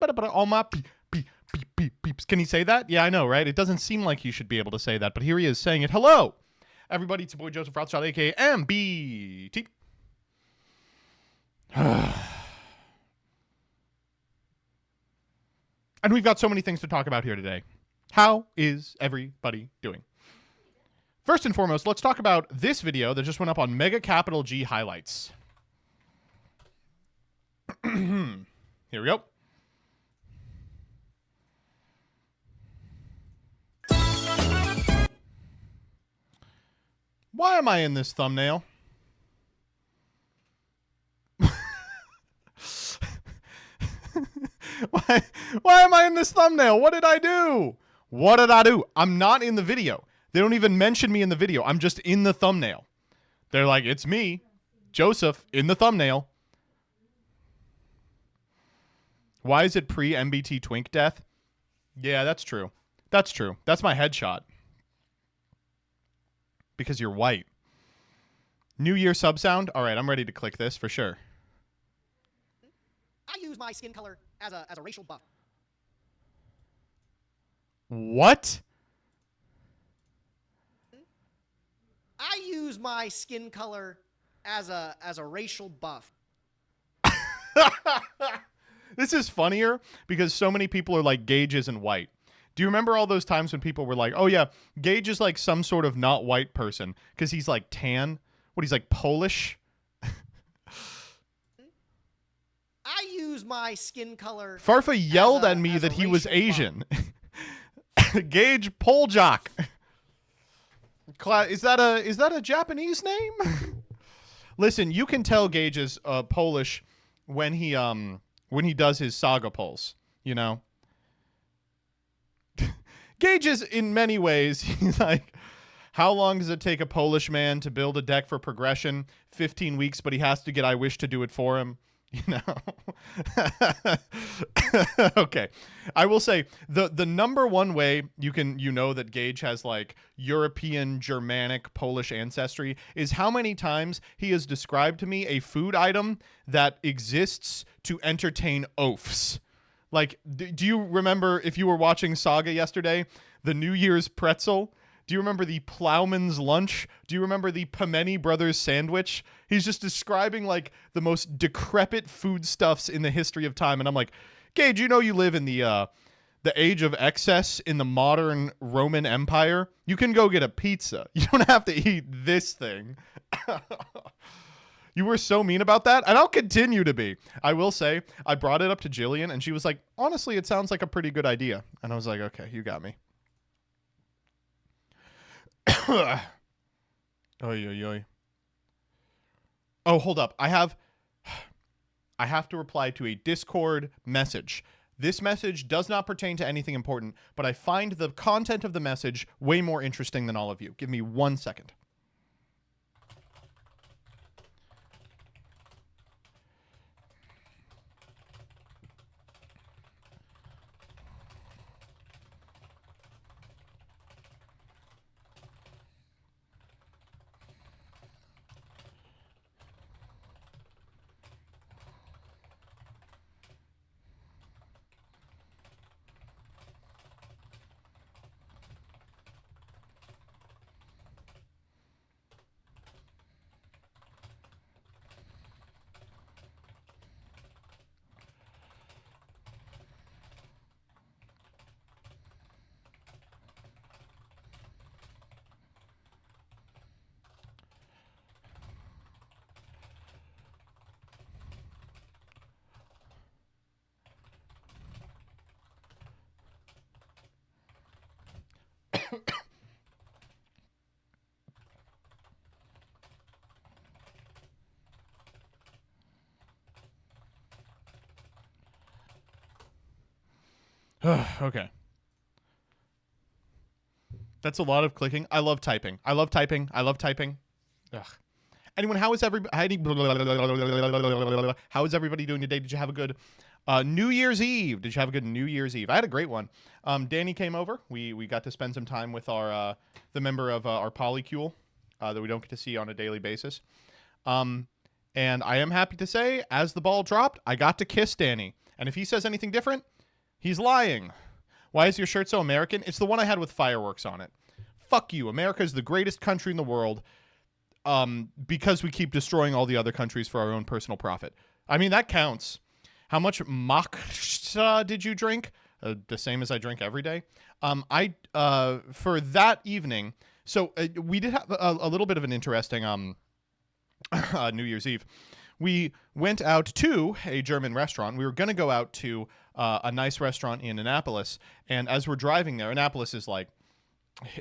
all my peeps. Can he say that? Yeah, I know, right? It doesn't seem like he should be able to say that, but here he is saying it. Hello, everybody. It's your boy Joseph Rothschild, aka MBT. And we've got so many things to talk about here today. How is everybody doing? First and foremost, let's talk about this video that just went up on Mega Capital G Highlights. Here we go. Why am I in this thumbnail? Why am I in this thumbnail? What did I do? What did I do? I'm not in the video. They don't even mention me in the video. I'm just in the thumbnail. They're like, it's me, Joseph, in the thumbnail. Why is it pre-MBT Twink death? Yeah, that's true. That's true. That's my headshot. Because you're white. New Year sub sound? All right, I'm ready to click this for sure. I use my skin color as a racial buff. What? I use my skin color as a racial buff. This is funnier because so many people are like, Gage isn't white. Do you remember all those times when people were like, oh yeah, Gage is like some sort of not white person because he's like tan? What, he's like Polish? I use my skin color. Farfa yelled at me that he was Asian. Gage Poljak. Is that a Japanese name? Listen, you can tell Gage is Polish when he does his saga pulls, you know. Gage is in many ways, he's like, how long does it take a Polish man to build a deck for progression? 15 weeks, but he has to get I Wish to do it for him. You know. Okay. I will say the number one way you know that Gage has like European, Germanic, Polish ancestry is how many times he has described to me a food item that exists to entertain oafs. Like, do you remember, if you were watching Saga yesterday, the New Year's pretzel? Do you remember the Plowman's lunch? Do you remember the Pemeni Brothers sandwich? He's just describing like the most decrepit foodstuffs in the history of time. And I'm like, Gage, you know you live in the age of excess in the modern Roman Empire. You can go get a pizza. You don't have to eat this thing. You were so mean about that, and I'll continue to be. I will say, I brought it up to Jillian, and she was like, honestly, it sounds like a pretty good idea. And I was like, okay, you got me. Oy, oy, oy. Oh, hold up. I have to reply to a Discord message. This message does not pertain to anything important, but I find the content of the message way more interesting than all of you. Give me 1 second. Okay. That's a lot of clicking. I love typing. I love typing. I love typing. Ugh. Anyone, how is everybody doing today? Did you have a good New Year's Eve? Did you have a good New Year's Eve? I had a great one. Danny came over. We got to spend some time with our the member of our polycule that we don't get to see on a daily basis. And I am happy to say, as the ball dropped, I got to kiss Danny. And if he says anything different, He's lying. Why is your shirt so American? It's the one I had with fireworks on it. Fuck you. America is the greatest country in the world because we keep destroying all the other countries for our own personal profit. I mean, that counts. How much matcha did you drink? The same as I drink every day. For that evening, so we did have a little bit of an interesting New Year's Eve. We went out to a German restaurant. We were going to go out to a nice restaurant in Annapolis. And as we're driving there, Annapolis is like,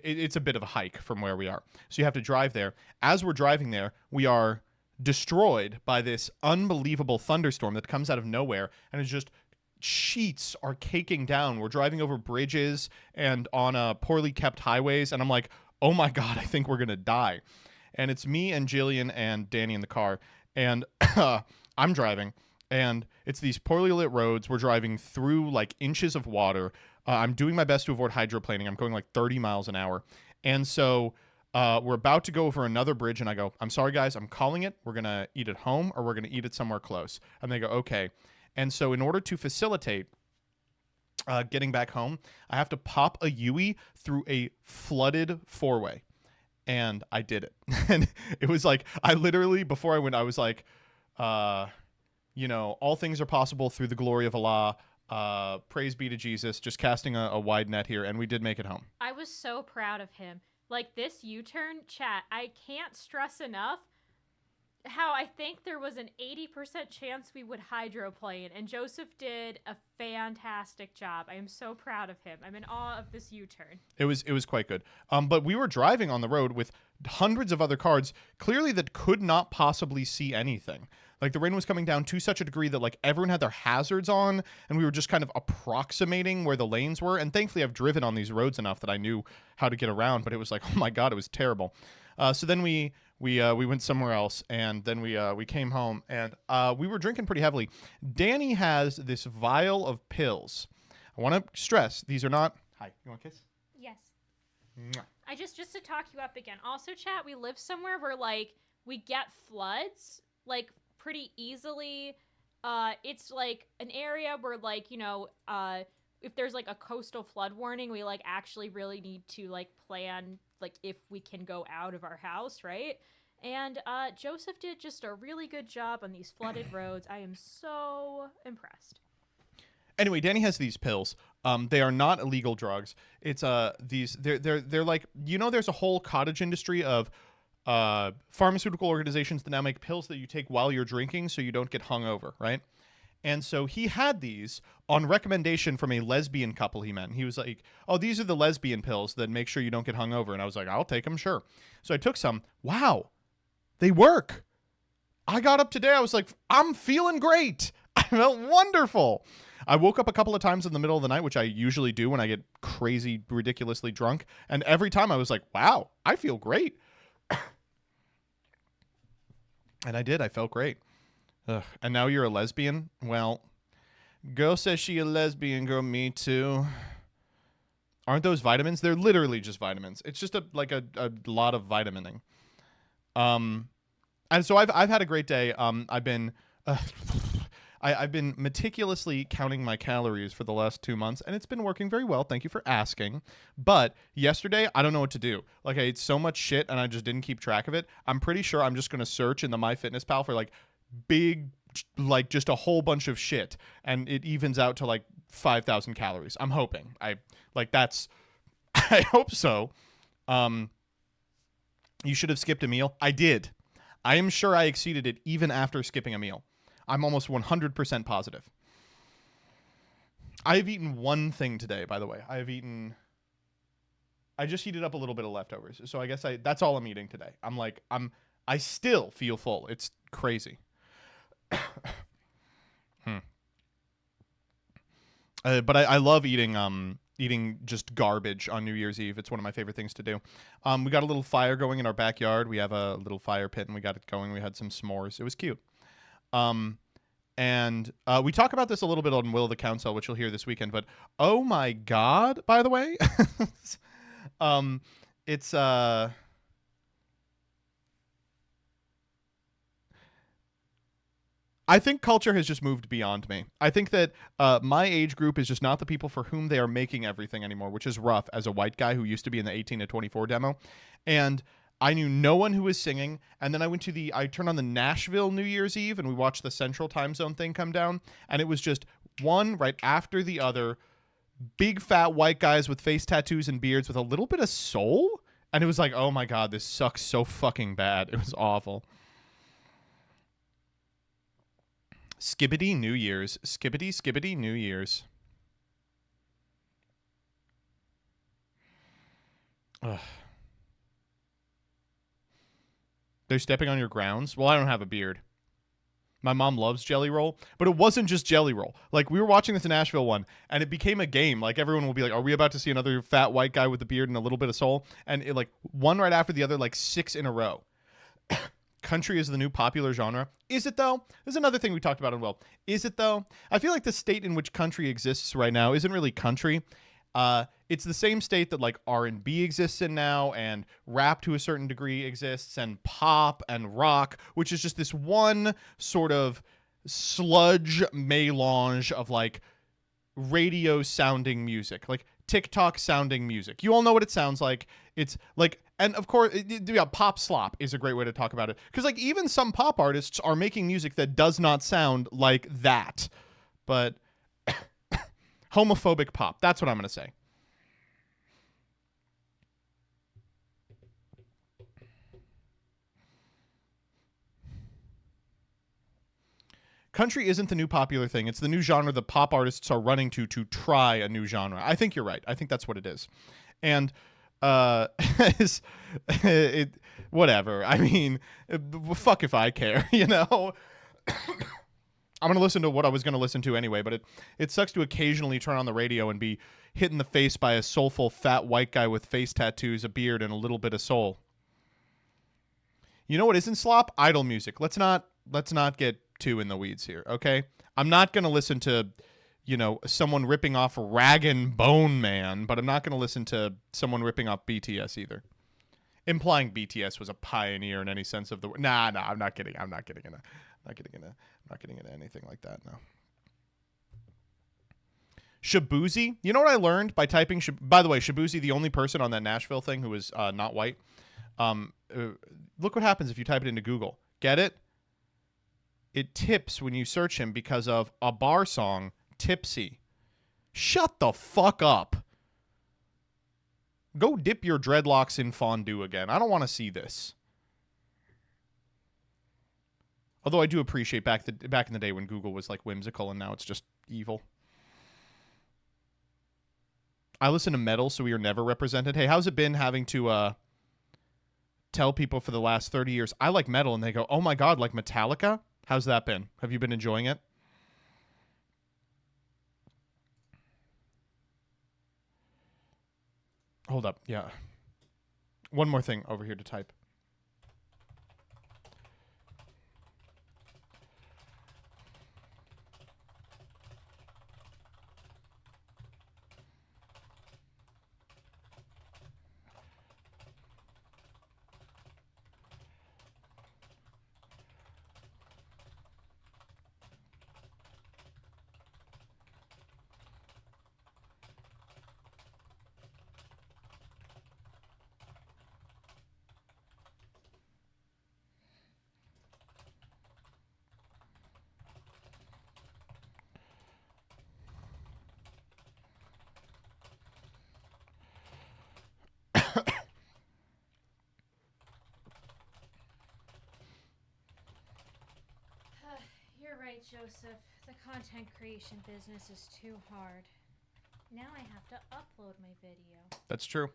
it's a bit of a hike from where we are. So you have to drive there. As we're driving there, we are destroyed by this unbelievable thunderstorm that comes out of nowhere. And it's just sheets are caking down. We're driving over bridges and on poorly kept highways. And I'm like, oh my God, I think we're going to die. And it's me and Jillian and Danny in the car. And I'm driving, and it's these poorly lit roads. We're driving through like inches of water. I'm doing my best to avoid hydroplaning. I'm going like 30 miles an hour. And so we're about to go over another bridge, and I go, I'm sorry, guys, I'm calling it. We're going to eat at home, or we're going to eat it somewhere close. And they go, okay. And so in order to facilitate getting back home, I have to pop a Yui through a flooded four-way. And I did it. And it was like, I literally, before I went, I was like, all things are possible through the glory of Allah. Praise be to Jesus. Just casting a wide net here. And we did make it home. I was so proud of him. Like, this U-turn, chat, I can't stress enough how I think there was an 80% chance we would hydroplane. And Joseph did a fantastic job. I am so proud of him. I'm in awe of this U-turn. It was quite good. But we were driving on the road with hundreds of other cars, clearly that could not possibly see anything. Like, the rain was coming down to such a degree that, like, everyone had their hazards on, and we were just kind of approximating where the lanes were. And thankfully, I've driven on these roads enough that I knew how to get around. But it was like, oh my God, it was terrible. So then we went somewhere else, and then we came home, and we were drinking pretty heavily. Danny has this vial of pills. I want to stress, these are not... Hi, you want a kiss? Yes. Mwah. I just to talk you up again. Also, chat, we live somewhere where, like, we get floods, like, pretty easily. It's, like, an area where, like, if there's, like, a coastal flood warning, we, like, actually really need to, like, plan, like, if we can go out of our house, right? And Joseph did just a really good job on these flooded roads. I am so impressed. Anyway, Danny has these pills. They are not illegal drugs. It's they're like, there's a whole cottage industry of pharmaceutical organizations that now make pills that you take while you're drinking so you don't get hungover, right? And so he had these on recommendation from a lesbian couple he met. And he was like, oh, these are the lesbian pills that make sure you don't get hungover. And I was like, I'll take them, sure. So I took some. Wow, they work. I got up today. I was like, I'm feeling great. I felt wonderful. I woke up a couple of times in the middle of the night, which I usually do when I get crazy, ridiculously drunk. And every time I was like, wow, I feel great. And I did. I felt great. Ugh. And now you're a lesbian? Well, girl says she a lesbian, girl, me too. Aren't those vitamins? They're literally just vitamins. It's just a lot of vitamining. And so I've had a great day. I've been meticulously counting my calories for the last 2 months, and it's been working very well. Thank you for asking. But yesterday, I don't know what to do. Like, I ate so much shit, and I just didn't keep track of it. I'm pretty sure I'm just going to search in the MyFitnessPal for, like, big, like, just a whole bunch of shit, and it evens out to, like, 5,000 calories. I'm hoping. I hope so. You should have skipped a meal. I did. I am sure I exceeded it even after skipping a meal. I'm almost 100% positive. I have eaten one thing today, by the way. I just heated up a little bit of leftovers. So I guess that's all I'm eating today. I still feel full. It's crazy. But I love eating just garbage on New Year's Eve. It's one of my favorite things to do. We got a little fire going in our backyard. We have a little fire pit, and we got it going. We had some s'mores. It was cute. And we talk about this a little bit on Will of the Council, which you'll hear this weekend. But oh my God, by the way, it's I think culture has just moved beyond me. I think that my age group is just not the people for whom they are making everything anymore, which is rough as a white guy who used to be in the 18 to 24 demo. And I knew no one who was singing. And then I turned on the Nashville New Year's Eve and we watched the Central Time Zone thing come down. And it was just one right after the other. Big fat white guys with face tattoos and beards with a little bit of soul. And it was like, oh my God, this sucks so fucking bad. It was awful. Skibbity New Year's. Skibbity New Year's. Ugh. They're stepping on your grounds? Well, I don't have a beard. My mom loves Jelly Roll, but it wasn't just Jelly Roll. Like, we were watching this Nashville one, and it became a game. Like, everyone will be like, are we about to see another fat white guy with a beard and a little bit of soul? And it, like, one right after the other, like 6 in a row. Country is the new popular genre. Is it, though? There's another thing we talked about on Will. Is it, though? I feel like the state in which country exists right now isn't really country. It's the same state that like R&B exists in now, and rap to a certain degree exists, and pop and rock, which is just this one sort of sludge melange of like radio sounding music, like TikTok sounding music. You all know what it sounds like. It's like, and of course, yeah, pop slop is a great way to talk about it, because like even some pop artists are making music that does not sound like that, but homophobic pop. That's what I'm going to say. Country isn't the new popular thing. It's the new genre that pop artists are running to try a new genre. I think you're right. I think that's what it is. And it, whatever. I mean, fuck if I care, you know? I'm going to listen to what I was going to listen to anyway, but it sucks to occasionally turn on the radio and be hit in the face by a soulful fat white guy with face tattoos, a beard, and a little bit of soul. You know what isn't slop? Idle music. Let's not get too in the weeds here, okay? I'm not going to listen to, you know, someone ripping off Rag and Bone Man, but I'm not going to listen to someone ripping off BTS either. Implying BTS was a pioneer in any sense of the word. Nah, I'm not getting into anything like that, no. Shabuzi. You know what I learned by typing by the way, Shabuzi, the only person on that Nashville thing who was not white. Look what happens if you type it into Google. Get it? It tips when you search him because of a bar song, Tipsy. Shut the fuck up. Go dip your dreadlocks in fondue again. I don't want to see this. Although I do appreciate back in the day when Google was like whimsical and now it's just evil. I listen to metal, so we are never represented. Hey, how's it been having to tell people for the last 30 years, I like metal, and they go, oh my God, like Metallica? How's that been? Have you been enjoying it? Hold up. Yeah. One more thing over here to type. You're right, Joseph. The content creation business is too hard. Now I have to upload my video. That's true.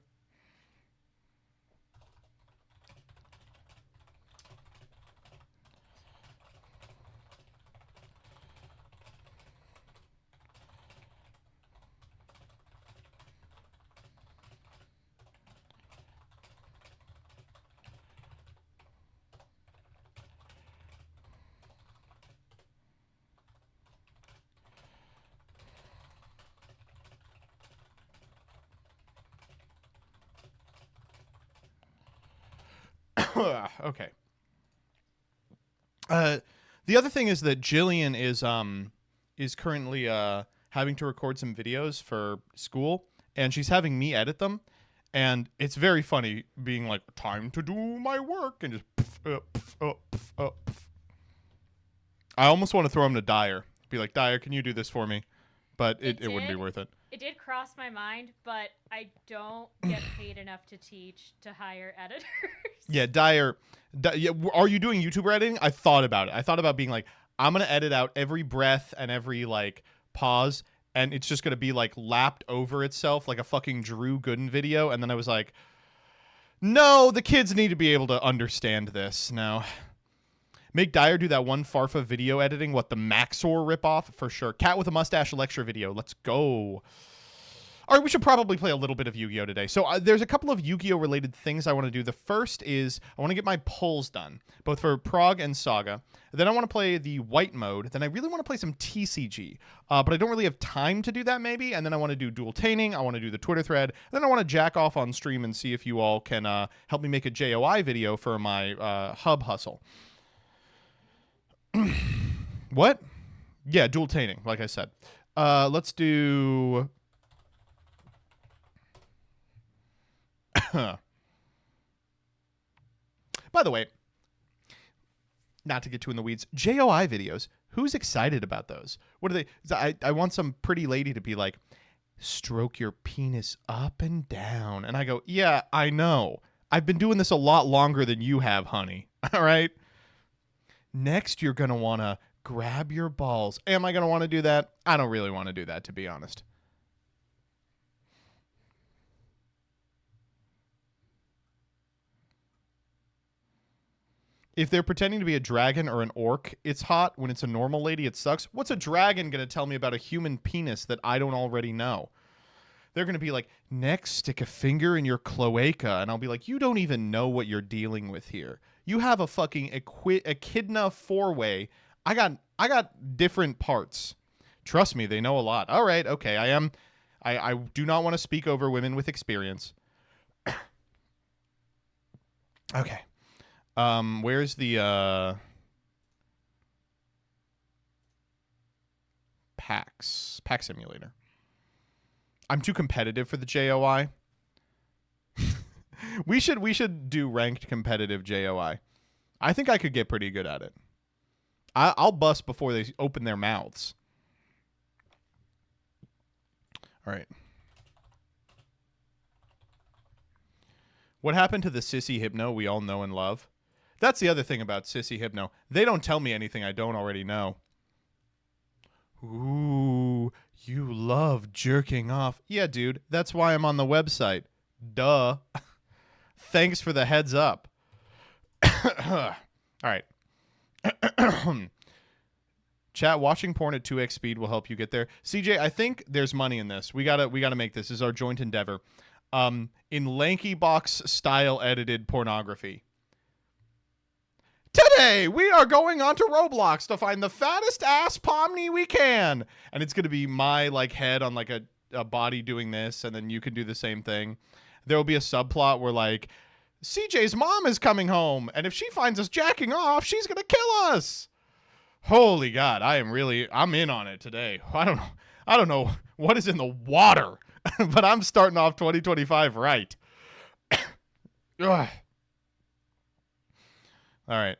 Okay. The other thing is that Jillian is currently having to record some videos for school, and she's having me edit them, and it's very funny being like, time to do my work, and just I almost want to throw him to Dyer. Be like, Dyer, can you do this for me? But it wouldn't be worth it. It did cross my mind, but I don't get paid enough to teach to hire editors. Yeah, Dyer. Yeah, are you doing YouTuber editing? I thought about it. I thought about being like, I'm going to edit out every breath and every, like, pause, and it's just going to be, like, lapped over itself like a fucking Drew Gooden video. And then I was like, no, the kids need to be able to understand this now. Make Dyer do that one Farfa video editing. What, the Maxor ripoff? For sure. Cat with a mustache lecture video. Let's go. All right, we should probably play a little bit of Yu-Gi-Oh! Today. So there's a couple of Yu-Gi-Oh! Related things I want to do. The first is I want to get my pulls done, both for Prague and Saga. Then I want to play the white mode. Then I really want to play some TCG, but I don't really have time to do that maybe. And then I want to do dueltaining. I want to do the Twitter thread. Then I want to jack off on stream and see if you all can help me make a JOI video for my hub hustle. What? Yeah, dueltaining, like I said. Let's do... By the way, not to get too in the weeds, JOI videos, who's excited about those? What are they? I want some pretty lady to be like, stroke your penis up and down. And I go, yeah, I know. I've been doing this a lot longer than you have, honey. All right? Next, you're going to want to grab your balls. Am I going to want to do that? I don't really want to do that, to be honest. If they're pretending to be a dragon or an orc, it's hot. When it's a normal lady, it sucks. What's a dragon going to tell me about a human penis that I don't already know? They're going to be like, next, stick a finger in your cloaca. And I'll be like, you don't even know what you're dealing with here. You have a fucking echidna four-way. I got different parts. Trust me, they know a lot. All right, okay, I do not want to speak over women with experience. Okay. Where's the pack simulator? I'm too competitive for the JOI. we should do ranked competitive JOI. I think I could get pretty good at it. I'll bust before they open their mouths. All right. What happened to the Sissy Hypno we all know and love? That's the other thing about Sissy Hypno. They don't tell me anything I don't already know. Ooh, you love jerking off. Yeah, dude, that's why I'm on the website. Duh. Thanks for the heads up. All right. Chat, watching porn at 2x speed will help you get there. CJ, I think there's money in this. We gotta make this. This is our joint endeavor. In Lanky Box style edited pornography. Today, we are going onto Roblox to find the fattest ass pomni we can. And it's going to be my like head on like a body doing this, and then you can do the same thing. There will be a subplot where like, CJ's mom is coming home, and if she finds us jacking off, she's going to kill us. Holy God, I'm in on it today. I don't know what is in the water, but I'm starting off 2025 right. Ugh. All right.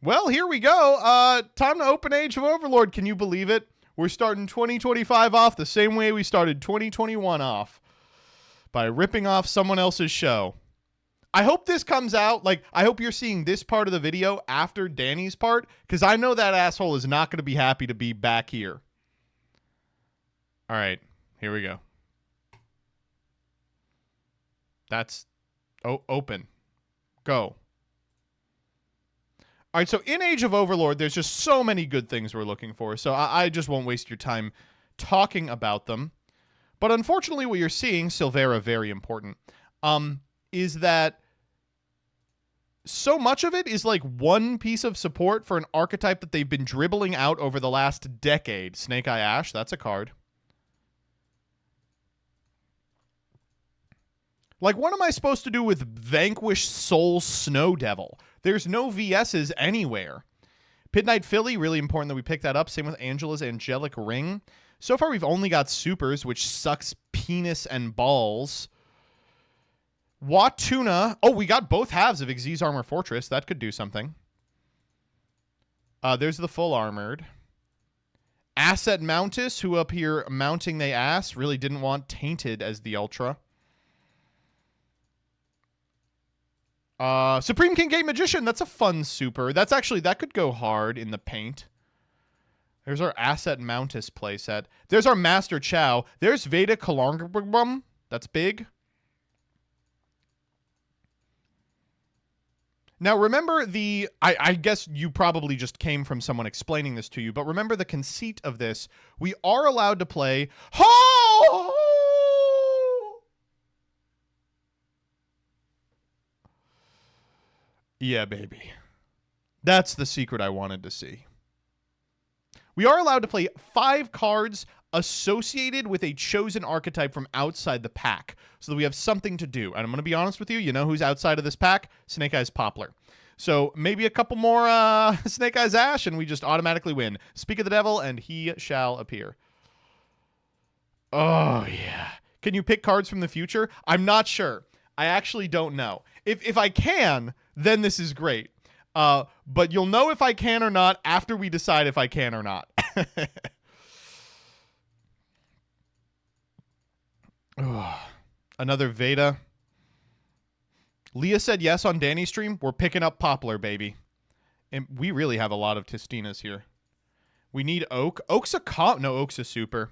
Well, here we go. Time to open Age of Overlord. Can you believe it? We're starting 2025 off the same way we started 2021 off, by ripping off someone else's show. I hope this comes out, like, I hope you're seeing this part of the video after Danny's part, because I know that asshole is not going to be happy to be back here. All right, here we go. That's open. Go. All right, so in Age of Overlord, there's just so many good things we're looking for, so I just won't waste your time talking about them. But unfortunately, what you're seeing, Silvera, very important, is that so much of it is like one piece of support for an archetype that they've been dribbling out over the last decade. Snake Eye Ash, that's a card. Like, what am I supposed to do with Vanquish Soul Snow Devil? There's no VSs anywhere. Midnight Philly, really important that we pick that up. Same with Angela's Angelic Ring. So far, we've only got supers, which sucks penis and balls. Watuna. Oh, we got both halves of Xyz Armor Fortress. That could do something. There's the full armored. Asset Mountus, who up here mounting they ass, really didn't want Tainted as the Ultra. Supreme King Gate Magician. That's a fun super. That's actually, that could go hard in the paint. There's our Asset Mountus playset. There's our Master Chow. There's Veda Kalangrbum. That's big. Now, remember the... I guess you probably just came from someone explaining this to you, but remember the conceit of this. We are allowed to play... Ho! Yeah, baby. That's the secret I wanted to see. We are allowed to play 5 cards associated with a chosen archetype from outside the pack, so that we have something to do. And I'm going to be honest with you, you know who's outside of this pack? Snake Eyes Poplar. So maybe a couple more Snake Eyes Ash, and we just automatically win. Speak of the devil, and he shall appear. Oh, yeah. Can you pick cards from the future? I'm not sure. I actually don't know. If I can, then this is great. But you'll know if I can or not after we decide if I can or not. Another Veda. Leah said yes on Danny's stream. We're picking up Poplar, baby. And we really have a lot of Tistinas here. We need Oak. Oak's a comp. No, Oak's a super.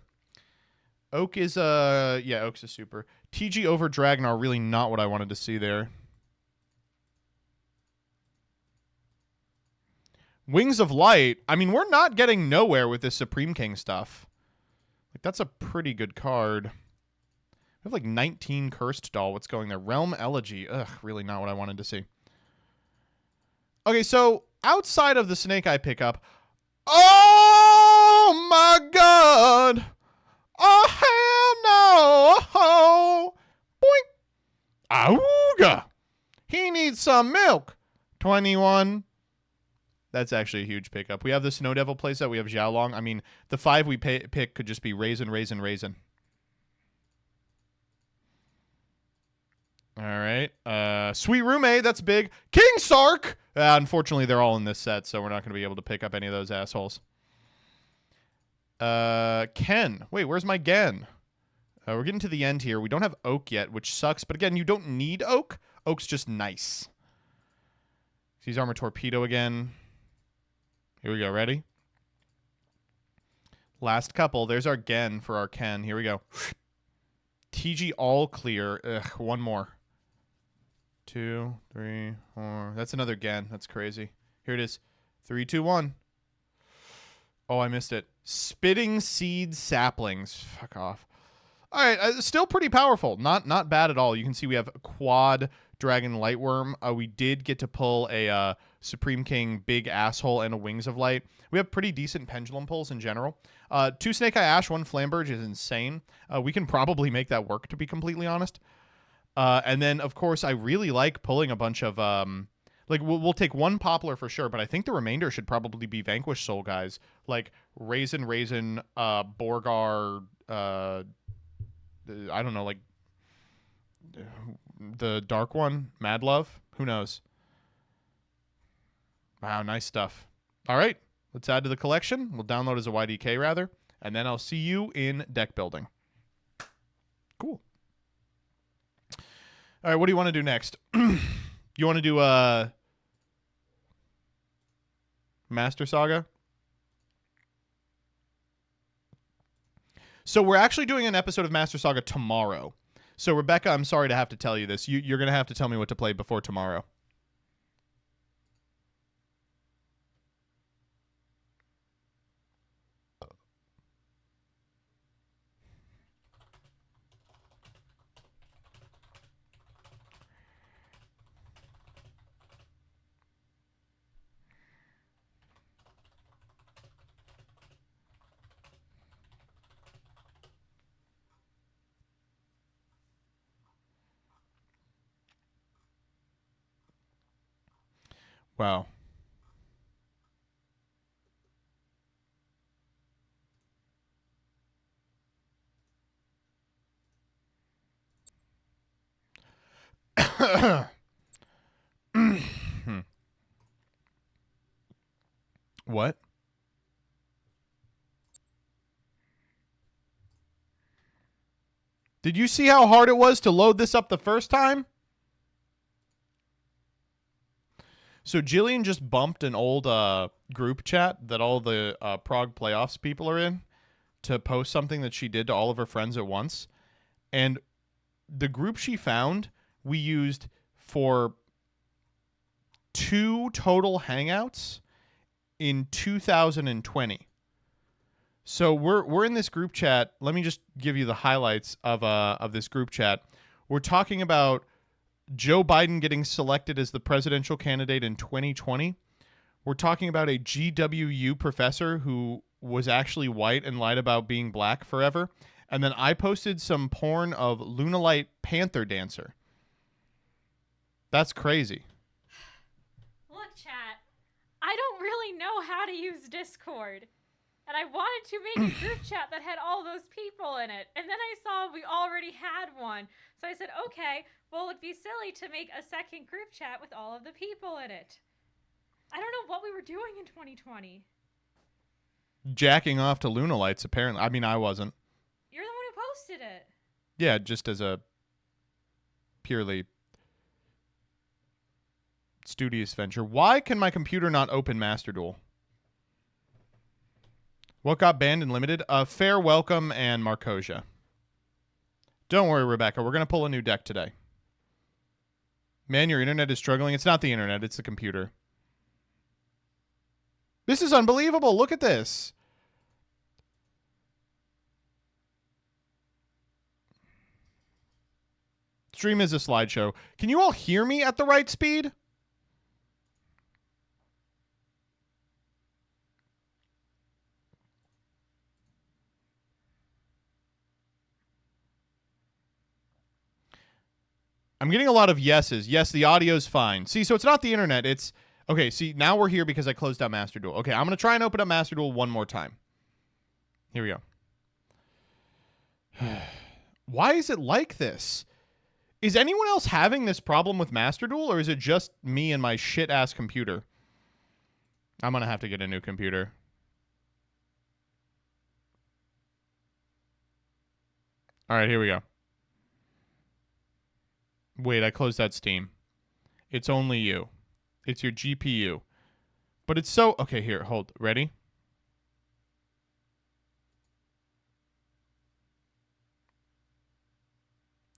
Oak is yeah, Oak's a super. TG over Dragnar, really not what I wanted to see there. Wings of Light. I mean, we're not getting nowhere with this Supreme King stuff. Like, that's a pretty good card. We have like 19 Cursed Doll. What's going there? Realm Elegy. Ugh, really not what I wanted to see. Okay, so outside of the Snake Eye pickup. Oh my god! Oh hell no! Oh, boink! Auga! He needs some milk. 21. That's actually a huge pickup. We have the Snow Devil playset. We have Xiaolong. I mean, the 5 we pick could just be Raisin, Raisin, Raisin. All right. Sweet Roommate. That's big. King Sark. Unfortunately, they're all in this set, so we're not going to be able to pick up any of those assholes. Ken. Wait, where's my Gen? We're getting to the end here. We don't have Oak yet, which sucks. But again, you don't need Oak. Oak's just nice. He's Armor Torpedo again. Here we go. Ready? Last couple. There's our Gen for our Ken. Here we go. TG all clear. Ugh, one more. 2, 3, 4. That's another Gen. That's crazy. Here it is. 3, 2, 1. Oh, I missed it. Spitting Seed Saplings. Fuck off. All right. Still pretty powerful. Not bad at all. You can see we have Quad Dragon Lightworm. We did get to pull a Supreme King Big Asshole and a Wings of Light. We have pretty decent pendulum pulls in general. 2 Snake Eye Ash, 1 Flamberge is insane. We can probably make that work, to be completely honest. And then, of course, I really like pulling a bunch of... like, we'll take 1 Poplar for sure, but I think the remainder should probably be Vanquish Soul guys. Like, Raisin, Borgar... I don't know, like... the dark one, Mad Love. Who knows? Wow, nice stuff. All right, let's add to the collection. We'll download as a YDK rather, and then I'll see you in deck building. Cool. All right, what do you want to do next? You want to do Master Saga? So we're actually doing an episode of Master Saga tomorrow. So, Rebecca, I'm sorry to have to tell you this. You're going to have to tell me what to play before tomorrow. Wow. What? Did you see how hard it was to load this up the first time? So Jillian just bumped an old group chat that all the Prague playoffs people are in to post something that she did to all of her friends at once. And the group she found, we used for 2 total hangouts in 2020. So we're in this group chat. Let me just give you the highlights of this group chat. We're talking about Joe Biden getting selected as the presidential candidate in 2020. We're talking about a GWU professor who was actually white and lied about being black forever. And then I posted some porn of Lunalite Panther Dancer. That's crazy. Look, chat, I don't really know how to use Discord. And I wanted to make a group chat that had all those people in it. And then I saw we already had one. So I said, okay, well, it'd be silly to make a second group chat with all of the people in it. I don't know what we were doing in 2020. Jacking off to Lunalites, apparently. I mean, I wasn't. You're the one who posted it. Yeah, just as a purely studious venture. Why can my computer not open Master Duel? What got banned and limited? Fair Welcome and Marcosia. Don't worry, Rebecca. We're going to pull a new deck today. Man, your internet is struggling. It's not the internet. It's the computer. This is unbelievable. Look at this. Stream is a slideshow. Can you all hear me at the right speed? I'm getting a lot of yeses. Yes, the audio's fine. See, so it's not the internet. It's... Okay, see, now we're here because I closed out Master Duel. Okay, I'm going to try and open up Master Duel one more time. Here we go. Why is it like this? Is anyone else having this problem with Master Duel, or is it just me and my shit-ass computer? I'm going to have to get a new computer. All right, here we go. Wait, I closed that Steam. It's only you. It's your GPU. But it's so... Okay, here, hold. Ready?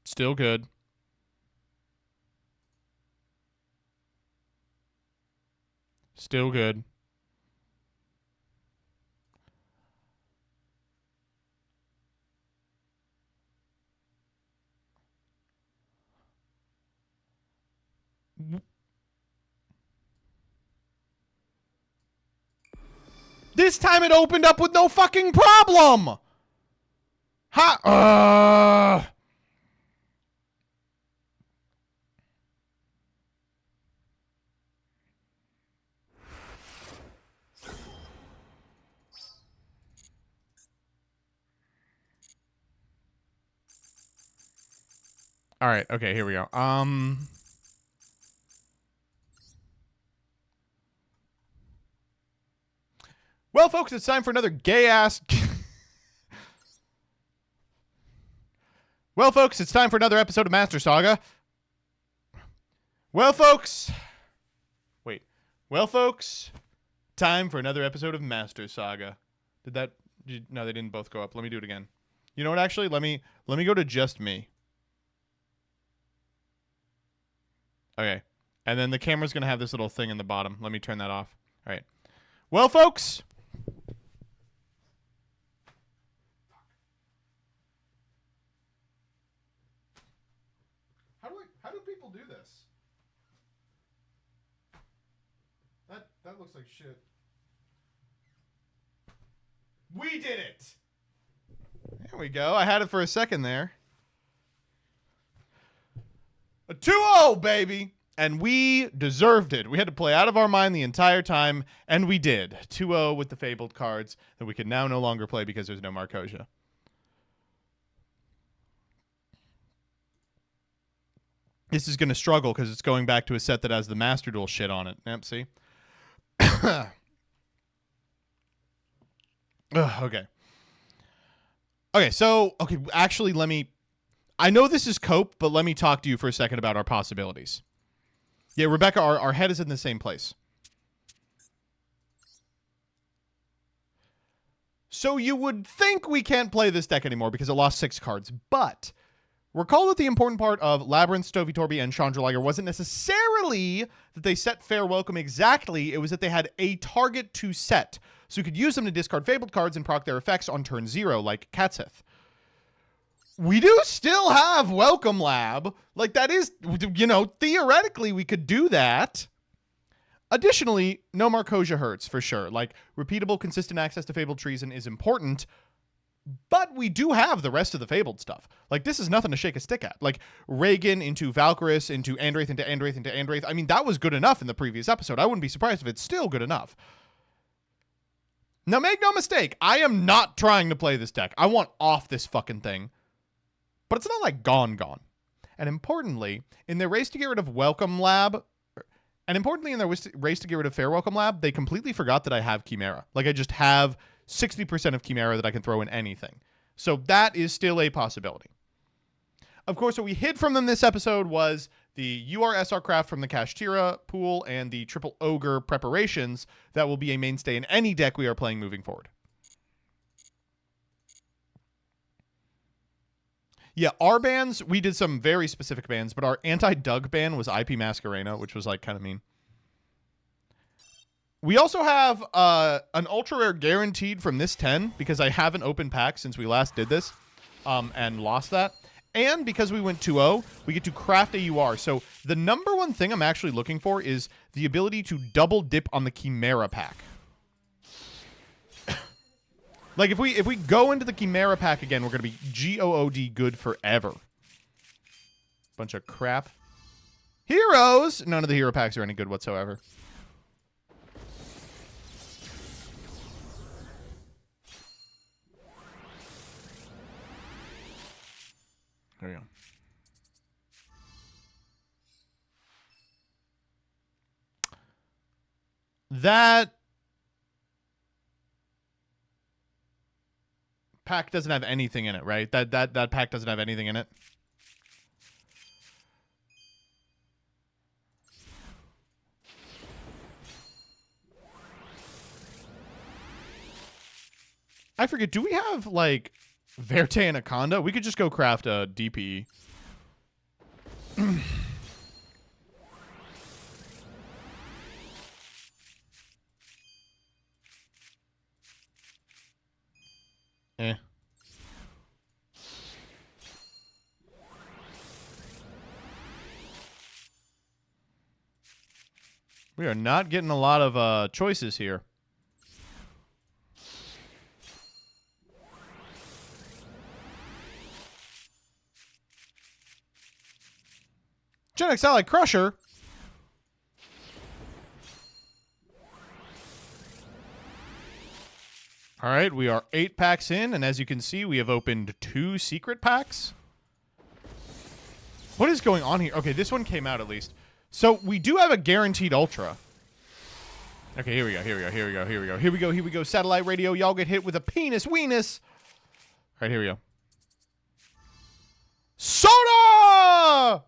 Still good. Still good. This time it opened up with no fucking problem. Ha! All right. Okay, here we go. Well, folks, it's time for another gay-ass... Well, folks, it's time for another episode of Master Saga. Well, folks... Wait. Well, folks, time for another episode of Master Saga. Did that... No, they didn't both go up. Let me do it again. You know what, actually? Let me go to just me. Okay. And then the camera's going to have this little thing in the bottom. Let me turn that off. All right. Well, folks... How do people do this? That looks like shit. We did it! There we go. I had it for a second there. A 2-0, baby! And we deserved it. We had to play out of our mind the entire time, and we did. 2-0 with the fabled cards that we can now no longer play because there's no Marcosia. This is going to struggle because it's going back to a set that has the Master Duel shit on it. Yep, see? Ugh, okay. Okay, so, actually, I know this is cope, but let me talk to you for a second about our possibilities. Yeah, Rebecca, our head is in the same place. So you would think we can't play this deck anymore because it lost 6 cards, but recall that the important part of Labyrinth, Stovey Torby, and Chandra Liger wasn't necessarily that they set Fair Welcome exactly, it was that they had a target to set. So you could use them to discard Fabled cards and proc their effects on turn 0, like Katsith. We do still have Welcome Lab. Like, that is, theoretically we could do that. Additionally, no Marcosia hurts, for sure. Like, repeatable, consistent access to Fabled Treason is important, but we do have the rest of the Fabled stuff. Like, this is nothing to shake a stick at. Like, Reagan into Valkyris, into Andraith, into Andraith, into Andraith. I mean, that was good enough in the previous episode. I wouldn't be surprised if it's still good enough. Now, make no mistake, I am not trying to play this deck. I want off this fucking thing. But it's not like gone. And importantly, in their race to get rid of Welcome Lab, and importantly in their race to get rid of Fair Welcome Lab, they completely forgot that I have Chimera. Like, I just have 60% of Chimera that I can throw in anything. So that is still a possibility. Of course, what we hid from them this episode was the URSR craft from the Kashtira pool and the Triple Ogre preparations that will be a mainstay in any deck we are playing moving forward. Yeah, our bans, we did some very specific bans, but our anti-Doug ban was IP Masquerena, which was, like, kind of mean. We also have an ultra rare guaranteed from this 10, because I haven't opened packs since we last did this, and lost that. And because we went 2-0, we get to craft a UR. So the number one thing I'm actually looking for is the ability to double dip on the Chimera pack. Like, if we go into the Chimera pack again, we're going to be GOOD good forever. Bunch of crap. Heroes! None of the hero packs are any good whatsoever. There we go. That pack doesn't have anything in it, right? That pack doesn't have anything in it. I forget, do we have, like, Verte Anaconda? We could just go craft a DPE. Eh. We are not getting a lot of choices here. Genex Ally Crusher. All right, we are 8 packs in, and as you can see, we have opened 2 secret packs. What is going on here? Okay, this one came out at least. So we do have a guaranteed ultra. Okay, here we go. Satellite radio, y'all get hit with a penis weenus. All right, here we go. Soda!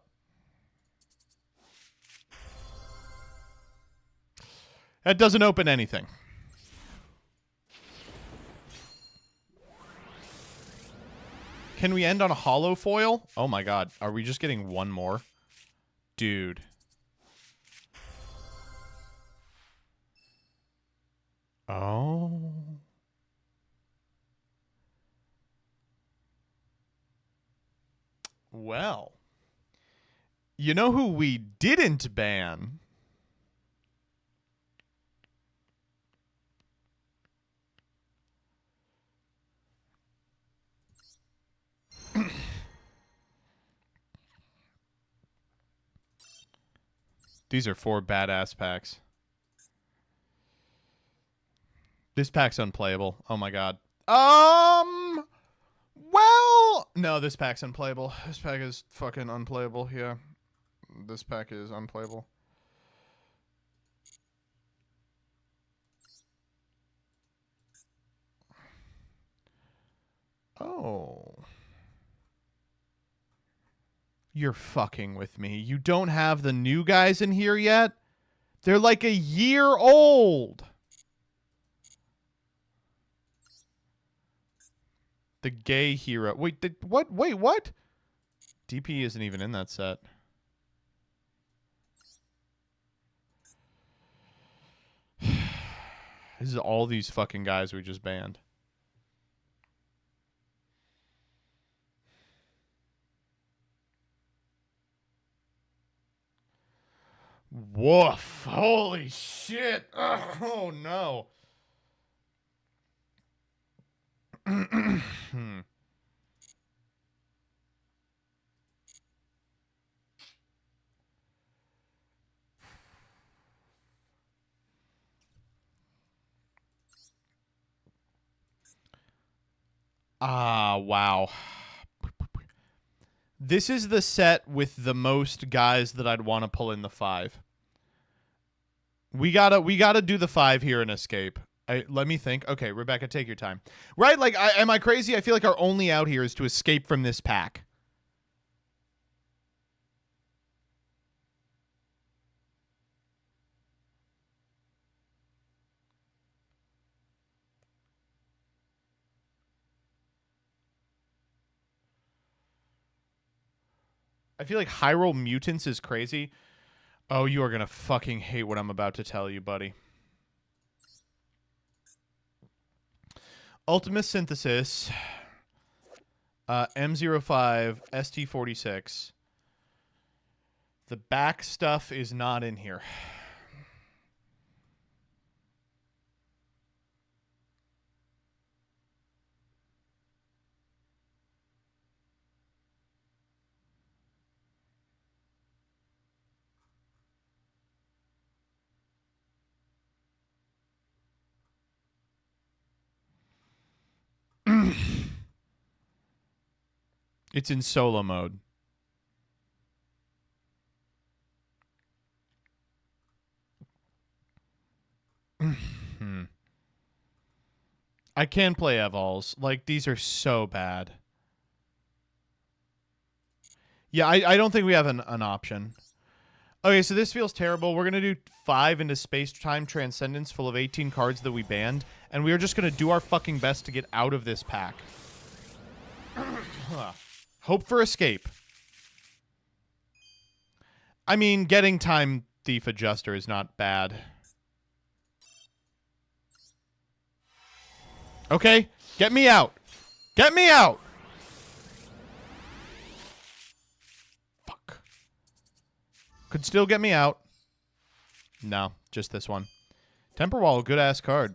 That doesn't open anything. Can we end on a hollow foil? Oh my god. Are we just getting one more? Dude. Oh. Well. You know who we didn't ban? These are 4 badass packs. This pack's unplayable. Oh my god. Well, no, this pack's unplayable. This pack is fucking unplayable. Yeah. This pack is unplayable. Oh. You're fucking with me. You don't have the new guys in here yet? They're like a year old. The gay hero. Wait, what? Wait, what? DP isn't even in that set. This is all these fucking guys we just banned. Woof. Holy shit. Oh, no. Wow. This is the set with the most guys that I'd want to pull in the 5. We gotta do the 5 here and escape. Let me think. Okay, Rebecca, take your time. Right? Like, am I crazy? I feel like our only out here is to escape from this pack. I feel like Hyrule Mutants is crazy. Oh, you are going to fucking hate what I'm about to tell you, buddy. Ultima Synthesis, M05, ST46. The back stuff is not in here. It's in solo mode. I can play Evols. Like, these are so bad. Yeah, I don't think we have an option. Okay, so this feels terrible. We're going to do 5 into Space-Time Transcendence full of 18 cards that we banned, and we are just going to do our fucking best to get out of this pack. Hope for escape. I mean, getting Time Thief Adjuster is not bad. Okay, get me out. Get me out. Fuck. Could still get me out. No, just this one. Temper Wall, good-ass card.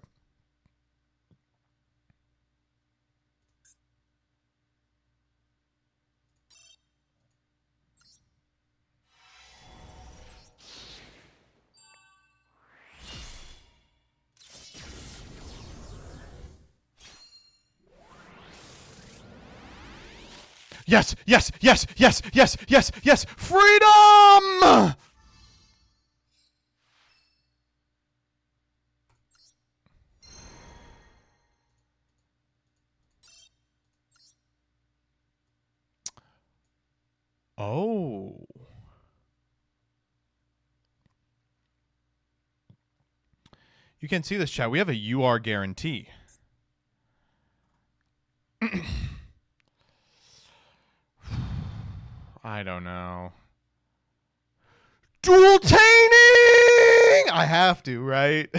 Yes, yes, yes, yes, yes, yes, yes. Freedom! Oh. You can see this, chat. We have a UR guarantee. I don't know. Dueltaining! I have to, right?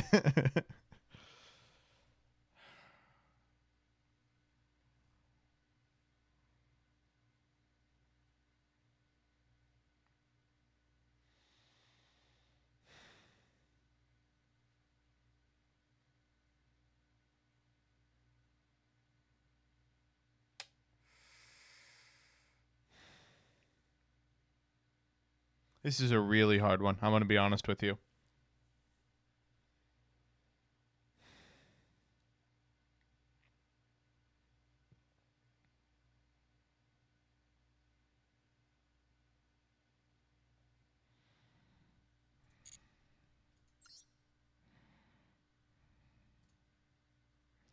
This is a really hard one. I'm going to be honest with you.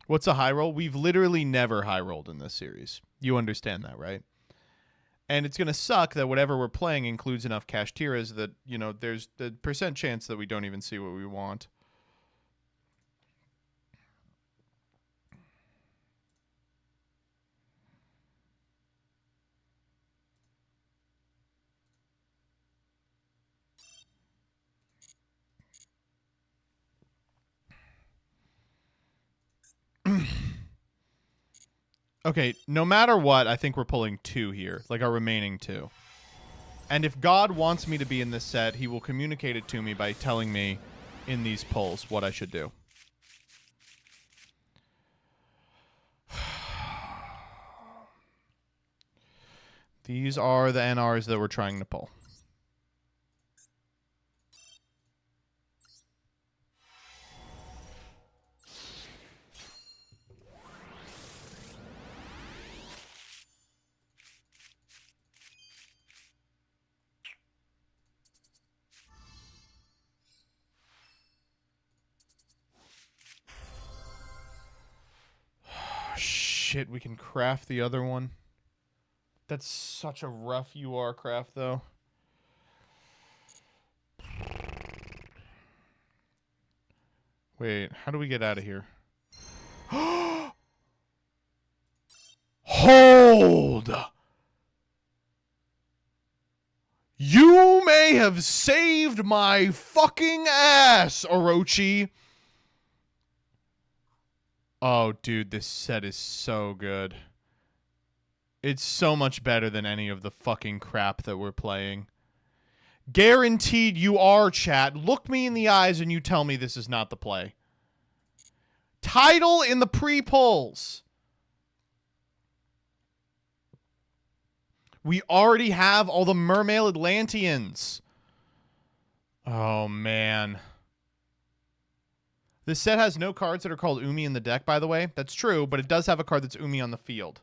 What's a high roll? We've literally never high rolled in this series. You understand that, right? And it's going to suck that whatever we're playing includes enough Kashtiras that, you know, there's the percent chance that we don't even see what we want. Okay, no matter what, I think we're pulling 2 here, like our remaining 2. And if God wants me to be in this set, he will communicate it to me by telling me in these pulls what I should do. These are the NRs that we're trying to pull. Shit, we can craft the other one. That's such a rough UR craft, though. Wait, how do we get out of here? Hold! You may have saved my fucking ass, Orochi. Oh, dude, this set is so good. It's so much better than any of the fucking crap that we're playing. Guaranteed you are, chat. Look me in the eyes and you tell me this is not the play. Title in the pre-pulls. We already have all the Mermail Atlanteans. Oh, man. This set has no cards that are called Umi in the deck, by the way. That's true, but it does have a card that's Umi on the field.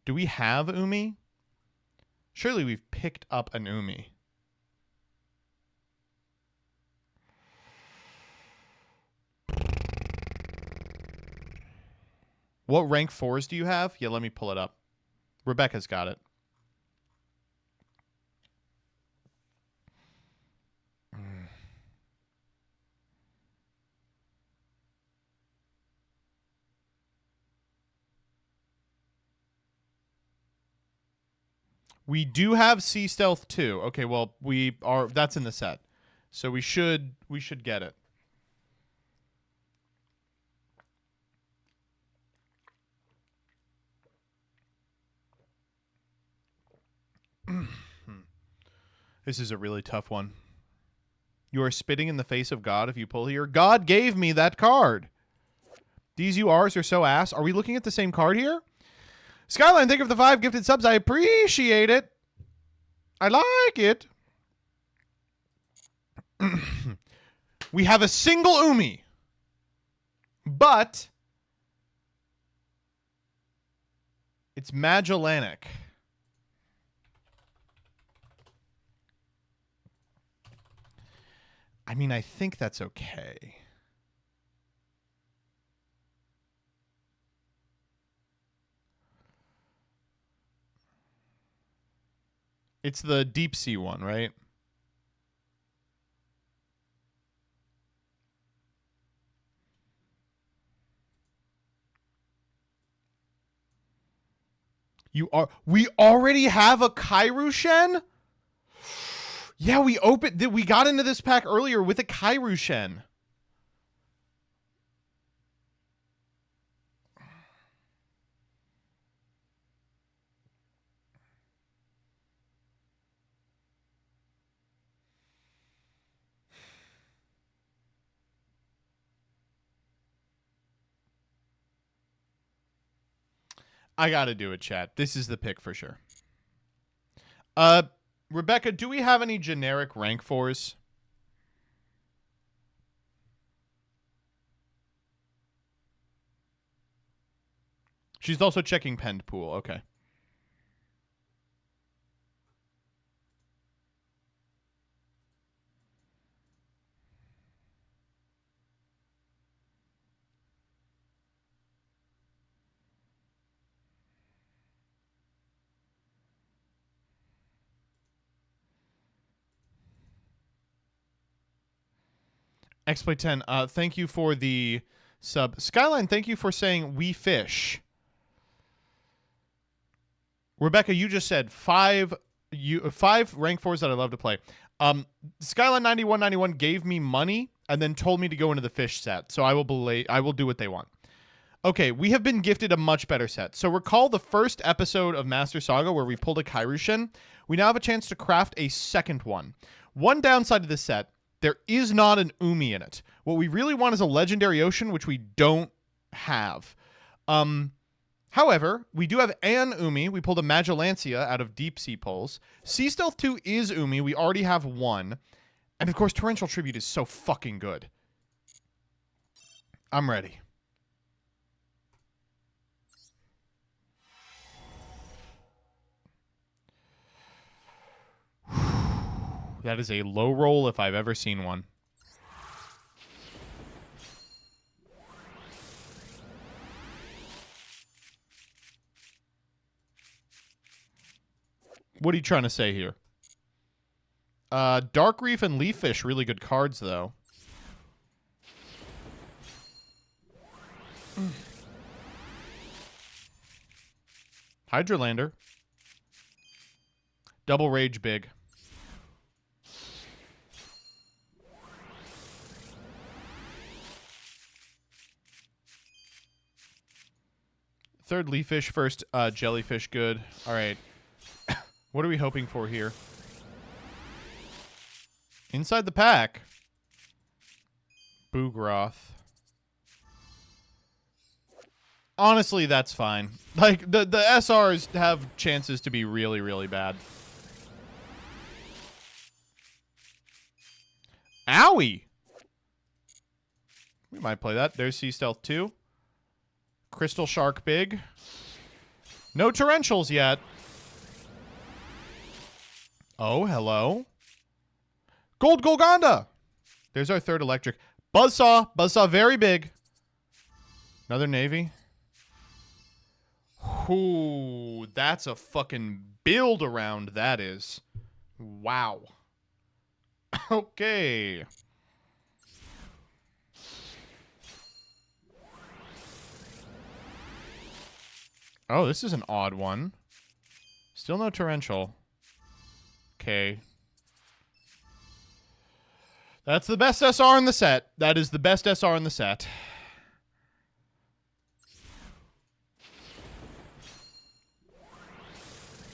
Do we have Umi? Surely we've picked up an Umi. What rank 4s do you have? Yeah, let me pull it up. Rebecca's got it. We do have Sea Stealth 2. Okay, well, that's in the set. So we should get it. This is a really tough one. You are spitting in the face of God if you pull here. God gave me that card. These URs are so ass. Are we looking at the same card here? Skyline, thank you for the 5 gifted subs. I appreciate it. I like it. We have a single Umi. But it's Magellanic. I mean, I think that's okay. It's the deep sea one, right? We already have a Kairyu-Shen? Yeah, we got into this pack earlier with a Kairyu-Shen. I gotta do it, chat. This is the pick for sure. Rebecca, do we have any generic rank 4s? She's also checking Pend Pool. Okay. Exploit 10. Thank you for the sub. Skyline, thank you for saying we fish. Rebecca, you just said five rank 4s that I love to play. Skyline 9191 gave me money and then told me to go into the fish set. So I will do what they want. Okay, we have been gifted a much better set. So recall the first episode of Master Saga where we pulled a Kairushin. We now have a chance to craft a second one. One downside of this set, there is not an Umi in it. What we really want is a Legendary Ocean, which we don't have. However, we do have an Umi. We pulled a Magilancia out of Deep Sea Pulls. Sea Stealth 2 is Umi. We already have one. And of course, Torrential Tribute is so fucking good. I'm ready. That is a low roll if I've ever seen one. What are you trying to say here? Dark Reef and Leaf Fish, really good cards, though. Hydralander. Double Rage Big. Third Leaf Fish, first Jellyfish, good. All right. What are we hoping for here? Inside the pack. Boogroth. Honestly, that's fine. Like, the SRs have chances to be really, really bad. Owie! We might play that. There's Sea Stealth 2. Crystal Shark Big. No Torrentials yet. Oh, hello. Gold Golgonda. There's our third electric. Buzzsaw. Buzzsaw very big. Another Navy. Ooh, that's a fucking build around, that is. Wow. Okay. Oh, this is an odd one. Still no Torrential. Okay. That's the best SR in the set. That is the best SR in the set.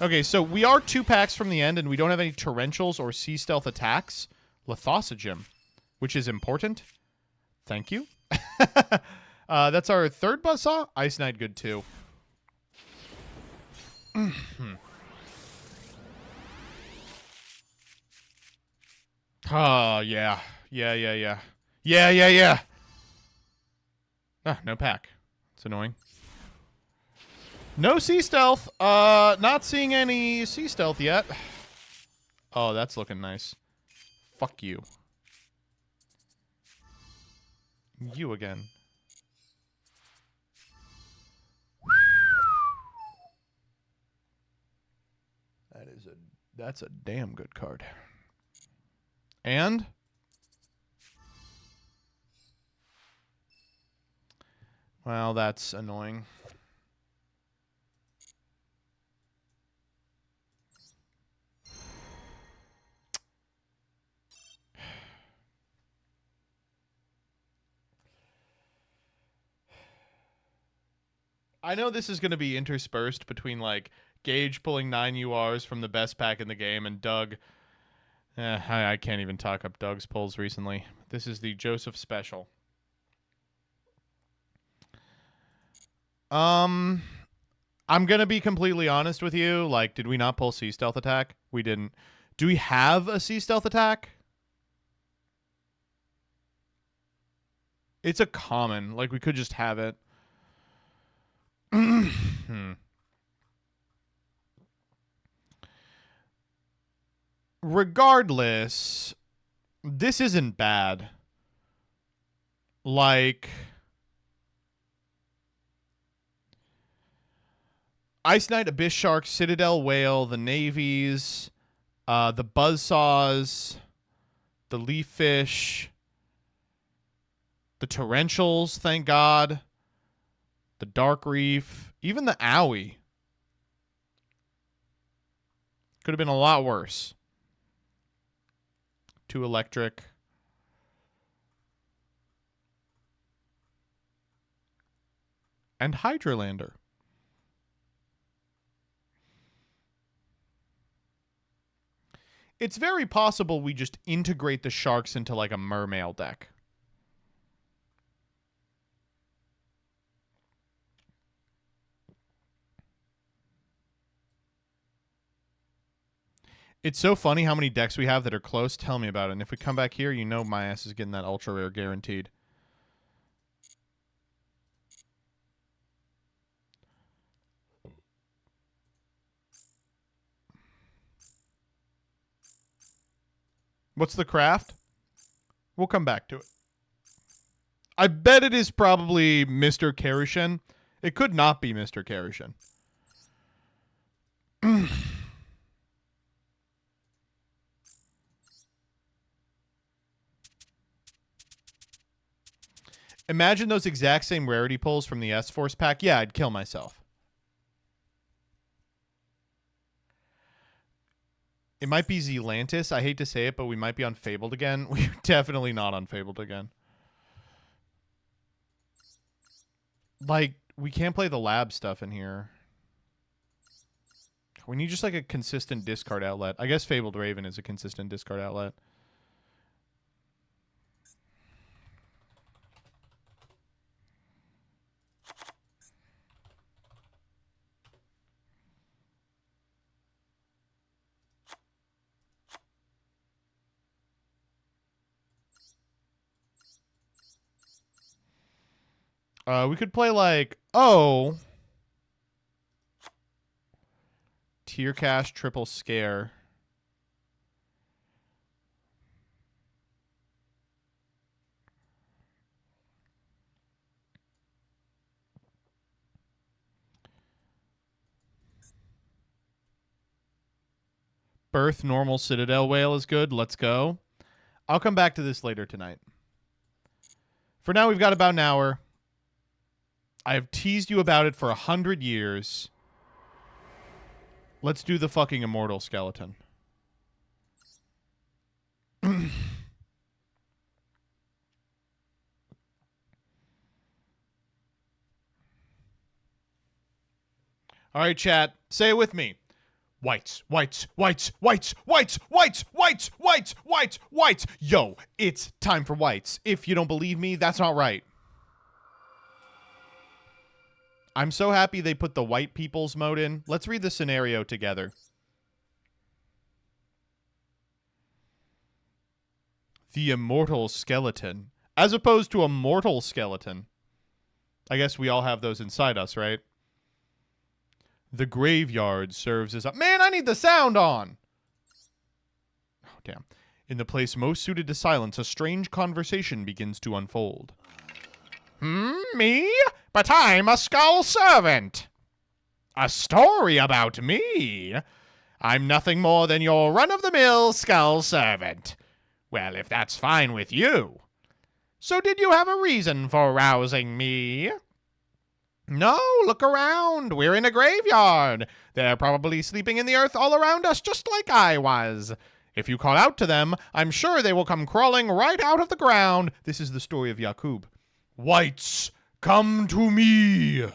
Okay, so we are 2 packs from the end, and we don't have any Torrentials or Sea Stealth attacks. Lithosogem, which is important. Thank you. That's our third Buzzsaw. Ice Knight, good too. Oh, yeah. Yeah. Ah, no pack. It's annoying. No Sea Stealth. Not seeing any Sea Stealth yet. Oh, that's looking nice. Fuck you. You again. That's a damn good card. And well, that's annoying. I know this is going to be interspersed between like Gage pulling 9 URs from the best pack in the game and Doug. I can't even talk up Doug's pulls recently. This is the Joseph special. I'm going to be completely honest with you. Like, did we not pull Sea Stealth attack? We didn't. Do we have a Sea Stealth attack? It's a common. Like, we could just have it. Regardless, this isn't bad. Like, Ice Knight, Abyss Shark, Citadel Whale, the Navies, the Buzzsaws, the Leaf Fish, The torrentials, thank God. The dark reef. Even the owie. Could have been a lot worse. 2 electric. And Hydralander. It's very possible we just integrate the sharks into like a mermail deck. It's so funny how many decks we have that are close. Tell me about it. And if we come back here, you know my ass is getting that ultra rare guaranteed. What's the craft? We'll come back to it. I bet it is probably Mr. Karashin. It could not be Mr. Karashin. Imagine those exact same rarity pulls from the S-Force pack. Yeah, I'd kill myself. It might be Zealantis. I hate to say it, but we might be unfabled again. We're definitely not unfabled again. Like, we can't play the lab stuff in here. We need just like a consistent discard outlet. I guess Fabled Raven is a consistent discard outlet. We could play like, Tier Cash, Triple Scare. Birth, Normal, Citadel Whale is good. Let's go. I'll come back to this later tonight. For now, we've got about an hour. I have teased you about it for 100 years. Let's do the fucking Immortal Skeleton. All right, chat. Say it with me. Whites, whites, whites, whites, whites, whites, whites, whites, whites, whites. Yo, it's time for whites. If you don't believe me, that's not right. I'm so happy they put the white people's mode in. Let's read the scenario together. The Immortal Skeleton. As opposed to a mortal skeleton. I guess we all have those inside us, right? The graveyard serves as a... Man, I need the sound on! Oh, damn. In the place most suited to silence, a strange conversation begins to unfold. Me? But I'm a skull servant. A story about me? I'm nothing more than your run-of-the-mill skull servant. Well, if that's fine with you. So did you have a reason for rousing me? No, look around. We're in a graveyard. They're probably sleeping in the earth all around us, just like I was. If you call out to them, I'm sure they will come crawling right out of the ground. This is the story of Yakub. Whites, come to me.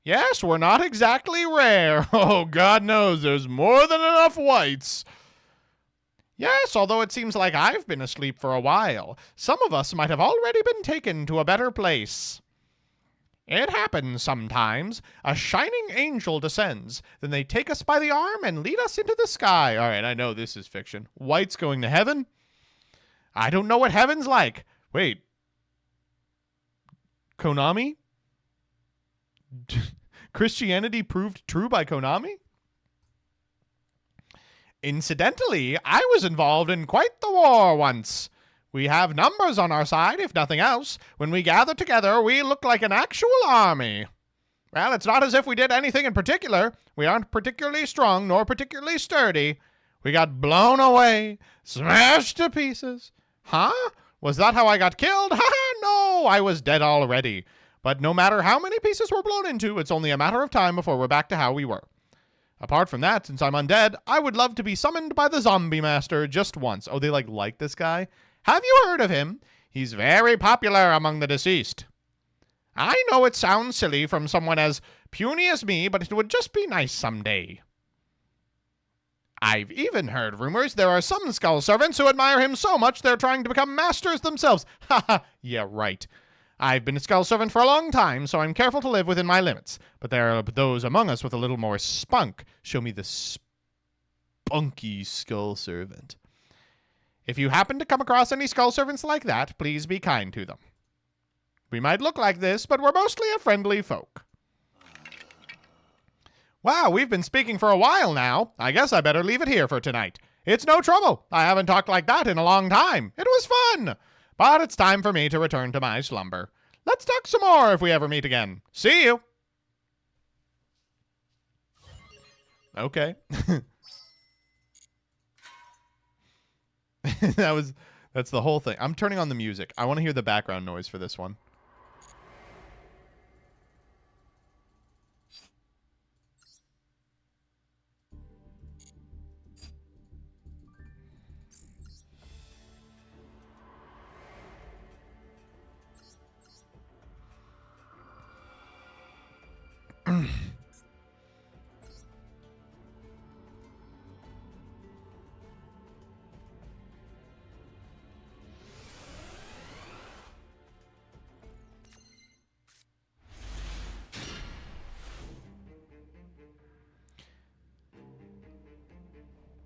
Yes, we're not exactly rare. Oh, God knows there's more than enough whites. Yes, although it seems like I've been asleep for a while. Some of us might have already been taken to a better place. It happens sometimes. A shining angel descends. Then they take us by the arm and lead us into the sky. All right, I know this is fiction. Whites going to heaven? I don't know what heaven's like. Wait. Konami? Christianity proved true by Konami? Incidentally, I was involved in quite the war once. We have numbers on our side, if nothing else. When we gather together, we look like an actual army. Well, it's not as if we did anything in particular. We aren't particularly strong, nor particularly sturdy. We got blown away, smashed to pieces. Huh? Was that how I got killed? Ha! no, I was dead already. But no matter how many pieces we're blown into, it's only a matter of time before we're back to how we were. Apart from that, since I'm undead, I would love to be summoned by the zombie master just once. Oh, they like this guy? Have you heard of him? He's very popular among the deceased. I know it sounds silly from someone as puny as me, but it would just be nice someday. I've even heard rumors there are some skull servants who admire him so much they're trying to become masters themselves. Ha ha, yeah, right. I've been a skull servant for a long time, so I'm careful to live within my limits. But there are those among us with a little more spunk. Show me the spunky skull servant. If you happen to come across any skull servants like that, please be kind to them. We might look like this, but we're mostly a friendly folk. Wow, we've been speaking for a while now. I guess I better leave it here for tonight. It's no trouble. I haven't talked like that in a long time. It was fun. But it's time for me to return to my slumber. Let's talk some more if we ever meet again. See you. Okay. That's the whole thing. I'm turning on the music. I want to hear the background noise for this one.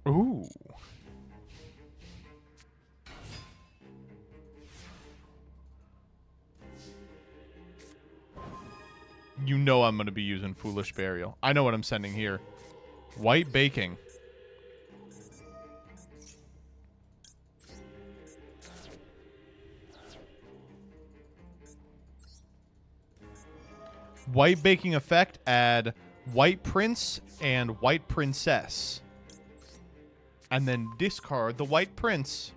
Ooh. You know I'm going to be using Foolish Burial. I know what I'm sending here. White Baking. White Baking effect, add White Prince and White Princess. And then discard the White Prince.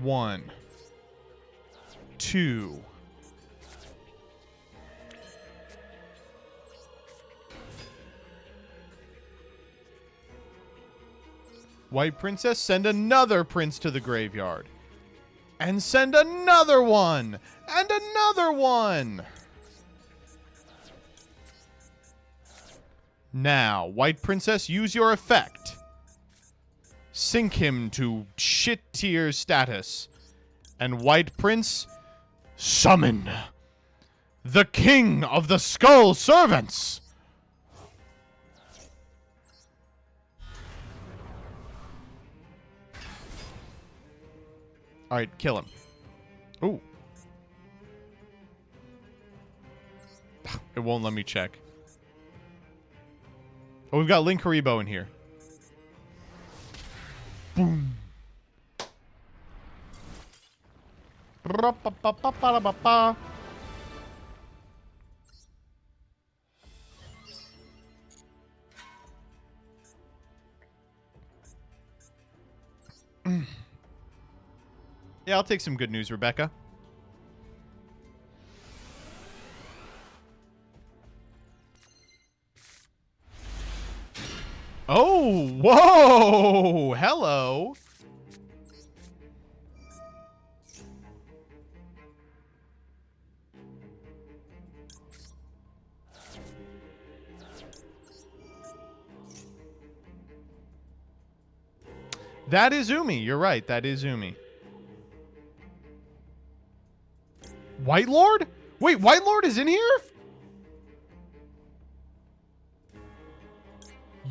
One. Two. White Princess, send another prince to the graveyard. And send another one. And another one. Now, White Princess, use your effect. Sink him to shit tier status. And White Prince, summon the King of the Skull Servants. Alright, kill him. Ooh. It won't let me check. Oh, we've got Link Haribo in here. Boom. Yeah, I'll take some good news, Rebecca. Oh, whoa, hello. That is Umi. You're right. That is Umi. White Lord? Wait, White Lord is in here?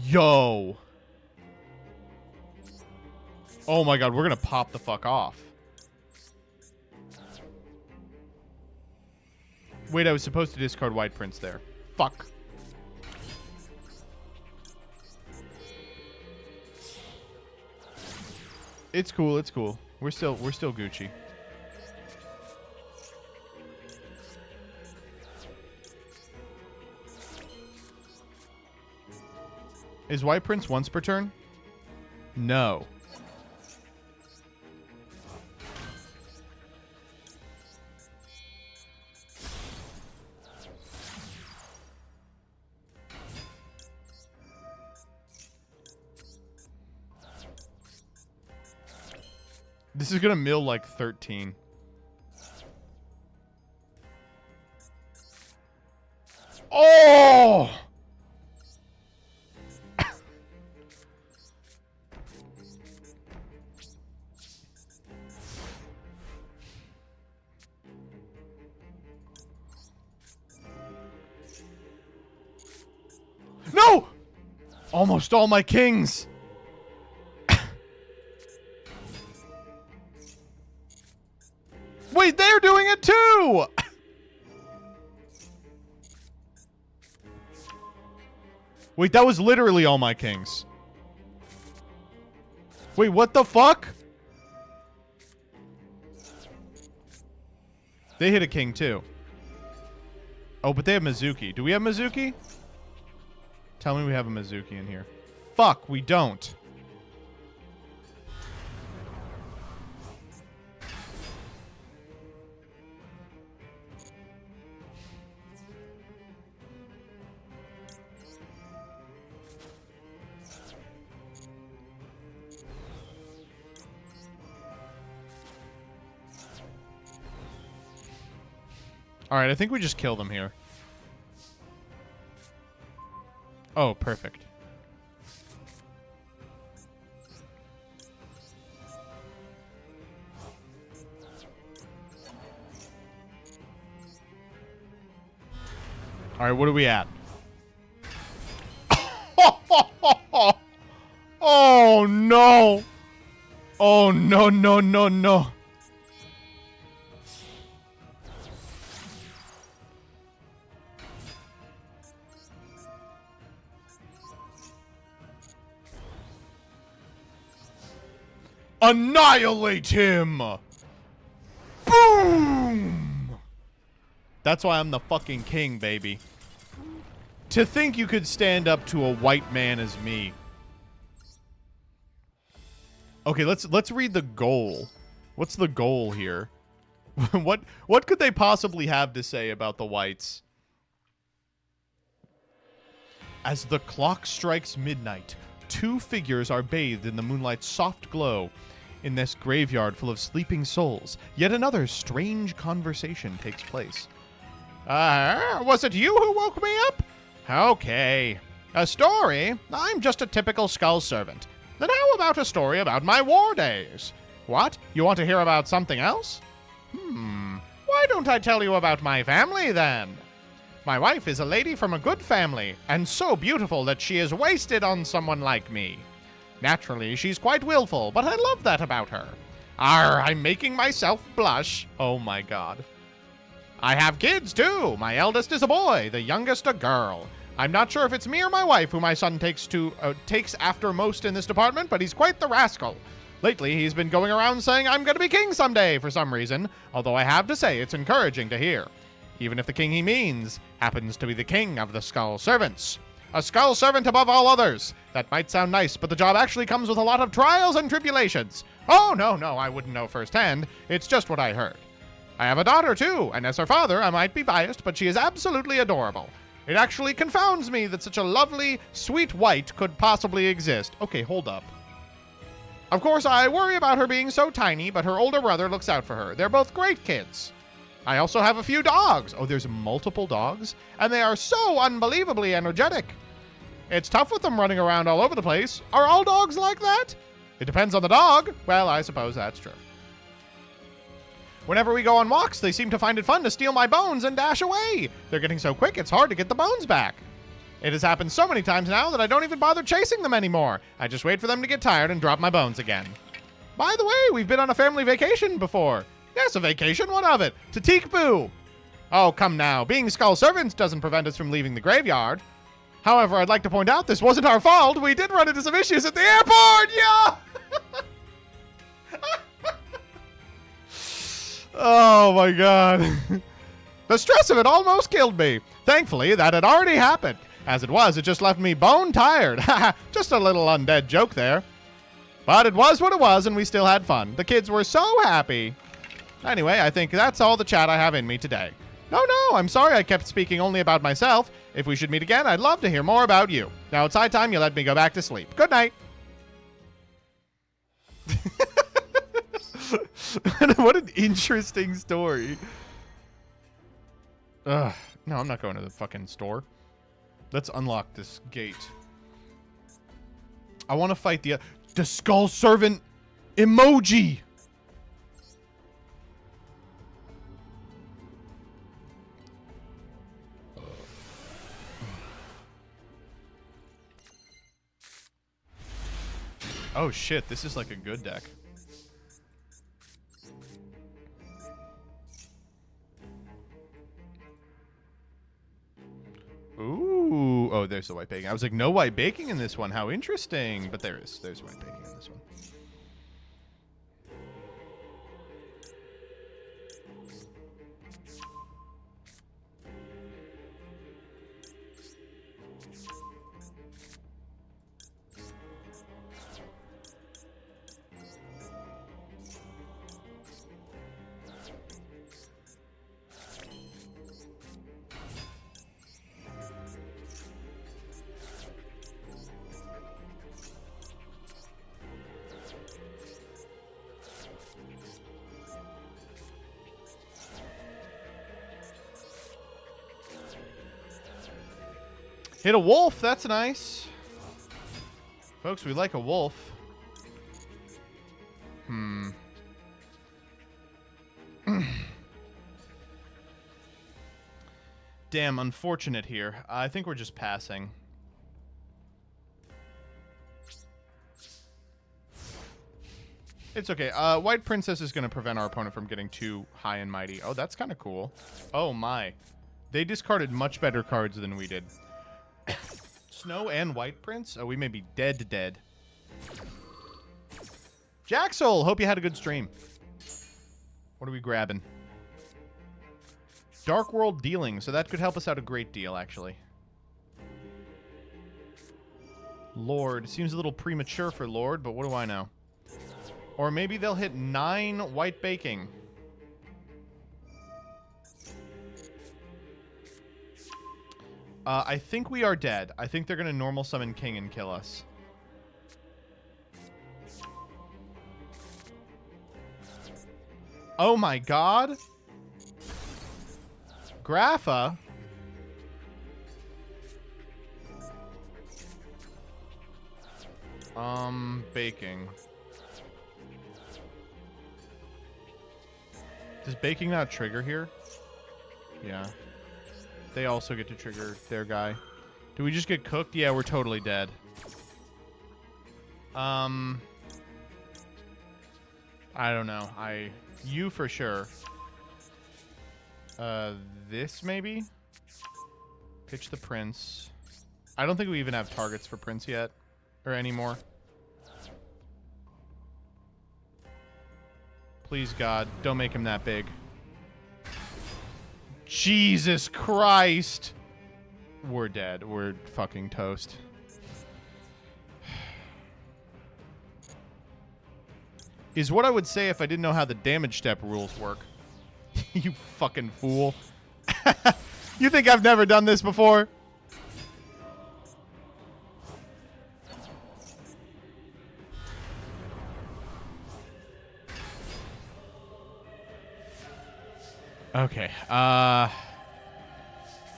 Yo. Oh my god, we're gonna pop the fuck off. Wait, I was supposed to discard White Prince there. Fuck. It's cool, it's cool. We're still Gucci. Is White Prince once per turn? No. This is gonna mill like 13. Oh! No! Almost all my kings. Wait, they're doing it too! Wait, that was literally all my kings. Wait, what the fuck? They hit a king too. Oh, but they have Mizuki. Do we have Mizuki? Tell me we have a Mizuki in here. Fuck, we don't. Alright, I think we just kill them here. Oh, perfect. Alright, what are we at? Oh, no! Oh, no, no, no, no. Annihilate him! Boom! That's why I'm the fucking king, baby. To think you could stand up to a white man as me. Okay, let's read the goal. What's the goal here? What could they possibly have to say about the whites? As the clock strikes midnight, two figures are bathed in the moonlight's soft glow. In this graveyard full of sleeping souls, yet another strange conversation takes place. Was it you who woke me up? Okay. A story? I'm just a typical skull servant. Then how about a story about my war days? What? You want to hear about something else? Why don't I tell you about my family, then? My wife is a lady from a good family, and so beautiful that she is wasted on someone like me. Naturally, she's quite willful, but I love that about her. I'm making myself blush. Oh my god. I have kids, too. My eldest is a boy, the youngest a girl. I'm not sure if it's me or my wife who my son takes after most in this department, but he's quite the rascal. Lately, he's been going around saying I'm going to be king someday for some reason, although I have to say it's encouraging to hear. Even if the king he means happens to be the king of the Skull Servants. A Skull Servant above all others. That might sound nice, but the job actually comes with a lot of trials and tribulations. Oh, no, I wouldn't know firsthand. It's just what I heard. I have a daughter, too, and as her father, I might be biased, but she is absolutely adorable. It actually confounds me that such a lovely, sweet white could possibly exist. Okay, hold up. Of course, I worry about her being so tiny, but her older brother looks out for her. They're both great kids. I also have a few dogs. Oh, there's multiple dogs? And they are so unbelievably energetic. It's tough with them running around all over the place. Are all dogs like that? It depends on the dog. Well, I suppose that's true. Whenever we go on walks, they seem to find it fun to steal my bones and dash away. They're getting so quick, it's hard to get the bones back. It has happened so many times now that I don't even bother chasing them anymore. I just wait for them to get tired and drop my bones again. By the way, we've been on a family vacation before. Yes, a vacation, what of it? To Teekboo. Oh, come now. Being Skull Servants doesn't prevent us from leaving the graveyard. However, I'd like to point out this wasn't our fault. We did run into some issues at the airport. Yeah! Oh, my God. The stress of it almost killed me. Thankfully, that had already happened. As it was, it just left me bone tired. Just a little undead joke there. But it was what it was, and we still had fun. The kids were so happy. Anyway, I think that's all the chat I have in me today. No, I'm sorry I kept speaking only about myself. If we should meet again, I'd love to hear more about you. Now it's high time you let me go back to sleep. Good night. What an interesting story. Ugh. No, I'm not going to the fucking store. Let's unlock this gate. I want to fight the skull servant emoji. Oh shit, this is like a good deck. Ooh. Oh, there's the white baking. I was like, no white baking in this one. How interesting. But there is. There's white baking in this one. Hit a wolf. That's nice. Folks, we like a wolf. Damn, unfortunate here. I think we're just passing. It's okay. White Princess is going to prevent our opponent from getting too high and mighty. Oh, that's kind of cool. Oh, my. They discarded much better cards than we did. Snow and White Prince? Oh, we may be dead. Jaxel, hope you had a good stream. What are we grabbing? Dark World Dealing, so that could help us out a great deal, actually. Lord. Seems a little premature for Lord, but what do I know? Or maybe they'll hit 9 White Baking. I think we are dead. I think they're going to normal summon King and kill us. Oh my god. Grapha. Baking. Does baking not trigger here? Yeah. They also get to trigger their guy. Do we just get cooked? Yeah, we're totally dead. I don't know. You for sure. This maybe? Pitch the Prince. I don't think we even have targets for Prince yet. Or anymore. Please, God, don't make him that big. Jesus Christ. We're dead. We're fucking toast. Is what I would say if I didn't know how the damage step rules work. You fucking fool. You think I've never done this before? Okay.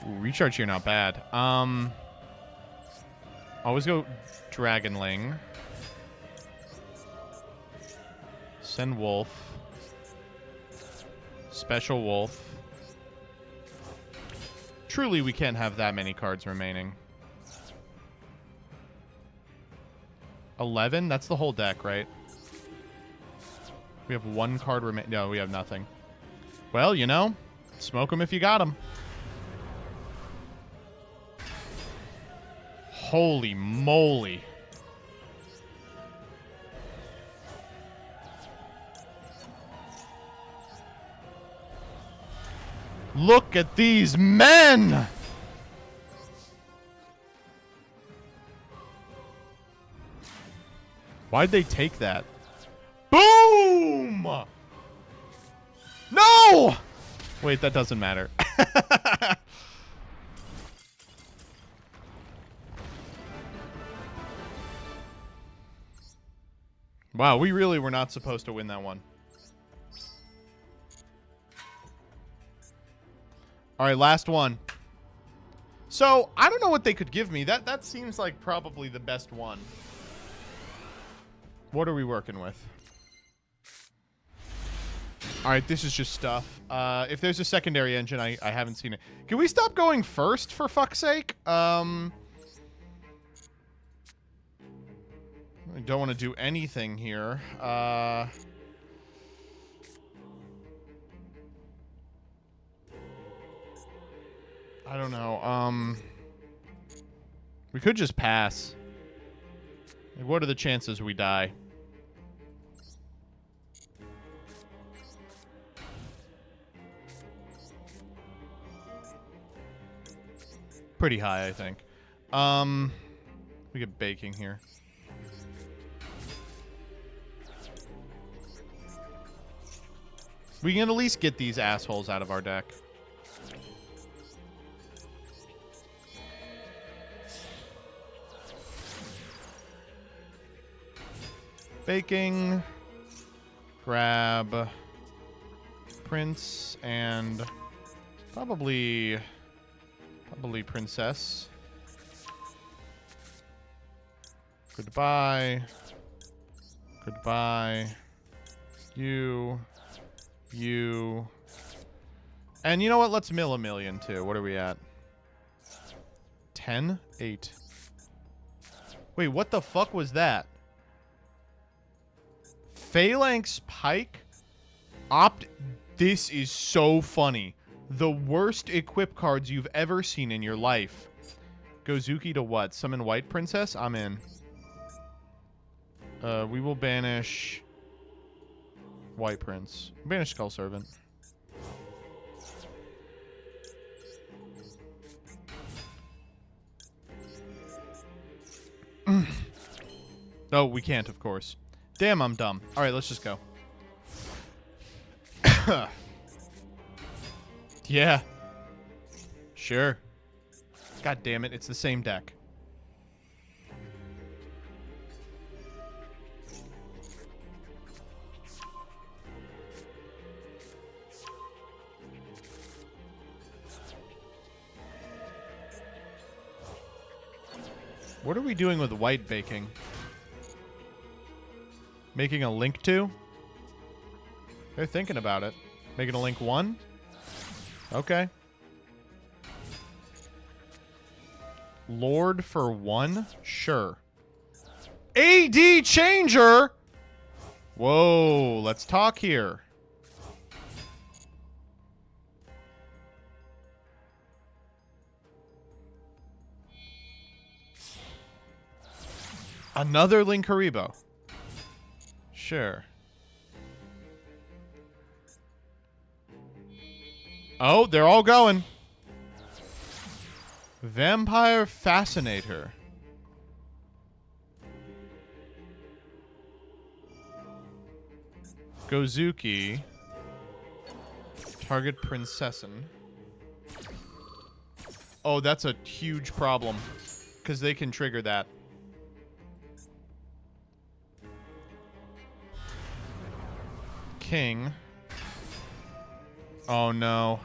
Recharge here, not bad. Always go Dragonling. Send Wolf. Special Wolf. Truly, we can't have that many cards remaining. 11? That's the whole deck, right? We have 1 card remaining. No, we have nothing. Well, you know, smoke them if you got them. Holy moly. Look at these men! Why'd they take that? Boom! No! Wait, that doesn't matter. Wow, we really were not supposed to win that one. All right, last one. So, I don't know what they could give me. That seems like probably the best one. What are we working with? All right, this is just stuff. If there's a secondary engine, I haven't seen it. Can we stop going first, for fuck's sake? I don't want to do anything here. I don't know. We could just pass. Like, what are the chances we die? Pretty high, I think. We get baking here. We can at least get these assholes out of our deck. Baking. Grab Prince and probably Princess. Goodbye. Goodbye. You. And you know what? Let's mill a million, too. What are we at? 10? 8. Wait, what the fuck was that? Phalanx Pike? This is so funny. The worst equip cards you've ever seen in your life. Gozuki to what? Summon White Princess? I'm in. We will banish White Prince. Banish Skull Servant. No, we can't, of course. Damn, I'm dumb. All right, let's just go. Yeah. Sure. God damn it, it's the same deck. What are we doing with white baking? Making a link 2? They're thinking about it. Making a link 1? Okay. Lord for 1? Sure. AD changer? Whoa, let's talk here. Another Linkaribo. Sure. Oh, they're all going. Vampire Fascinator. Gozuki. Target Princessin. Oh, that's a huge problem. Because they can trigger that. King. Oh no.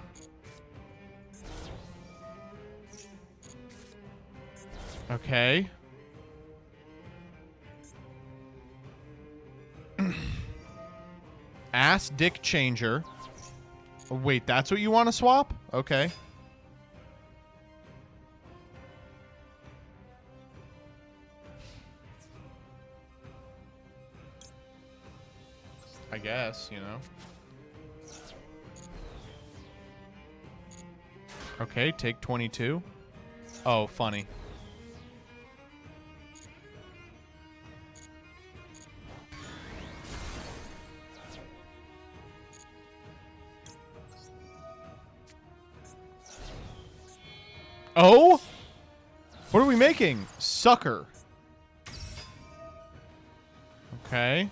Okay. Ass dick changer. Oh, wait, that's what you want to swap? Okay. I guess, you know. Okay, take 22. Oh, funny. Oh? What are we making? Sucker. Okay.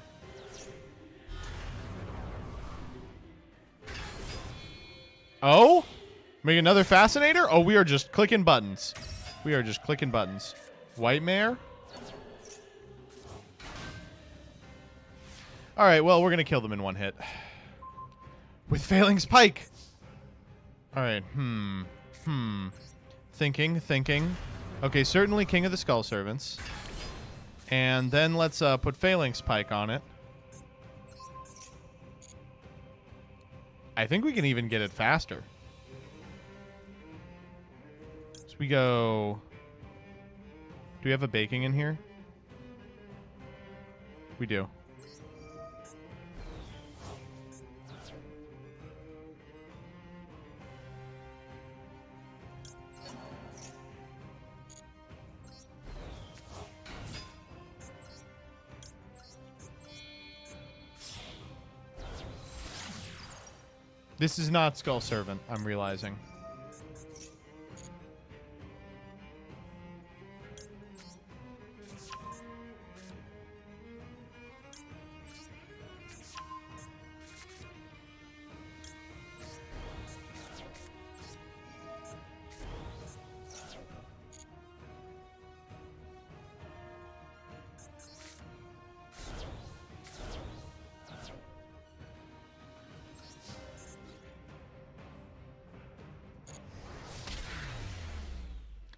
Oh? Make another fascinator? Oh, we are just clicking buttons. We are just clicking buttons. White mare? Alright, well, we're gonna kill them in one hit. With Failing's Pike! Alright, Thinking. Okay, certainly King of the Skull Servants. And then let's put Failing's Pike on it. I think we can even get it faster. So we go... Do we have a baking in here? We do. This is not Skull Servant, I'm realizing.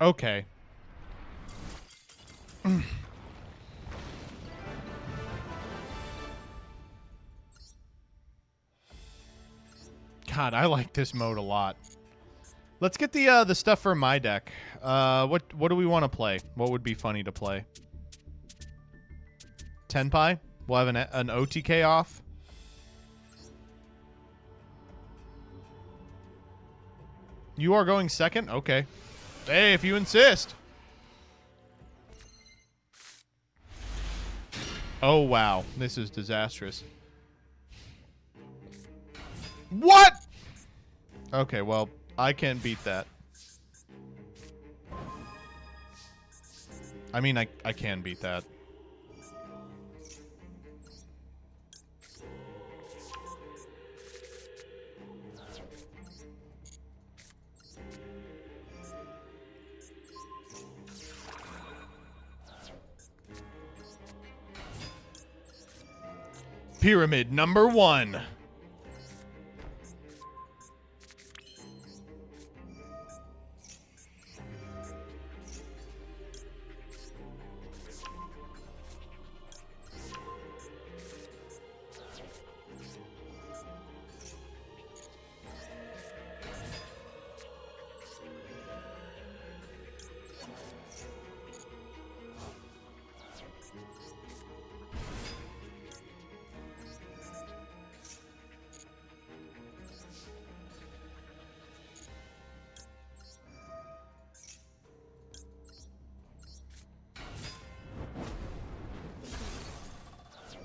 Okay. God, I like this mode a lot. Let's get the stuff for my deck. What do we want to play? What would be funny to play? Tenpai? We'll have an OTK off. You are going second? Okay. Hey, if you insist. Oh, wow. This is disastrous. What? Okay, well, I can't beat that. I mean, I can beat that. Pyramid number 1.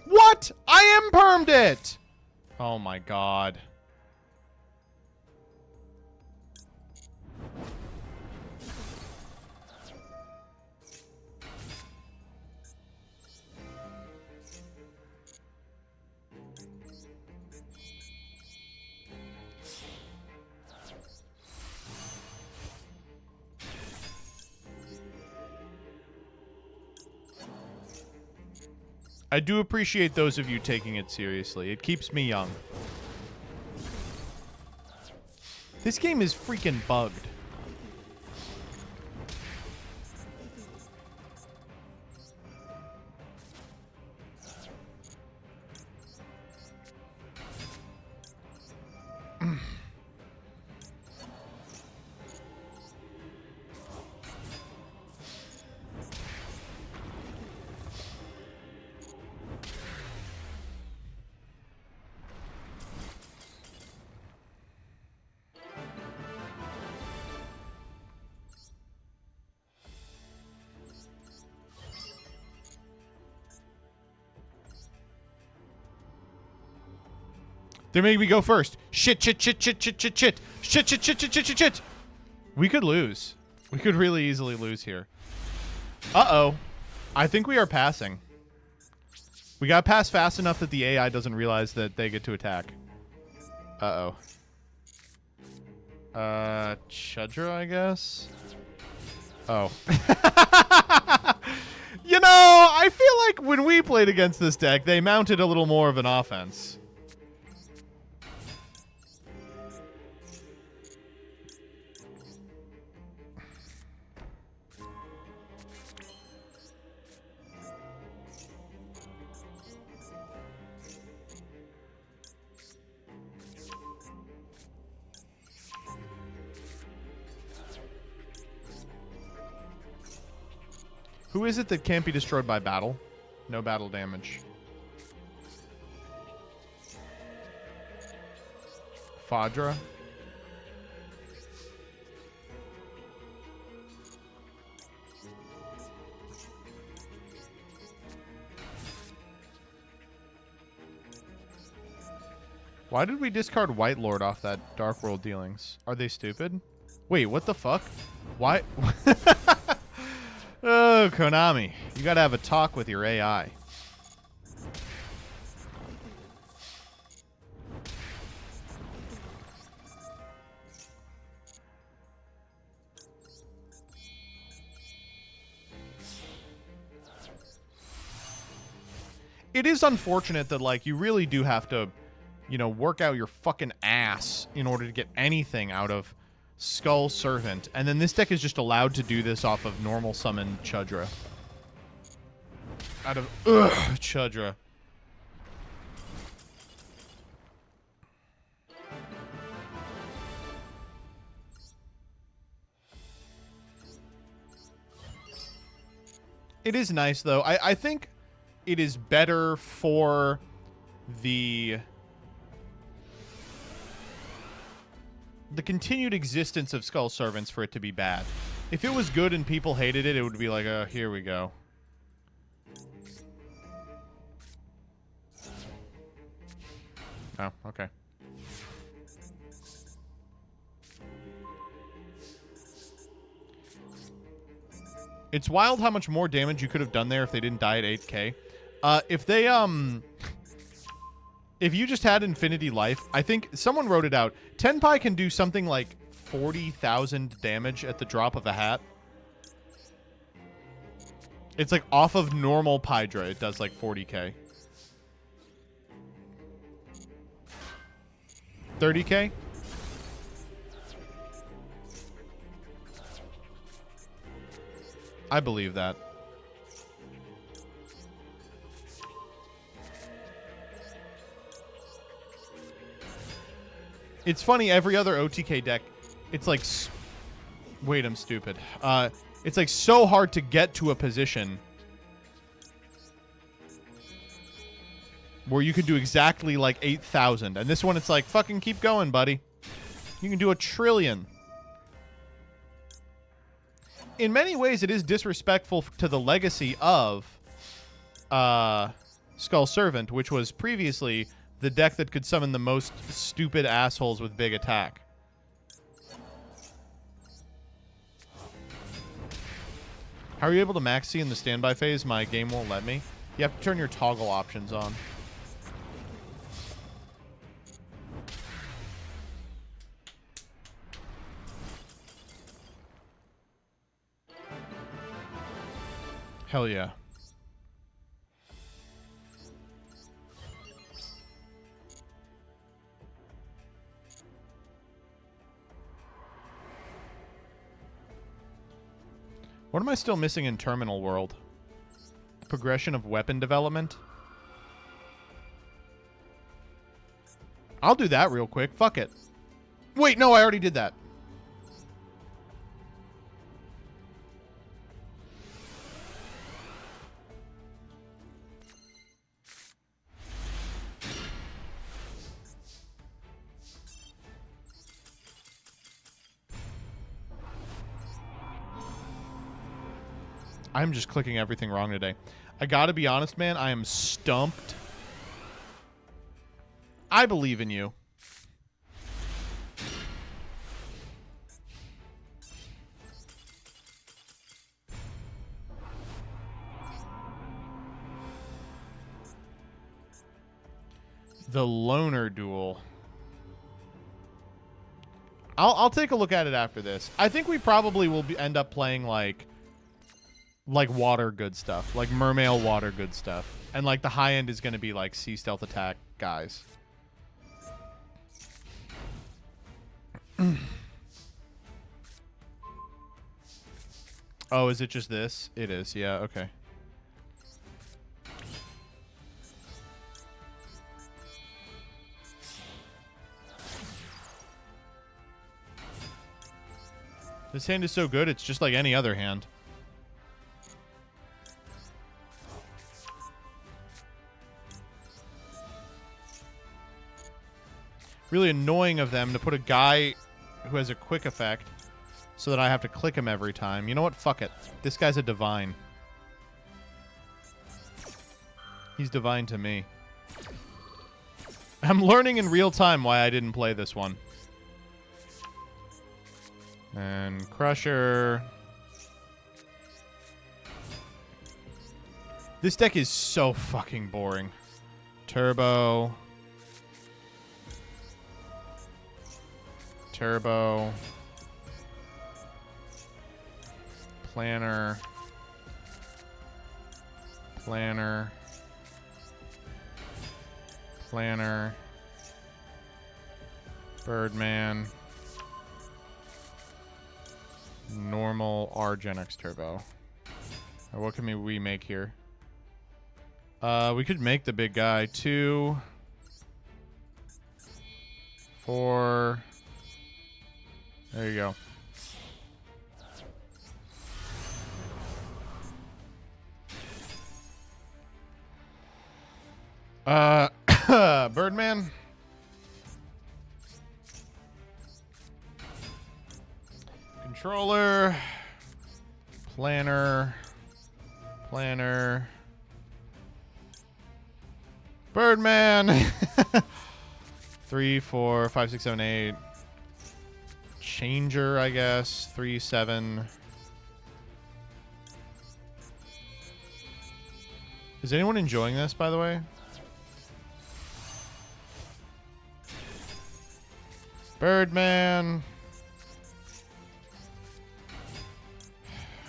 What? I impermed it! Oh my god. I do appreciate those of you taking it seriously. It keeps me young. This game is freaking bugged. They made me go first. Shit. We could lose. We could really easily lose here. Uh-oh. I think we are passing. We got past fast enough that the AI doesn't realize that they get to attack. Uh-oh. Chudra, I guess? Oh. You know, I feel like when we played against this deck, they mounted a little more of an offense. Who is it that can't be destroyed by battle? No battle damage. Fadra? Why did we discard White Lord off that Dark World dealings? Are they stupid? Wait, what the fuck? Why? Oh, Konami. You gotta have a talk with your AI. It is unfortunate that, like, you really do have to, you know, work out your fucking ass in order to get anything out of Skull Servant. And then this deck is just allowed to do this off of normal summon Chudra. Out of, Chudra. It is nice, though. I think it is better for the continued existence of Skull Servants for it to be bad. If it was good and people hated it, it would be like, oh, here we go. Oh, okay. It's wild how much more damage you could have done there if they didn't die at 8k. If they, if you just had infinity life, I think someone wrote it out. Tenpai can do something like 40,000 damage at the drop of a hat. It's like off of normal Pydra, it does like 40k. 30k? I believe that. It's funny, every other OTK deck, it's like... Wait, I'm stupid. It's like so hard to get to a position where you could do exactly like 8,000. And this one, it's like, fucking keep going, buddy. You can do 1 trillion. In many ways, it is disrespectful to the legacy of Skull Servant, which was previously the deck that could summon the most stupid assholes with big attack. How are you able to max C in the standby phase? My game won't let me. You have to turn your toggle options on. Hell yeah. What am I still missing in Terminal World? Progression of weapon development? I'll do that real quick. Fuck it. Wait, no, I already did that. I'm just clicking everything wrong today. I gotta be honest, man. I am stumped. I believe in you. The loner duel. I'll take a look at it after this. I think we probably will end up playing like water good stuff, like mermail water good stuff, and like the high end is going to be like sea stealth attack guys. Oh, is it just this? It is. Yeah. Okay. This hand is so good, it's just like any other hand. Really annoying of them to put a guy who has a quick effect so that I have to click him every time. You know what? Fuck it. This guy's a divine. He's divine to me. I'm learning in real time why I didn't play this one. And Crusher. This deck is so fucking boring. Turbo. Turbo. Planner. Planner. Planner. Birdman. Normal Argenx Turbo. What can we make here? We could make the big guy. 2, 4. There you go. Birdman. Controller. Planner. Planner. Birdman. 3, 4, 5, 6, 7, 8. Changer, I guess. 3, 7. Is anyone enjoying this, by the way? Birdman.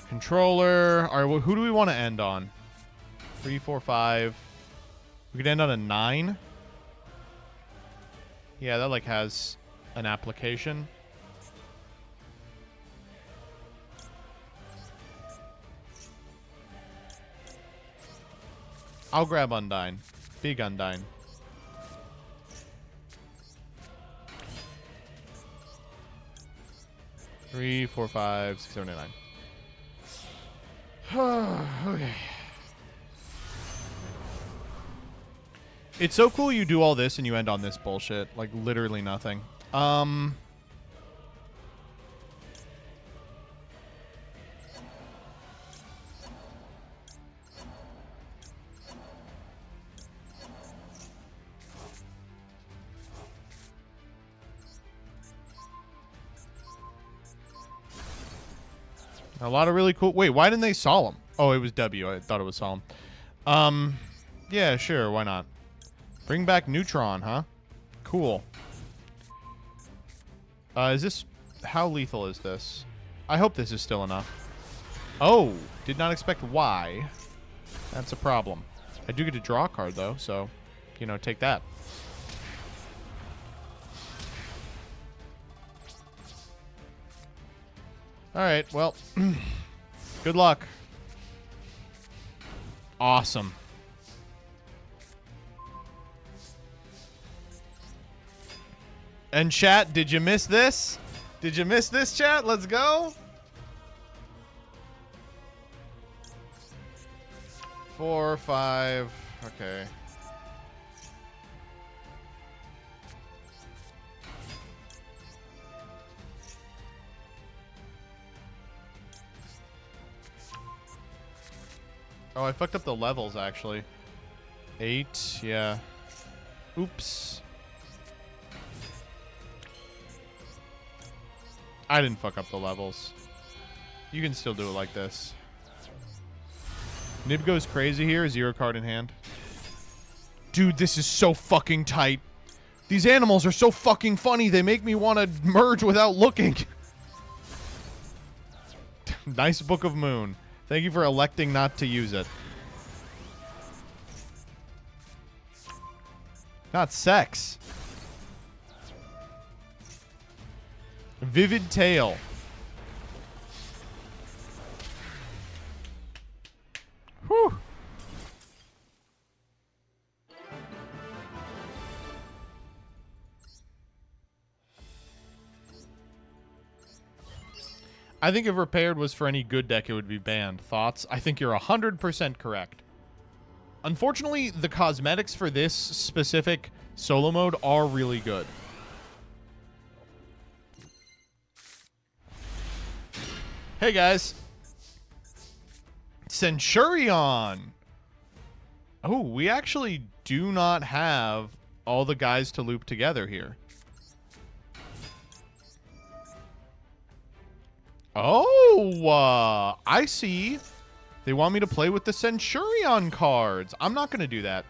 Controller. All right, who do we want to end on? 3, 4, 5. We could end on a 9. Yeah, that like has an application. I'll grab Undyne. Big Undyne. Three, 4, 5, 6, 7, 8, 9. Okay. It's so cool you do all this and you end on this bullshit. Like, literally nothing. A lot of really cool... Wait, why didn't they Solemn? Oh, it was W. I thought it was Solemn. Yeah, sure. Why not? Bring back Neutron, huh? Cool. Is this... How lethal is this? I hope this is still enough. Oh, did not expect Y. That's a problem. I do get to draw a card, though, so, you know, take that. All right, well, good luck. Awesome. And chat, did you miss this? Did you miss this, chat? Let's go. 4, 5. Okay. Oh, I fucked up the levels, actually. 8, yeah. Oops. I didn't fuck up the levels. You can still do it like this. Nib goes crazy here, 0 card in hand. Dude, this is so fucking tight. These animals are so fucking funny. They make me want to merge without looking. Nice Book of Moon. Thank you for electing not to use it. Not sex. Vivid Tale. Whew. I think if repaired was for any good deck, it would be banned. Thoughts? I think you're 100% correct. Unfortunately, the cosmetics for this specific solo mode are really good. Hey, guys. Centurion. Oh, we actually do not have all the guys to loop together here. Oh, I see. They want me to play with the Centurion cards. I'm not going to do that.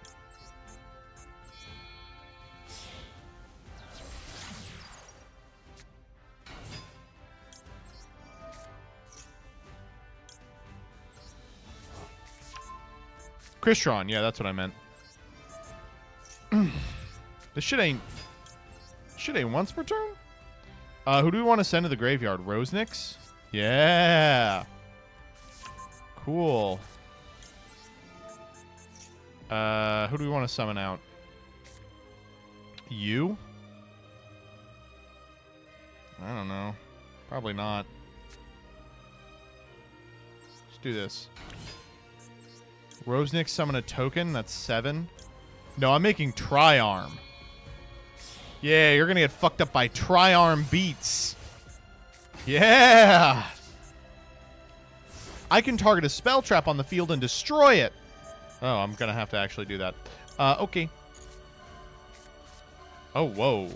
Crystron, yeah, that's what I meant. This shit ain't once per turn? Who do we want to send to the graveyard? Rosenix? Yeah. Cool. Who do we want to summon out? You? I don't know. Probably not. Let's do this. Rosenix summon a token. That's 7. No, I'm making Tri-Arm. Yeah, you're going to get fucked up by Tri-Arm Beats. Yeah. I can target a spell trap on the field and destroy it. Oh, I'm going to have to actually do that. Okay. Oh, whoa.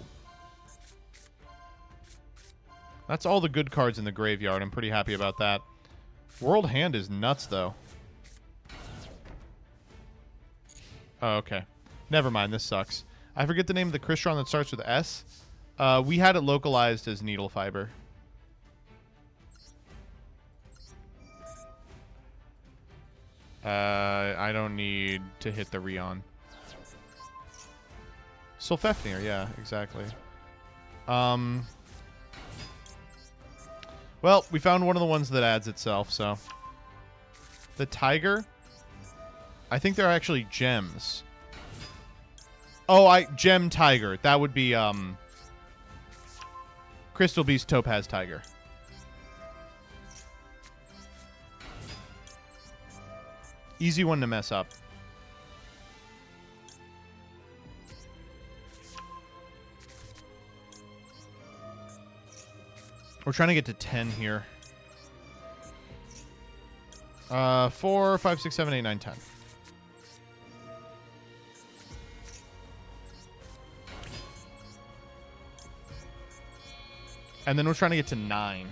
That's all the good cards in the graveyard. I'm pretty happy about that. World Hand is nuts, though. Oh, okay. Never mind. This sucks. I forget the name of the Crystron that starts with S. We had it localized as Needle Fiber. I don't need to hit the Rion. Sulfefnir, yeah, exactly. Well, we found one of the ones that adds itself, so. The Tiger? I think they're actually gems. Oh, Gem Tiger. That would be, Crystal Beast Topaz Tiger. Easy one to mess up. We're trying to get to 10 here. 4, 5, 6, 7, 8, 9, 10. And then we're trying to get to 9.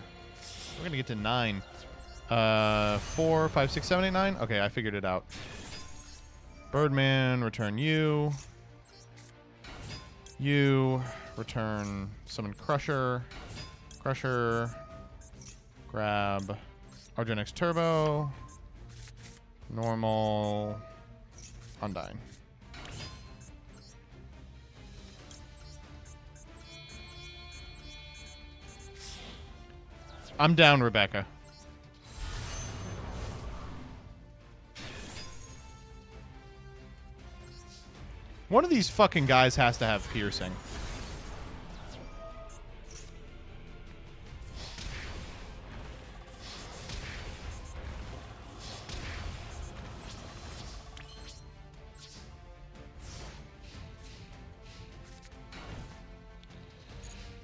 We're going to get to 9. 4, 5, 6, 7, 8, 9. Okay, I figured it out. Birdman, return you. You, return summon Crusher. Crusher. Grab Argenex Turbo. Normal. Undying. I'm down, Rebecca. One of these fucking guys has to have piercing.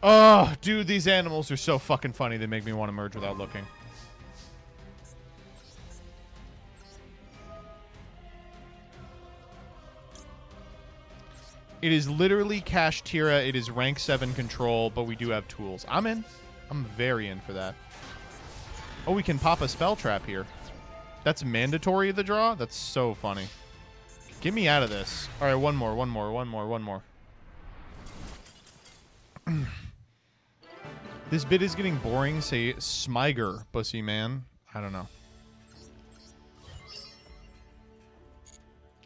Oh, dude, these animals are so fucking funny. They make me want to merge without looking. It is literally Kashtira. It is rank 7 control, but we do have tools. I'm in. I'm very in for that. Oh, we can pop a spell trap here. That's mandatory, the draw? That's so funny. Get me out of this. All right, one more. This bit is getting boring. Say Smiger, pussy man. I don't know.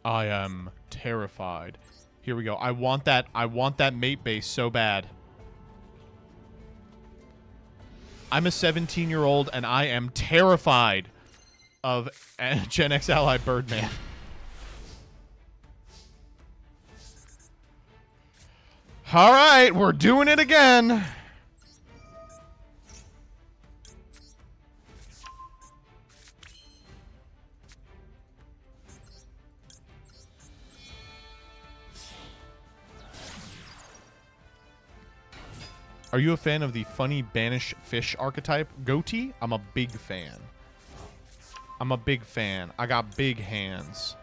I am terrified. Here we go. I want that mate base so bad. I'm a 17-year-old and I am terrified of Gen X ally Birdman. All right, we're doing it again. Are you a fan of the funny banish fish archetype? Goatee? I'm a big fan. I got big hands.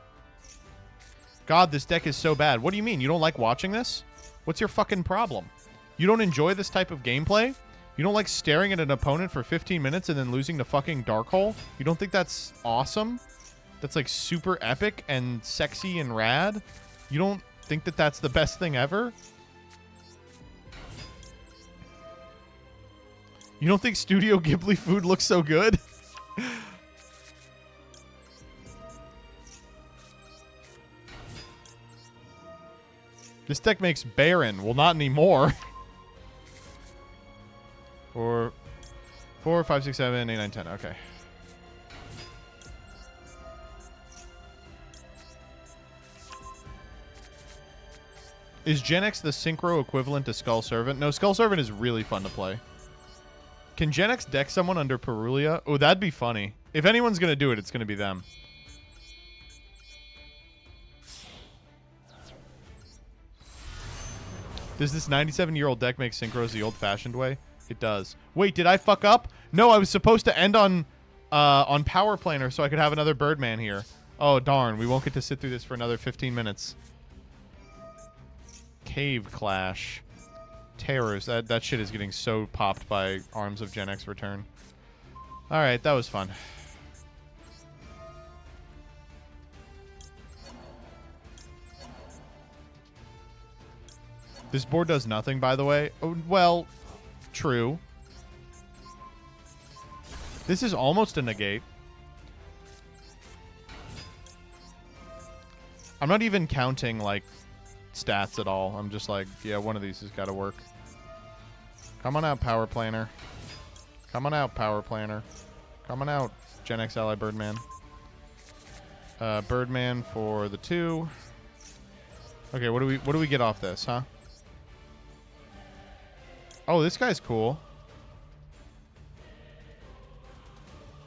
God, this deck is so bad. What do you mean? You don't like watching this? What's your fucking problem? You don't enjoy this type of gameplay? You don't like staring at an opponent for 15 minutes and then losing to fucking Dark Hole? You don't think that's awesome? That's like super epic and sexy and rad? You don't think that that's the best thing ever? You don't think Studio Ghibli food looks so good? This deck makes Baron. Well, not anymore. 4, 5, 6, 7, 8, 9, 10. Okay. Is Gen X the synchro equivalent to Skull Servant? No, Skull Servant is really fun to play. Can Gen X deck someone under Perulia? Oh, that'd be funny. If anyone's going to do it, it's going to be them. Does this 97-year-old deck make synchros the old-fashioned way? It does. Wait, did I fuck up? No, I was supposed to end on Power Planer so I could have another Birdman here. Oh, darn. We won't get to sit through this for another 15 minutes. Cave Clash. Terrors. That shit is getting so popped by Arms of Gen X Return. Alright, that was fun. This board does nothing, by the way. Oh, well, true. This is almost a negate. I'm not even counting, like, stats at all. I'm just like, yeah, one of these has got to work. Come on out, Power Planner. Come on out, Power Planner. Come on out, Gen X Ally Birdman. Birdman for the 2. Okay, what do we get off this, huh? Oh, this guy's cool.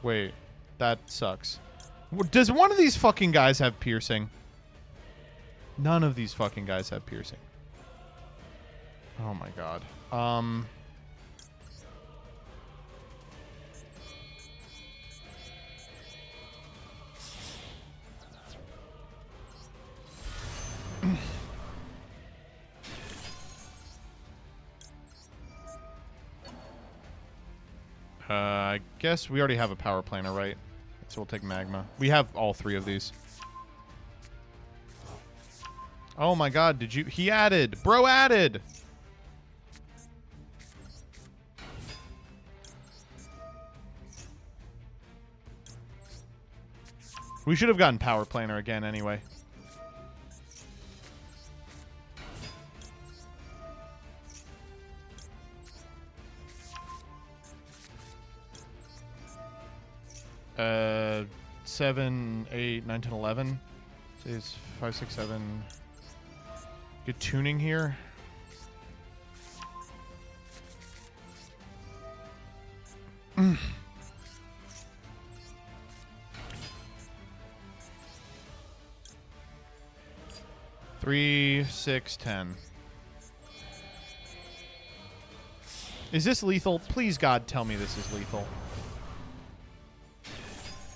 Wait, that sucks. Does one of these fucking guys have piercing? None of these fucking guys have piercing. Oh my god. I guess we already have a Power Planer, right? So we'll take Magma. We have all 3 of these. Oh my god, did you... He added! Bro added! We should have gotten Power Planer again anyway. Uh, 7, 8, 9, 10, 11. So it's 5, 6, 7... Good tuning here. Mm. 3, 6, 10. Is this lethal? Please, God, tell me this is lethal.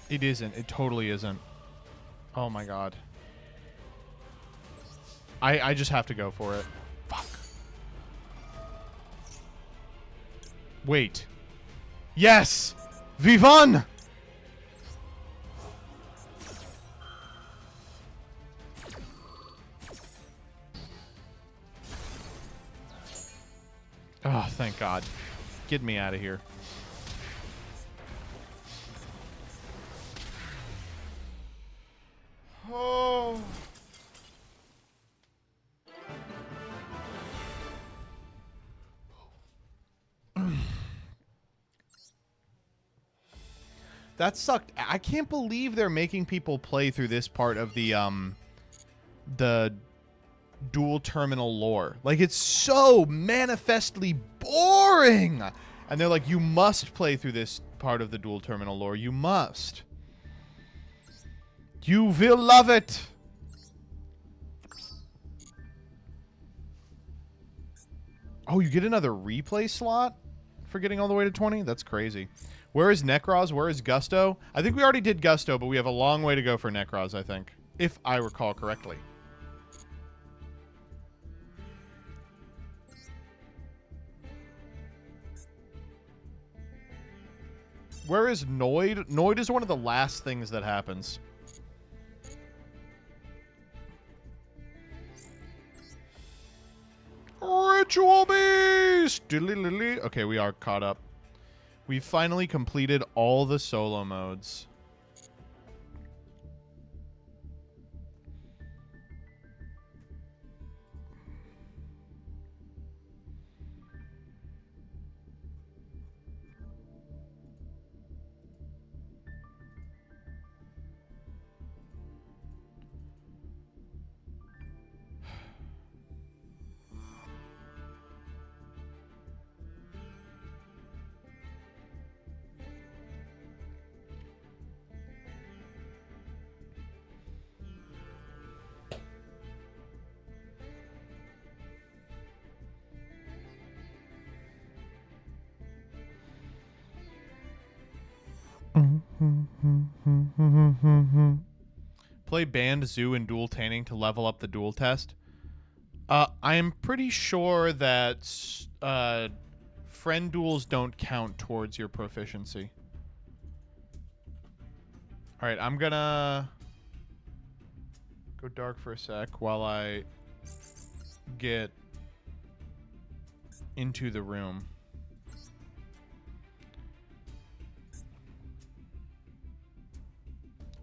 It isn't. It totally isn't. Oh my god. I just have to go for it. Fuck. Wait. Yes! God. Get me out of here. Oh. That sucked. I can't believe they're making people play through this part of the dual terminal lore. Like, it's so manifestly boring. And they're like, you must play through this part of the dual terminal lore. You must. You will love it. Oh, you get another replay slot for getting all the way to 20? That's crazy. Where is Necros? Where is Gusto? I think we already did Gusto, but we have a long way to go for Necros, I think. If I recall correctly. Where is Noid? Noid is one of the last things that happens. Ritual Beast! Okay, we are caught up. We've finally completed all the solo modes. Play Band, Zoo, and dueltaining to level up the duel test. I am pretty sure that friend duels don't count towards your proficiency. All right, I'm gonna go dark for a sec while I get into the room.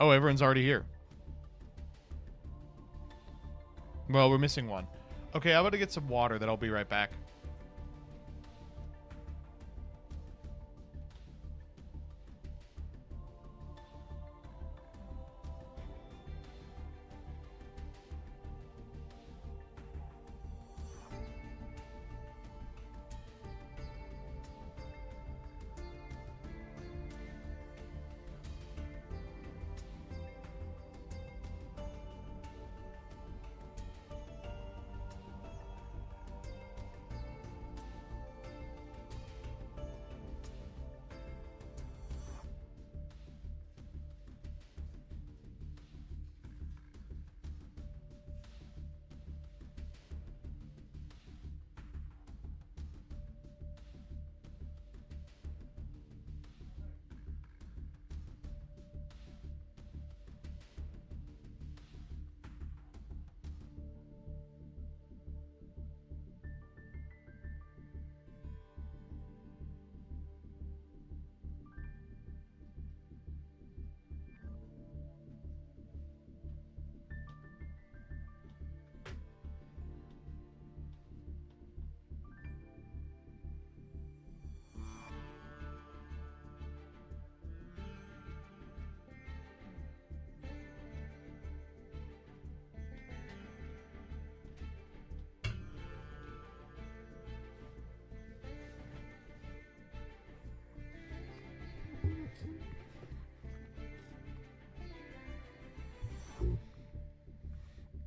Oh, everyone's already here. Well, we're missing one. Okay, I'm gonna get some water. Then I'll be right back.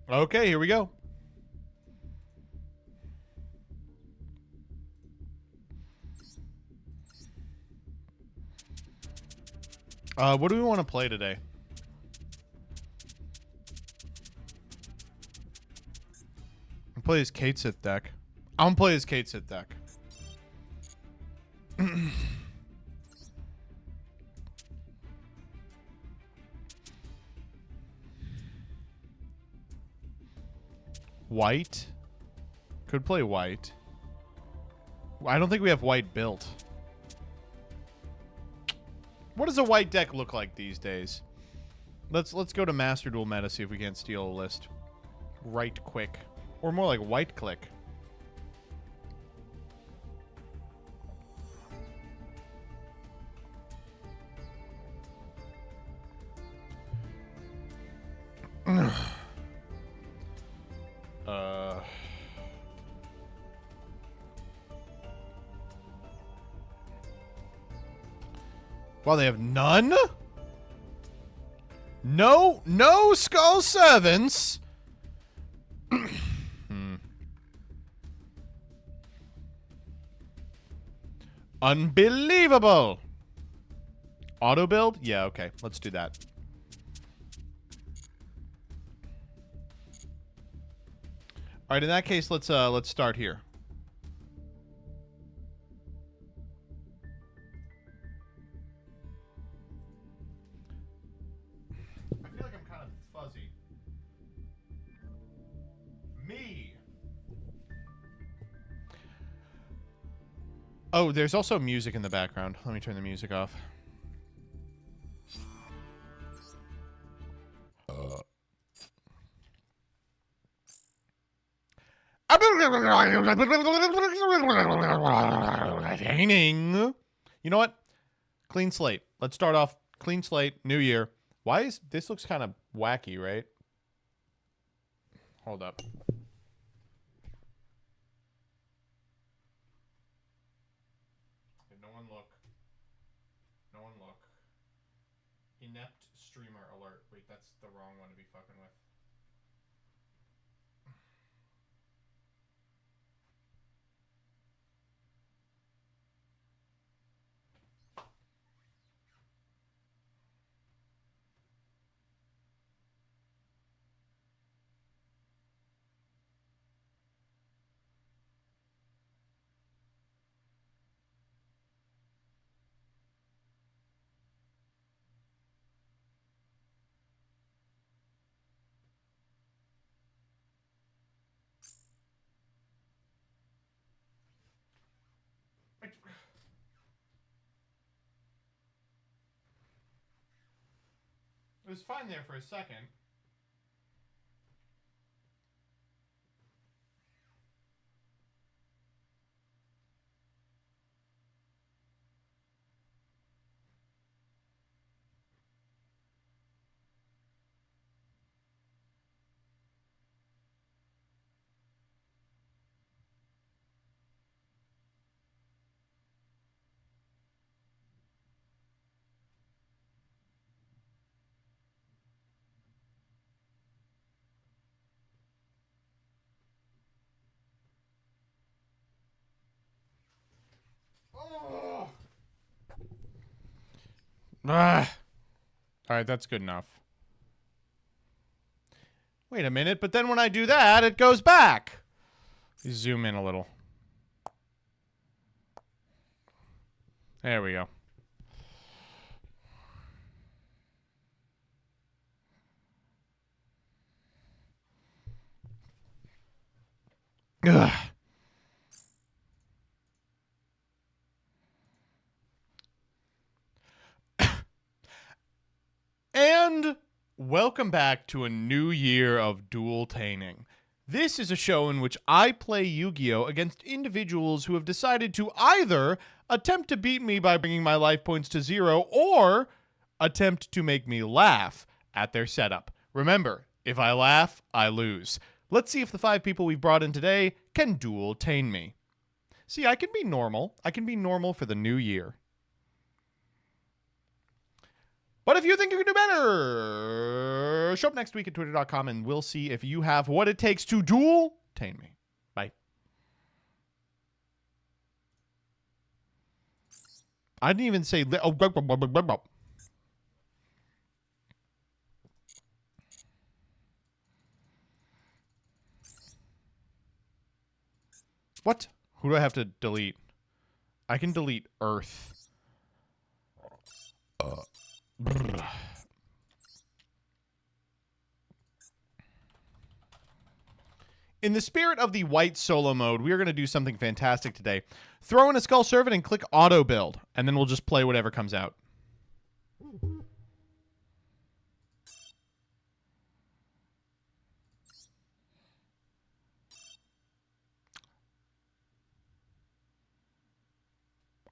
Okay, here we go. What do we want to play today? I'll play his Kate Sith deck. I'm gonna play his Kate Sith deck. White. Could play white. I don't think we have white built. What does a white deck look like these days? Let's go to Master Duel Meta, see if we can't steal a list. Right quick. Or more like white click. Well, they have none? No Skull Servants? Unbelievable! Auto build? Yeah, okay. Let's do that. All right, in that case, let's start here. I feel like I'm kind of fuzzy. Me. Oh, there's also music in the background. Let me turn the music off. You know what? Clean slate. Let's start off clean slate, new year. Why is this looks kind of wacky, right? Hold up. No one look. No one look. Inept streamer alert. Wait, that's the wrong one to be fucking with. It was fine there for a second. Oh. Ah. All right, that's good enough. Wait a minute, but then when I do that, it goes back. Zoom in a little. There we go. Ugh. And welcome back to a new year of dueltaining. This is a show in which I play Yu-Gi-Oh! Against individuals who have decided to either attempt to beat me by bringing my life points to 0 or attempt to make me laugh at their setup. Remember, if I laugh, I lose. Let's see if the 5 people we've brought in today can dueltain me. See, I can be normal. I can be normal for the new year. But if you think you can do better, show up next week at twitter.com and we'll see if you have what it takes to dueltain me. Bye. I didn't even say... What? Who do I have to delete? I can delete Earth. In the spirit of the white solo mode, we are going to do something fantastic today. Throw in a Skull Servant and click Auto Build, and then we'll just play whatever comes out.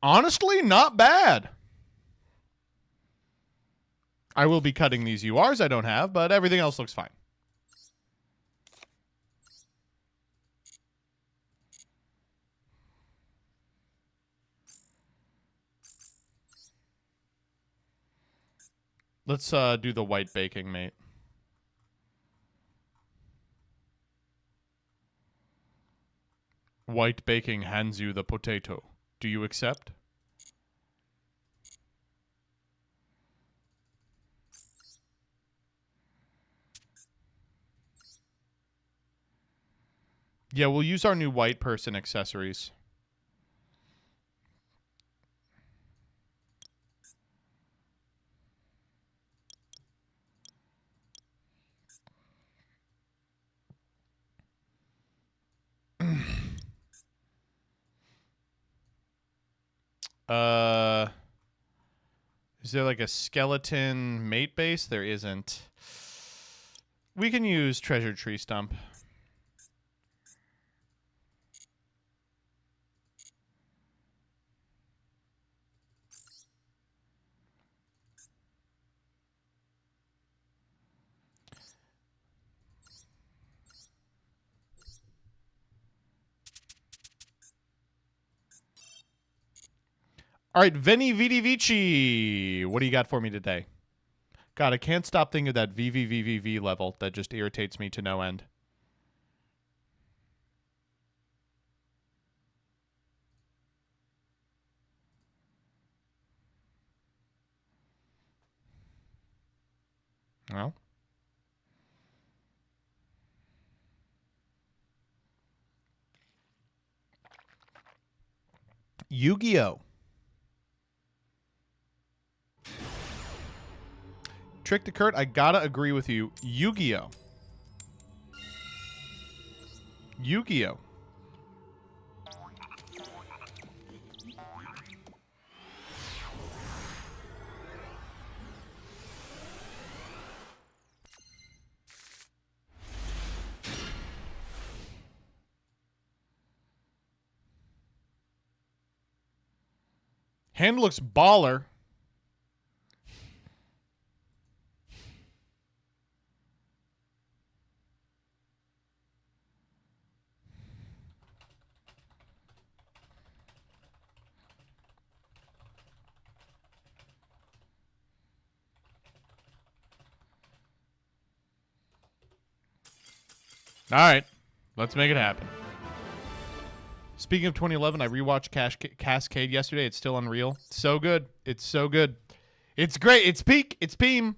Honestly, not bad. I will be cutting these URs I don't have, but everything else looks fine. Let's do the white baking, mate. White baking hands you the potato. Do you accept? Yeah, we'll use our new white person accessories. Is there like a skeleton mate base? There isn't. We can use treasure tree stump. All right, Veni Vidi Vici. What do you got for me today? God, I can't stop thinking of that VVVVV level that just irritates me to no end. Well. Yu-Gi-Oh! Trick to Kurt, I gotta agree with you. Yu-Gi-Oh! Yu-Gi-Oh! Hand looks baller. All right, let's make it happen. Speaking of 2011, I rewatched Cascade yesterday. It's still unreal. So good. It's so good. It's great. It's peak. It's Beam.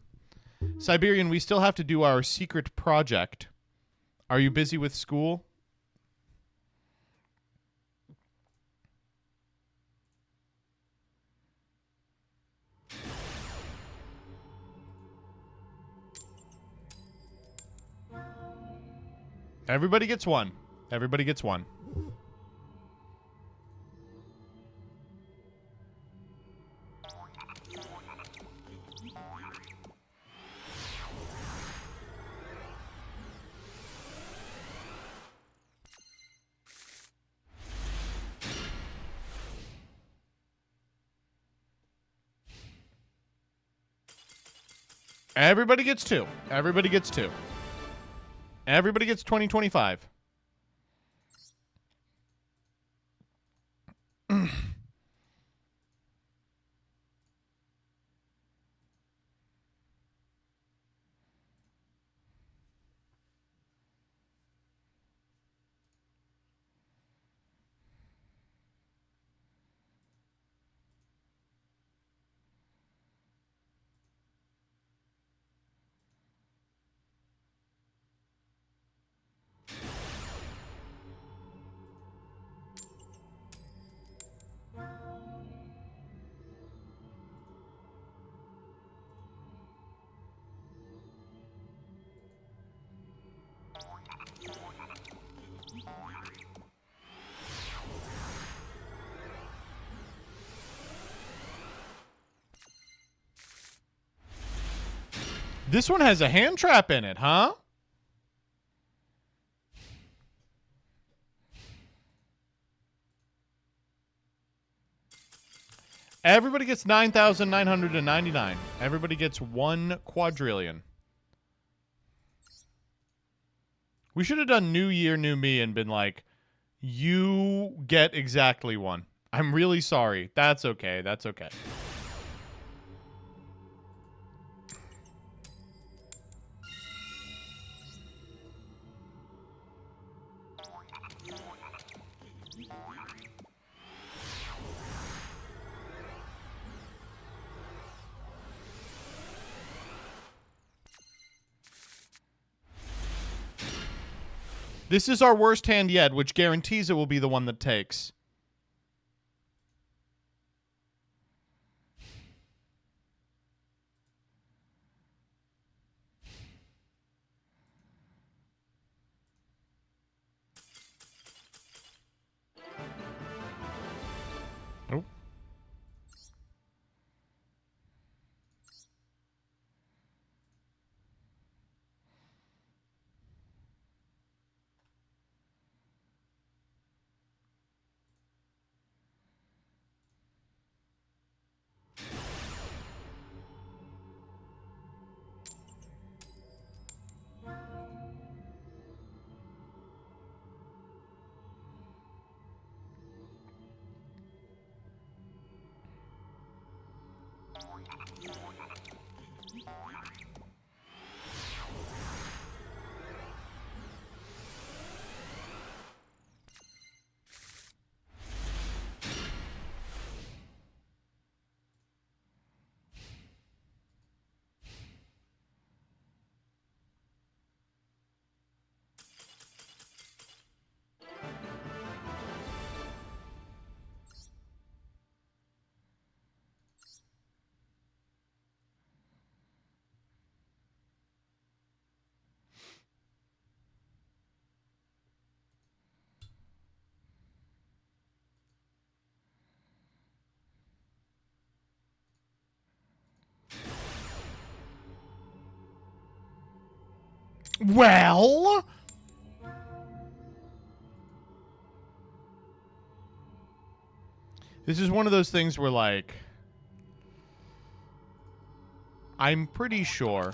Siberian, we still have to do our secret project. Are you busy with school? Everybody gets one. Everybody gets one. Everybody gets two. Everybody gets two. Everybody gets 2025. This one has a hand trap in it, huh? Everybody gets 9,999. Everybody gets 1 quadrillion. We should have done New Year, New Me and been like, you get exactly 1. I'm really sorry. That's okay. That's okay. This is our worst hand yet, which guarantees it will be the one that takes. Nope. Well, this is one of those things where, like, I'm pretty sure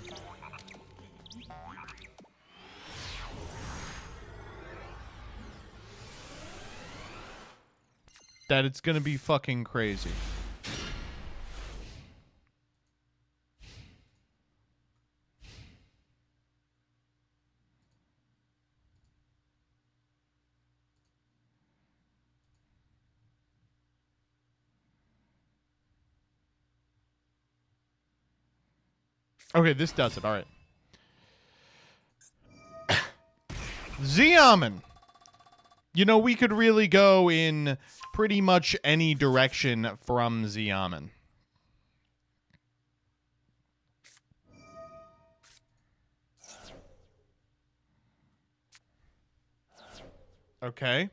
that it's gonna be fucking crazy. Okay, this does it. All right. Xiamen. You know, we could really go in pretty much any direction from Xiamen. Okay.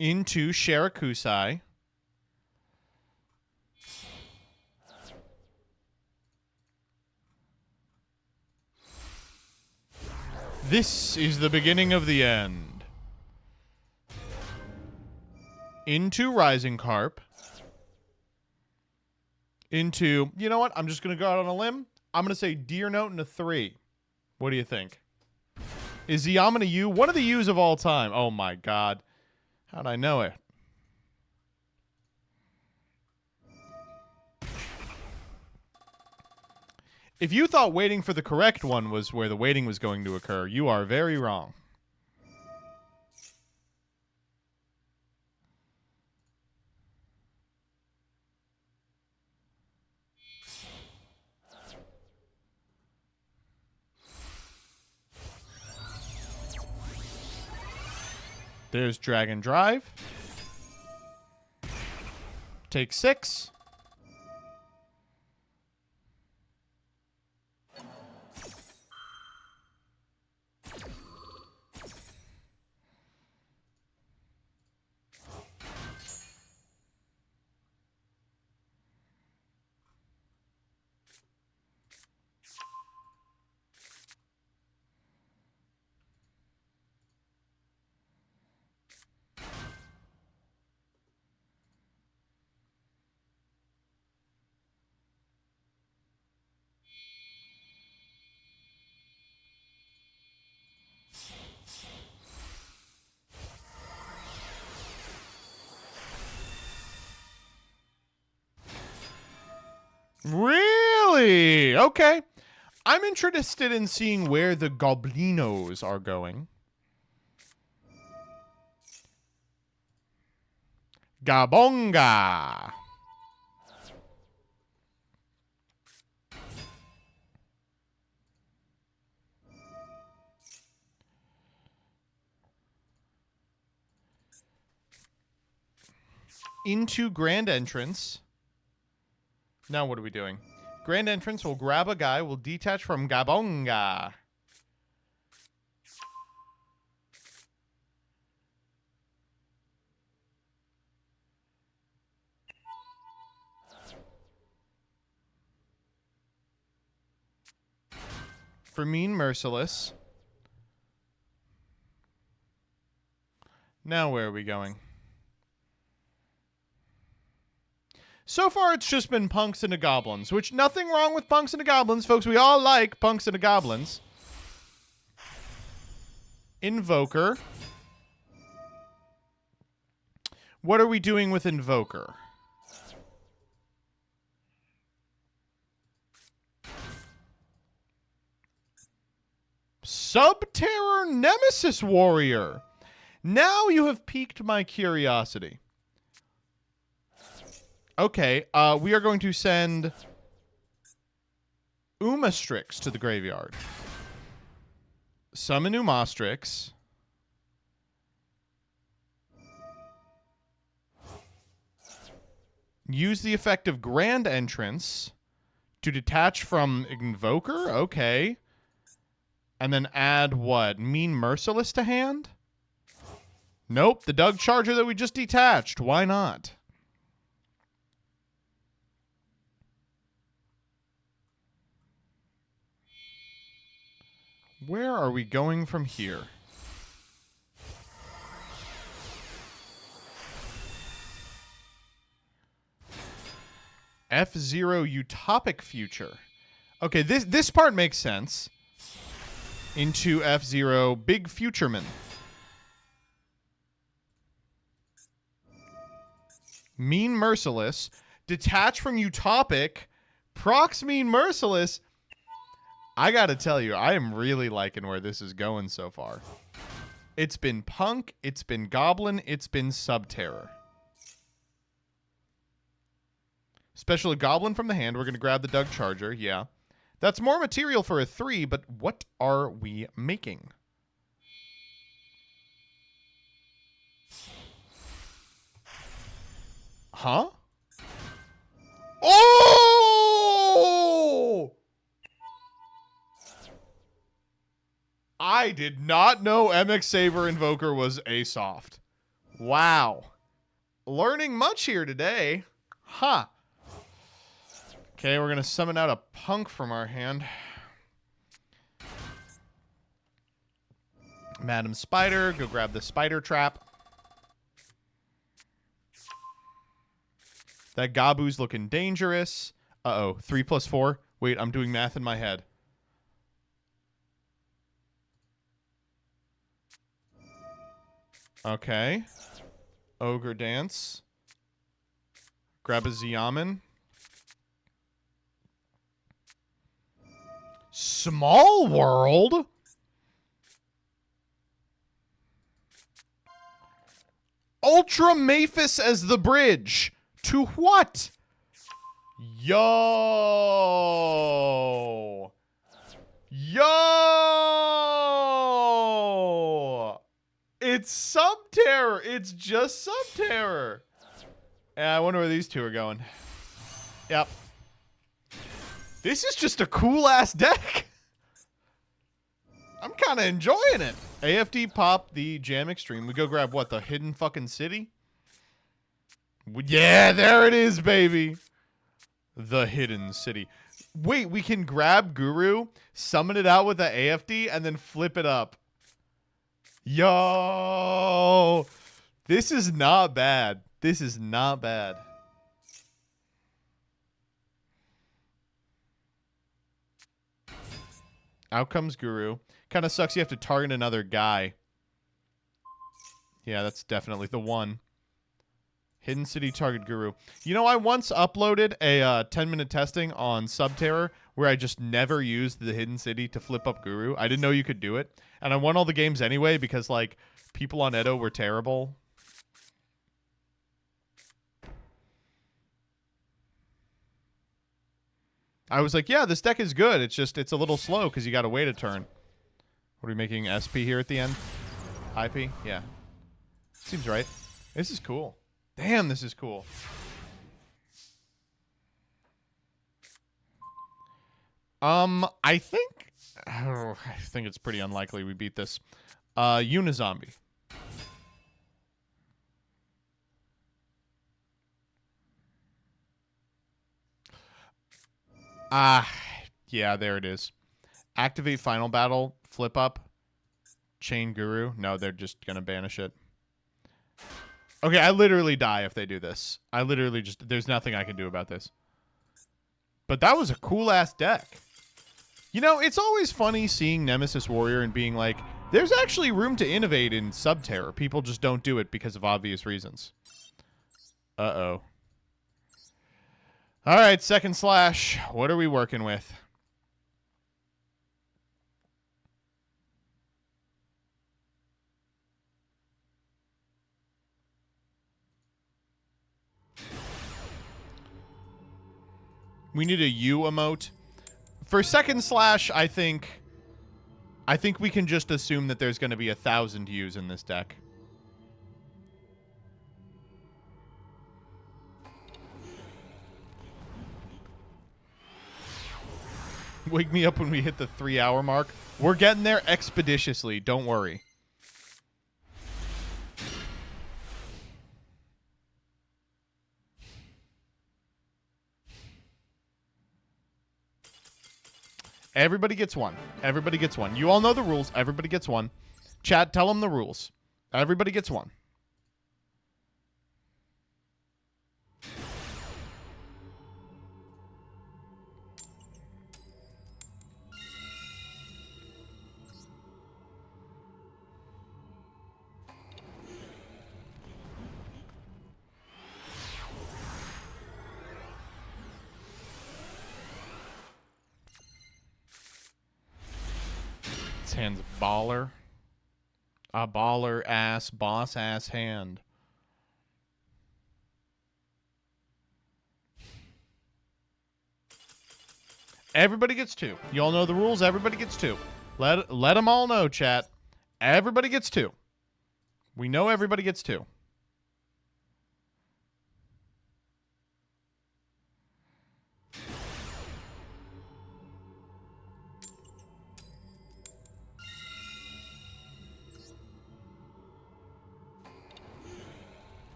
Into Shirakusai. This is the beginning of the end. Into Rising Carp. Into, you know what? I'm just going to go out on a limb. I'm going to say Deer Note and a 3. What do you think? Is Xiamen a U? One of the U's of all time. Oh my god. How'd I know it? If you thought waiting for the correct one was where the waiting was going to occur, you are very wrong. There's Dragon Drive. Take 6. Really? Okay. I'm interested in seeing where the goblinos are going. Gabonga. Into grand entrance. Now what are we doing? Grand entrance, we'll grab a guy, we'll detach from Gabonga. For Mean Merciless. Now where are we going? So far, it's just been punks and goblins, which nothing wrong with punks and goblins, folks. We all like punks and goblins. Invoker. What are we doing with Invoker? Subterror Nemesis Warrior. Now you have piqued my curiosity. Okay, we are going to send Umastrix to the graveyard. Summon Umastrix. Use the effect of Grand Entrance to detach from Invoker? Okay. And then add what? Mean Merciless to hand? Nope, the Doug Charger that we just detached. Why not? Where are we going from here? F-Zero Utopic Future. Okay, this part makes sense. Into F-Zero Big Futureman. Mean Merciless. Detach from Utopic. Procs Mean Merciless. I gotta tell you, I am really liking where this is going so far. It's been Punk, it's been Goblin, it's been Subterror. Special Goblin from the hand. We're going to grab the Doug Charger. Yeah. That's more material for a 3, but what are we making? Huh? Oh! I did not know MX Saber Invoker was a soft. Wow. Learning much here today. Huh. Okay, we're going to summon out a Punk from our hand. Madam Spider, go grab the Spider Trap. That Gabu's looking dangerous. Uh-oh, 3 plus 4. Wait, I'm doing math in my head. Okay. Ogre Dance. Grab a Ziaman. Small World? Ultra Maphis as the bridge. To what? Yo. Yo. It's Subterror. It's just Subterror. Yeah, I wonder where these two are going. Yep. This is just a cool-ass deck. I'm kind of enjoying it. AFD pop the Jam Extreme. We go grab what? The Hidden fucking City? Yeah, there it is, baby. The Hidden City. Wait, we can grab Guru, summon it out with the AFD, and then flip it up. Yo. This is not bad. This is not bad. Out comes Guru. Kind of sucks you have to target another guy. Yeah, that's definitely the one. Hidden City Target Guru. You know, I once uploaded a 10-minute testing on Subterror where I just never used the Hidden City to flip up Guru. I didn't know you could do it. And I won all the games anyway because, like, people on Edo were terrible. I was like, yeah, this deck is good. It's just, it's a little slow because you got to wait a turn. What are we making SP here at the end? IP? Yeah. Seems right. This is cool. Damn, this is cool. I think it's pretty unlikely we beat this. Unizombie. Yeah, there it is. Activate Final Battle, flip up, Chain Guru. No, they're just gonna banish it. Okay, I literally die if they do this. I literally just, there's nothing I can do about this. But that was a cool-ass deck. You know, it's always funny seeing Nemesis Warrior and being like, there's actually room to innovate in Subterror. People just don't do it because of obvious reasons. Uh-oh. All right, second slash. What are we working with? We need a U emote. For second slash, I think we can just assume that there's going to be 1,000 U's in this deck. Wake me up when we hit the 3-hour mark. We're getting there expeditiously. Don't worry. Everybody gets one. Everybody gets one. You all know the rules. Everybody gets one. Chat, tell them the rules. Everybody gets one. This hand's baller. A baller ass, boss ass hand. Everybody gets two. You all know the rules. Everybody gets two. Let them all know, chat. Everybody gets two. We know everybody gets two.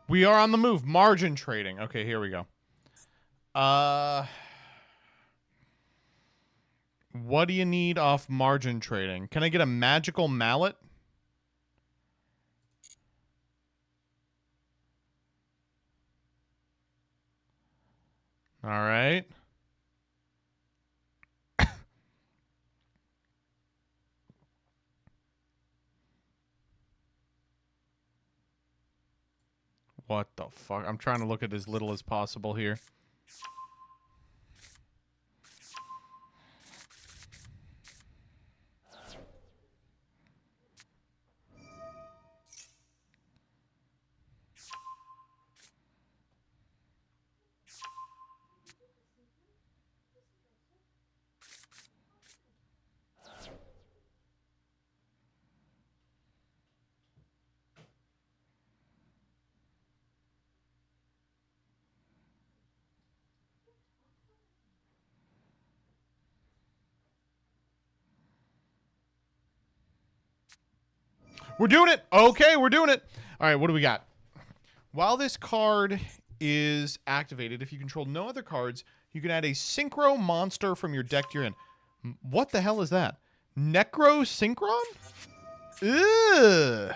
We are on the move. Margin trading. Okay, here we go. What do you need off margin trading? Can I get a magical mallet? All right. What the fuck? I'm trying to look at as little as possible here. We're doing it. Okay, we're doing it. All right, what do we got? While this card is activated, if you control no other cards, you can add a Synchro monster from your deck to your hand. What the hell is that? Necro Synchron? Ugh.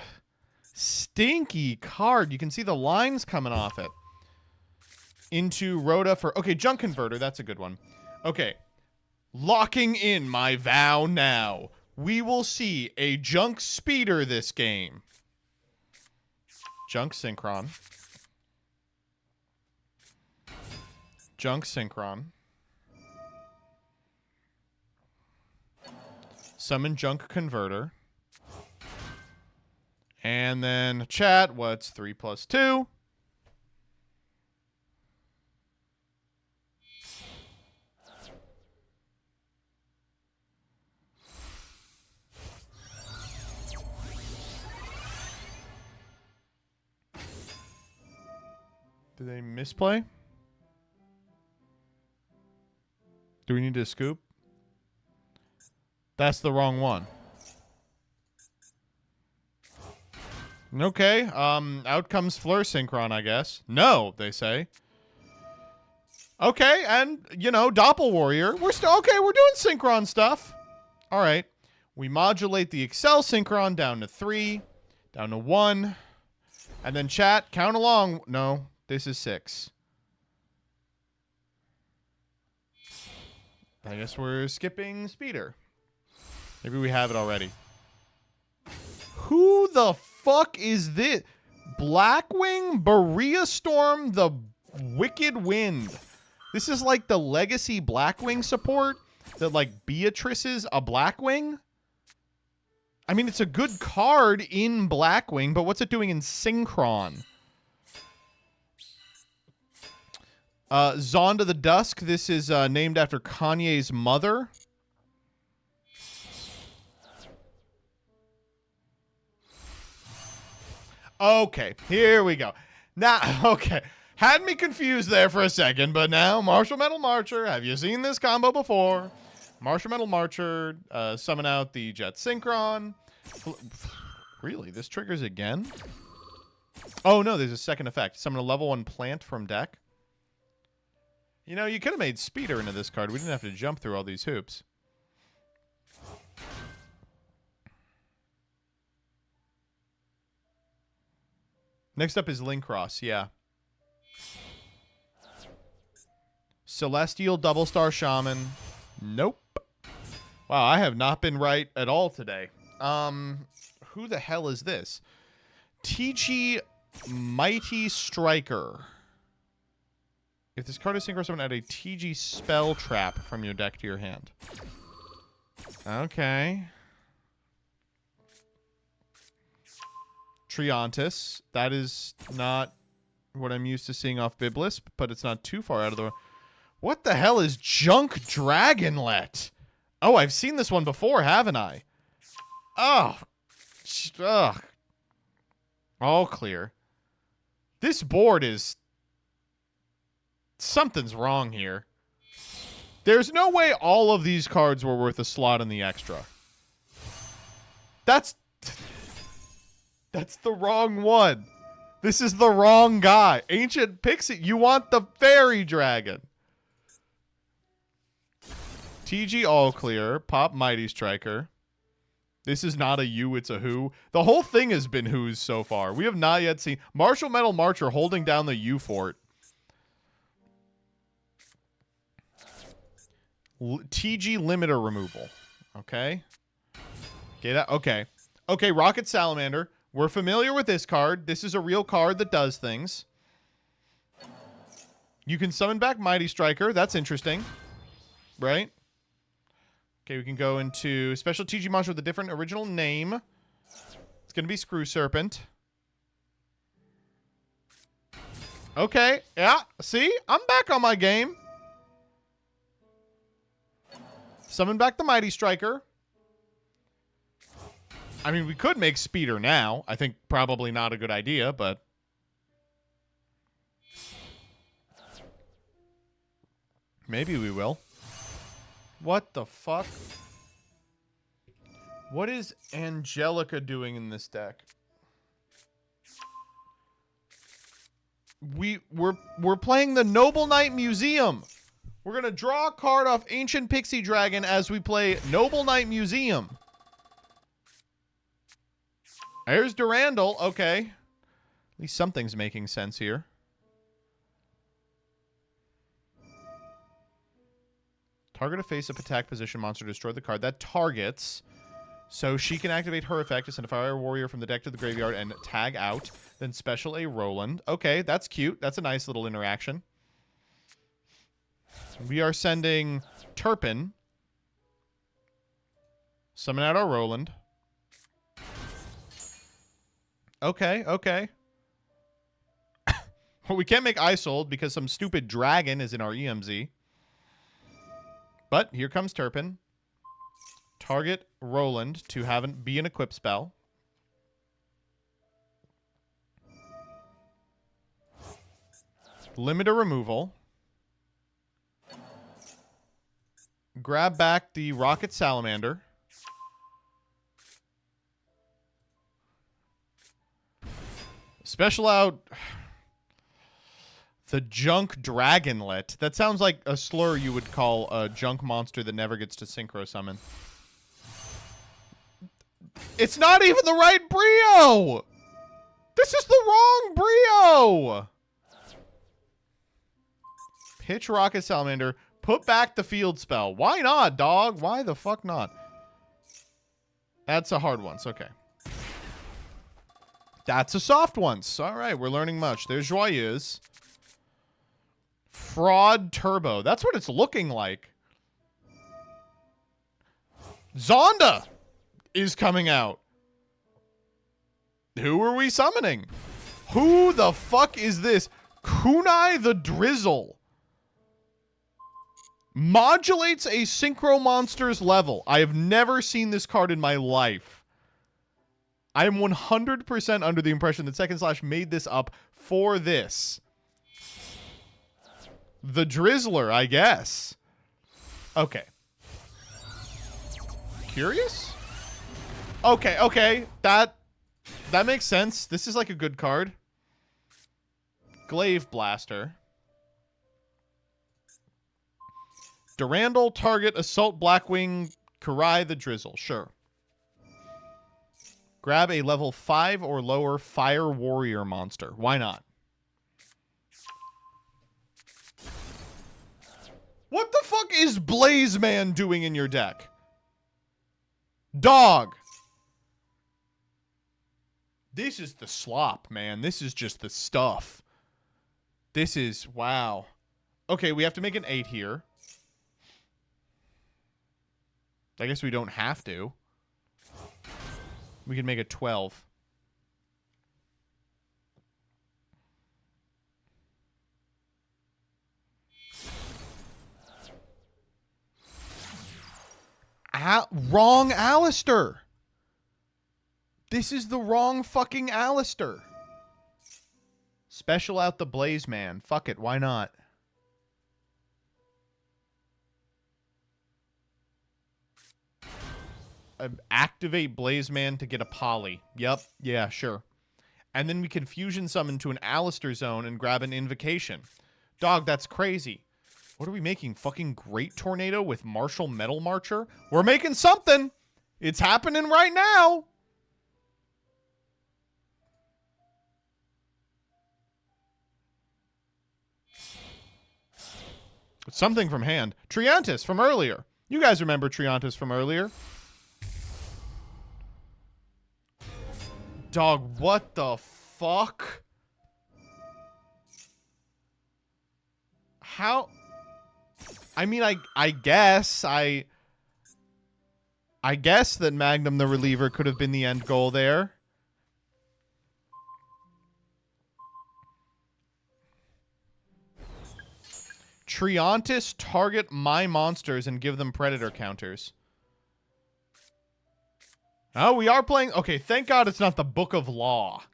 Stinky card. You can see the lines coming off it. Into Rhoda for... Okay, Junk Converter. That's a good one. Okay. Locking in my vow now. We will see a Junk Speeder this game. Junk Synchron. Junk Synchron. Summon Junk Converter. And then chat, what's 3 plus 2? Did they misplay? Do we need to scoop? That's the wrong one. Okay, out comes Fleur Synchron, I guess. No, they say. Okay, and, you know, Doppel Warrior. We're still, okay, we're doing Synchron stuff. All right. We modulate the Excel Synchron down to 3, down to 1. And then chat, count along. No, this is 6. I guess we're skipping Speeder. Maybe we have it already. Who the fuck is this? Blackwing Berea Storm, the Wicked Wind. This is like the legacy Blackwing support that like Beatrice is a Blackwing. I mean, it's a good card in Blackwing, but what's it doing in Synchron? Zonda the Dusk. This is named after Kanye's mother. Okay, here we go. Now, okay. Had me confused there for a second, but now Martial Metal Marcher. Have you seen this combo before? Martial Metal Marcher, summon out the Jet Synchron. Really? This triggers again? Oh, no, there's a second effect. Summon a level 1 plant from deck. You know, you could have made Speeder into this card. We didn't have to jump through all these hoops. Next up is Linkross, yeah. Celestial Double Star Shaman. Nope. Wow, I have not been right at all today. Who the hell is this? TG Mighty Striker. If this card is synchro, someone add a TG Spell Trap from your deck to your hand. Okay. Triantis. That is not what I'm used to seeing off Biblisp, but it's not too far out of the... What the hell is Junk Dragonlet? Oh, I've seen this one before, haven't I? Oh. Ugh. All clear. This board is... Something's wrong here. There's no way all of these cards were worth a slot in the extra. That's the wrong one. This is the wrong guy. Ancient Pixie, you want the Fairy Dragon. TG All Clear, Pop Mighty Striker. This is not a you, it's a who. The whole thing has been who's so far. We have not yet seen Martial Metal Marcher holding down the U fort. TG Limiter Removal. Okay. Get out. Okay. Okay, Rocket Salamander. We're familiar with this card. This is a real card that does things. You can summon back Mighty Striker. That's interesting. Right? Okay, we can go into special TG monster with a different original name. It's going to be Screw Serpent. Okay. Yeah. See? I'm back on my game. Summon back the Mighty Striker. I mean, we could make Speeder now. I think probably not a good idea, but... Maybe we will. What the fuck? What is Angelica doing in this deck? We're playing the Noble Knight Museum. We're gonna draw a card off Ancient Pixie Dragon as we play Noble Knight Museum. There's Durandal. Okay. At least something's making sense here. Target a face-up attack position monster to destroy the card. That targets. So she can activate her effect to send a fire warrior from the deck to the graveyard and tag out. Then special a Roland. Okay, that's cute. That's a nice little interaction. We are sending Turpin. Summon out our Roland. Okay, okay. Well, we can't make Isold because some stupid dragon is in our EMZ. But here comes Turpin. Target Roland to be an equip spell. Limit a removal. Grab back the Rocket Salamander. Special out the Junk Dragonlet. That sounds like a slur you would call a junk monster that never gets to synchro summon. It's not even the right Brio! This is the wrong Brio! Pitch Rocket Salamander. Put back the field spell. Why not, dog? Why the fuck not? That's a hard one. Okay. That's a soft one. All right, we're learning much. There's Joyeuse. Fraud Turbo. That's what it's looking like. Zonda is coming out. Who are we summoning? Who the fuck is this? Kunai the Drizzle. Modulates a synchro monster's level. I have never seen this card in my life. I am 100% under the impression that Second Slash made this up for this. The Drizzler, I guess. Okay. Curious? Okay, okay. That makes sense. This is like a good card. Glaive Blaster. Durandal, target, Assault Blackwing, Kurai the Drizzle. Sure. Grab a level 5 or lower Fire Warrior monster. Why not? What the fuck is Blaze Man doing in your deck? Dog. This is the slop, man. This is just the stuff. This is... Wow. Okay, we have to make an 8 here. I guess we don't have to. We can make a 12. Wrong Alistair. This is the wrong fucking Alistair. Special out the Blaze Man. Fuck it, why not? Activate Blaze Man to get a poly. Yep, yeah, sure. And then we can fusion summon to an Alistair zone and grab an invocation. Dog, that's crazy. What are we making? Fucking Great Tornado with Martial Metal Marcher? We're making something. It's happening right now. Something from hand. Triantis from earlier. You guys remember Triantis from earlier? Dog, what the fuck? How? I mean, I guess I guess that Magnum the Reliever could have been the end goal there. Triantis, target my monsters and give them predator counters. Oh, we are playing... Okay, thank God it's not the Book of Law.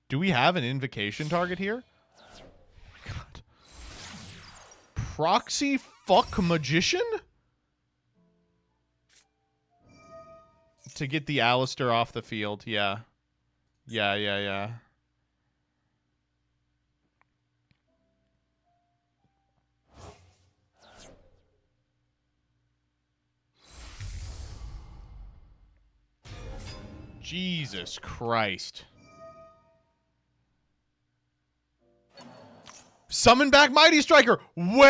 Do we have an invocation target here? God. Proxy fuck magician? to get the Alistair off the field. Yeah. Yeah. Jesus Christ. Summon back Mighty Striker. Wait.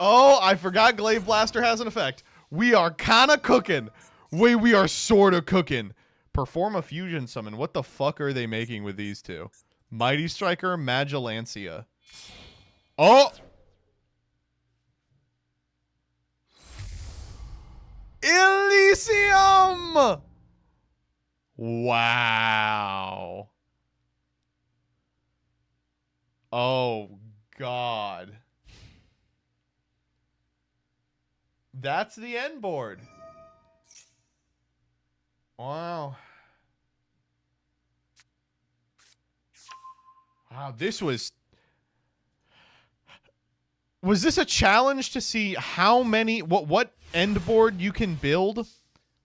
Oh, I forgot Glaive Blaster has an effect. We are kind of cooking. Wait, we are sort of cooking. Perform a fusion summon. What the fuck are they making with these two? Mighty Striker, Magilancia. Oh! Elysium! Wow. Oh, God. That's the end board. Wow. Wow, this was this a challenge to see how many what end board you can build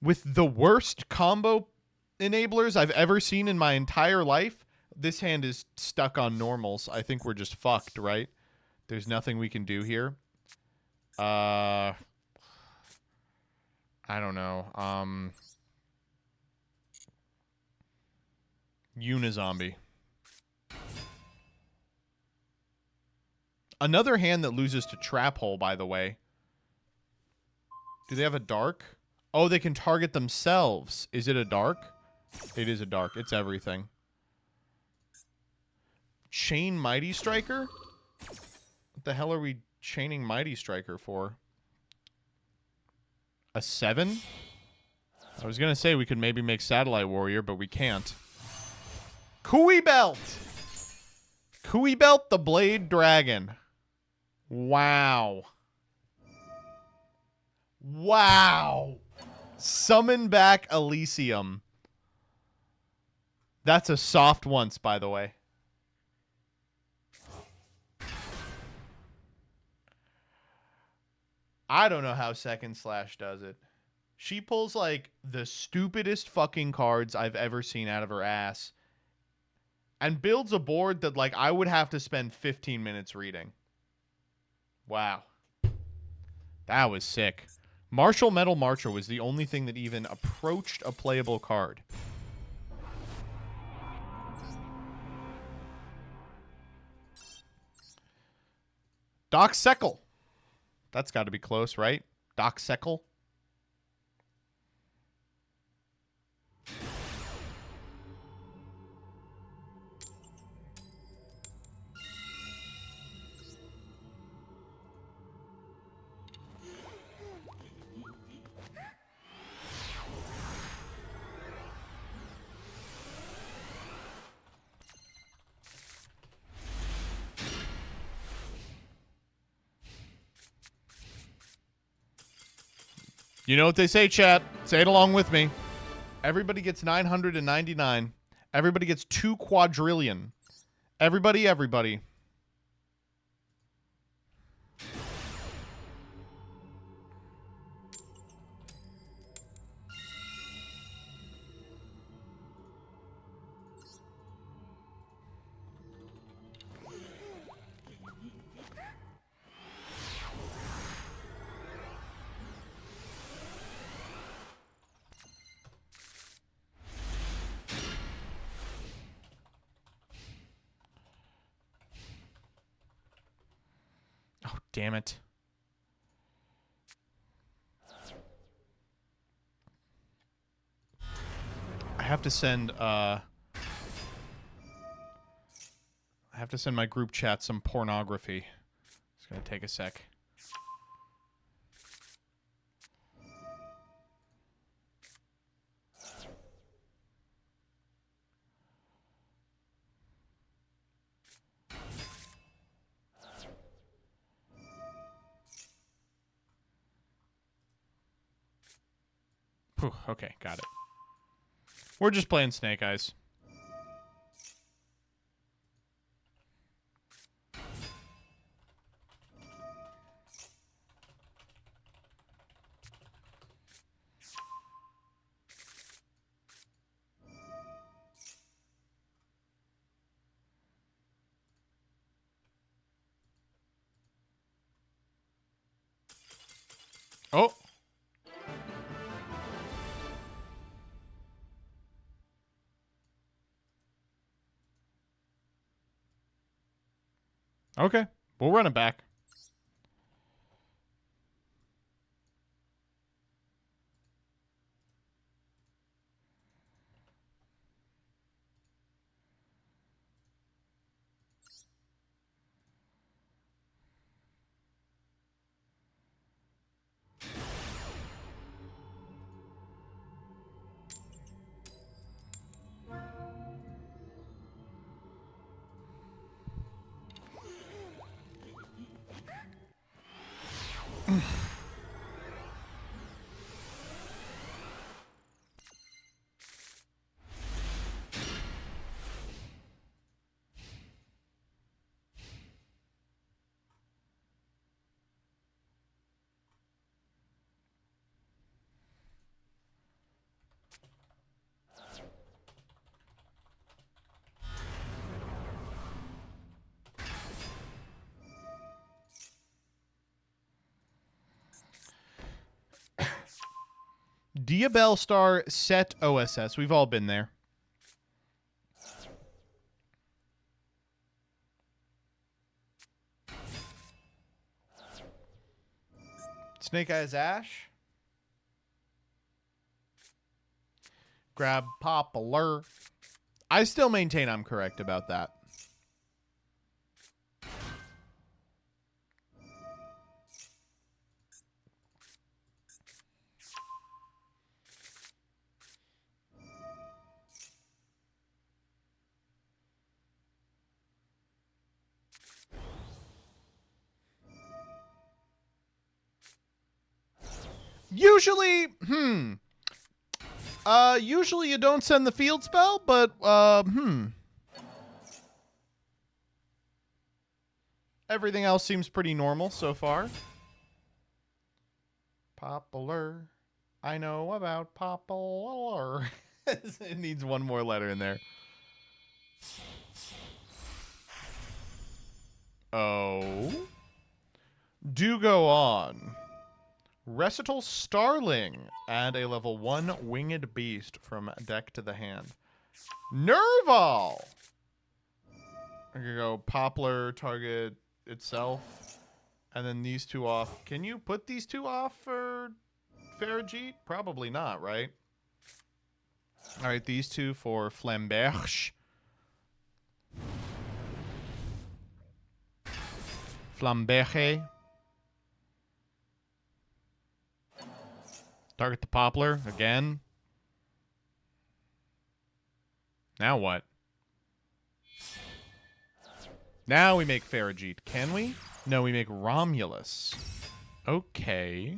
with the worst combo enablers I've ever seen in my entire life? This hand is stuck on normals. I think we're just fucked, right? There's nothing we can do here. I don't know. Unizombie. Another hand that loses to Trap Hole, by the way. Do they have a dark? Oh, they can target themselves. Is it a dark? It is a dark. It's everything. Chain Mighty Striker? What the hell are we chaining Mighty Striker for? A 7? I was going to say we could maybe make Satellite Warrior, but we can't. Kui Belt! Kui Belt the Blade Dragon. Wow. Wow. Summon back Elysium. That's a soft once, by the way. I don't know how Second Slash does it. She pulls, like, the stupidest fucking cards I've ever seen out of her ass. And builds a board that, like, I would have to spend 15 minutes reading. Wow. That was sick. Martial Metal Marcher was the only thing that even approached a playable card. Doc Seckle. That's got to be close, right? Doc Seckle. You know what they say, chat. Say it along with me. Everybody gets 999. Everybody gets 2 quadrillion. Everybody. Oh, damn it. I have to send my group chat some pornography. It's going to take a sec. Whew, okay, got it. We're just playing Snake Eyes. Oh. Okay. We'll run it back. Diabell Star set OSS. We've all been there. Snake Eyes Ash. Grab Poplar. I still maintain I'm correct about that. Usually, usually you don't send the field spell, but, everything else seems pretty normal so far. Popular. I know about popular. It needs one more letter in there. Oh. Do go on. Recital Starling. Add a level 1 winged beast from deck to the hand. Nerval. I could go Poplar, target itself, and then these two off. Can you put these two off for Farigite? Probably not, right? All right, these two for Flamberge. Flamberge. Target the Poplar again. Now what? Now we make Farigite. Can we? No, we make Romulus. Okay.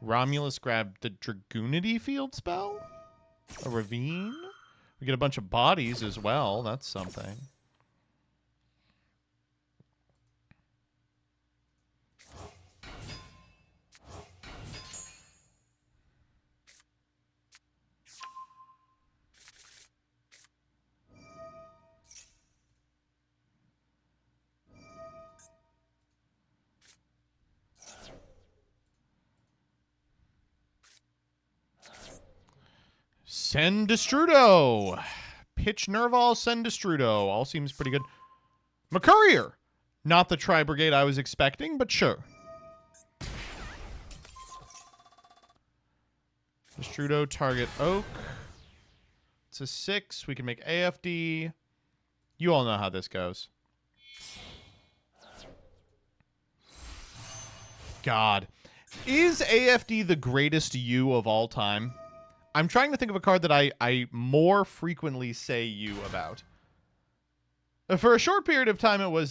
Romulus grabbed the Dragoonity field spell? A Ravine? We get a bunch of bodies as well. That's something. Sendestrudo. Pitch Nerval, Sendestrudo. All seems pretty good. McCourier. Not the Tri-Brigade I was expecting, but sure. Destrudo, target Oak. It's a 6. We can make AFD. You all know how this goes. God. Is AFD the greatest U of all time? I'm trying to think of a card that I more frequently say you about. For a short period of time, it was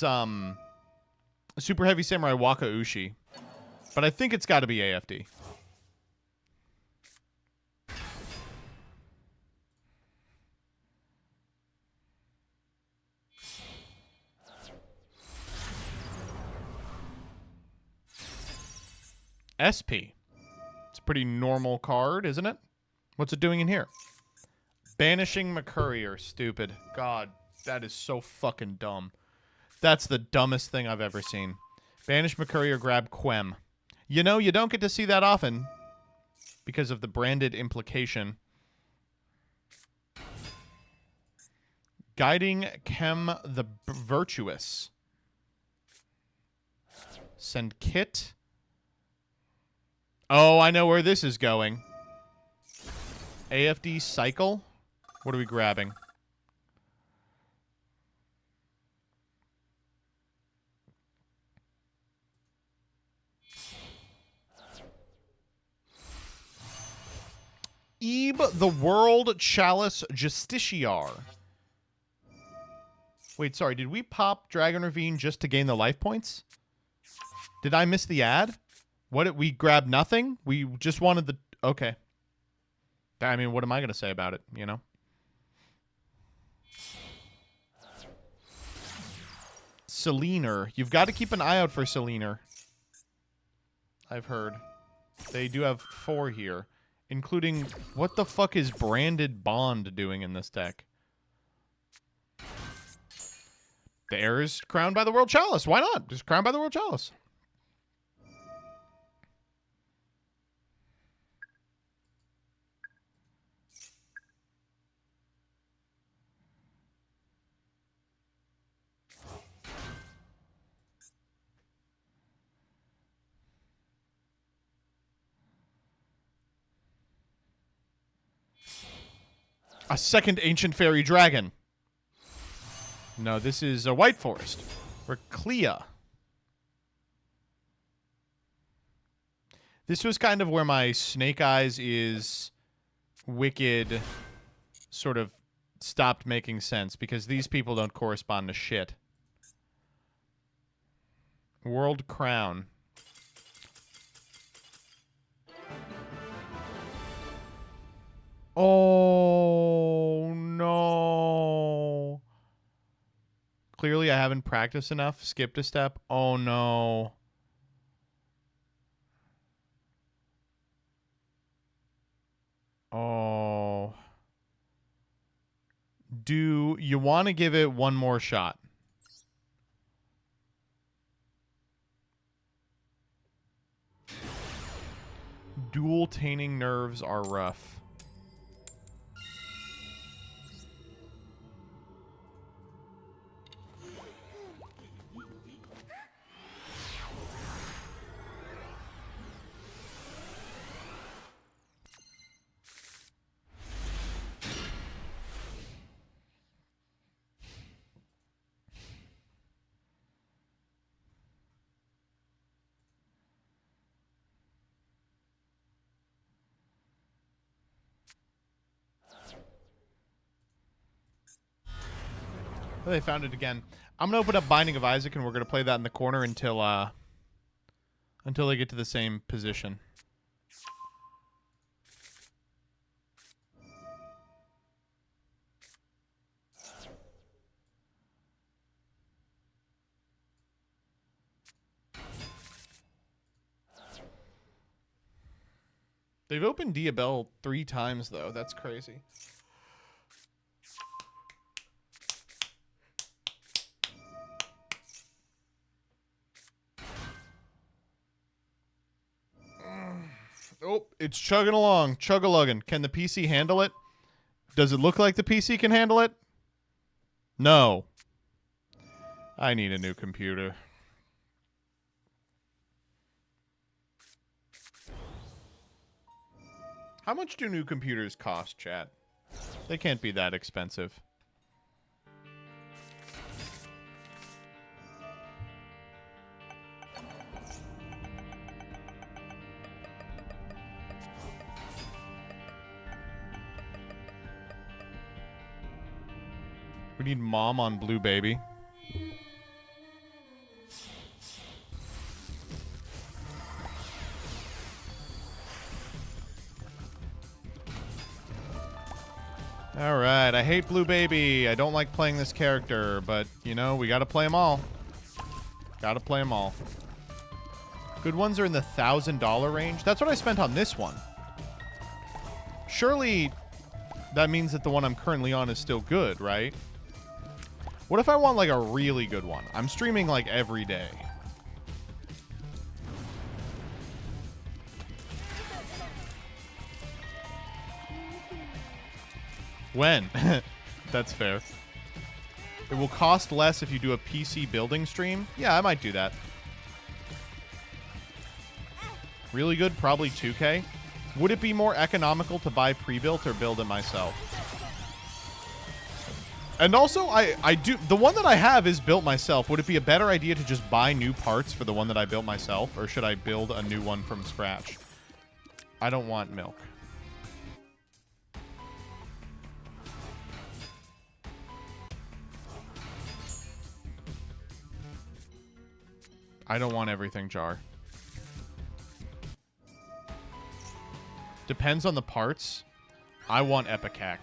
Super Heavy Samurai Waka Ushi. But I think it's got to be AFD. SP. It's a pretty normal card, isn't it? What's it doing in here? Banishing McCourier. Stupid. God, that is so fucking dumb. That's the dumbest thing I've ever seen. Banish McCourier, grab Quem. You know, you don't get to see that often because of the branded implication. Guiding Chem the Virtuous. Send Kit. Oh, I know where this is going. AFD Cycle. What are we grabbing? Ebe the World Chalice Justiciar. Wait, sorry. Did we pop Dragon Ravine just to gain the life points? Did I miss the ad? What did we grab? Nothing? We just wanted the... Okay. I mean, what am I going to say about it, you know? Seliner. You've got to keep an eye out for Seliner. I've heard. They do have 4 here. Including, what the fuck is Branded Bond doing in this deck? The heir is crowned by the World Chalice. Why not? Just crowned by the World Chalice. A second Ancient Fairy Dragon. No, this is a White Forest. Reclea. This was kind of where my Snake Eyes is wicked sort of stopped making sense, because these people don't correspond to shit. World Crown. Oh, no. Clearly, I haven't practiced enough. Skipped a step. Oh, no. Oh. Do you want to give it one more shot? Dueltaining nerves are rough. Oh, they found it again. I'm gonna open up Binding of Isaac, and we're gonna play that in the corner until they get to the same position. They've opened Diabell 3 times, though. That's crazy. Oh, it's chugging along. Chug-a-lugging. Can the PC handle it? Does it look like the PC can handle it? No. I need a new computer. How much do new computers cost, chat? They can't be that expensive. We need Mom on Blue Baby. Alright, I hate Blue Baby. I don't like playing this character, but, you know, we gotta play them all. Gotta play them all. Good ones are in the $1,000 range. That's what I spent on this one. Surely that means that the one I'm currently on is still good, right? What if I want, like, a really good one? I'm streaming, like, every day. When? That's fair. It will cost less if you do a PC building stream. Yeah, I might do that. Really good? Probably 2K. Would it be more economical to buy pre-built or build it myself? And also, I do... The one that I have is built myself. Would it be a better idea to just buy new parts for the one that I built myself? Or should I build a new one from scratch? I don't want milk. I don't want everything jar. Depends on the parts. I want Epicac.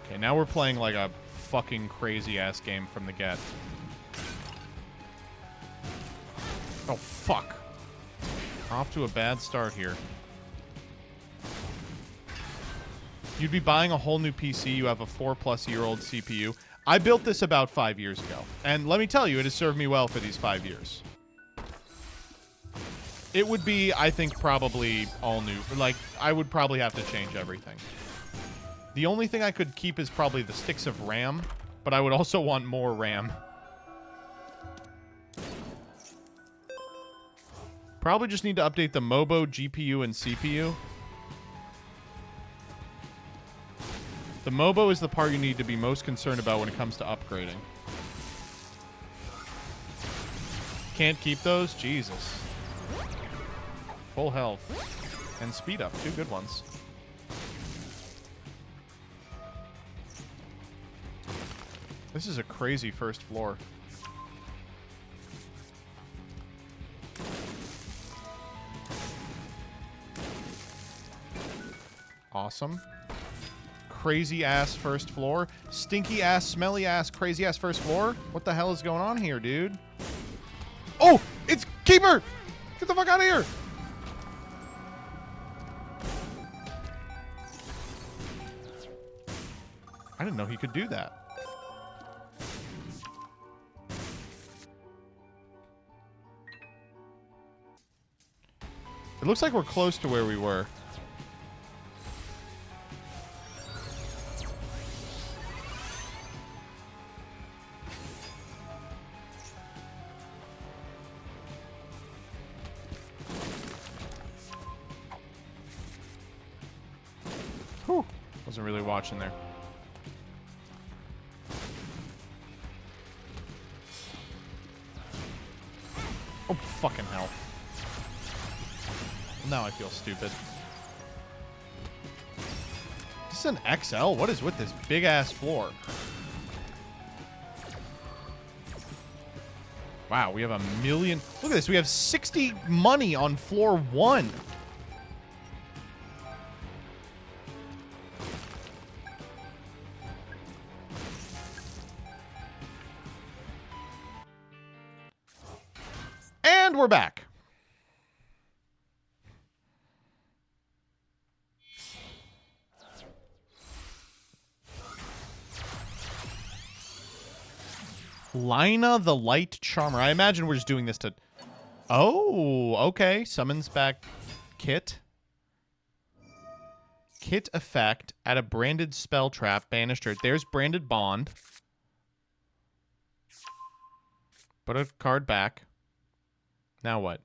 Okay, now we're playing like a fucking crazy-ass game from the get. Oh, fuck. Off to a bad start here. You'd be buying a whole new PC. You have a 4-plus-year-old CPU. I built this about 5 years ago. And let me tell you, it has served me well for these 5 years. It would be, I think, probably all new. Like, I would probably have to change everything. The only thing I could keep is probably the sticks of RAM, but I would also want more RAM. Probably just need to update the MOBO, GPU, and CPU. The MOBO is the part you need to be most concerned about when it comes to upgrading. Can't keep those? Jesus. Full health. And speed up. 2 good ones. This is a crazy first floor. Awesome. Crazy ass first floor. Stinky ass, smelly ass, crazy ass first floor. What the hell is going on here, dude? Oh, it's Keeper! Get the fuck out of here! I didn't know he could do that. It looks like we're close to where we were. Whew. Wasn't really watching there. Oh, fucking hell. Now I feel stupid. This is an XL? What is with this big-ass floor? Wow, we have a million... Look at this. We have 60 money on floor 1. And we're back. Lina the Light Charmer. I imagine we're just doing this to... Oh, okay. Summons back Kit. Kit effect. Add a branded spell trap. Banished her. There's branded bond. Put a card back. Now what?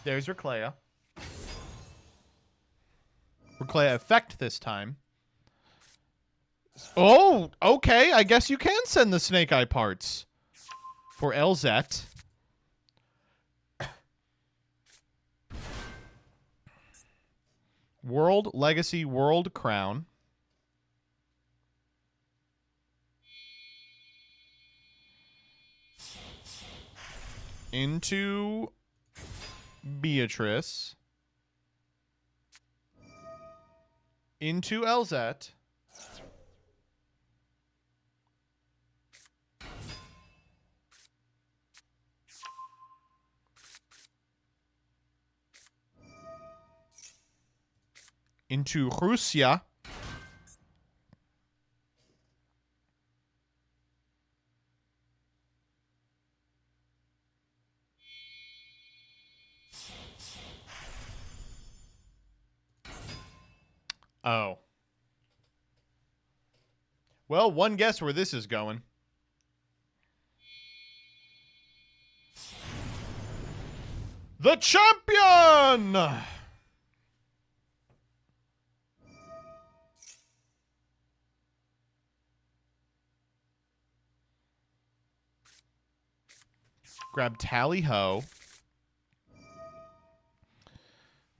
There's Reclea. Reclea effect this time. Oh, okay. I guess you can send the Snake Eye parts. For LZ. World Legacy World Crown. Into Beatrice. Into Elzette. Into Russia. Oh. Well, one guess where this is going. The champion! Grab Tally Ho.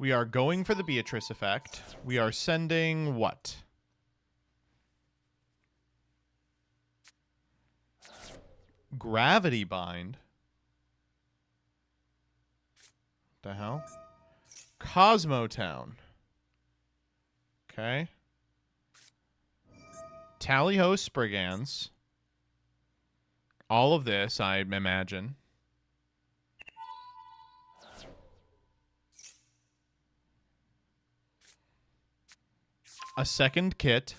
We are going for the Beatrice effect. We are sending what? Gravity Bind. The hell? Cosmotown. Okay. Tally Ho Spriggans. All of this, I imagine. A second kit.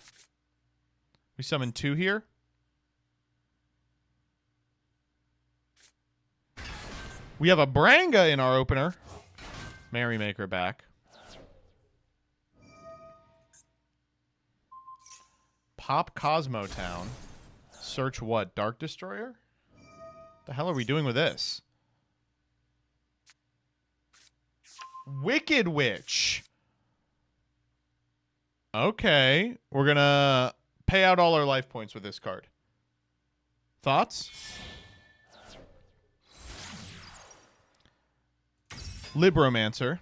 We summon 2 here. We have a Branga in our opener. Merrymaker back. Pop Cosmotown. Search what? Dark Destroyer? The hell are we doing with this? Wicked Witch. Okay. We're going to pay out all our life points with this card. Thoughts? Libromancer.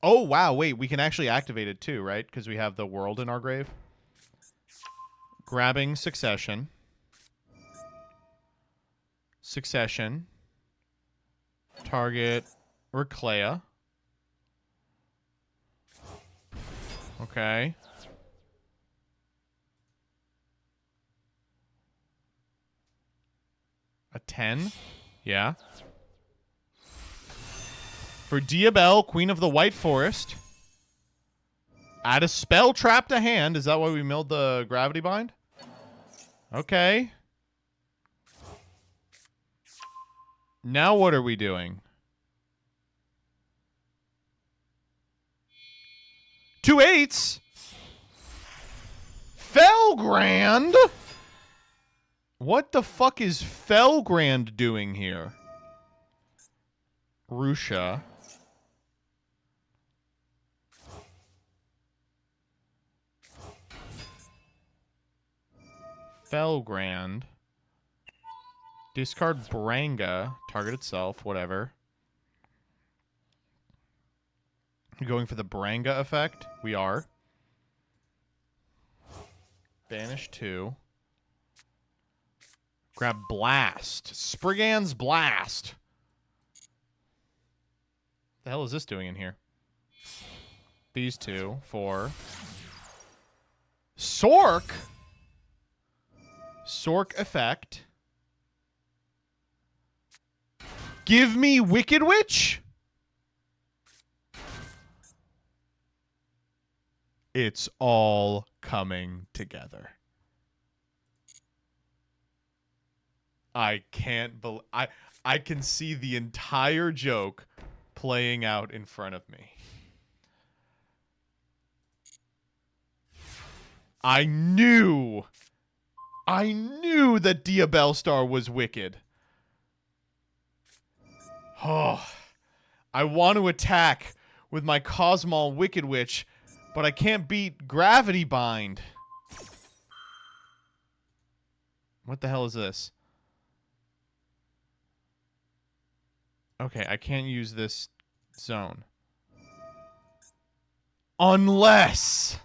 Oh, wow. Wait, we can actually activate it too, right? Because we have the world in our grave. Grabbing Succession. Succession. Target Reclea. Okay. A 10. Yeah. For Diabelle, Queen of the White Forest. Add a spell trap to hand. Is that why we milled the Gravity Bind? Okay. Now what are we doing? 2 8s. Felgrand? What the fuck is Felgrand doing here? Rusha. Felgrand. Discard Branga. Target itself. Whatever. Going for the Branga effect? We are. Banish 2. Grab Blast. Spriggan's Blast. The hell is this doing in here? These 2. 4. Sork? Sork effect. Give me Wicked Witch? It's all coming together. I can't believe... I can see the entire joke playing out in front of me. I knew that Diabelle Star was wicked. Oh, I want to attack with my Cosmol Wicked Witch, but I can't beat Gravity Bind. What the hell is this? Okay, I can't use this zone. Unless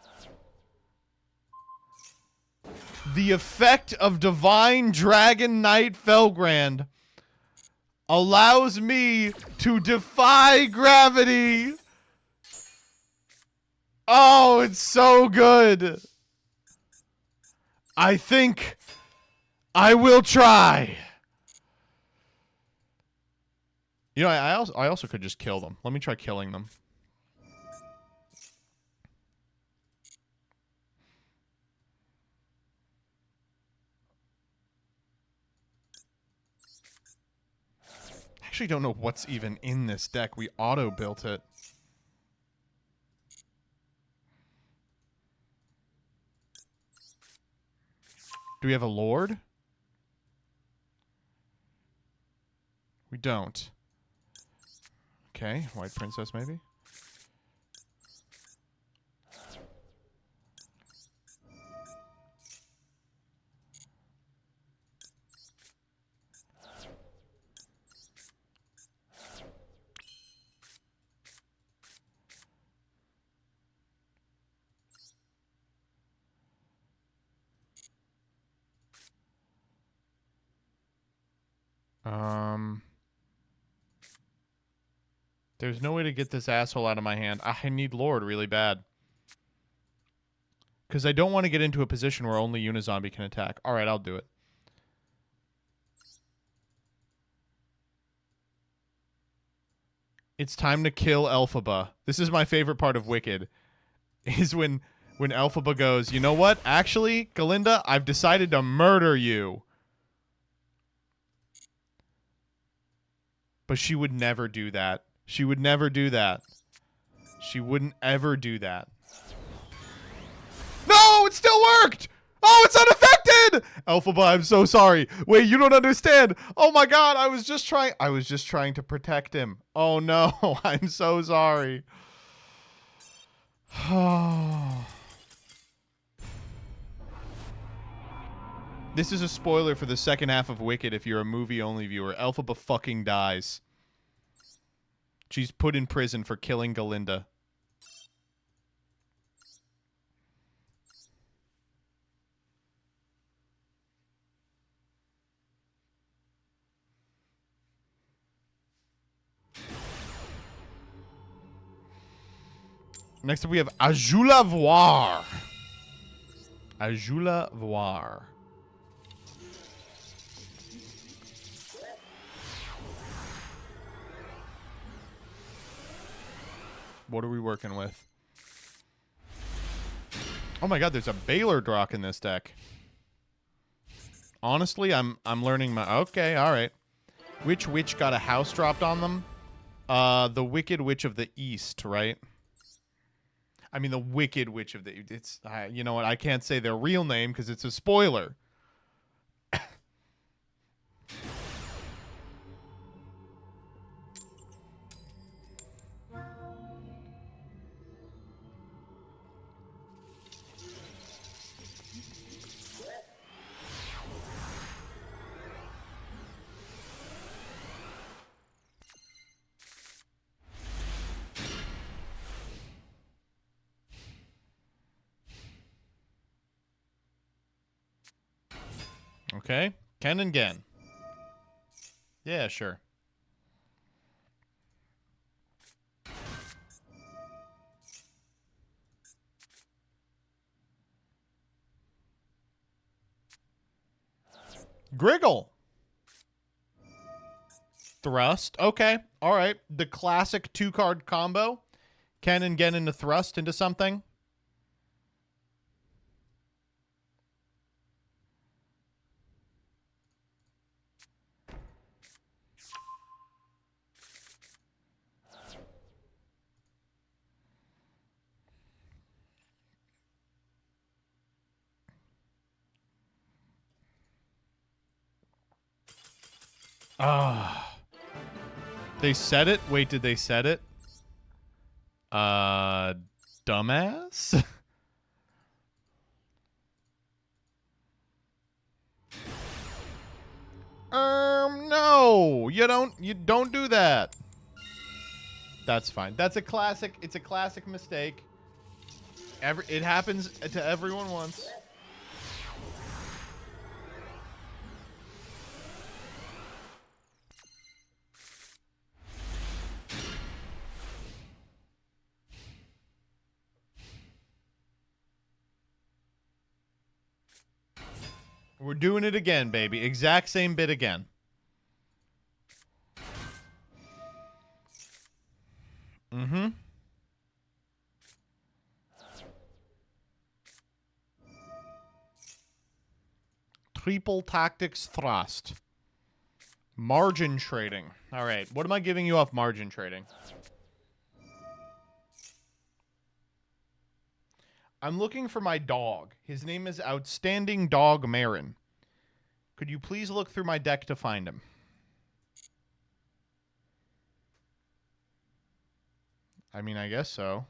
the effect of Divine Dragon Knight Felgrand allows me to defy gravity. Oh, it's so good. I think I will try. You know, I also could just kill them. Let me try killing them. I actually don't know what's even in this deck. We auto-built it. Do we have a lord? We don't. Okay, white princess maybe. There's no way to get this asshole out of my hand. I need Lord really bad. Because I don't want to get into a position where only Unizombie can attack. Alright, I'll do it. It's time to kill Elphaba. This is my favorite part of Wicked. Is when Elphaba goes, you know what? Actually, Galinda, I've decided to murder you. But she would never do that. She would never do that. She wouldn't ever do that. No, it still worked! Oh, it's unaffected! Elphaba, I'm so sorry. Wait, you don't understand. Oh my god, I was just trying to protect him. Oh no, I'm so sorry. This is a spoiler for the second half of Wicked if you're a movie-only viewer. Elphaba fucking dies. She's put in prison for killing Galinda. Next up we have Ajula Voir. Ajula Voir. What are we working with? Oh my god, there's a Baylor Drock in this deck. Honestly, I'm learning my... Okay, alright. Which witch got a house dropped on them? The Wicked Witch of the East, right? I mean, the Wicked Witch of the... It's... you know what? I can't say their real name because it's a spoiler. Okay. Ken and Gen. Yeah, sure. Griggle. Thrust. Okay. All right. The classic 2-card combo. Ken and Gen into Thrust into something. Ah. They said it? Wait, did they said it? Dumbass? No. You don't do that. That's fine. That's a classic. It's a classic mistake. It happens to everyone once. We're doing it again, baby. Exact same bit again. Mm-hmm. Triple Tactics Thrust. Margin trading. All right. What am I giving you off margin trading? I'm looking for my dog. His name is Outstanding Dog Marin. Could you please look through my deck to find him? I mean, I guess so.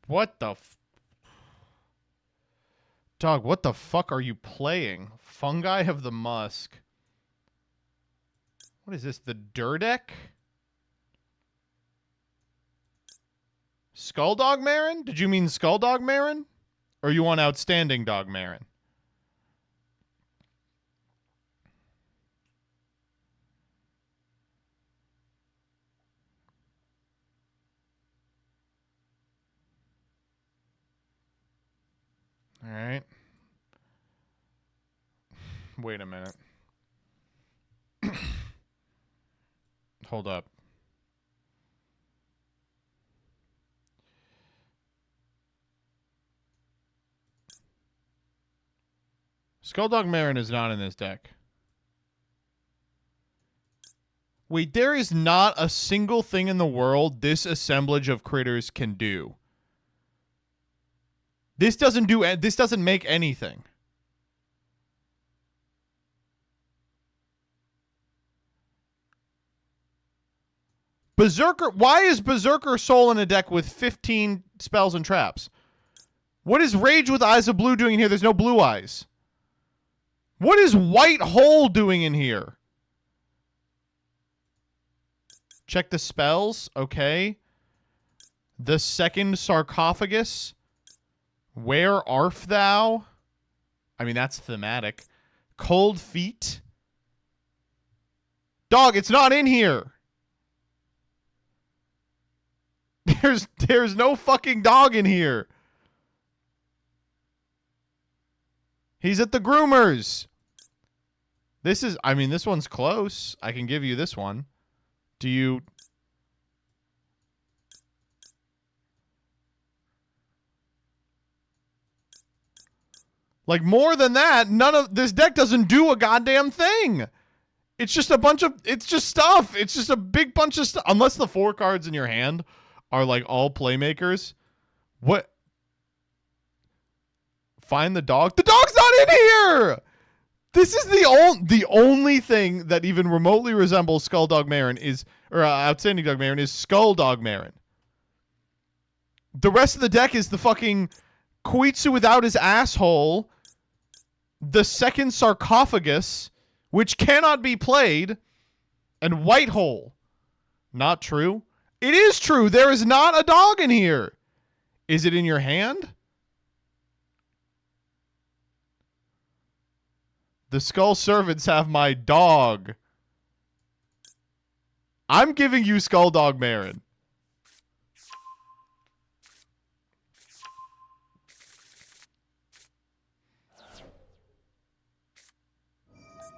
What the Dog, what the fuck are you playing? Fungi of the Musk. What is this? The Durdek? Skull Dog Marin? Did you mean Skull Dog Marin? Or you want Outstanding Dog Marin? All right. Wait a minute. Hold up. Skulldog Marin is not in this deck. Wait, there is not a single thing in the world this assemblage of critters can do. This doesn't make anything. Berserker, why is Berserker Soul in a deck with 15 spells and traps? What is Rage with Eyes of Blue doing in here? There's no blue eyes. What is White Hole doing in here? Check the spells. Okay. The second sarcophagus. Where art thou? I mean, that's thematic. Cold feet. Dog, it's not in here. There's no fucking dog in here. He's at the groomers. This one's close. I can give you this one. Do you... Like, more than that, none of this deck doesn't do a goddamn thing. It's just a bunch of... It's just stuff. It's just a big bunch of stuff. Unless the 4 cards in your hand are, like, all playmakers. What? Find the dog. The dog's not in here! This is the only thing that even remotely resembles Skull Dog Marin is... Or Outstanding Dog Marin is Skull Dog Marin. The rest of the deck is the fucking Koitsu without his asshole, the second sarcophagus, which cannot be played, and White Hole. Not true. It is true. There is not a dog in here. Is it in your hand? The Skull Servants have my dog. I'm giving you Skull Dog Marin.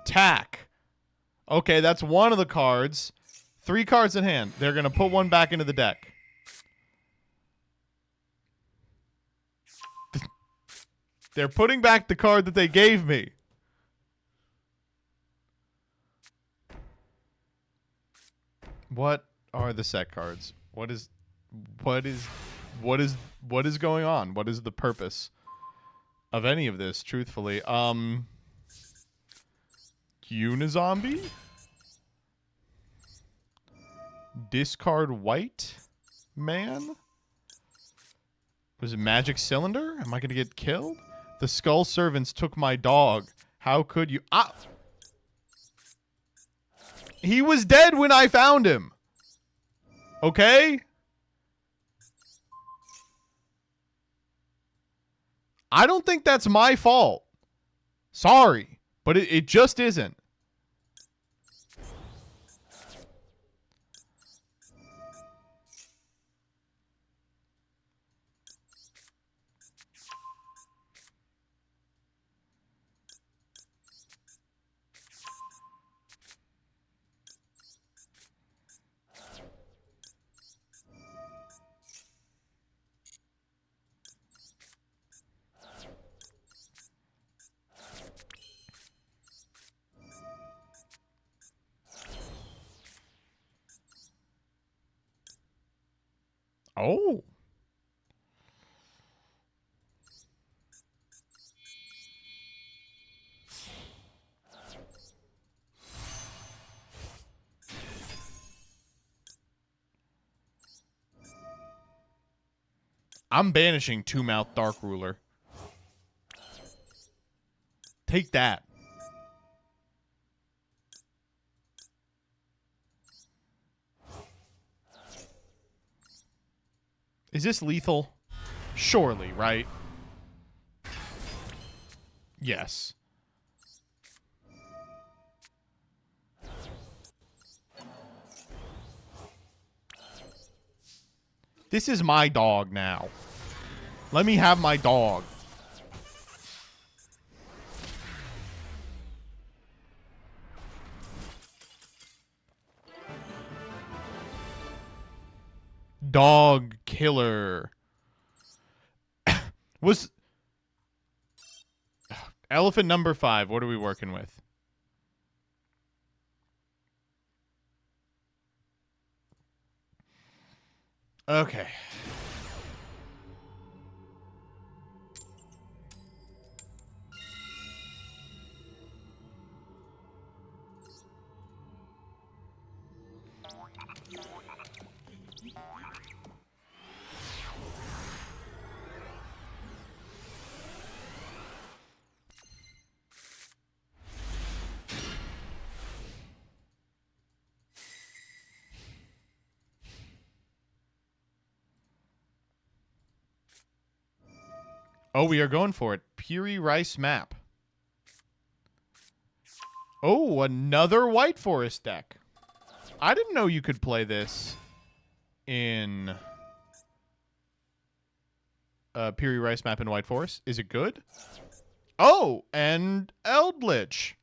Tack. Okay, that's one of the cards. 3 cards in hand. They're going to put one back into the deck. They're putting back the card that they gave me. What are the set cards? What is going on? What is the purpose of any of this, truthfully? Unizombie? Discard white man? Was it Magic Cylinder? Am I going to get killed? The Skull Servants took my dog. How could you? Ah! He was dead when I found him. Okay? I don't think that's my fault. Sorry, but it just isn't. Oh. I'm banishing Two Mouth Dark Ruler. Take that. Is this lethal? Surely, right? Yes. This is my dog now. Let me have my dog. Dog killer. Was elephant number 5, what are we working with? Okay. Oh, we are going for it. Puri Rice map. Oh, another White Forest deck. I didn't know you could play this in Puri Rice map in White Forest. Is it good? Oh, and Eldritch.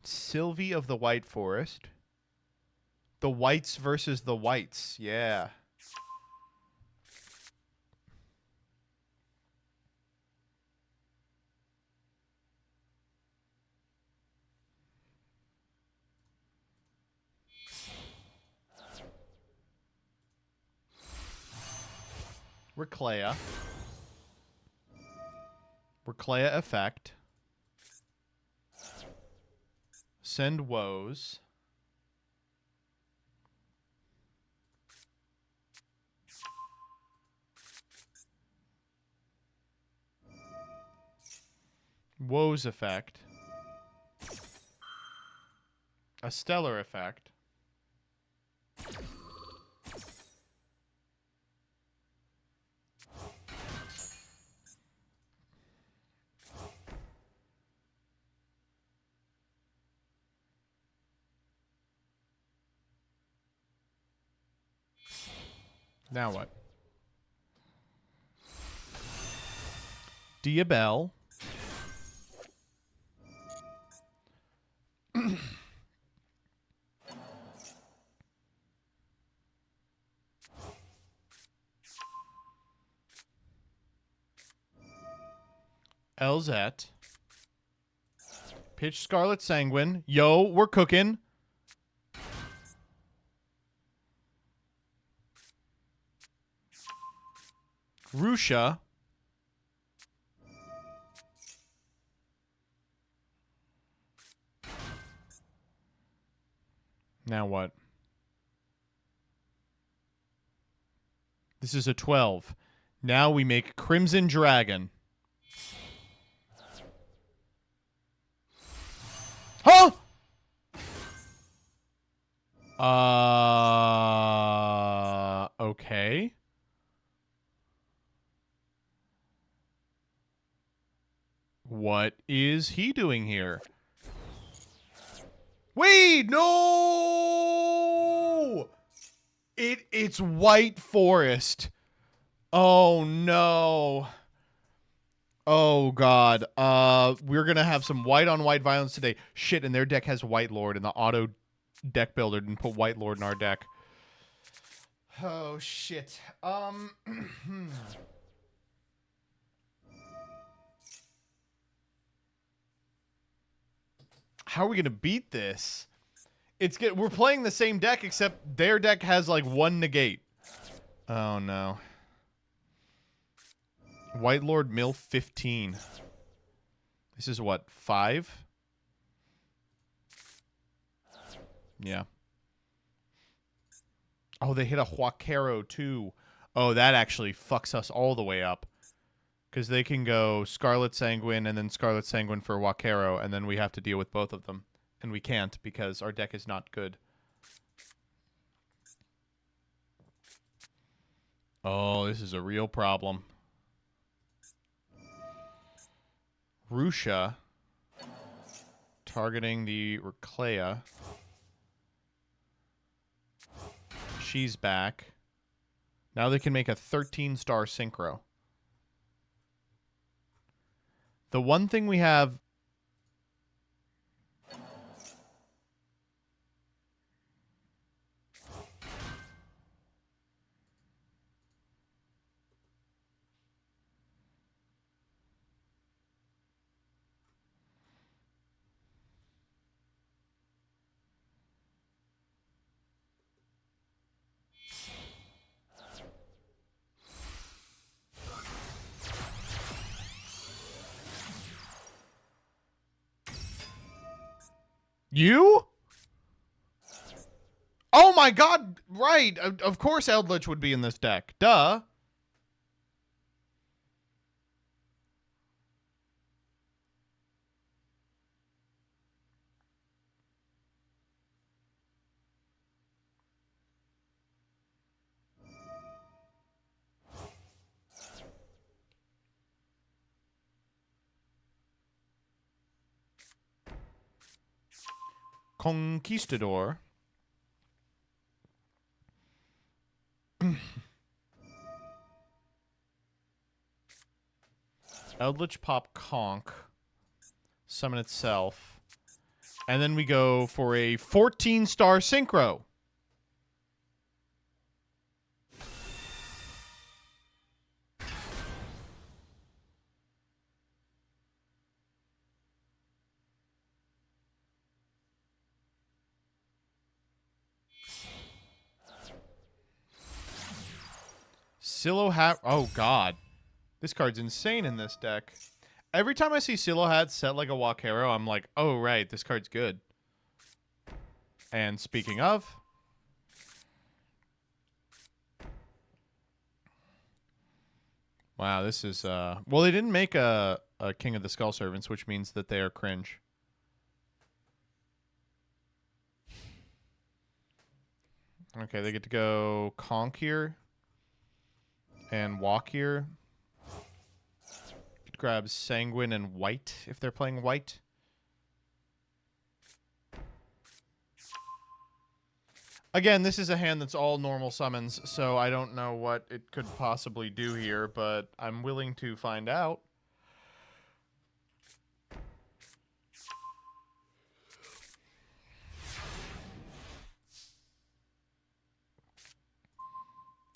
Sylvie of the White Forest. The whites versus the whites. Yeah. Reclaya. Reclaya effect. Send woes. Woes effect. A stellar effect. Now what? Diabell. Elzette. Pitch Scarlet Sanguine. Yo, we're cooking. Rusha. Now what? This is a 12. Now we make Crimson Dragon. Huh? Okay. What is he doing here? Wait, no! It's White Forest. Oh no. Oh god. We're gonna have some white on white violence today. Shit, and their deck has White Lord, and the auto deck builder didn't put White Lord in our deck. Oh shit. How are we gonna beat this? We're playing the same deck, except their deck has like one negate. Oh no. White Lord Mill 15. This is what, 5? Yeah. Oh, they hit a Huaquero too. Oh, that actually fucks us all the way up. Because they can go Scarlet Sanguine and then Scarlet Sanguine for Huaquero, and then we have to deal with both of them. And we can't because our deck is not good. Oh, this is a real problem. Rusha targeting the Reclea. She's back. Now they can make a 13-star synchro. The one thing we have... You? Oh my god, right. Of course Eldritch would be in this deck. Duh. Conquistador. Eldritch pop Conch. Summon itself. And then we go for a 14-star synchro. Silo Hat. Oh, God. This card's insane in this deck. Every time I see Silo Hat set like a Huaquero, I'm like, oh, right, this card's good. And speaking of... Wow, this is... Well, they didn't make a King of the Skull Servants, which means that they are cringe. Okay, they get to go Conch here. And walk here. Could grab Sanguine and White if they're playing White. Again, this is a hand that's all normal summons, so I don't know what it could possibly do here, but I'm willing to find out.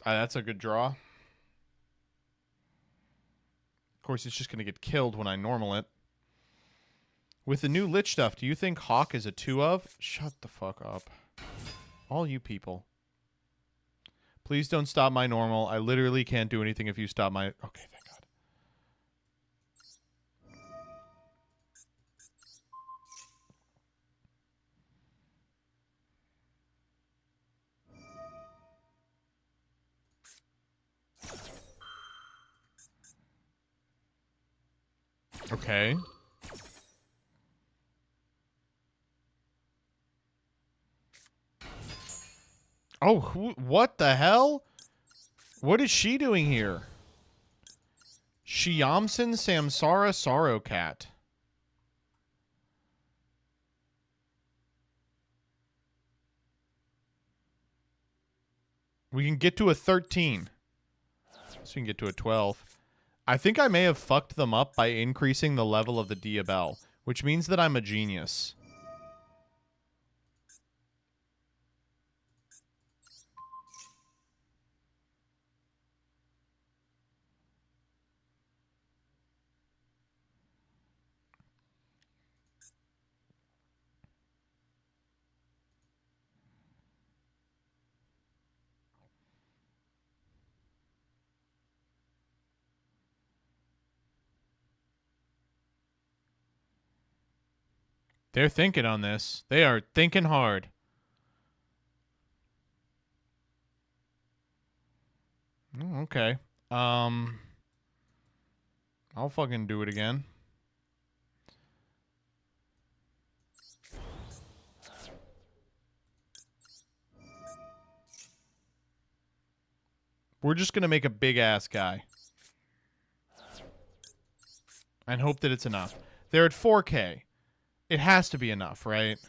That's a good draw. Of course, it's just going to get killed when I normal it. With the new Lich stuff, do you think Hawk is a 2 of? Shut the fuck up. All you people. Please don't stop my normal. I literally can't do anything if you stop my... Okay, thank God. Okay. Oh, what the hell? What is she doing here? Shiamson Samsara Sorrow Cat. We can get to a 13. So we can get to a 12. I think I may have fucked them up by increasing the level of the Diabel, which means that I'm a genius. They're thinking on this. They are thinking hard. Okay. I'll fucking do it again. We're just gonna make a big ass guy. And hope that it's enough. They're at 4K. It has to be enough, right?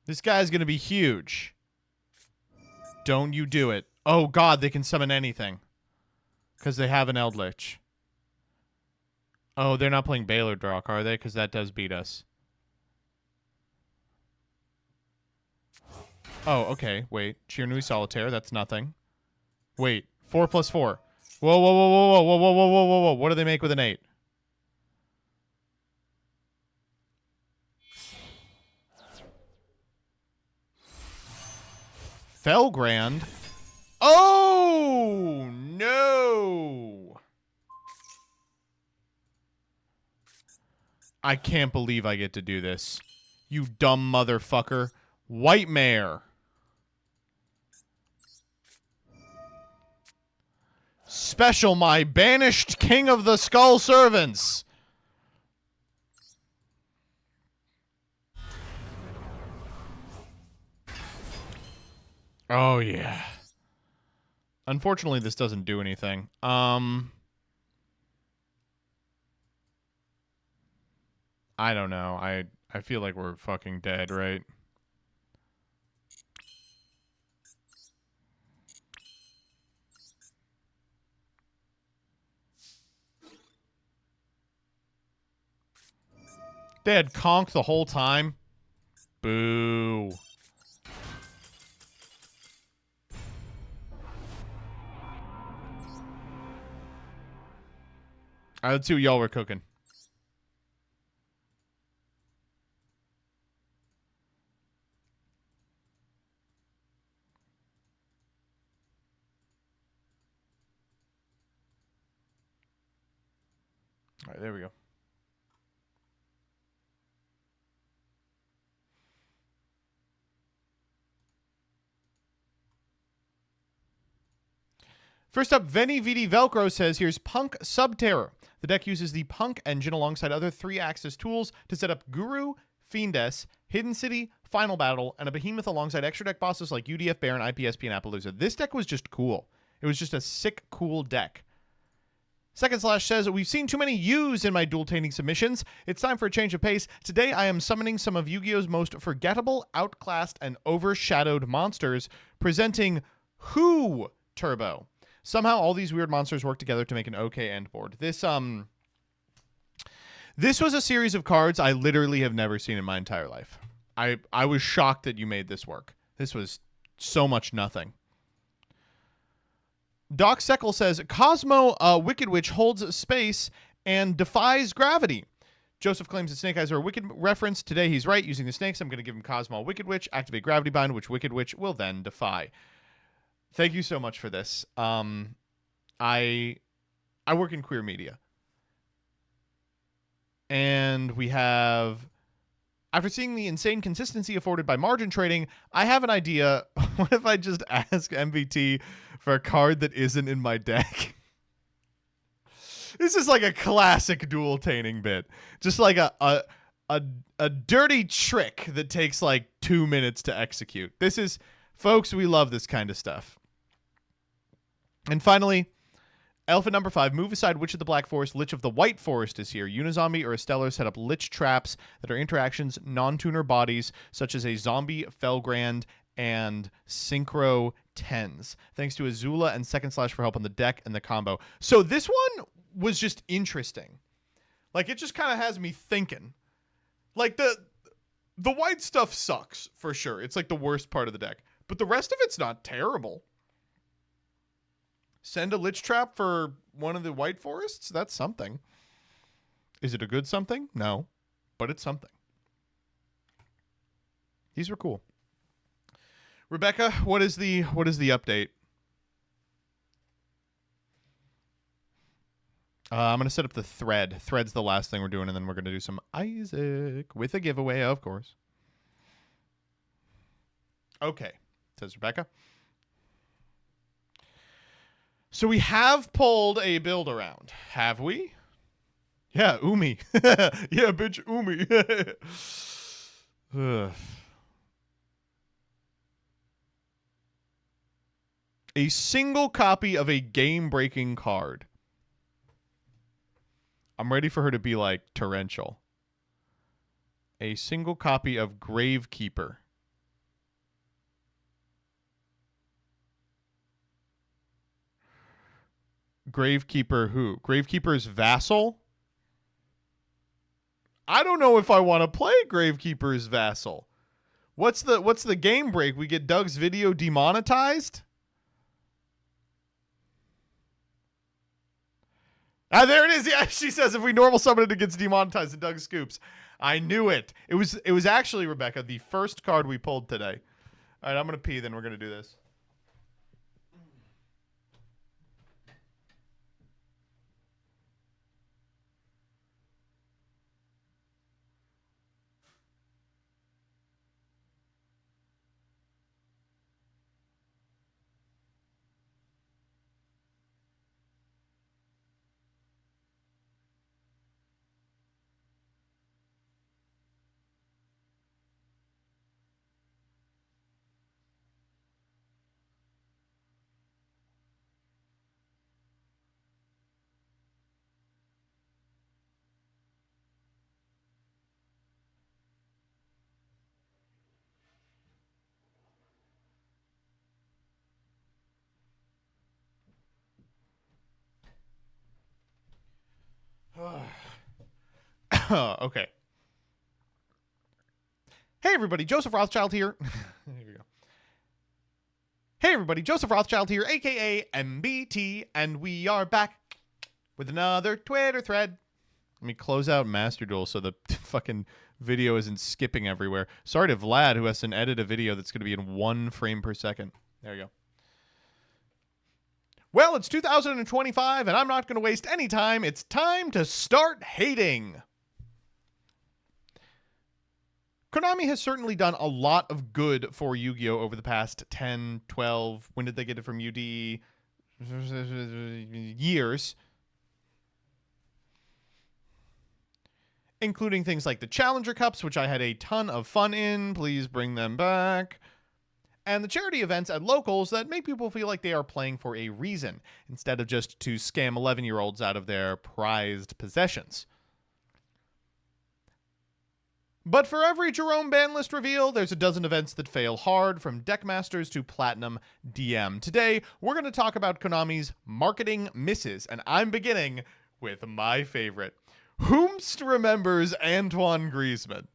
This guy's gonna be huge. Don't you do it. Oh god, they can summon anything. Because they have an Eldritch. Oh, they're not playing Baylor Drock, are they? Because that does beat us. Oh, okay. Wait. Chirnui Solitaire, that's nothing. Wait. 4 plus 4. Whoa, whoa, whoa, whoa, whoa, whoa, whoa, whoa, whoa, whoa, whoa. What do they make with an 8? Felgrand? Oh, no. I can't believe I get to do this. You dumb motherfucker. White Mare. Special, my banished king of the skull servants. Oh, yeah. Unfortunately, this doesn't do anything. I don't know. I feel like we're fucking dead, right? They had Conk the whole time. Boo. All right, let's see what y'all were cooking. All right, there we go. First up, Veni Vidi Velcro says, here's Punk Subterror. The deck uses the Punk engine alongside other 3-axis tools to set up Guru, Fiendess, Hidden City, Final Battle, and a behemoth alongside extra deck bosses like UDF, Baron, IPSP, and Appaloosa. This deck was just cool. It was just a sick, cool deck. Second Slash says, we've seen too many U's in my dueltaining submissions. It's time for a change of pace. Today I am summoning some of Yu-Gi-Oh's most forgettable, outclassed, and overshadowed monsters, presenting Who Turbo. Somehow all these weird monsters work together to make an okay end board. This was a series of cards I literally have never seen in my entire life. I was shocked that you made this work. This was so much nothing. Doc Seckle says, Cosmo Wicked Witch holds space and defies gravity. Joseph claims that Snake Eyes are a Wicked reference. Today he's right. Using the snakes, I'm going to give him Cosmo Wicked Witch, activate Gravity Bind, which Wicked Witch will then defy. Thank you so much for this. I work in queer media. And we have, after seeing the insane consistency afforded by margin trading, I have an idea. What if I just ask MVT for a card that isn't in my deck? This is like a classic dueltaining bit. Just like a dirty trick that takes like 2 minutes to execute. This is, folks, we love this kind of stuff. And finally, Elephant number 5, move aside Witch of the Black Forest, Lich of the White Forest is here. Unizombie or a Stellar set up Lich traps that are interactions, non-tuner bodies, such as a Zombie, Felgrand, and Synchro 10s. Thanks to Azula and Second Slash for help on the deck and the combo. So this one was just interesting. Like, it just kind of has me thinking. Like, the white stuff sucks, for sure. It's like the worst part of the deck. But the rest of it's not terrible. Send a Lich Trap for one of the White Forests? That's something. Is it a good something? No. but it's something. These were cool. Rebecca, what is the update? I'm going to set up the thread. Thread's the last thing we're doing, and then we're going to do some Isaac with a giveaway, of course. Okay, says Rebecca. So we have pulled a build around, have we? Yeah, Umi. Yeah, bitch, Umi. Ugh. A single copy of a game-breaking card. I'm ready for her to be like torrential. A single copy of Gravekeeper. Gravekeeper who? Gravekeeper's Vassal? I don't know if I want to play Gravekeeper's Vassal. What's the game break? We get Doug's video demonetized? Ah, there it is. Yeah, she says if we normal summon it, it gets demonetized. And Doug scoops. I knew it. It was actually, Rebecca, the first card we pulled today. All right, I'm gonna pee. Then we're gonna do this. Okay. Hey everybody, Joseph Rothschild here. Here we go. Hey everybody, Joseph Rothschild here, aka MBT, and we are back with another Twitter thread. Let me close out Master Duel so the fucking video isn't skipping everywhere. Sorry to Vlad, who has to edit a video that's going to be in 1 frame per second. There you go. Well, it's 2025, and I'm not going to waste any time. It's time to start hating. Konami has certainly done a lot of good for Yu-Gi-Oh! Over the past 10, 12, when did they get it from UD? Years. Including things like the Challenger Cups, which I had a ton of fun in. Please bring them back. And the charity events at locals that make people feel like they are playing for a reason, instead of just to scam 11-year-olds out of their prized possessions. But for every Jerome ban list reveal, there's a dozen events that fail hard, from Deckmasters to Platinum DM. Today, we're going to talk about Konami's marketing misses, and I'm beginning with my favorite. Whomst remembers Antoine Griezmann?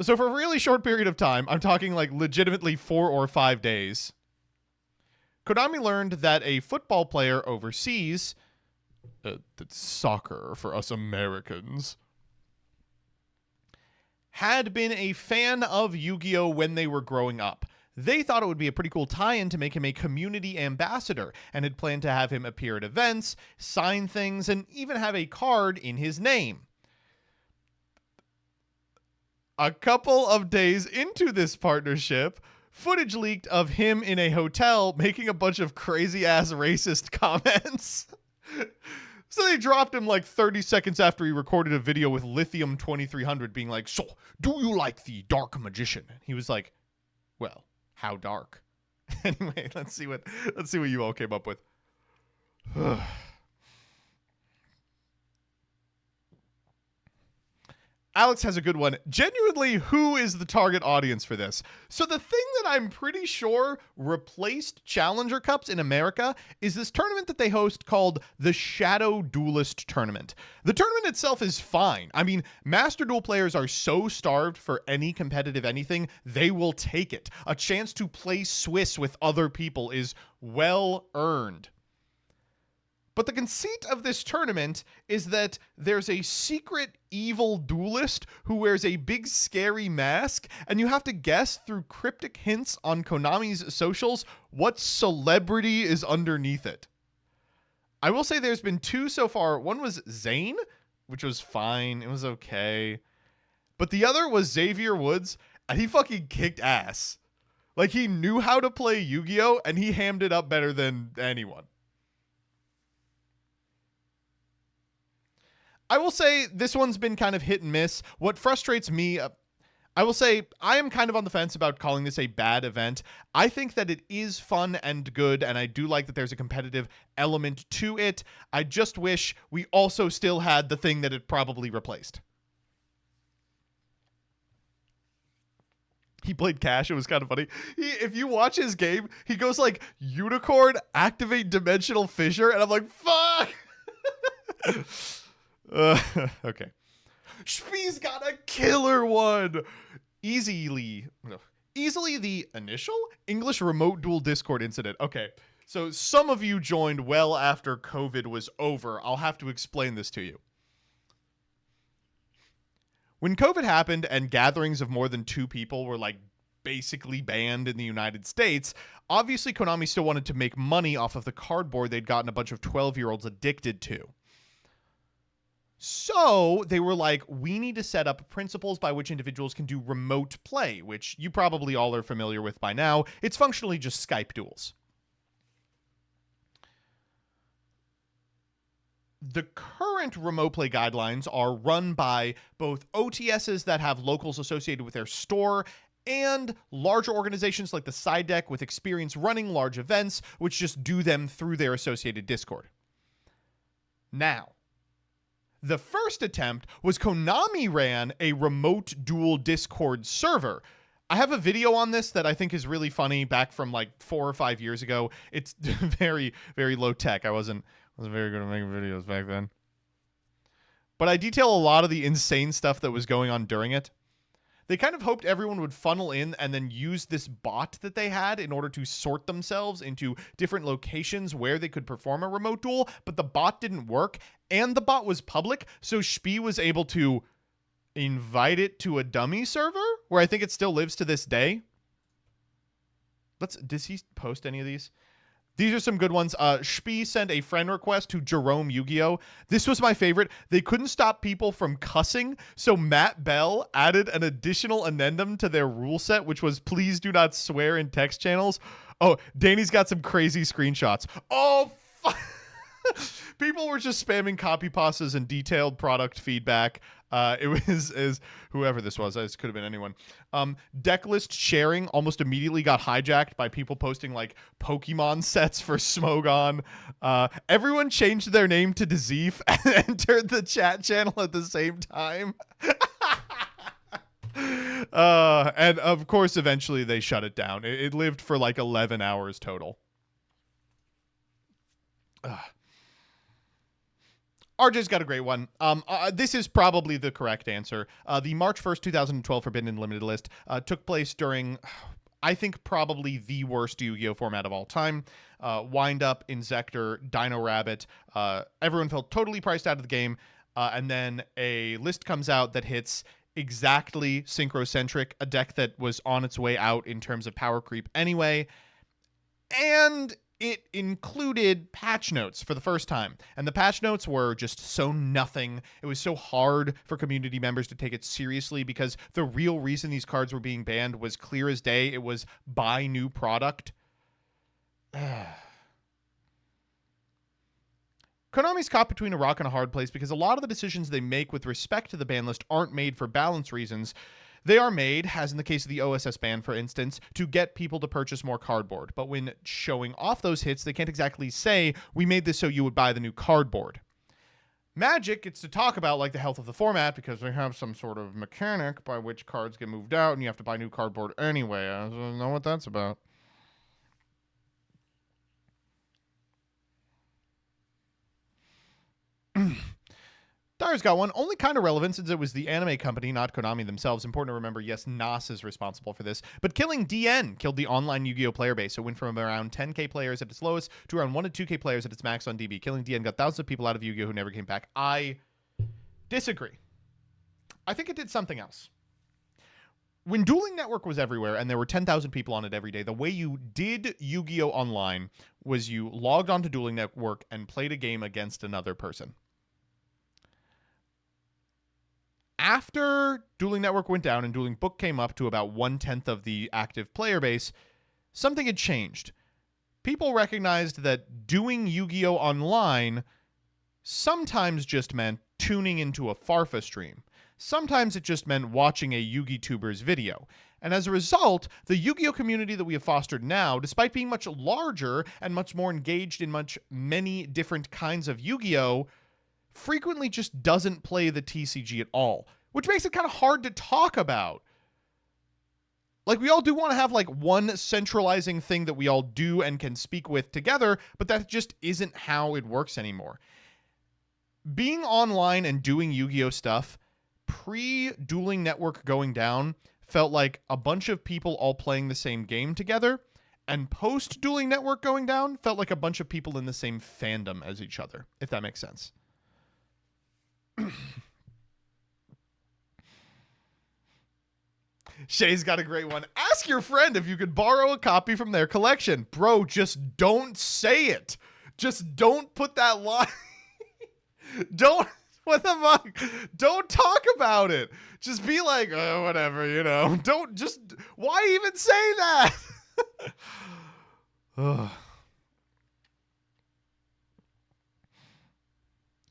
So for a really short period of time, I'm talking like legitimately 4 or 5 days, Konami learned that a football player overseas, that's soccer for us Americans, had been a fan of Yu-Gi-Oh! When they were growing up. They thought it would be a pretty cool tie-in to make him a community ambassador, and had planned to have him appear at events, sign things, and even have a card in his name. A couple of days into this partnership, footage leaked of him in a hotel making a bunch of crazy-ass racist comments. So they dropped him like 30 seconds after he recorded a video with Lithium 2300 being like, "So, do you like the Dark Magician?" And he was like, "Well, how dark?" Anyway, let's see what you all came up with. Alex has a good one. Genuinely, who is the target audience for this? So the thing that I'm pretty sure replaced Challenger Cups in America is this tournament that they host called the Shadow Duelist Tournament. The tournament itself is fine. I mean, Master Duel players are so starved for any competitive anything, they will take it. A chance to play Swiss with other people is well earned. But the conceit of this tournament is that there's a secret evil duelist who wears a big scary mask, and you have to guess through cryptic hints on Konami's socials what celebrity is underneath it. I will say there's been 2 so far. One was Zane, which was fine. It was okay. But the other was Xavier Woods, and he fucking kicked ass. Like, he knew how to play Yu-Gi-Oh! And he hammed it up better than anyone. I will say this one's been kind of hit and miss. What frustrates me, I will say I am kind of on the fence about calling this a bad event. I think that it is fun and good, and I do like that there's a competitive element to it. I just wish we also still had the thing that it probably replaced. He played Cash. It was kind of funny. If you watch his game, he goes like, Unicorn, activate Dimensional Fissure, and I'm like, fuck! Okay. Shpee's got a killer one. Easily the initial English remote duel Discord incident. Okay. So some of you joined well after COVID was over. I'll have to explain this to you. When COVID happened and gatherings of more than 2 people were like basically banned in the United States, obviously Konami still wanted to make money off of the cardboard they'd gotten a bunch of 12-year-olds addicted to. So they were like, we need to set up principles by which individuals can do remote play, which you probably all are familiar with by now. It's functionally just Skype duels. The current remote play guidelines are run by both OTSs that have locals associated with their store and larger organizations like the Side Deck with experience running large events, which just do them through their associated Discord. Now, the first attempt was Konami ran a remote duel Discord server. I have a video on this that I think is really funny back from like 4 or 5 years ago. It's very, very low tech. I wasn't very good at making videos back then. But I detail a lot of the insane stuff that was going on during it. They kind of hoped everyone would funnel in and then use this bot that they had in order to sort themselves into different locations where they could perform a remote duel, but the bot didn't work, and the bot was public, so Shpee was able to invite it to a dummy server, where I think it still lives to this day. Does he post any of these? These are some good ones. Shpee sent a friend request to Jerome Yu-Gi-Oh! This was my favorite. They couldn't stop people from cussing, so Matt Bell added an additional addendum to their rule set, which was please do not swear in text channels. Oh, Danny's got some crazy screenshots. Oh, people were just spamming copy pastas and detailed product feedback. It was whoever this was. This could have been anyone. Deck list sharing almost immediately got hijacked by people posting like Pokemon sets for Smogon. Everyone changed their name to Dzeef and entered the chat channel at the same time. And of course, eventually they shut it down. It lived for like 11 hours total. RJ's got a great one. This is probably the correct answer. The March 1st, 2012 Forbidden and Limited list took place during, I think, probably the worst Yu-Gi-Oh! Format of all time. Wind Up, Insector, Dino Rabbit. Everyone felt totally priced out of the game. And then a list comes out that hits exactly Synchrocentric, a deck that was on its way out in terms of power creep anyway. And it included patch notes for the first time. And the patch notes were just so nothing. It was so hard for community members to take it seriously because the real reason these cards were being banned was clear as day. It was buy new product. Konami's caught between a rock and a hard place because a lot of the decisions they make with respect to the ban list aren't made for balance reasons. They are made, as in the case of the OSS ban, for instance, to get people to purchase more cardboard. But when showing off those hits, they can't exactly say, we made this so you would buy the new cardboard. Magic gets to talk about like the health of the format because they have some sort of mechanic by which cards get moved out and you have to buy new cardboard anyway. I don't know what that's about. Dyer's got one. Only kind of relevant since it was the anime company, not Konami themselves. Important to remember, yes, NAS is responsible for this. But killing DN killed the online Yu-Gi-Oh! Player base. It went from around 10k players at its lowest to around 1 to 2k players at its max on DB. Killing DN got thousands of people out of Yu-Gi-Oh! Who never came back. I disagree. I think it did something else. When Dueling Network was everywhere and there were 10,000 people on it every day, the way you did Yu-Gi-Oh! Online was you logged onto Dueling Network and played a game against another person. After Dueling Network went down and Dueling Book came up to about 1/10 of the active player base, something had changed. People recognized that doing Yu-Gi-Oh! Online sometimes just meant tuning into a Farfa stream. Sometimes it just meant watching a Yu-Gi-Tuber's video. And as a result, the Yu-Gi-Oh! Community that we have fostered now, despite being much larger and much more engaged in many different kinds of Yu-Gi-Oh!, frequently just doesn't play the TCG at all, which makes it kind of hard to talk about. Like, we all do want to have, like, one centralizing thing that we all do and can speak with together, but that just isn't how it works anymore. Being online and doing Yu-Gi-Oh! Stuff pre-Dueling Network going down felt like a bunch of people all playing the same game together, and post-Dueling Network going down felt like a bunch of people in the same fandom as each other, if that makes sense. Shay's got a great one. Ask your friend if you could borrow a copy from their collection. Bro, just don't say it. Just don't put that line. Don't, what the fuck? Don't talk about it. Just be like, oh, whatever, you know. Don't just, why even say that? Ugh.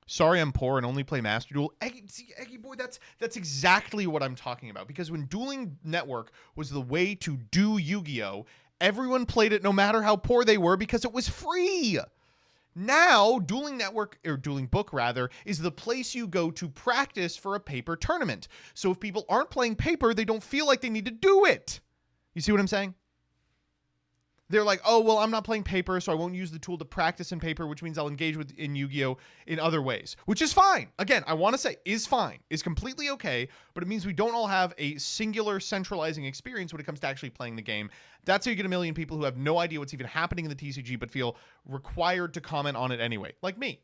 Sorry, I'm poor and only play Master Duel. Eggy boy, that's exactly what I'm talking about. Because when Dueling Network was the way to do Yu-Gi-Oh!, everyone played it no matter how poor they were because it was free. Now, Dueling Network, or Dueling Book rather, is the place you go to practice for a paper tournament. So if people aren't playing paper, they don't feel like they need to do it. You see what I'm saying? They're like, oh, well, I'm not playing paper, so I won't use the tool to practice in paper, which means I'll engage in Yu-Gi-Oh! In other ways, which is fine. Again, I want to say is fine, is completely okay, but it means we don't all have a singular centralizing experience when it comes to actually playing the game. That's how you get a million people who have no idea what's even happening in the TCG, but feel required to comment on it anyway, like me.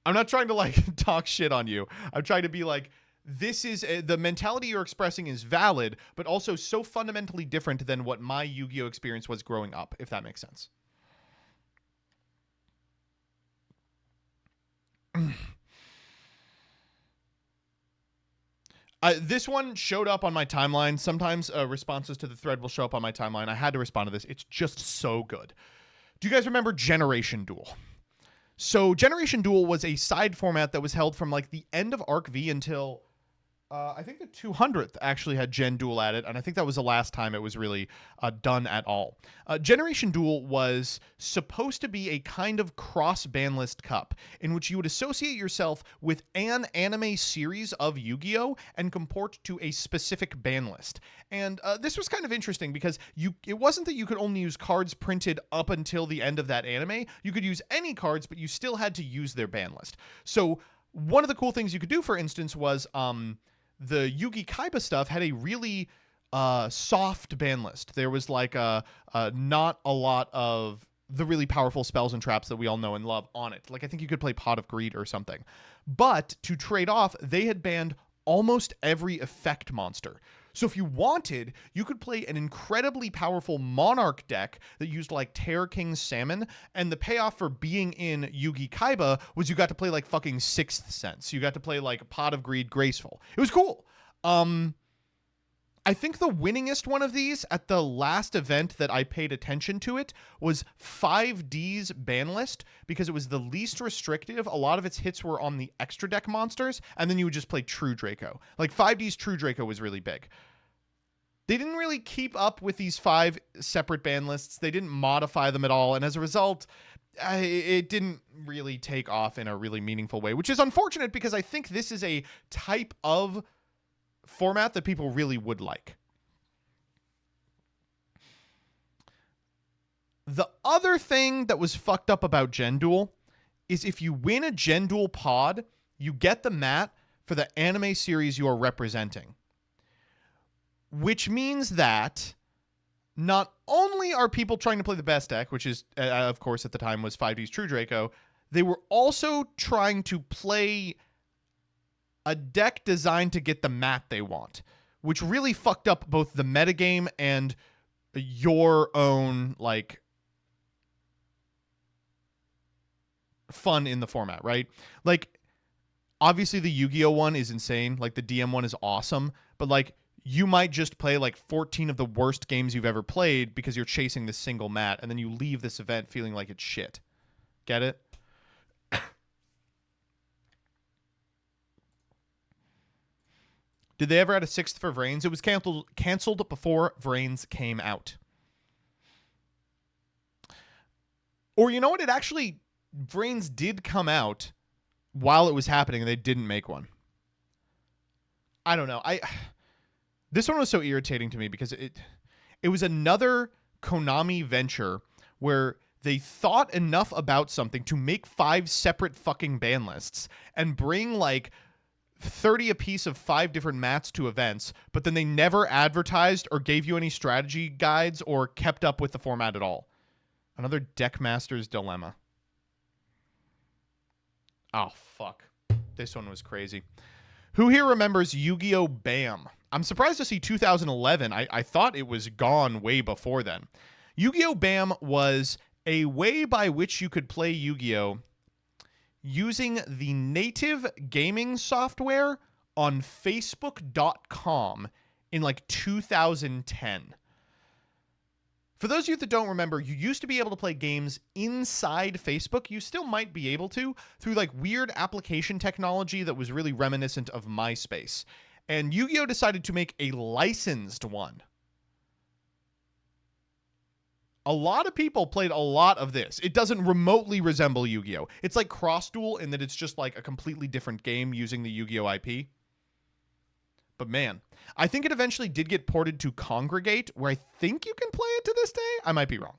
I'm not trying to, like, talk shit on you. I'm trying to be like, this is the mentality you're expressing is valid, but also so fundamentally different than what my Yu-Gi-Oh! Experience was growing up, if that makes sense. This one showed up on my timeline. Sometimes responses to the thread will show up on my timeline. I had to respond to this. It's just so good. Do you guys remember Generation Duel? So Generation Duel was a side format that was held from like the end of Arc V until I think the 200th actually had Gen Duel at it, and I think that was the last time it was really done at all. Generation Duel was supposed to be a kind of cross-ban list cup in which you would associate yourself with an anime series of Yu-Gi-Oh! And comport to a specific ban list. And this was kind of interesting because it wasn't that you could only use cards printed up until the end of that anime. You could use any cards, but you still had to use their ban list. So one of the cool things you could do, for instance, was the Yugi Kaiba stuff had a really soft ban list. There was like not a lot of the really powerful spells and traps that we all know and love on it. Like I think you could play Pot of Greed or something. But to trade off, they had banned almost every effect monster. So if you wanted, you could play an incredibly powerful Monarch deck that used like Terror King Salmon, and the payoff for being in Yugi Kaiba was you got to play like fucking Sixth Sense. You got to play like Pot of Greed Graceful. It was cool. I think the winningest one of these at the last event that I paid attention to it was 5D's ban list because it was the least restrictive. A lot of its hits were on the extra deck monsters, and then you would just play True Draco. Like 5D's True Draco was really big. They didn't really keep up with these 5 separate ban lists. They didn't modify them at all, and as a result, it didn't really take off in a really meaningful way, which is unfortunate because I think this is a type of format that people really would like. The other thing that was fucked up about Gen Duel is if you win a Gen Duel pod, you get the mat for the anime series you are representing. Which means that not only are people trying to play the best deck, which is, of course, at the time was 5D's True Draco, they were also trying to play a deck designed to get the mat they want, which really fucked up both the metagame and your own, like, fun in the format, right? Like, obviously the Yu-Gi-Oh one is insane. Like, the DM one is awesome, but, like, you might just play like 14 of the worst games you've ever played because you're chasing this single mat, and then you leave this event feeling like it's shit. Get it? Did they ever add a 6th for Vrains? It was canceled before Vrains came out. Or you know what? It actually, Vrains did come out while it was happening, and they didn't make one. I don't know. This one was so irritating to me because it was another Konami venture where they thought enough about something to make 5 separate fucking ban lists and bring like 30 apiece of 5 different mats to events, but then they never advertised or gave you any strategy guides or kept up with the format at all. Another Deckmaster's dilemma. Oh, fuck. This one was crazy. Who here remembers Yu-Gi-Oh! BAM? I'm surprised to see 2011. I thought it was gone way before then. Yu-Gi-Oh! BAM was a way by which you could play Yu-Gi-Oh! Using the native gaming software on Facebook.com in like 2010. For those of you that don't remember, you used to be able to play games inside Facebook. You still might be able to through like weird application technology that was really reminiscent of MySpace. And Yu-Gi-Oh! Decided to make a licensed one. A lot of people played a lot of this. It doesn't remotely resemble Yu-Gi-Oh! It's like Cross Duel in that it's just like a completely different game using the Yu-Gi-Oh! IP. But man, I think it eventually did get ported to Congregate, where I think you can play it to this day. I might be wrong.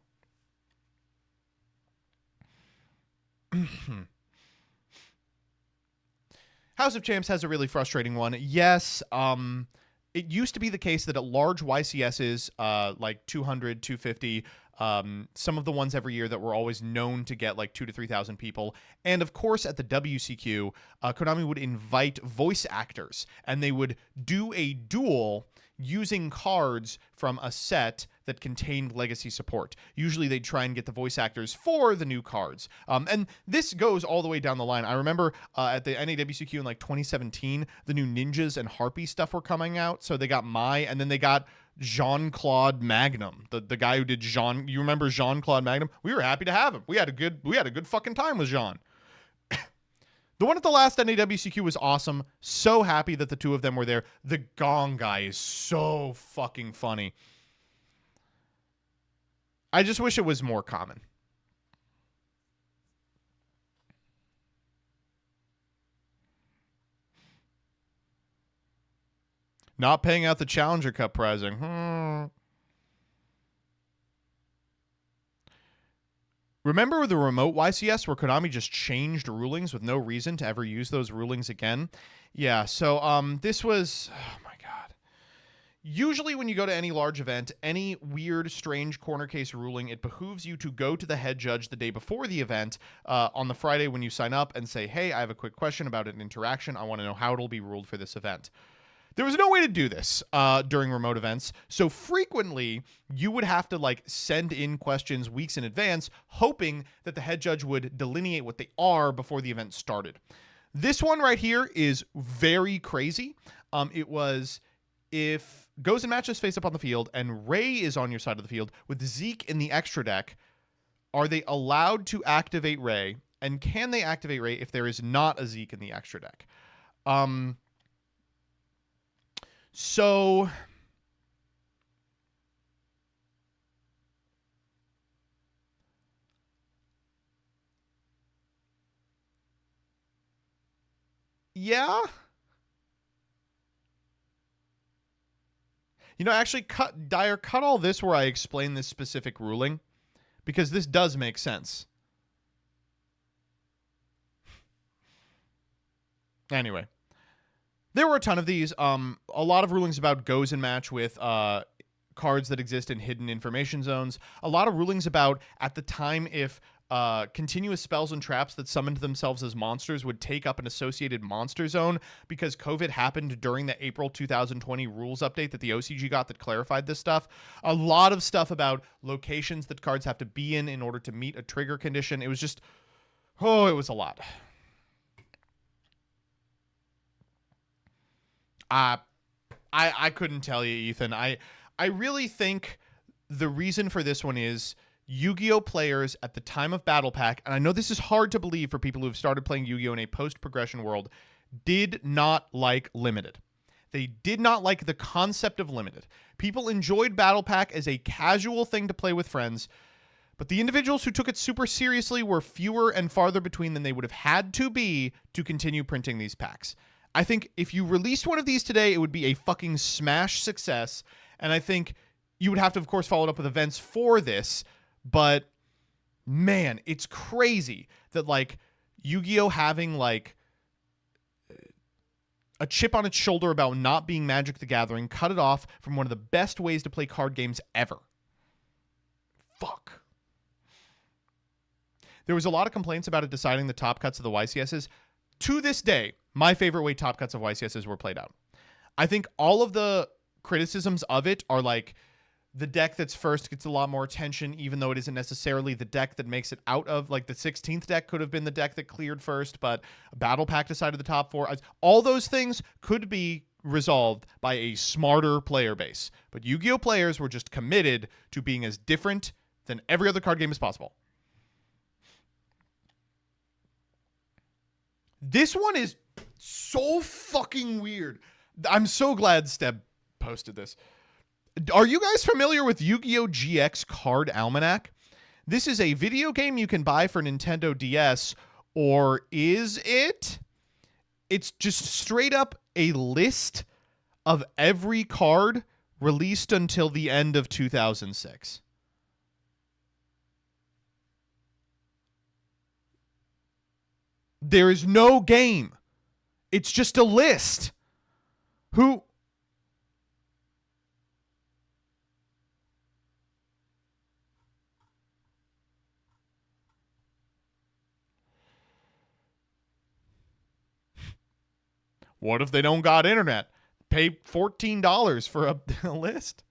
House of Champs has a really frustrating one. Yes, it used to be the case that at large YCSs, like 200, 250, some of the ones every year that were always known to get like 2,000 to 3,000 people. And of course, at the WCQ, Konami would invite voice actors, and they would do a duel using cards from a set that contained legacy support. Usually they'd try and get the voice actors for the new cards. And this goes all the way down the line. I remember at the NAWCQ in like 2017, the new Ninjas and Harpy stuff were coming out. So they got and then they got Jean-Claude Magnum, the guy who did you remember Jean-Claude Magnum? We were happy to have him. We had a good fucking time with Jean. The one at the last NAWCQ was awesome. So happy that the two of them were there. The Gong guy is so fucking funny. I just wish it was more common. Not paying out the Challenger Cup prizing. Remember the remote YCS where Konami just changed rulings with no reason to ever use those rulings again? Yeah, so this was... Oh my god. Usually when you go to any large event, any weird, strange corner case ruling, it behooves you to go to the head judge the day before the event on the Friday when you sign up and say, hey, I have a quick question about an interaction. I want to know how it'll be ruled for this event. There was no way to do this during remote events, so frequently you would have to like send in questions weeks in advance, hoping that the head judge would delineate what they are before the event started. This one right here is very crazy. It was if Goes and Matches face up on the field and Ray is on your side of the field with Zeke in the extra deck, are they allowed to activate Ray? And can they activate Ray if there is not a Zeke in the extra deck? So yeah. You know, actually cut all this where I explain this specific ruling, because this does make sense. Anyway, there were a ton of these. A lot of rulings about goes and match with cards that exist in hidden information zones. A lot of rulings about, at the time, if continuous spells and traps that summoned themselves as monsters would take up an associated monster zone, because COVID happened during the April 2020 rules update that the OCG got that clarified this stuff. A lot of stuff about locations that cards have to be in order to meet a trigger condition. It was just, it was a lot. I couldn't tell you, Ethan. I really think the reason for this one is Yu-Gi-Oh! Players at the time of Battle Pack, and I know this is hard to believe for people who have started playing Yu-Gi-Oh! In a post-progression world, did not like Limited. They did not like the concept of Limited. People enjoyed Battle Pack as a casual thing to play with friends, but the individuals who took it super seriously were fewer and farther between than they would have had to be to continue printing these packs. I think if you released one of these today, it would be a fucking smash success, and I think you would have to, of course, follow it up with events for this, but man, it's crazy that, like, Yu-Gi-Oh! Having, like, a chip on its shoulder about not being Magic the Gathering cut it off from one of the best ways to play card games ever. Fuck. There was a lot of complaints about it deciding the top cuts of the YCSs. To this day, my favorite way top cuts of YCSs were played out. I think all of the criticisms of it are like, the deck that's first gets a lot more attention, even though it isn't necessarily the deck that makes it out of, like, the 16th deck could have been the deck that cleared first, but Battle Pack decided the top 4. All those things could be resolved by a smarter player base. But Yu-Gi-Oh! Players were just committed to being as different than every other card game as possible. This one is so fucking weird. I'm so glad Steb posted this. Are you guys familiar with Yu-Gi-Oh! GX Card Almanac? This is a video game you can buy for Nintendo DS, or is it? It's just straight up a list of every card released until the end of 2006. There is no game. It's just a list. Who... What if they don't got internet? Pay $14 for a list.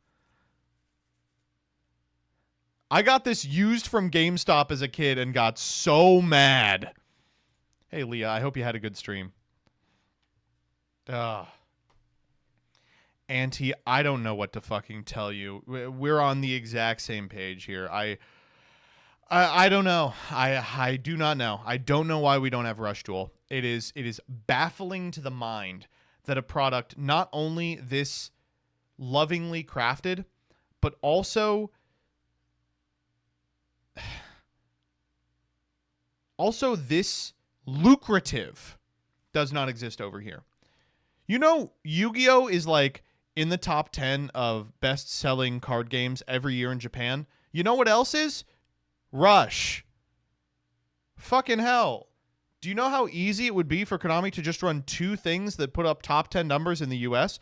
I got this used from GameStop as a kid and got so mad. Hey, Leah, I hope you had a good stream. Auntie, I don't know what to fucking tell you. We're on the exact same page here. I don't know. I do not know. I don't know why we don't have Rush Duel. It is baffling to the mind that a product not only this lovingly crafted, but also this lucrative does not exist over here. You know, Yu-Gi-Oh! Is like in the top 10 of best-selling card games every year in Japan. You know what else is? Rush. Fucking hell. Do you know how easy it would be for Konami to just run 2 things that put up top 10 numbers in the US?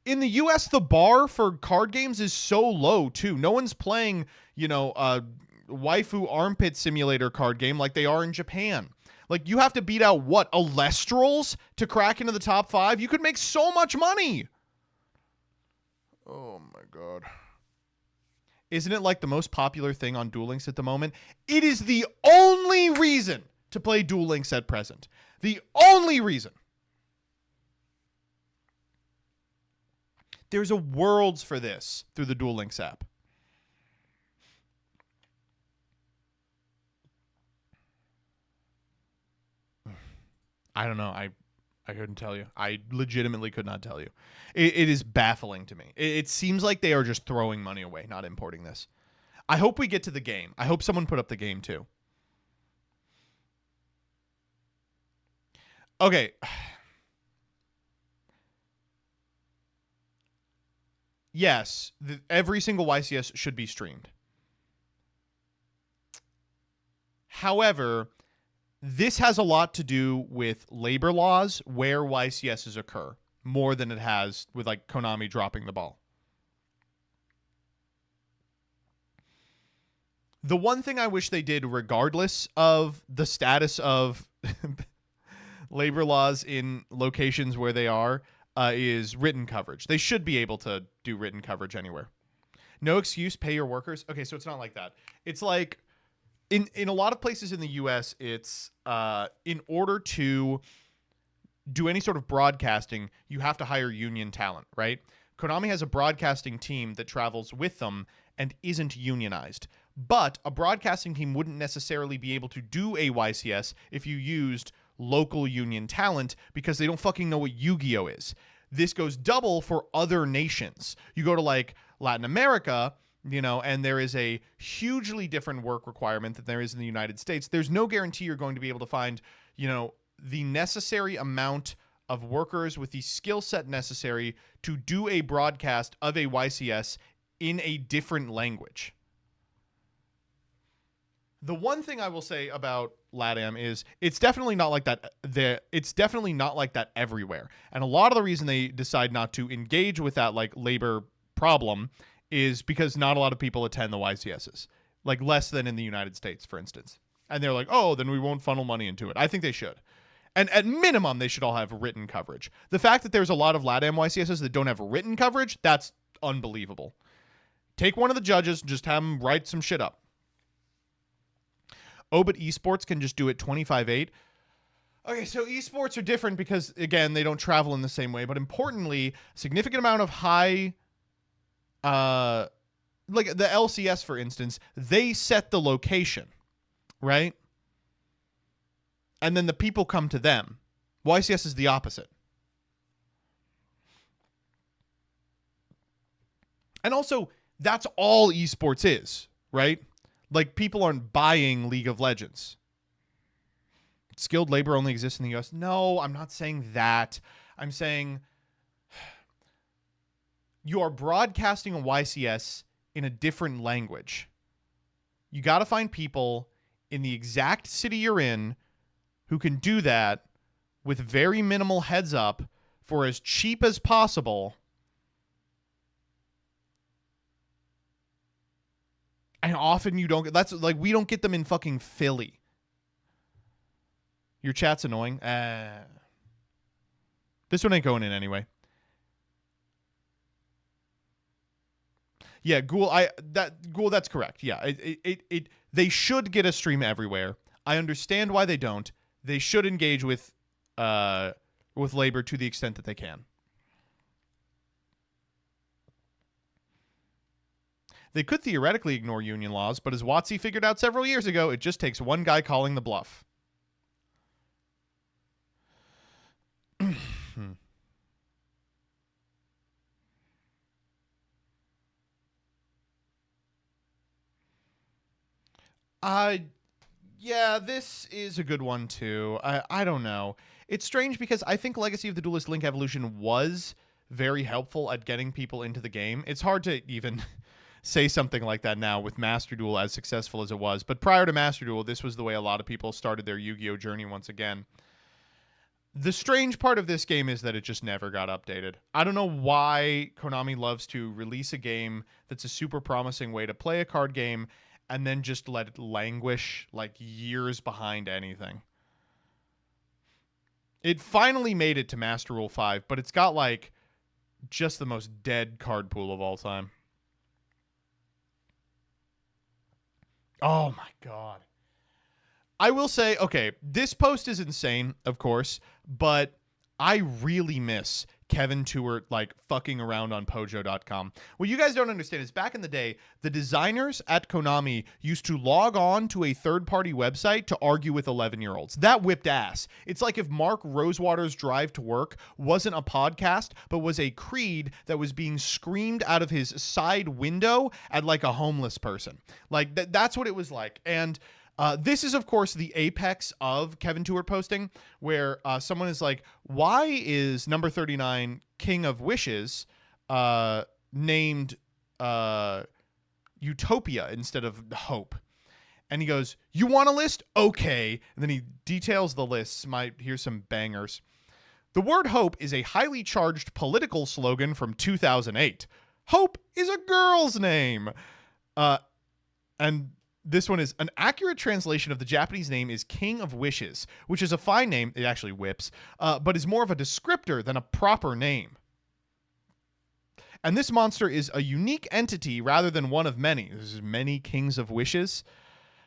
In the US, the bar for card games is so low, too. No one's playing, a waifu armpit simulator card game like they are in Japan. Like, you have to beat out, Alestrals to crack into the top 5? You could make so much money! Oh, my God. Isn't it like the most popular thing on Duel Links at the moment? It is the only reason to play Duel Links at present. The only reason. There's a worlds for this through the Duel Links app. I don't know. I couldn't tell you. I legitimately could not tell you. It is baffling to me. It seems like they are just throwing money away, not importing this. I hope we get to the game. I hope someone put up the game too. Okay. Yes, every single YCS should be streamed. However, this has a lot to do with labor laws where YCSs occur more than it has with like Konami dropping the ball. The one thing I wish they did, regardless of the status of labor laws in locations where they are, is written coverage. They should be able to do written coverage anywhere. No excuse, pay your workers. Okay, so it's not like that. It's like in a lot of places in the U.S., it's in order to do any sort of broadcasting, you have to hire union talent, right? Konami has a broadcasting team that travels with them and isn't unionized. But a broadcasting team wouldn't necessarily be able to do a YCS if you used local union talent because they don't fucking know what Yu-Gi-Oh is. This goes double for other nations. You go to like Latin America, you know, and there is a hugely different work requirement than there is in the United States. There's no guarantee you're going to be able to find, you know, the necessary amount of workers with the skill set necessary to do a broadcast of a YCS in a different language. The one thing I will say about LATAM is it's definitely not like that. It's definitely not like that everywhere. And a lot of the reason they decide not to engage with that like labor problem is because not a lot of people attend the YCSs, like less than in the United States, for instance. And they're like, oh, then we won't funnel money into it. I think they should. And at minimum, they should all have written coverage. The fact that there's a lot of LATAM YCSs that don't have written coverage, that's unbelievable. Take one of the judges and just have them write some shit up. Oh, but esports can just do it 25/8. Okay, so esports are different because, again, they don't travel in the same way. But importantly, a significant amount of high, like the LCS, for instance, they set the location, right? And then the people come to them. YCS is the opposite. And also, that's all esports is, right? Like, people aren't buying League of Legends. Skilled labor only exists in the US. No, I'm not saying that. I'm saying you are broadcasting a YCS in a different language. You got to find people in the exact city you're in who can do that with very minimal heads up for as cheap as possible. And often you don't get, that's like, we don't get them in fucking Philly. Your chat's annoying. This one ain't going in anyway. Yeah, Ghoul, that's correct. Yeah, they should get a stream everywhere. I understand why they don't. They should engage with labor to the extent that they can. They could theoretically ignore union laws, but as WotC figured out several years ago, it just takes one guy calling the bluff. Yeah, this is a good one too. I don't know. It's strange because I think Legacy of the Duelist Link Evolution was very helpful at getting people into the game. It's hard to even say something like that now with Master Duel as successful as it was. But prior to Master Duel, this was the way a lot of people started their Yu-Gi-Oh! Journey once again. The strange part of this game is that it just never got updated. I don't know why Konami loves to release a game that's a super promising way to play a card game and then just let it languish like years behind anything. It finally made it to Master Rule 5, but it's got like just the most dead card pool of all time. Oh my god. I will say, okay, this post is insane, of course, but I really miss Kevin Tewart like fucking around on Pojo.com. What you guys don't understand is back in the day, the designers at Konami used to log on to a third-party website to argue with 11-year-olds. That whipped ass. It's like if Mark Rosewater's Drive to Work wasn't a podcast, but was a creed that was being screamed out of his side window at like a homeless person. Like that's what it was like. And this is, of course, the apex of Kevin Tewart posting, where someone is like, why is number 39 King of Wishes named Utopia instead of Hope? And he goes, "You want a list? Okay." And then he details the lists. Here's some bangers. The word hope is a highly charged political slogan from 2008. Hope is a girl's name. And this one is an accurate translation of the Japanese name is King of Wishes, which is a fine name. It actually whips, but is more of a descriptor than a proper name. And this monster is a unique entity rather than one of many. There's many Kings of Wishes.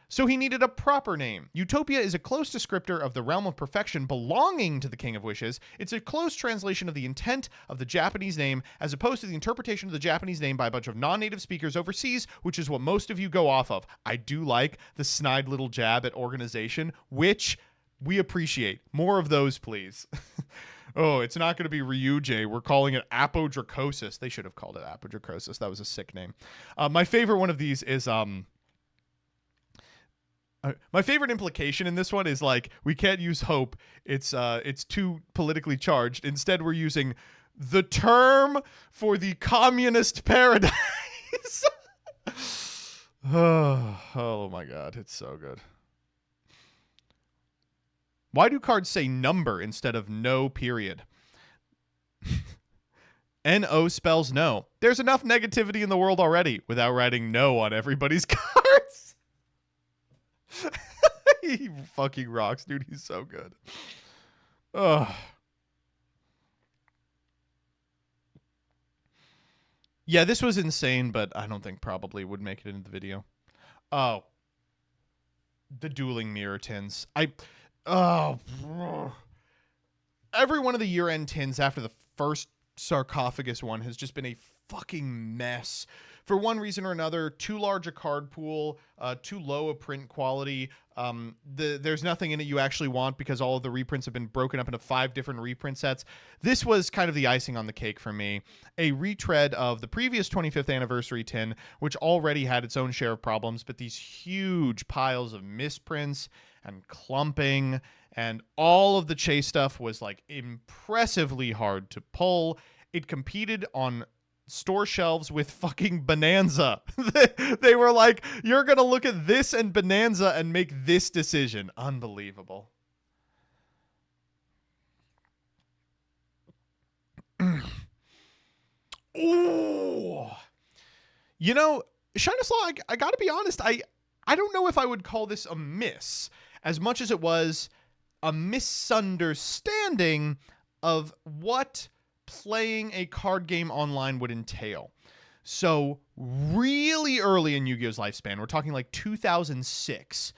So he needed a proper name. Utopia is a close descriptor of the realm of perfection belonging to the King of Wishes. It's a close translation of the intent of the Japanese name as opposed to the interpretation of the Japanese name by a bunch of non-native speakers overseas, which is what most of you go off of. I do like the snide little jab at organization, which we appreciate. More of those, please. Oh, it's not going to be Ryujei. We're calling it Apodracosis. They should have called it Apodracosis. That was a sick name. My favorite one of these is... my favorite implication in this one is like we can't use hope. It's too politically charged. Instead, we're using the term for the communist paradise. Oh my god, it's so good. Why do cards say number instead of no period? NO spells no. There's enough negativity in the world already without writing no on everybody's cards. He fucking rocks, dude. He's so good. Ugh. Yeah, this was insane, but I don't think probably would make it into the video. Oh. The dueling mirror tins. Every one of the year-end tins after the first sarcophagus one has just been a fucking mess. For one reason or another, too large a card pool, too low a print quality. There's nothing in it you actually want because all of the reprints have been broken up into 5 different reprint sets. This was kind of the icing on the cake for me. A retread of the previous 25th anniversary tin, which already had its own share of problems, but these huge piles of misprints and clumping and all of the chase stuff was like impressively hard to pull. It competed on store shelves with fucking Bonanza. They were like, you're gonna look at this and Bonanza and make this decision. Unbelievable. Ooh. You know, Shyness Law, I gotta be honest, I don't know if I would call this a miss as much as it was a misunderstanding of what playing a card game online would entail. So really early in Yu-Gi-Oh's lifespan, we're talking like 2006,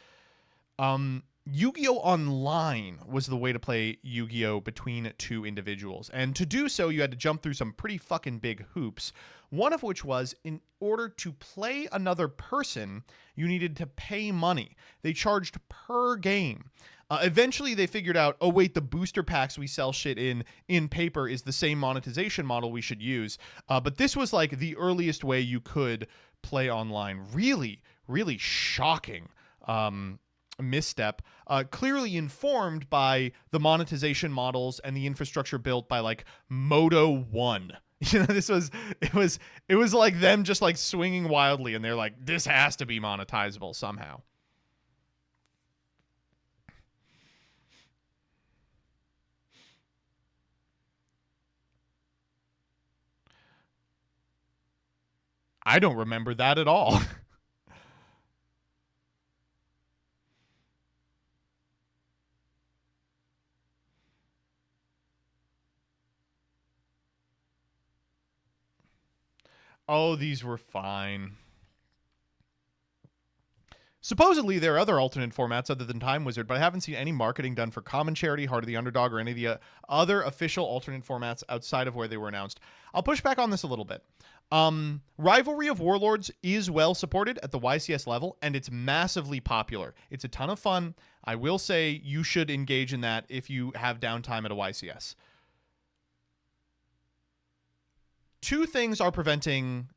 Yu-Gi-Oh! Online was the way to play Yu-Gi-Oh! Between 2 individuals. And to do so, you had to jump through some pretty fucking big hoops. One of which was, in order to play another person, you needed to pay money. They charged per game. Eventually, they figured out, oh, wait, the booster packs we sell shit in paper is the same monetization model we should use. But this was like the earliest way you could play online. Really, really shocking misstep. Clearly informed by the monetization models and the infrastructure built by like Moto 1. You know, it was like them just like swinging wildly, and they're like, this has to be monetizable somehow. I don't remember that at all. Oh, these were fine. Supposedly, there are other alternate formats other than Time Wizard, but I haven't seen any marketing done for Common Charity, Heart of the Underdog, or any of the other official alternate formats outside of where they were announced. I'll push back on this a little bit. Rivalry of Warlords is well supported at the YCS level, and it's massively popular. It's a ton of fun. I will say you should engage in that if you have downtime at a YCS. 2 things are preventing...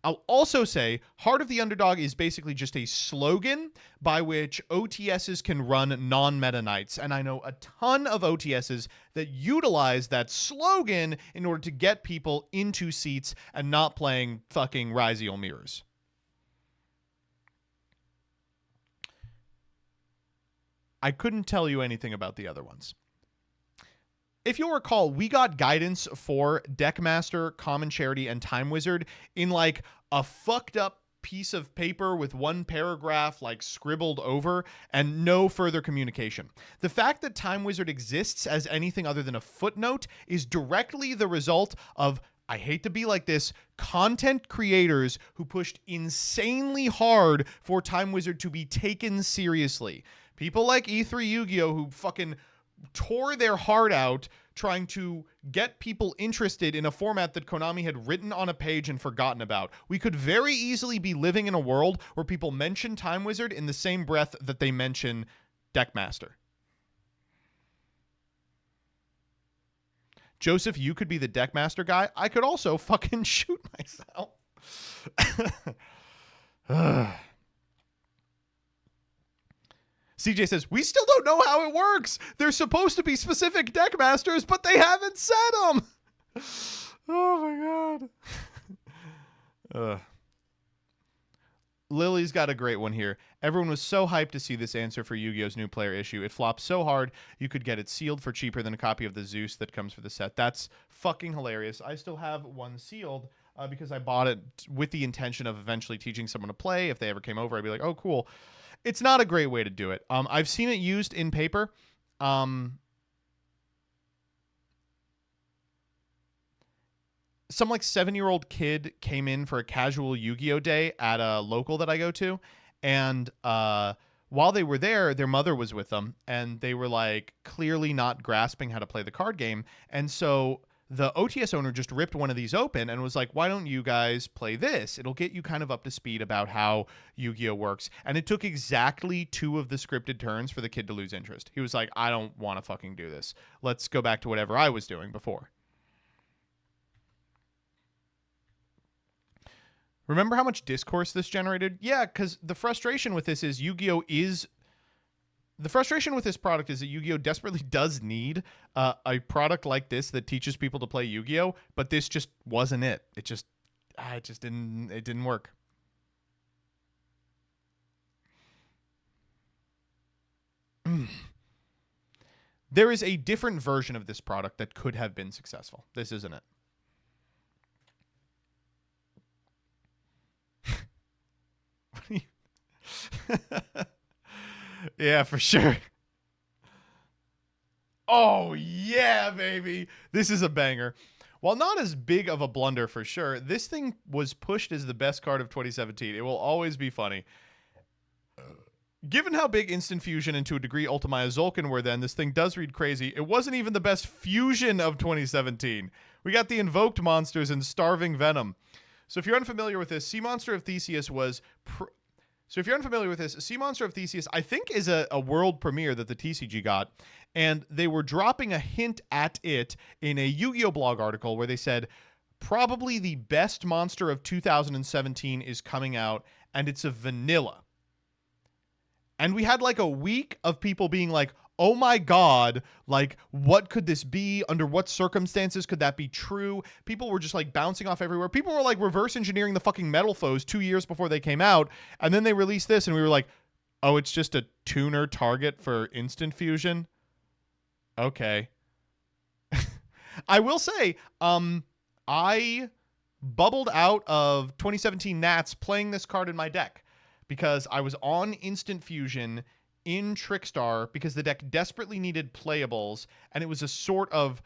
I'll also say Heart of the Underdog is basically just a slogan by which OTSs can run non-meta nights. And I know a ton of OTSs that utilize that slogan in order to get people into seats and not playing fucking Ryzial mirrors. I couldn't tell you anything about the other ones. If you'll recall, we got guidance for Deckmaster, Common Charity, and Time Wizard in like a fucked up piece of paper with one paragraph like scribbled over and no further communication. The fact that Time Wizard exists as anything other than a footnote is directly the result of, I hate to be like this, content creators who pushed insanely hard for Time Wizard to be taken seriously. People like E3 Yu-Gi-Oh! Who fucking tore their heart out trying to get people interested in a format that Konami had written on a page and forgotten about. We could very easily be living in a world where people mention Time Wizard in the same breath that they mention Deckmaster. Joseph, you could be the Deckmaster guy. I could also fucking shoot myself. CJ says, we still don't know how it works. There's supposed to be specific deck masters, but they haven't set them. Oh, my God. Lily's got a great one here. Everyone was so hyped to see this answer for Yu-Gi-Oh's new player issue. It flopped so hard, you could get it sealed for cheaper than a copy of the Zeus that comes for the set. That's fucking hilarious. I still have one sealed because I bought it with the intention of eventually teaching someone to play. If they ever came over, I'd be like, oh, cool. It's not a great way to do it. I've seen it used in paper. Some like 7-year-old kid came in for a casual Yu-Gi-Oh day at a local that I go to. And while they were there, their mother was with them. And they were like clearly not grasping how to play the card game. And so the OTS owner just ripped one of these open and was like, why don't you guys play this? It'll get you kind of up to speed about how Yu-Gi-Oh works. And it took exactly 2 of the scripted turns for the kid to lose interest. He was like, I don't want to fucking do this. Let's go back to whatever I was doing before. Remember how much discourse this generated? Yeah, because the frustration with this is Yu-Gi-Oh is... The frustration with this product is that Yu-Gi-Oh desperately does need a product like this that teaches people to play Yu-Gi-Oh, but this just wasn't it. It just didn't work. There is a different version of this product that could have been successful. This isn't it. Yeah, for sure. Oh, yeah, baby. This is a banger. While not as big of a blunder for sure, this thing was pushed as the best card of 2017. It will always be funny. Given how big Instant Fusion and to a degree Ultimaya Zulkin were then, this thing does read crazy. It wasn't even the best fusion of 2017. We got the Invoked Monsters and Starving Venom. So if you're unfamiliar with this, Sea Monster of Theseus was... Sea Monster of Theseus, I think, is a world premiere that the TCG got, and they were dropping a hint at it in a Yu-Gi-Oh! Blog article where they said, probably the best monster of 2017 is coming out, and it's a vanilla. And we had like a week of people being like, oh my God, like, what could this be? Under what circumstances could that be true? People were just like bouncing off everywhere. People were like reverse engineering the fucking Metal Foes 2 years before they came out. And then they released this and we were like, oh, it's just a tuner target for Instant Fusion. Okay. I will say, I bubbled out of 2017 Nats playing this card in my deck because I was on Instant Fusion in Trickstar because the deck desperately needed playables, and it was a sort of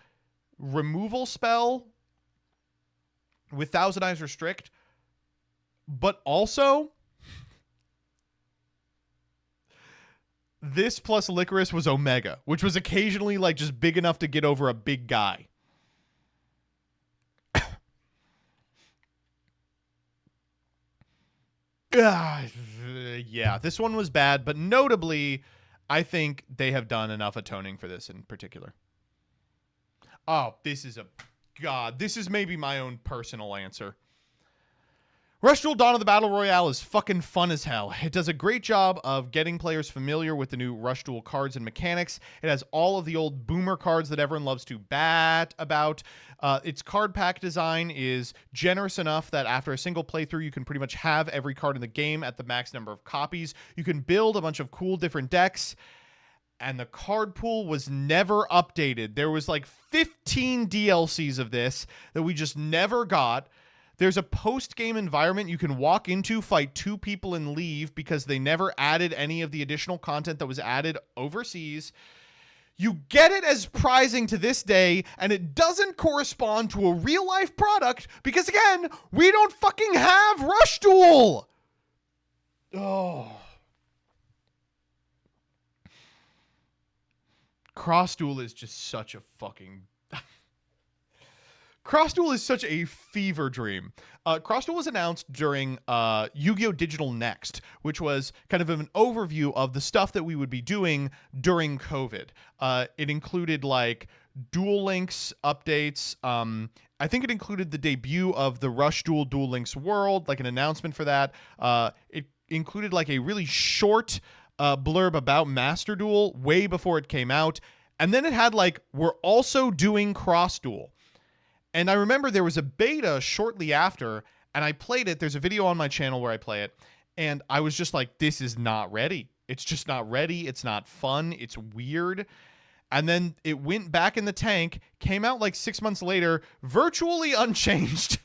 removal spell with Thousand Eyes Restrict, but also this plus Licorice was Omega, which was occasionally like just big enough to get over a big guy. Yeah, this one was bad, but notably, I think they have done enough atoning for this in particular. Oh, this is maybe my own personal answer. Rush Duel Dawn of the Battle Royale is fucking fun as hell. It does a great job of getting players familiar with the new Rush Duel cards and mechanics. It has all of the old boomer cards that everyone loves to bat about. Its card pack design is generous enough that after a single playthrough, you can pretty much have every card in the game at the max number of copies. You can build a bunch of cool different decks. and the card pool was never updated. There was like 15 DLCs of this that we just never got. There's a post-game environment you can walk into, fight 2 people, and leave because they never added any of the additional content that was added overseas. You get it as prizing to this day, and it doesn't correspond to a real-life product because, again, we don't fucking have Rush Duel! Oh. Cross Duel is just such a fucking... Cross Duel is such a fever dream. Cross Duel was announced during Yu-Gi-Oh! Digital Next, which was kind of an overview of the stuff that we would be doing during COVID. It included like Duel Links updates. I think it included the debut of the Rush Duel Duel Links World, like an announcement for that. It included like a really short blurb about Master Duel way before it came out. And then it had like, we're also doing Cross Duel. And I remember there was a beta shortly after, and I played it. There's a video on my channel where I play it, and I was just like, this is not ready. It's just not ready. It's not fun. It's weird. And then it went back in the tank, came out like 6 months later, virtually unchanged.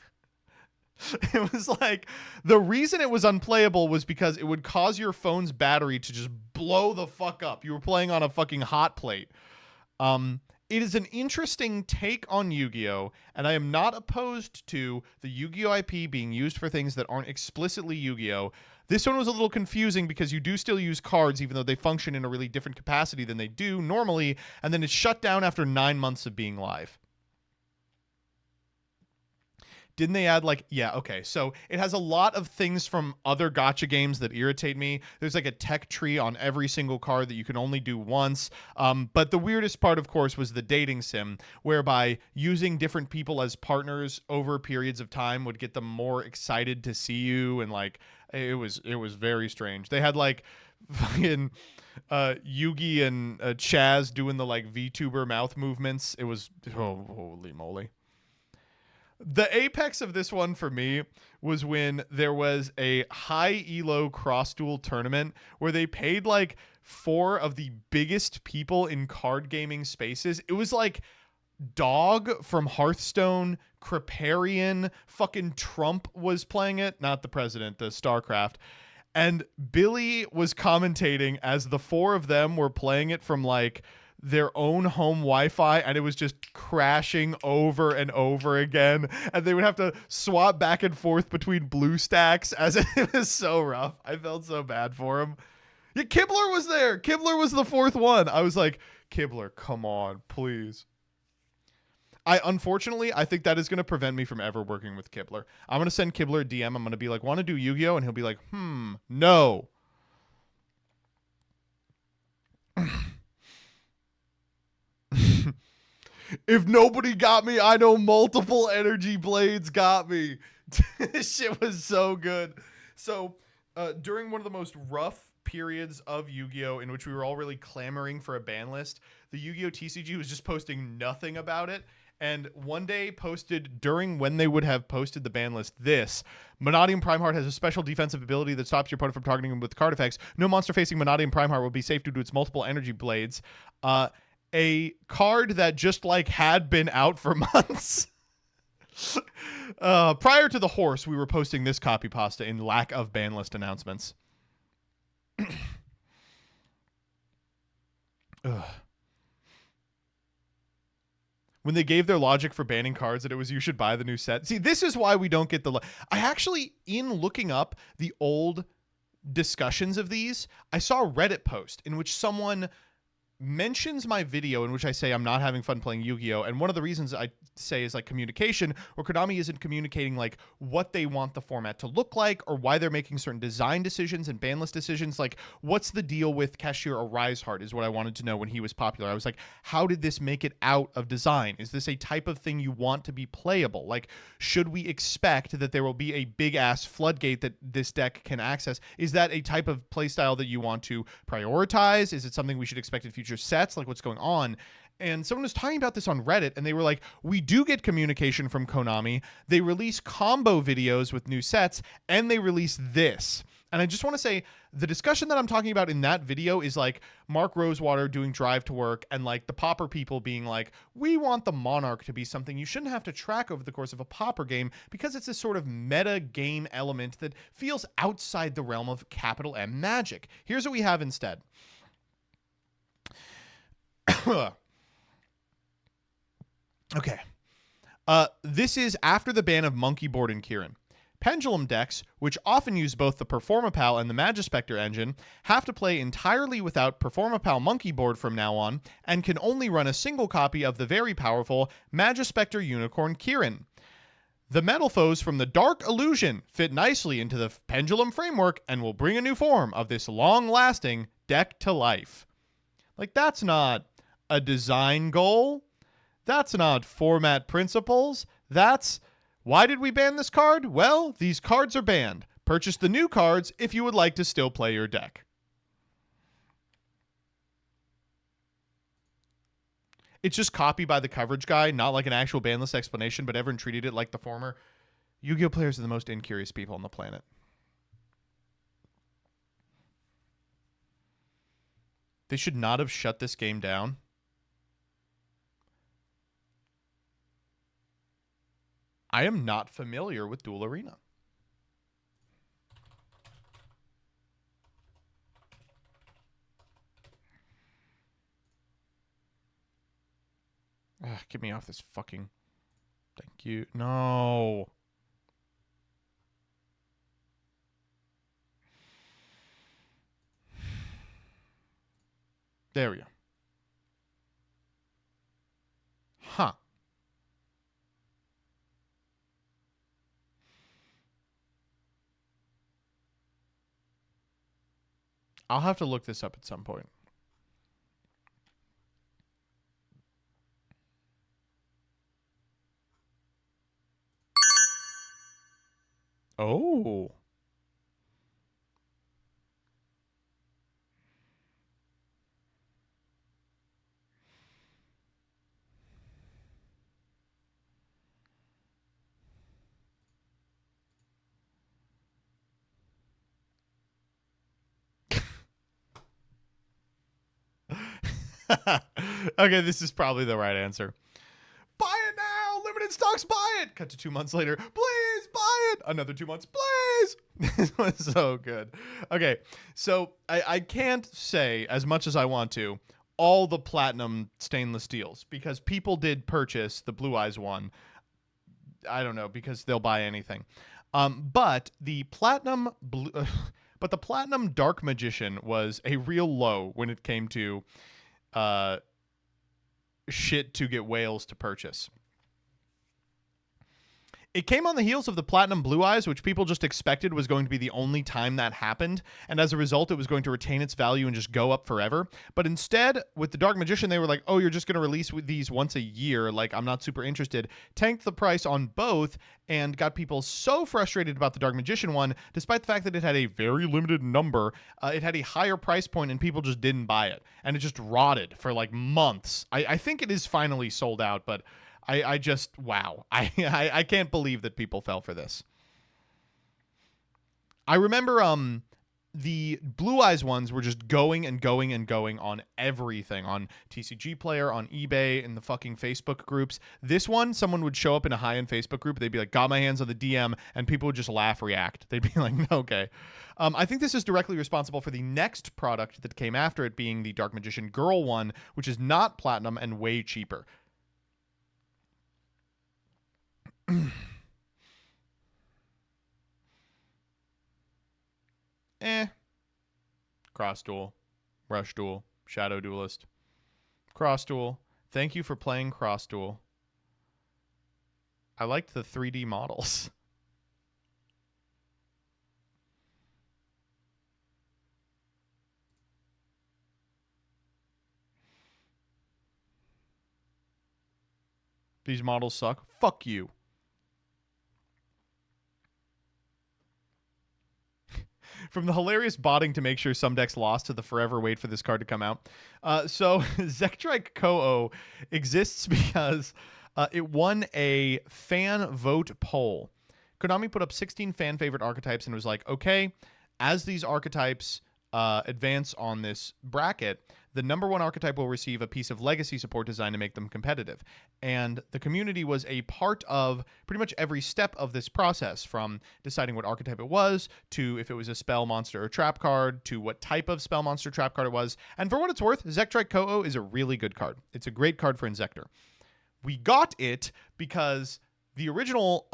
It was like, the reason it was unplayable was because it would cause your phone's battery to just blow the fuck up. You were playing on a fucking hot plate. It is an interesting take on Yu-Gi-Oh! And I am not opposed to the Yu-Gi-Oh! IP being used for things that aren't explicitly Yu-Gi-Oh! This one was a little confusing because you do still use cards, even though they function in a really different capacity than they do normally, and then it's shut down after 9 months of being live. Didn't they add like, yeah, okay. So it has a lot of things from other gacha games that irritate me. There's like a tech tree on every single card that you can only do once. But the weirdest part, of course, was the dating sim, whereby using different people as partners over periods of time would get them more excited to see you. And like, it was very strange. They had like fucking Yugi and Chaz doing the like VTuber mouth movements. It was, oh, holy moly. The apex of this one for me was when there was a high elo cross duel tournament where they paid like 4 of the biggest people in card gaming spaces. It was like Dog from Hearthstone, Kripparrian, fucking Trump was playing it, not the president, the StarCraft. And Billy was commentating as the 4 of them were playing it from like their own home Wi-Fi, and it was just crashing over and over again, and they would have to swap back and forth between blue stacks as it was so rough. I felt so bad for him. Yeah, Kibler was there. Kibler was the 4th one. I was like, Kibler, come on, please. Unfortunately, I think that is going to prevent me from ever working with Kibler. I'm going to send Kibler a DM. I'm going to be like, want to do Yu-Gi-Oh? And he'll be like, no. If nobody got me, I know multiple energy blades got me. This shit was so good. So during one of the most rough periods of Yu-Gi-Oh! In which we were all really clamoring for a ban list, the Yu-Gi-Oh! TCG was just posting nothing about it. And one day posted during when they would have posted the ban list this: Monadium Primeheart has a special defensive ability that stops your opponent from targeting him with card effects. No monster facing Monadium Primeheart will be safe due to its multiple energy blades. A card that just like had been out for months. Prior to the horse, we were posting this copy pasta in lack of ban list announcements. When they gave their logic for banning cards that it was you should buy the new set. See, this is why we don't get the... I actually, in looking up the old discussions of these, I saw a Reddit post in which someone mentions my video in which I say I'm not having fun playing Yu-Gi-Oh! And one of the reasons I say is like communication, or Konami isn't communicating like what they want the format to look like or why they're making certain design decisions and ban list decisions. Like, what's the deal with Cashier Arise Heart is what I wanted to know when he was popular. I was like, how did this make it out of design? Is this a type of thing you want to be playable? Like, should we expect that there will be a big ass floodgate that this deck can access? Is that a type of playstyle that you want to prioritize? Is it something we should expect in future sets? Like, what's going on? And someone was talking about this on Reddit, and they were like, we do get communication from Konami. They release combo videos with new sets, and they release this. And I just want to say the discussion that I'm talking about in that video is like Mark Rosewater doing Drive to Work and like the Popper people being like, we want the Monarch to be something you shouldn't have to track over the course of a Popper game because it's a sort of meta game element that feels outside the realm of capital M Magic. Here's what we have instead. Okay. This is after the ban of Monkey Board and Kieran. Pendulum decks, which often use both the Performapal and the Magispector engine, have to play entirely without Performapal Monkey Board from now on, and can only run a single copy of the very powerful Magispector Unicorn Kieran. The metal foes from the Dark Illusion fit nicely into the Pendulum framework and will bring a new form of this long-lasting deck to life. Like, that's not a design goal. That's not format principles. That's... Why did we ban this card? Well, these cards are banned. Purchase the new cards if you would like to still play your deck. It's just copied by the coverage guy, not like an actual ban list explanation, but everyone treated it like the former. Yu-Gi-Oh! Players are the most incurious people on the planet. They should not have shut this game down. I am not familiar with Duel Arena. Get me off this fucking... Thank you. No. There we go. Huh. I'll have to look this up at some point. Oh. Okay, this is probably the right answer. Buy it now! Limited stocks, buy it! Cut to 2 months later. Please buy it! Another 2 months, please! This was so good. Okay, so I can't say, as much as I want to, all the platinum stainless steels, because people did purchase the Blue Eyes one. I don't know, because they'll buy anything. But the platinum Dark Magician was a real low when it came to shit to get whales to purchase. It came on the heels of the Platinum Blue Eyes, which people just expected was going to be the only time that happened, and as a result, it was going to retain its value and just go up forever. But instead, with the Dark Magician, they were like, oh, you're just going to release these once a year, like, I'm not super interested. Tanked the price on both, and got people so frustrated about the Dark Magician one, despite the fact that it had a very limited number, it had a higher price point, and people just didn't buy it. And it just rotted for, like, months. I think it is finally sold out, but... I just, wow. I can't believe that people fell for this. I remember the Blue Eyes ones were just going and going and going on everything, on TCG Player, on eBay, in the fucking Facebook groups. This one, someone would show up in a high-end Facebook group, they'd be like, got my hands on the DM, and people would just laugh, react. They'd be like, okay. I think this is directly responsible for the next product that came after it, being the Dark Magician Girl one, which is not platinum and way cheaper. Cross Duel, Rush Duel, Shadow Duelist, Cross Duel. Thank you for playing Cross Duel. I liked the 3D models. These models suck. Fuck you. From the hilarious botting to make sure some decks lost to the forever wait for this card to come out. So Zektrike Ko-Oh exists because it won a fan vote poll. Konami put up 16 fan favorite archetypes and was like, okay, As these archetypes advance on this bracket, the number one archetype will receive a piece of legacy support designed to make them competitive. And the community was a part of pretty much every step of this process, from deciding what archetype it was, to if it was a spell, monster, or trap card, to what type of spell, monster, trap card it was. And for what it's worth, Zektrike Ko-Oh is a really good card. It's a great card for Inzektor. We got it because the original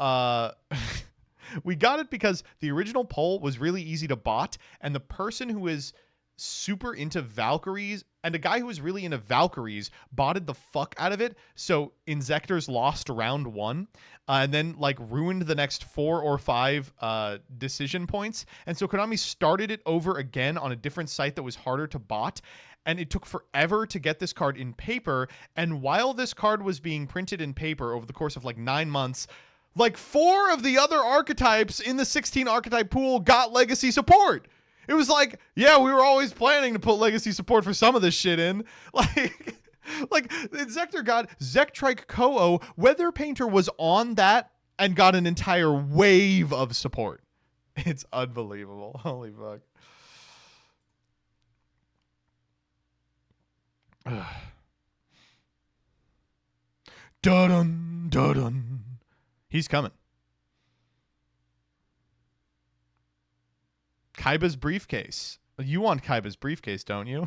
we got it because the original poll was really easy to bot, and the person who is super into Valkyries and a guy who was really into Valkyries botted the fuck out of it. So Inzektor's lost round 1 and then like ruined the next 4 or 5 decision points. And so Konami started it over again on a different site that was harder to bot. And it took forever to get this card in paper. And while this card was being printed in paper over the course of like 9 months, like 4 of the other archetypes in the 16 archetype pool got legacy support. It was like, yeah, we were always planning to put legacy support for some of this shit in. Like Inzektor got Zektrike Ko-Oh. Weather Painter was on that and got an entire wave of support. It's unbelievable. Holy fuck. Dun dun dun. He's coming. Kaiba's briefcase. You want Kaiba's briefcase, don't you?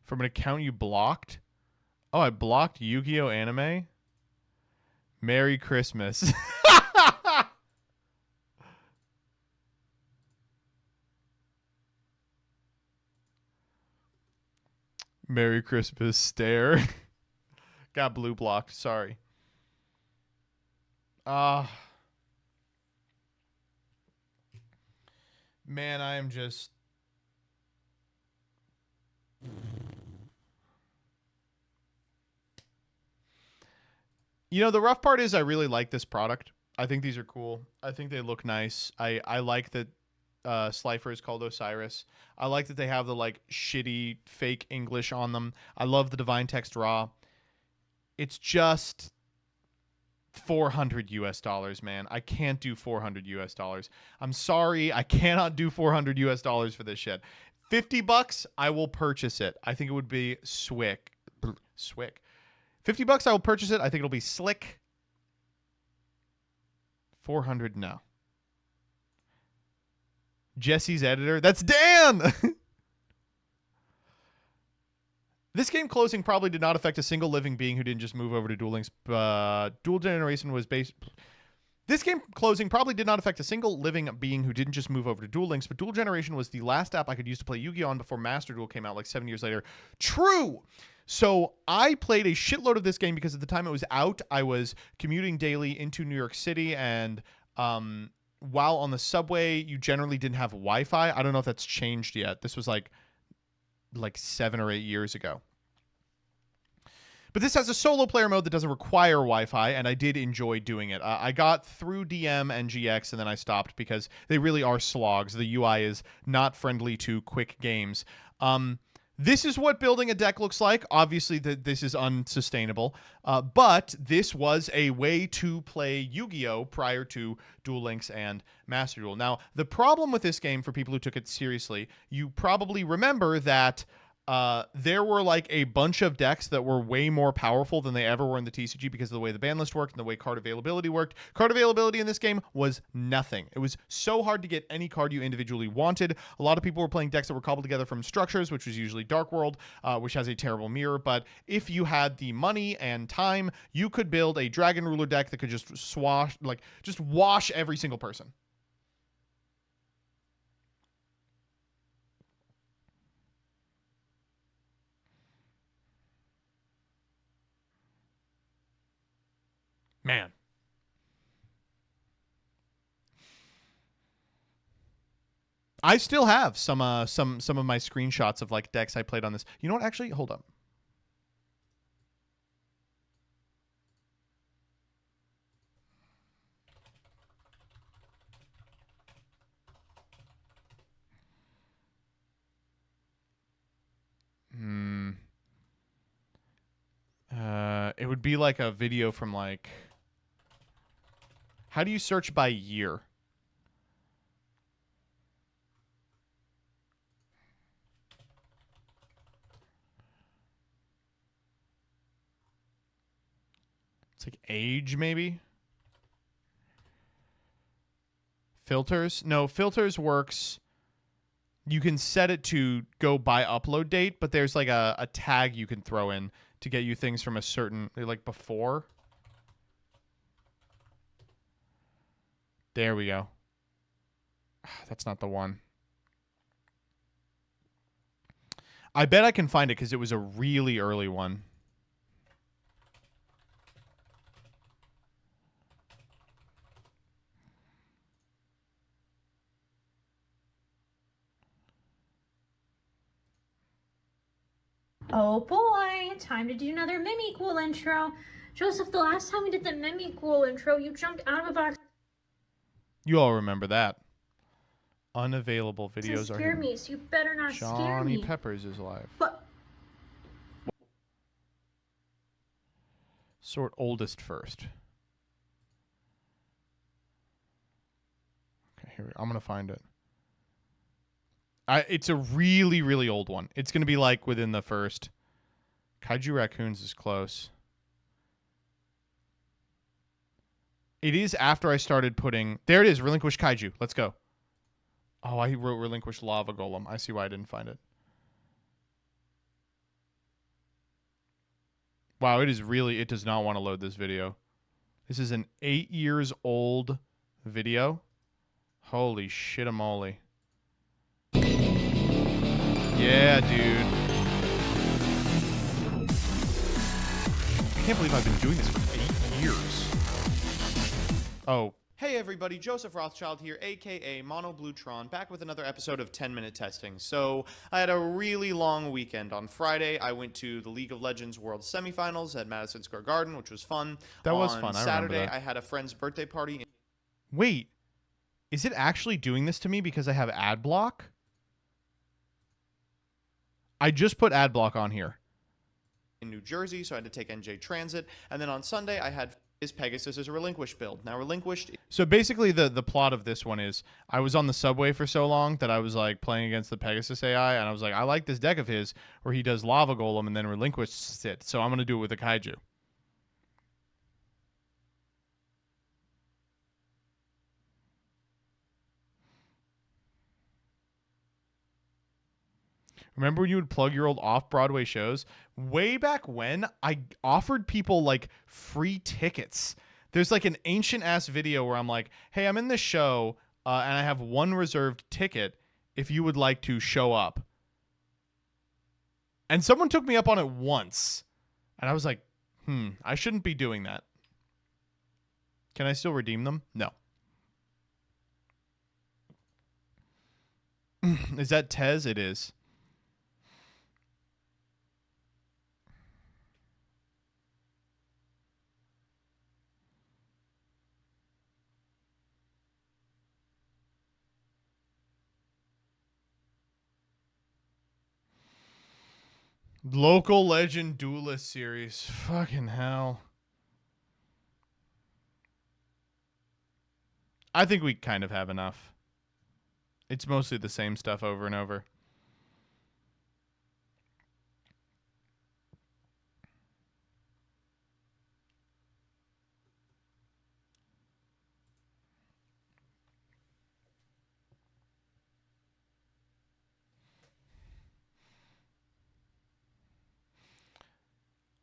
From an account you blocked? Oh, I blocked Yu-Gi-Oh! Anime? Merry Christmas. Merry Christmas stare. Got blue blocked. Sorry. Man, I am just... You know, the rough part is I really like this product. I think these are cool. I think they look nice. I like that Slifer is called Osiris. I like that they have the like shitty fake English on them. I love the Divine Text Raw. It's just $400 US, man. I can't do $400 US. I'm sorry, I cannot do $400 US for this shit. $50, I will purchase it. I think it would be swick. $50, I will purchase it. I think it'll be slick. 400, no. Jesse's editor. That's Dan! This game closing probably did not affect a single living being who didn't just move over to Duel Links. Dual Generation was based... This game closing probably did not affect a single living being who didn't just move over to Duel Links, but Dual Generation was the last app I could use to play Yu-Gi-Oh! On before Master Duel came out like 7 years later. True! So I played a shitload of this game because at the time it was out, I was commuting daily into New York City, and while on the subway, you generally didn't have Wi-Fi. I don't know if that's changed yet. This was like 7 or 8 years ago. But this has a solo player mode that doesn't require Wi-Fi, and I did enjoy doing it. I got through DM and GX, and then I stopped because they really are slogs. The UI is not friendly to quick games. This is what building a deck looks like. Obviously, this is unsustainable, but this was a way to play Yu-Gi-Oh! Prior to Duel Links and Master Duel. Now, the problem with this game, for people who took it seriously, you probably remember that there were like a bunch of decks that were way more powerful than they ever were in the TCG because of the way the ban list worked and the way card availability worked. Card availability in this game was nothing. It was so hard to get any card you individually wanted. A lot of people were playing decks that were cobbled together from structures, which was usually Dark World, which has a terrible mirror. But if you had the money and time, you could build a Dragon Ruler deck that could just wash every single person. Man. I still have some of my screenshots of like decks I played on this. You know what? Actually, hold up. It would be like a video from like. How do you search by year? It's like age, maybe? Filters? No, filters works. You can set it to go by upload date, but there's like a tag you can throw in to get you things from a certain, like before. There we go. That's not the one. I bet I can find it because it was a really early one. Oh boy, time to do another Mimicool intro. Joseph, the last time we did the Mimicool intro, you jumped out of a box You all remember that. Unavailable to videos are scare hidden. me, so you better not scare Johnny me. Peppers is alive. But Sort oldest first. Okay, here I'm gonna find it. It's a really, really old one. It's gonna be like within the first. Kaiju Raccoons is close. It is after I started putting. There it is. Relinquish Kaiju. Let's go. Oh, I wrote Relinquish Lava Golem. I see why I didn't find it. Wow, it is really. It does not want to load this video. This is an 8 years old video. Holy shit-a-moly. Yeah, dude. I can't believe I've been doing this for 8 years. Oh. Hey everybody, Joseph Rothschild here, aka Mono Bluetron, back with another episode of 10-Minute Testing. So, I had a really long weekend. On Friday, I went to the League of Legends World Semifinals at Madison Square Garden, which was fun. That was fun, On I remember Saturday, that. I had a friend's birthday party. Wait. Is it actually doing this to me because I have ad block? I just put ad block on here. In New Jersey, so I had to take NJ Transit. And then on Sunday, I had is Pegasus as a Relinquish build. Now, Relinquished... So basically the plot of this one is I was on the subway for so long that I was like playing against the Pegasus AI, and I was like, I like this deck of his where he does Lava Golem and then relinquishes it, so I'm going to do it with a Kaiju. Remember when you would plug your old off-Broadway shows? Way back when, I offered people like free tickets. There's like an ancient-ass video where I'm like, hey, I'm in this show, and I have one reserved ticket if you would like to show up. And someone took me up on it once. And I was like, I shouldn't be doing that. Can I still redeem them? No. Is that Tez? It is. Local Legend Duelist series. Fucking hell. I think we kind of have enough. It's mostly the same stuff over and over.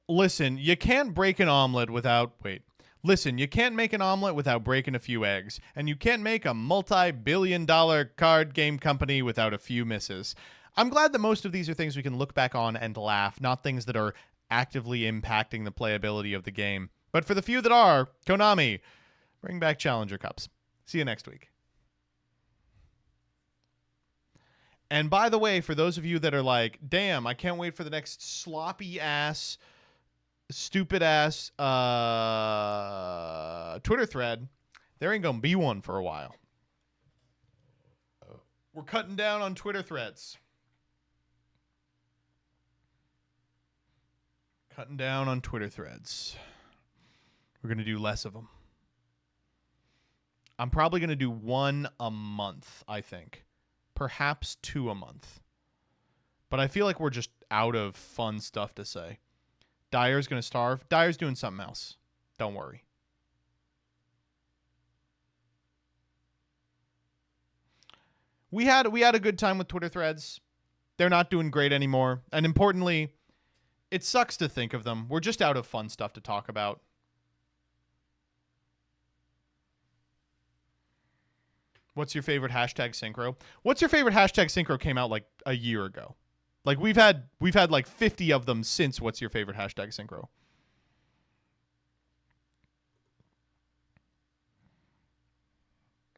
Listen, you can't break an omelet without... Wait. Listen, you can't make an omelet without breaking a few eggs. And you can't make a multi-billion-dollar card game company without a few misses. I'm glad that most of these are things we can look back on and laugh, not things that are actively impacting the playability of the game. But for the few that are, Konami, bring back Challenger Cups. See you next week. And by the way, for those of you that are like, damn, I can't wait for the next sloppy-ass... stupid-ass Twitter thread, there ain't gonna be one for a while. We're cutting down on Twitter threads. Cutting down on Twitter threads. We're going to do less of them. I'm probably going to do 1 a month, I think. Perhaps 2 a month. But I feel like we're just out of fun stuff to say. Dyer's going to starve. Dyer's doing something else. Don't worry. We had a good time with Twitter threads. They're not doing great anymore. And importantly, it sucks to think of them. We're just out of fun stuff to talk about. What's your favorite hashtag synchro? What's your favorite hashtag synchro came out like a year ago? Like we've had like 50 of them since what's your favorite hashtag synchro?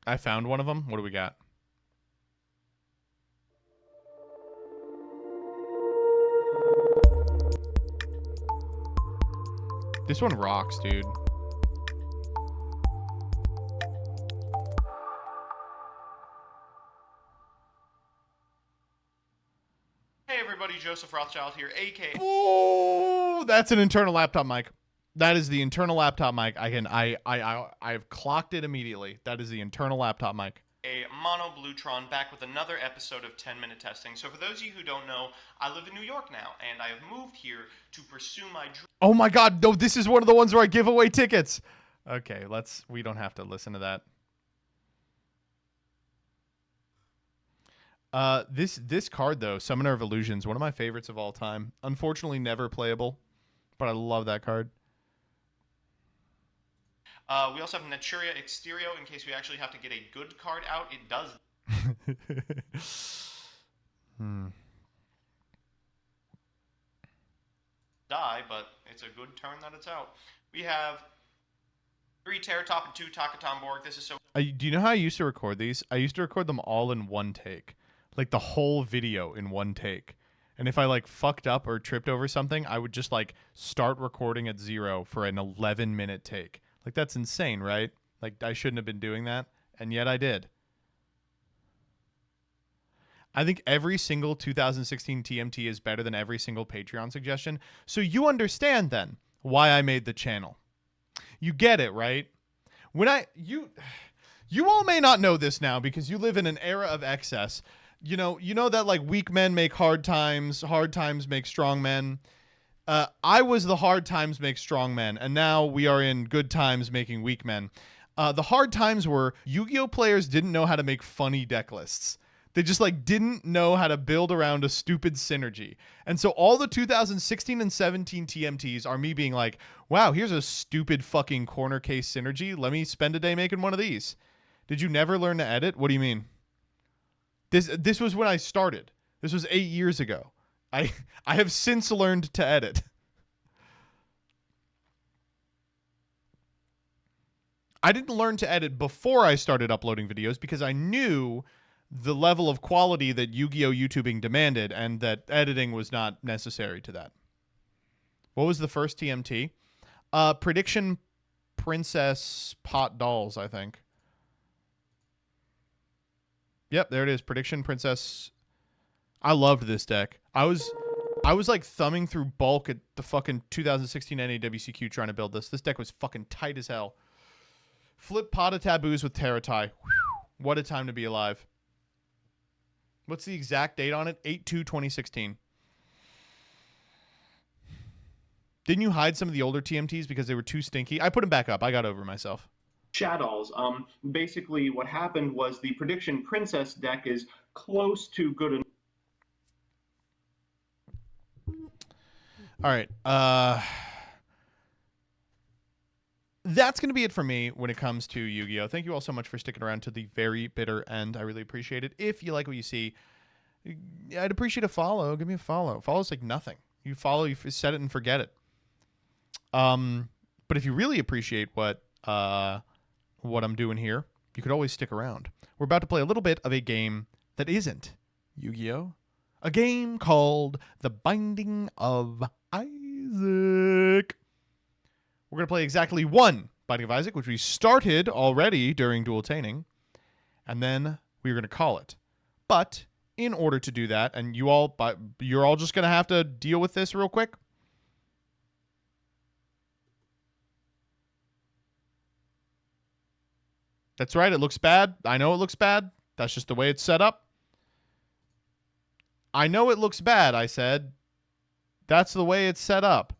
I found one of them. What do we got? This one rocks, dude. Hey everybody, Joseph Rothschild here, aka Oh, that's an internal laptop mic. That is the internal laptop mic. I've clocked it immediately. That is the internal laptop mic. a Mono Bluetron, back with another episode of 10-Minute Testing. So for those of you who don't know, I live in New York now, and I have moved here to pursue my dream. Oh my god, no, this is one of the ones where I give away tickets. Okay, we don't have to listen to that. This card though, Summoner of Illusions, one of my favorites of all time. Unfortunately never playable, but I love that card. We also have Naturia Exterio in case we actually have to get a good card out. It does die, but it's a good turn that it's out. We have 3 Terratop and 2 Takatomborg. This is so... Do you know how I used to record these? I used to record them all in one take. Like the whole video in one take. And if I like fucked up or tripped over something, I would just like start recording at 0 for an 11-minute take. Like that's insane, right? Like I shouldn't have been doing that, and yet I did. I think every single 2016 TMT is better than every single Patreon suggestion. So you understand then why I made the channel. You get it, right? You all may not know this now because you live in an era of excess. You know that like weak men make hard times make strong men. I was the hard times make strong men, and now we are in good times making weak men. The hard times were Yu-Gi-Oh players didn't know how to make funny deck lists. They just like didn't know how to build around a stupid synergy. And so all the 2016 and 17 TMTs are me being like, wow, here's a stupid fucking corner case synergy. Let me spend a day making one of these. Did you never learn to edit? What do you mean? This was when I started. This was 8 years ago. I have since learned to edit. I didn't learn to edit before I started uploading videos because I knew the level of quality that Yu-Gi-Oh! YouTubing demanded and that editing was not necessary to that. What was the first TMT? Prediction Princess Pot Dolls, I think. Yep, there it is. Prediction Princess. I loved this deck. I was like thumbing through bulk at the fucking 2016 NAWCQ trying to build this. This deck was fucking tight as hell. Flip Pot of Taboos with Terratai. What a time to be alive. What's the exact date on it? 8/2/2016. Didn't you hide some of the older TMTs because they were too stinky? I put them back up. I got over myself. Shadows. Basically what happened was the Prediction Princess deck is close to good enough. All right. That's going to be it for me when it comes to Yu-Gi-Oh! Thank you all so much for sticking around to the very bitter end. I really appreciate it. If you like what you see, I'd appreciate a follow. Give me a follow. Follow's like nothing. You follow, you set it and forget it. But if you really appreciate what I'm doing here, you could always stick around. We're about to play a little bit of a game that isn't Yu-Gi-Oh! A game called The Binding of Isaac. We're going to play exactly one Binding of Isaac, which we started already during dueltaining, and then we're going to call it. But in order to do that, and you're all just going to have to deal with this real quick. That's right. It looks bad. I know it looks bad. That's just the way it's set up. I know it looks bad, I said. That's the way it's set up.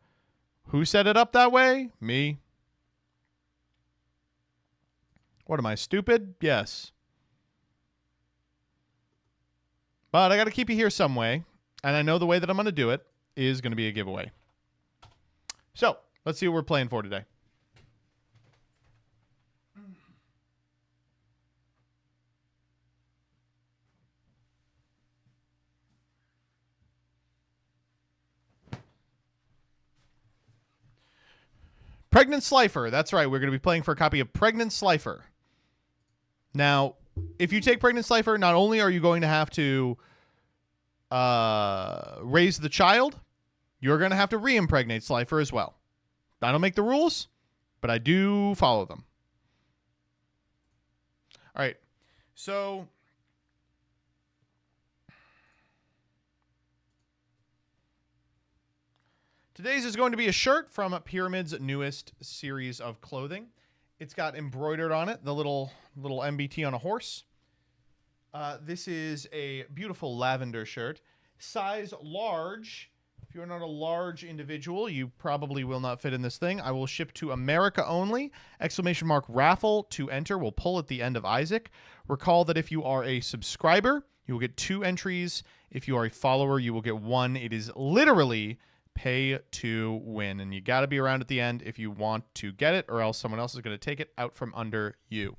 Who set it up that way? Me. What am I, stupid? Yes. But I got to keep you here some way. And I know the way that I'm going to do it is going to be a giveaway. So, let's see what we're playing for today. Pregnant Slifer. That's right. We're going to be playing for a copy of Pregnant Slifer. Now, if you take Pregnant Slifer, not only are you going to have to raise the child, you're going to have to re-impregnate Slifer as well. I don't make the rules, but I do follow them. All right. So today's is going to be a shirt from Pyramid's newest series of clothing. It's got embroidered on it the little MBT on a horse. This is a beautiful lavender shirt. Size large. If you're not a large individual, you probably will not fit in this thing. I will ship to America only. ! Raffle to enter. We'll pull at the end of Isaac. Recall that if you are a subscriber, you will get 2 entries. If you are a follower, you will get 1. It is literally pay to win, and you got to be around at the end if you want to get it, or else someone else is going to take it out from under you.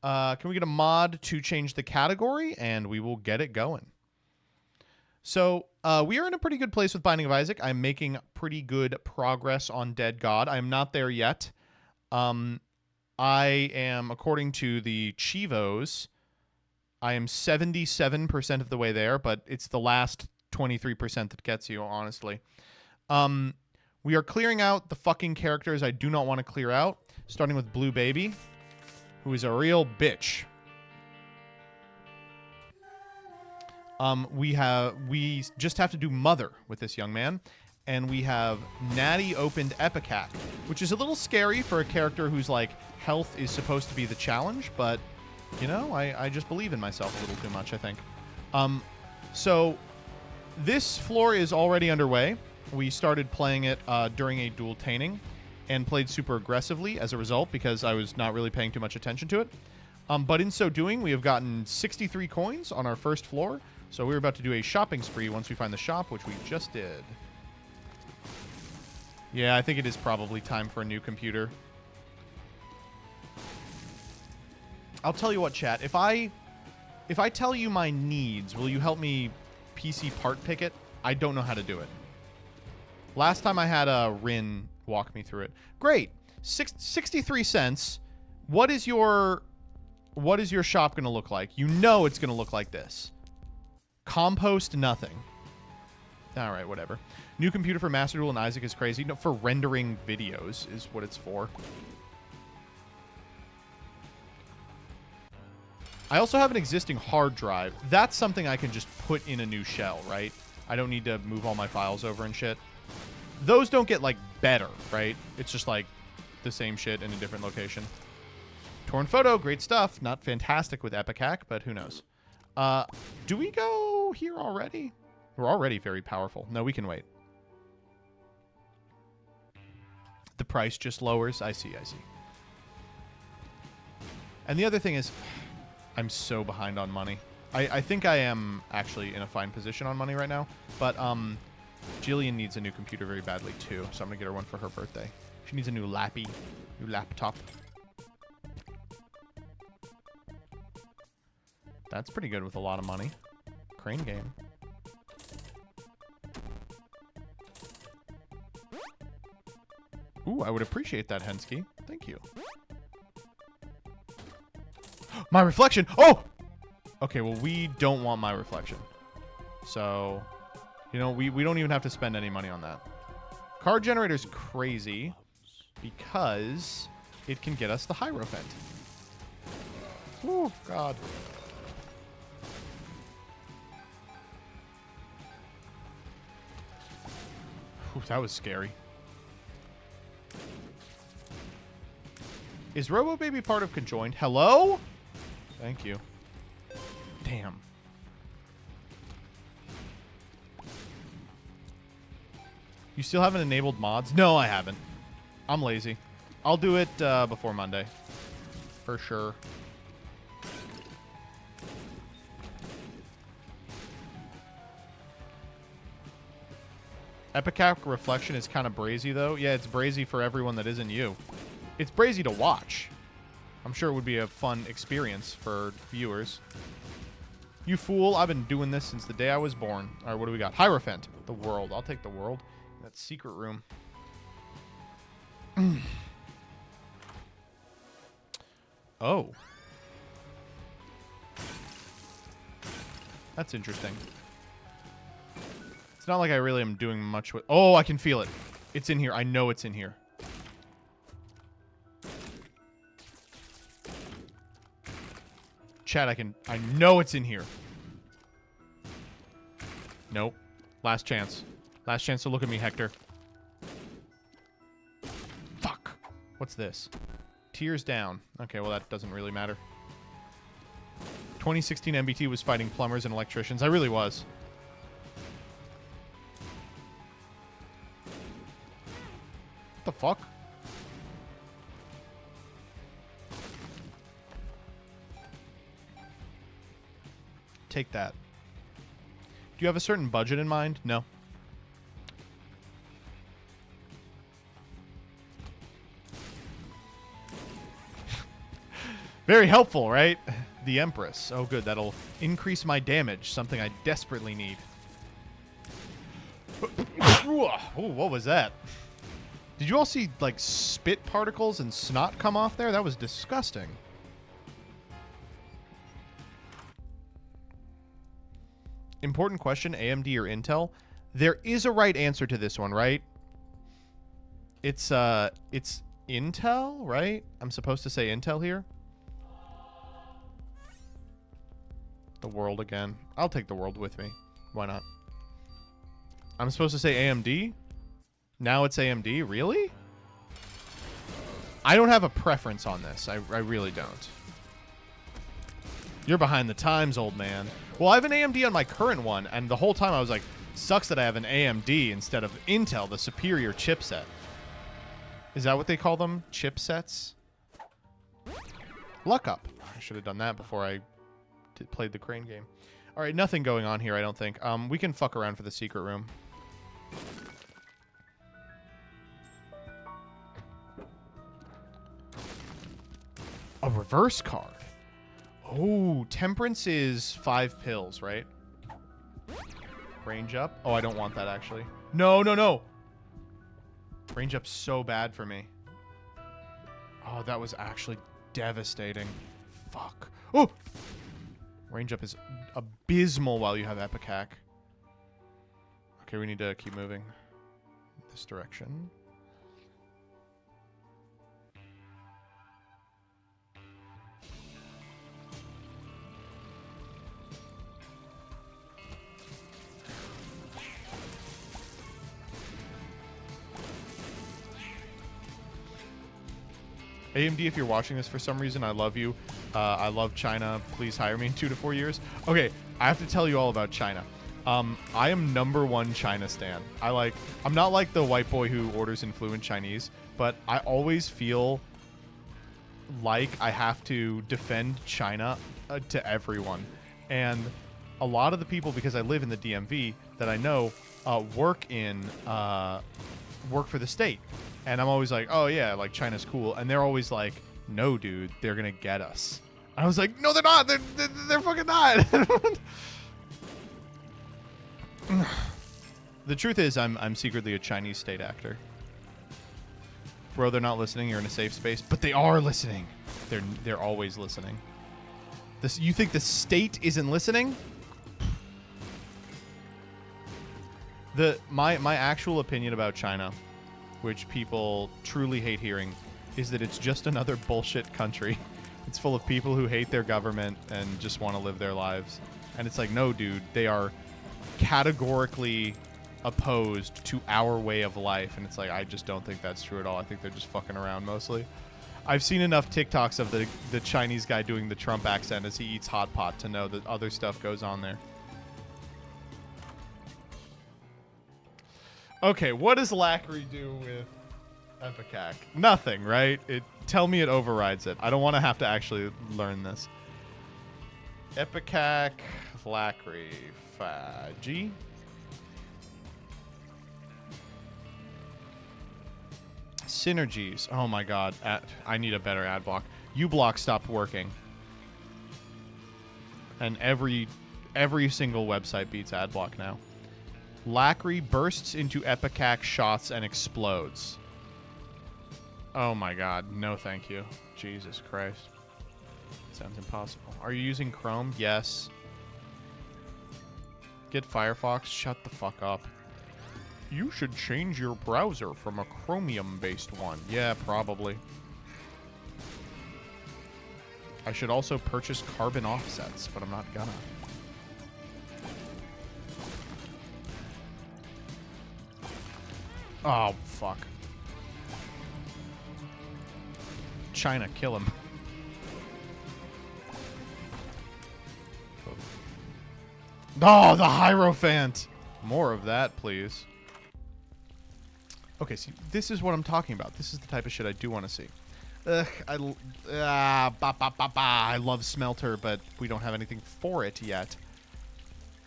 Can we get a mod to change the category, and we will get it going. So we are in a pretty good place with Binding of Isaac. I'm making pretty good progress on Dead God. I'm not there yet. I am, according to the Chivos, I am 77% of the way there, but it's the last 23% that gets you, honestly. We are clearing out the fucking characters I do not want to clear out, starting with Blue Baby, who is a real bitch. We just have to do Mother with this young man, and we have Natty opened Epicac, which is a little scary for a character whose like health is supposed to be the challenge, but you know, I just believe in myself a little too much, I think. So this floor is already underway. We started playing it during a dueltaining and played super aggressively as a result because I was not really paying too much attention to it. But in so doing, we have gotten 63 coins on our first floor. So we're about to do a shopping spree once we find the shop, which we just did. Yeah, I think it is probably time for a new computer. I'll tell you what, chat. If I tell you my needs, will you help me PC part pick it? I don't know how to do it. Last time I had a Rin walk me through it. Great. 63 cents. What is your shop going to look like? You know it's going to look like this. Compost nothing. All right, whatever. New computer for Master Duel and Isaac is crazy. No, for rendering videos is what it's for. I also have an existing hard drive. That's something I can just put in a new shell, right? I don't need to move all my files over and shit. Those don't get, like, better, right? It's just, like, the same shit in a different location. Torn photo, great stuff. Not fantastic with Epicac, but who knows. Do we go here already? We're already very powerful. No, we can wait. The price just lowers. I see. And the other thing is, I'm so behind on money. I think I am actually in a fine position on money right now, but Jillian needs a new computer very badly too, so I'm gonna get her one for her birthday. She needs a new laptop. That's pretty good with a lot of money. Crane game. Ooh, I would appreciate that, Hensky. Thank you. My reflection! Oh! Okay, well, we don't want my reflection. So, you know, we don't even have to spend any money on that. Card generator's crazy because it can get us the Hierophant. Oh, God. Ooh, that was scary. Is Robo Baby part of Conjoined? Hello? Thank you. Damn. You still haven't enabled mods? No, I haven't. I'm lazy. I'll do it before Monday. For sure. Epicac Reflection is kind of brazy, though. Yeah, it's brazy for everyone that isn't you. It's brazy to watch. I'm sure it would be a fun experience for viewers. You fool, I've been doing this since the day I was born. All right, what do we got? Hierophant. The world. I'll take the world. That secret room. Oh. That's interesting. It's not like I really am doing much with... Oh, I can feel it. It's in here. I know it's in here. Chat, I know it's in here. Nope. Last chance. Last chance to look at me, Hector. Fuck. What's this? Tears down. Okay, well, that doesn't really matter. 2016 MBT was fighting plumbers and electricians. I really was. What the fuck? Take that. Do you have a certain budget in mind? No. Very helpful, right? The Empress. Oh, good. That'll increase my damage, something I desperately need. Ooh, what was that? Did you all see, like, spit particles and snot come off there? That was disgusting. Important question, AMD or Intel? There is a right answer to this one, right? It's Intel, right? I'm supposed to say Intel here. The world again. I'll take the world with me. Why not? I'm supposed to say AMD? Now it's AMD? Really? I don't have a preference on this. I really don't. You're behind the times, old man. Well, I have an AMD on my current one, and the whole time I was like, sucks that I have an AMD instead of Intel, the superior chipset. Is that what they call them? Chipsets? Luck up. I should have done that before I played the crane game. All right, nothing going on here, I don't think. We can fuck around for the secret room. A reverse card. Oh, Temperance is 5 pills, right? Range up. Oh, I don't want that, actually. No, no, no. Range up's so bad for me. Oh, that was actually devastating. Fuck. Oh! Range up is abysmal while you have Epicac. Okay, we need to keep moving this direction. AMD, if you're watching this for some reason, I love you. I love China. Please hire me in 2 to 4 years. Okay, I have to tell you all about China. I am #1 China stan. I'm not like the white boy who orders in fluent Chinese, but I always feel like I have to defend China to everyone. And a lot of the people, because I live in the DMV, that I know work for the state. And I'm always like, oh, yeah, like, China's cool. And they're always like, no, dude, they're going to get us. I was like, no, they're not. They're fucking not. The truth is, I'm secretly a Chinese state actor. Bro, they're not listening. You're in a safe space. But they are listening. They're always listening. You think the state isn't listening? My actual opinion about China, which people truly hate hearing, is that it's just another bullshit country. It's full of people who hate their government and just want to live their lives. And it's like, no, dude, they are categorically opposed to our way of life. And it's like, I just don't think that's true at all. I think they're just fucking around mostly. I've seen enough TikToks of the Chinese guy doing the Trump accent as he eats hot pot to know that other stuff goes on there. Okay, what does Lackery do with Epicac? Nothing, right? Tell me it overrides it. I don't want to have to actually learn this. Epicac, Lackery, G. Synergies. Oh my god. I need a better ad block. uBlock stopped working. And every single website beats ad block now. Lackery bursts into Epicac shots and explodes. Oh my god. No thank you. Jesus Christ. Sounds impossible. Are you using Chrome? Yes. Get Firefox? Shut the fuck up. You should change your browser from a Chromium-based one. Yeah, probably. I should also purchase carbon offsets, but I'm not gonna. Oh, fuck. China, kill him. Oh, the Hierophant! More of that, please. Okay, see, this is what I'm talking about. This is the type of shit I do want to see. Ugh, I love Smelter, but we don't have anything for it yet.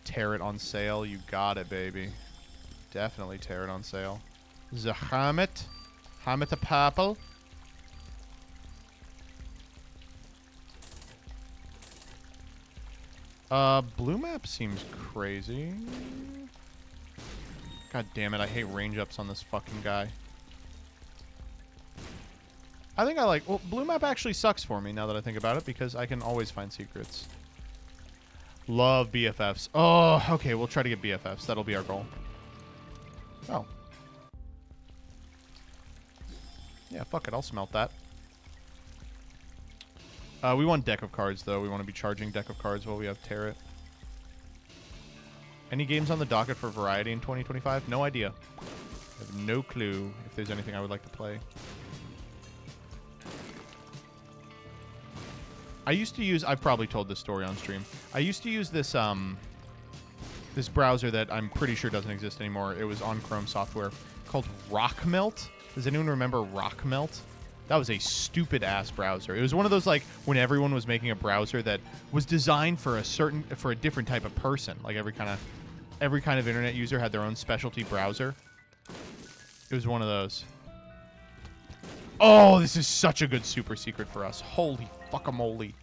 Tear it on sale. You got it, baby. Definitely tear it on sale. The Hermit. Hermit the Purple. Blue map seems crazy. God damn it, I hate range ups on this fucking guy. I think I like... Well, blue map actually sucks for me now that I think about it because I can always find secrets. Love BFFs. Oh, okay, we'll try to get BFFs. That'll be our goal. Oh. Yeah, fuck it, I'll smelt that. We want deck of cards, though. We want to be charging deck of cards while we have Tarot. Any games on the docket for Variety in 2025? No idea. I have no clue if there's anything I would like to play. I used to use... I've probably told this story on stream. I used to use this, this browser that I'm pretty sure doesn't exist anymore. It was on Chrome software called Rockmelt. Does anyone remember Rockmelt? That was a stupid-ass browser. It was one of those, like, when everyone was making a browser that was designed for a different type of person. Like, every kind of internet user had their own specialty browser. It was one of those. Oh, this is such a good super secret for us. Holy fuckamole.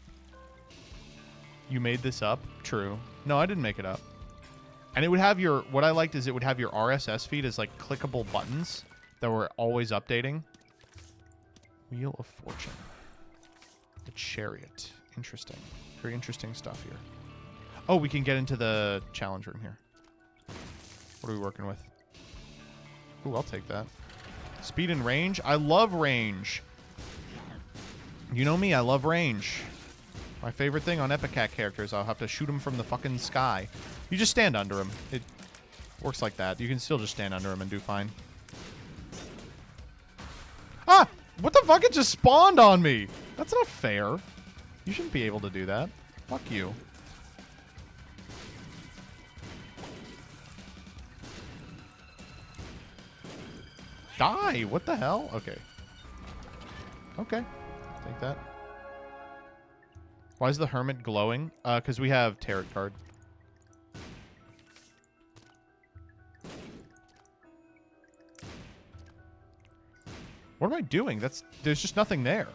You made this up? True. No, I didn't make it up. And it would have your... What I liked is it would have your RSS feed as, like, clickable buttons that were always updating. Wheel of Fortune. The Chariot. Interesting. Very interesting stuff here. Oh, we can get into the challenge room here. What are we working with? Ooh, I'll take that. Speed and range. I love range. You know me, I love range. My favorite thing on Epicac characters, I'll have to shoot them from the fucking sky. You just stand under them. It works like that. You can still just stand under them and do fine. Ah! What the fuck? It just spawned on me. That's not fair. You shouldn't be able to do that. Fuck you. Die. What the hell? Okay. Okay. Take that. Why is the Hermit glowing? Because we have Tarot card. What am I doing? There's just nothing there.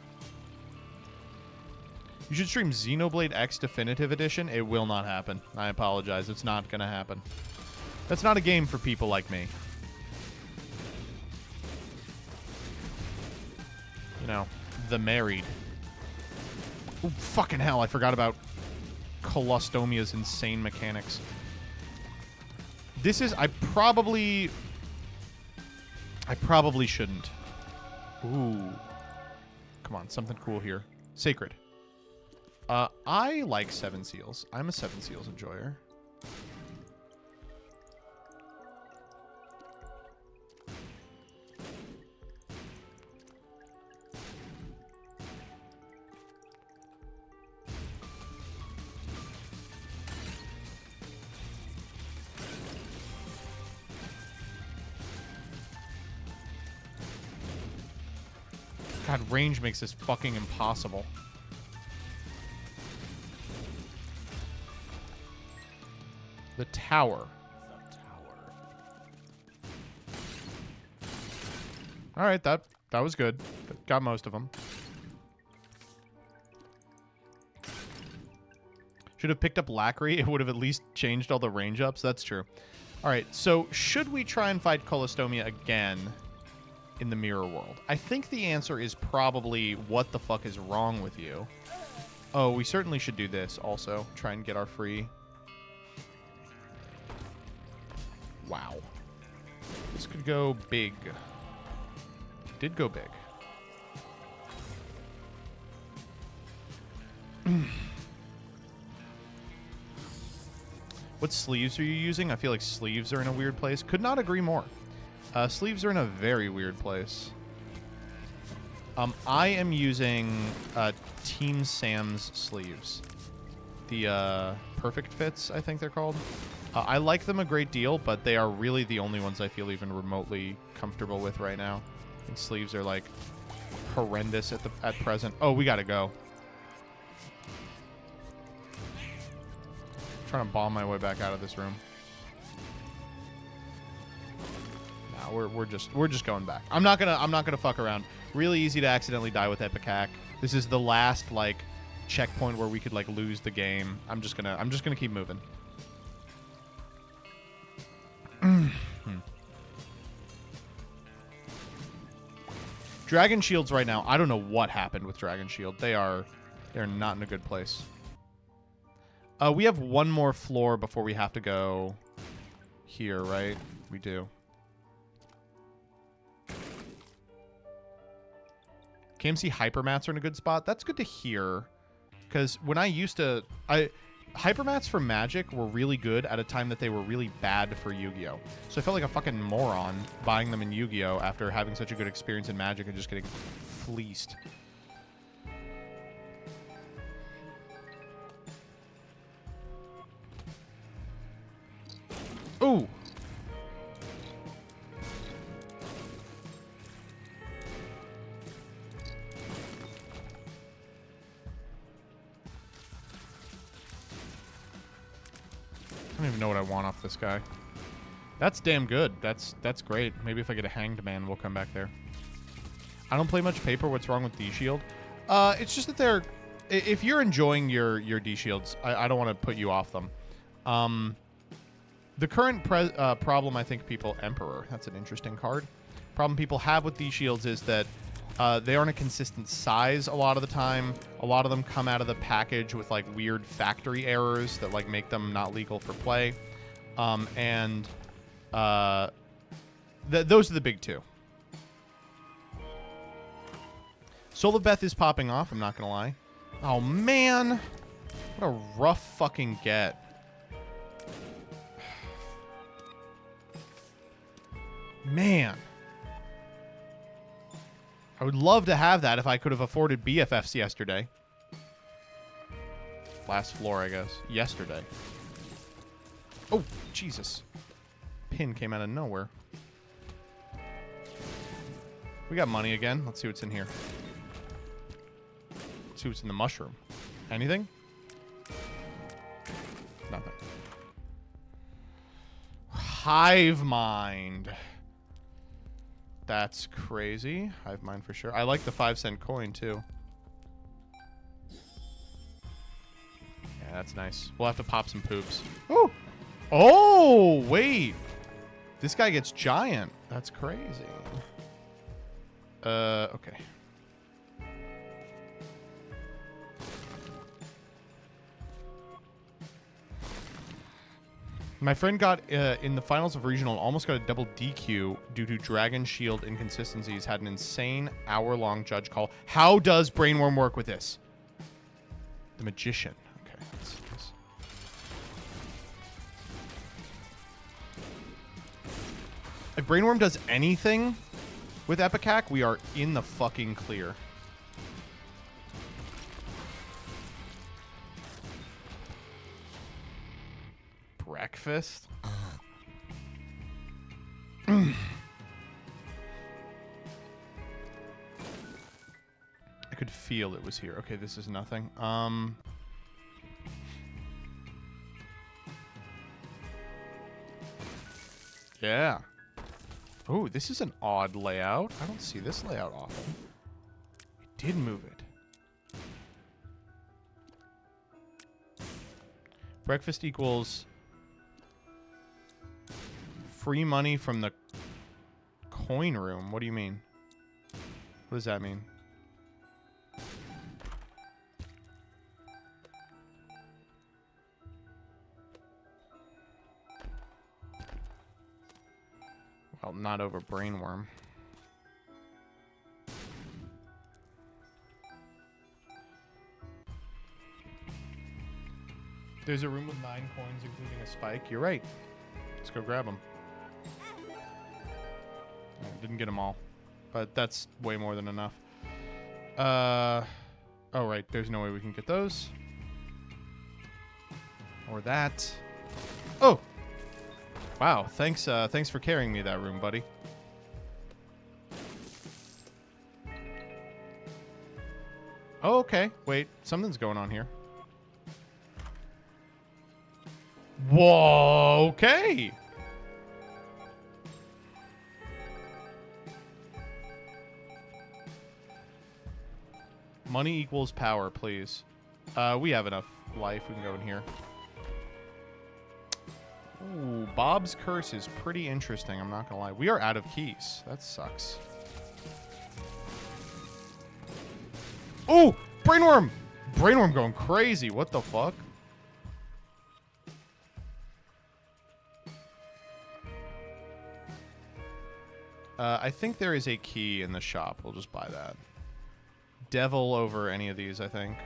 You should stream Xenoblade X Definitive Edition. It will not happen. I apologize. It's not going to happen. That's not a game for people like me. You know, the married. Oh, fucking hell. I forgot about Colostomia's insane mechanics. This is... I probably shouldn't. Ooh. Come on, something cool here. Sacred. I like Seven Seals. I'm a Seven Seals enjoyer. God, range makes this fucking impossible. The tower. All right, that was good. Got most of them. Should have picked up Lackery. It would have at least changed all the range ups. That's true. All right, so should we try and fight Colostomia again in the mirror world? I think the answer is probably what the fuck is wrong with you. Oh, we certainly should do this also. Try and get our free. Wow. This could go big. Did go big. What sleeves are you using? I feel like sleeves are in a weird place. Could not agree more. Sleeves are in a very weird place. I am using Team Sam's sleeves. The Perfect Fits, I think they're called. I like them a great deal, but they are really the only ones I feel even remotely comfortable with right now. I think sleeves are like horrendous at present. Oh, we gotta go. Trying to bomb my way back out of this room. No, we're just going back. I'm not gonna fuck around. Really easy to accidentally die with Epic Hack. This is the last like checkpoint where we could like lose the game. I'm just gonna keep moving. Dragon Shields right now. I don't know what happened with Dragon Shield. They're not in a good place. We have one more floor before we have to go here, right? We do. KMC Hypermats are in a good spot. That's good to hear. Because when I used to... Hypermats for Magic were really good at a time that they were really bad for Yu-Gi-Oh! So I felt like a fucking moron buying them in Yu-Gi-Oh! After having such a good experience in Magic and just getting fleeced. Ooh! I don't even know what I want off this guy. That's damn good. That's great. Maybe if I get a Hanged Man, we'll come back there. I don't play much paper. What's wrong with D-Shield? It's just that they're... If you're enjoying your D-Shields, I don't want to put you off them. The current problem, I think people... Emperor. That's an interesting card. Problem people have with D-Shields is that they aren't a consistent size a lot of the time. A lot of them come out of the package with like weird factory errors that like make them not legal for play. Those are the big two. Solabeth is popping off, I'm not going to lie. Oh, man. What a rough fucking get. Man. I would love to have that if I could have afforded BFFs yesterday. Last floor, I guess. Yesterday. Oh, Jesus. Pin came out of nowhere. We got money again. Let's see what's in here. Let's see what's in the mushroom. Anything? Nothing. Hive Mind. That's crazy. Hive Mind for sure. I like the 5-cent coin, too. Yeah, that's nice. We'll have to pop some poops. Oh! Oh, wait. This guy gets giant. That's crazy. Okay. My friend got in the finals of regional, almost got a double DQ due to Dragon Shield inconsistencies. Had an insane hour-long judge call. How does Brainworm work with this? The Magician. Okay. Let's see this. If Brainworm does anything with Epic Hack, we are in the fucking clear. Breakfast? did feel it was here. Okay, this is nothing. Yeah. Oh, this is an odd layout. I don't see this layout often. It did move it. Breakfast equals free money from the coin room. What do you mean? What does that mean? Well, not over brainworm. There's a room with 9 coins, including a spike. You're right. Let's go grab them. Didn't get them all, but that's way more than enough. Oh, right. There's no way we can get those. Or that. Oh! Wow. Thanks for carrying me that room, buddy. Oh, okay. Wait. Something's going on here. Whoa, okay. Money equals power, please. We have enough life. We can go in here. Ooh, Bob's Curse is pretty interesting. I'm not gonna lie. We are out of keys. That sucks. Ooh, brainworm! Brainworm going crazy. What the fuck? I think there is a key in the shop. We'll just buy that. Devil over any of these, I think.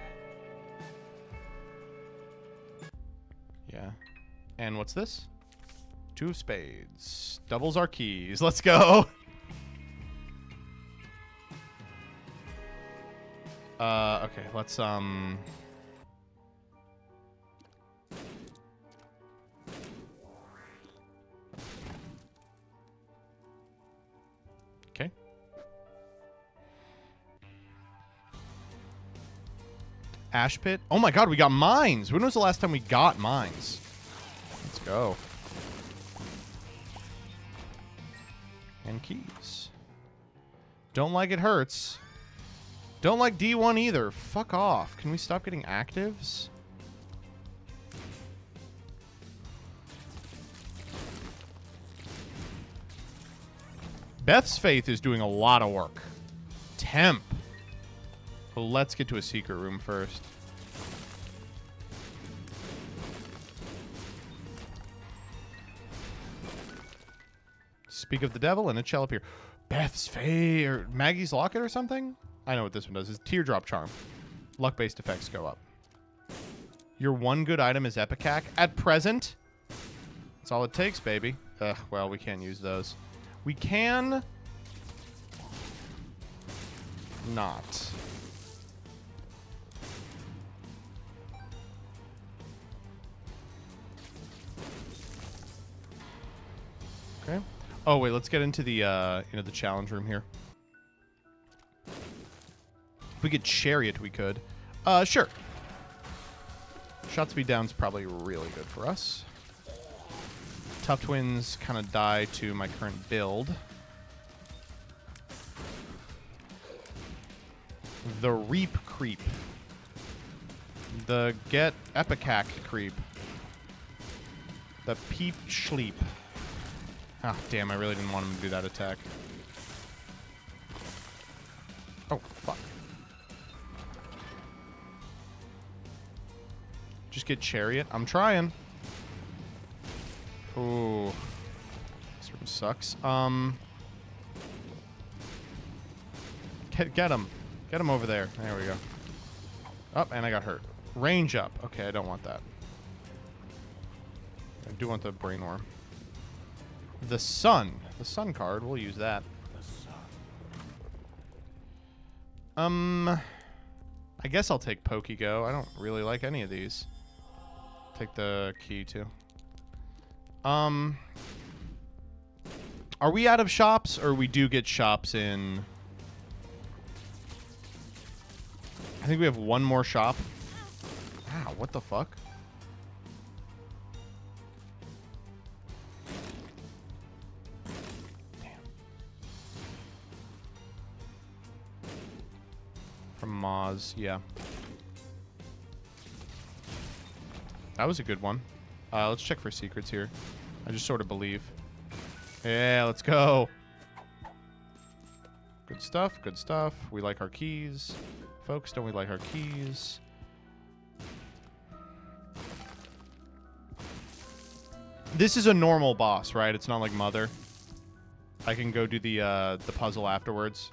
Yeah. And what's this? 2 of spades. Doubles our keys. Let's go. Okay, let's, okay. Ash pit. Oh my god, we got mines. When was the last time we got mines? Let's go. And keys. Don't like it hurts. Don't like D1 either. Fuck off. Can we stop getting actives? Beth's Faith is doing a lot of work. Temp. Well, let's get to a secret room first. Speak of the devil and it shall appear. Beth's Faith or Maggie's Locket or something? I know what this one does. It's Teardrop Charm. Luck-based effects go up. Your one good item is Epicac. At present. That's all it takes, baby. Ugh, well, we can't use those. We can... not. Okay. Oh, wait, let's get into the, the challenge room here. If we could Chariot, we could. Sure. Shot speed down's probably really good for us. Tough Twins kind of die to my current build. The Reap Creep. The Get Epicac Creep. The Peep Schleep. Ah, damn, I really didn't want him to do that attack. Oh, fuck. Just get Chariot. I'm trying. Ooh. This room sucks. Get him. Get him over there. There we go. Oh, and I got hurt. Range up. Okay, I don't want that. I do want the Brainworm. The Sun. The Sun card. We'll use that. I guess I'll take Pokego. I don't really like any of these. Take the key, too. Are we out of shops, or we do get shops in... I think we have one more shop. Ow, what the fuck? Damn. From Moz, yeah. That was a good one. Let's check for secrets here. I just sort of believe. Yeah, let's go. Good stuff, good stuff. We like our keys. Folks, don't we like our keys? This is a normal boss, right? It's not like Mother. I can go do the puzzle afterwards.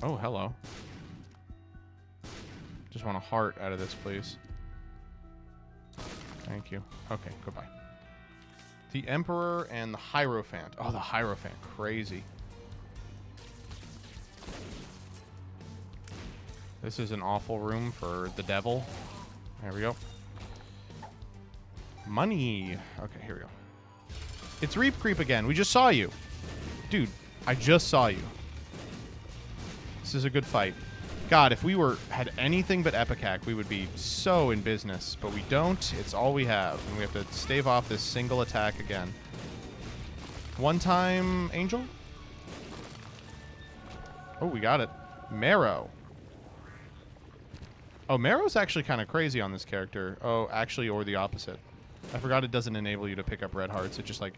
Oh, hello. Just want a heart out of this, please. Thank you. Okay, goodbye. The Emperor and the Hierophant. Oh, the Hierophant. Crazy. This is an awful room for the devil. There we go. Money. Okay, here we go. It's Reap Creep again. We just saw you. Dude, I just saw you. This is a good fight. God, if we had anything but Epicac, we would be so in business. But we don't. It's all we have. And we have to stave off this single attack again. One time, Angel? Oh, we got it. Marrow. Oh, Marrow's actually kind of crazy on this character. Oh, actually, or the opposite. I forgot it doesn't enable you to pick up red hearts. It just, like,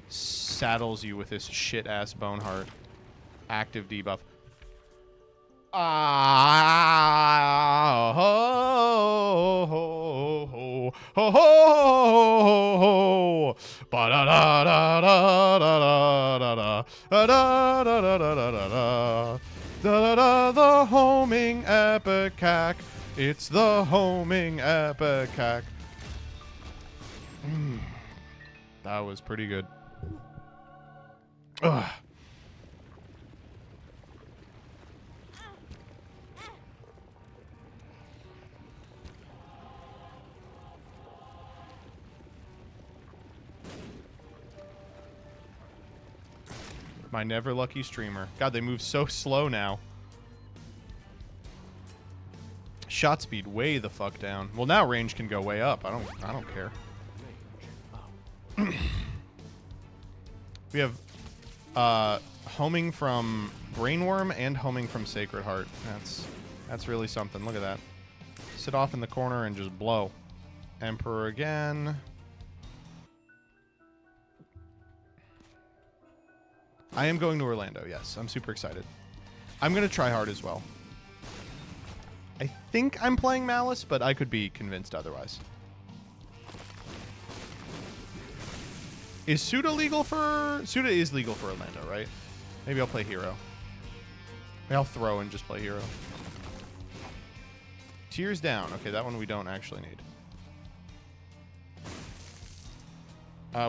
saddles you with this shit-ass bone heart. Active debuff. Ah, ho, ho, ho, ho, ho, ho, ba da da da da da da da da da da da da da da da. The homing epicac. It's the homing epicac. That was pretty good. Ugh. My never lucky streamer. God, they move so slow now. Shot speed way the fuck down. Well, now range can go way up. I don't care. We have homing from Brainworm and homing from Sacred Heart. That's really something. Look at that. Sit off in the corner and just blow. Emperor again. I am going to Orlando, yes. I'm super excited. I'm going to try hard as well. I think I'm playing Malice, but I could be convinced otherwise. Is Suda legal for... Suda is legal for Orlando, right? Maybe I'll play Hero. Maybe I'll throw and just play Hero. Tears down. Okay, that one we don't actually need.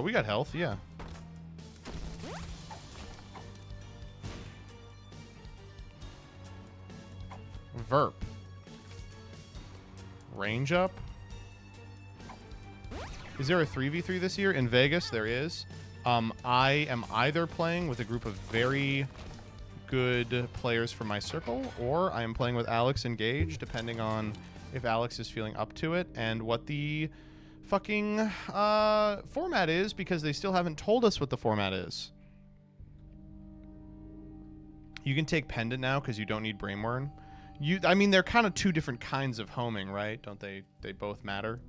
We got health, yeah. Verp. Range up. Is there a 3v3 this year? In Vegas, there is. I am either playing with a group of very good players from my circle, or I am playing with Alex and Gage, depending on if Alex is feeling up to it and what the fucking format is, because they still haven't told us what the format is. You can take Pendant now because you don't need Brainworm. I mean, they're kind of two different kinds of homing, right? Don't they? They both matter.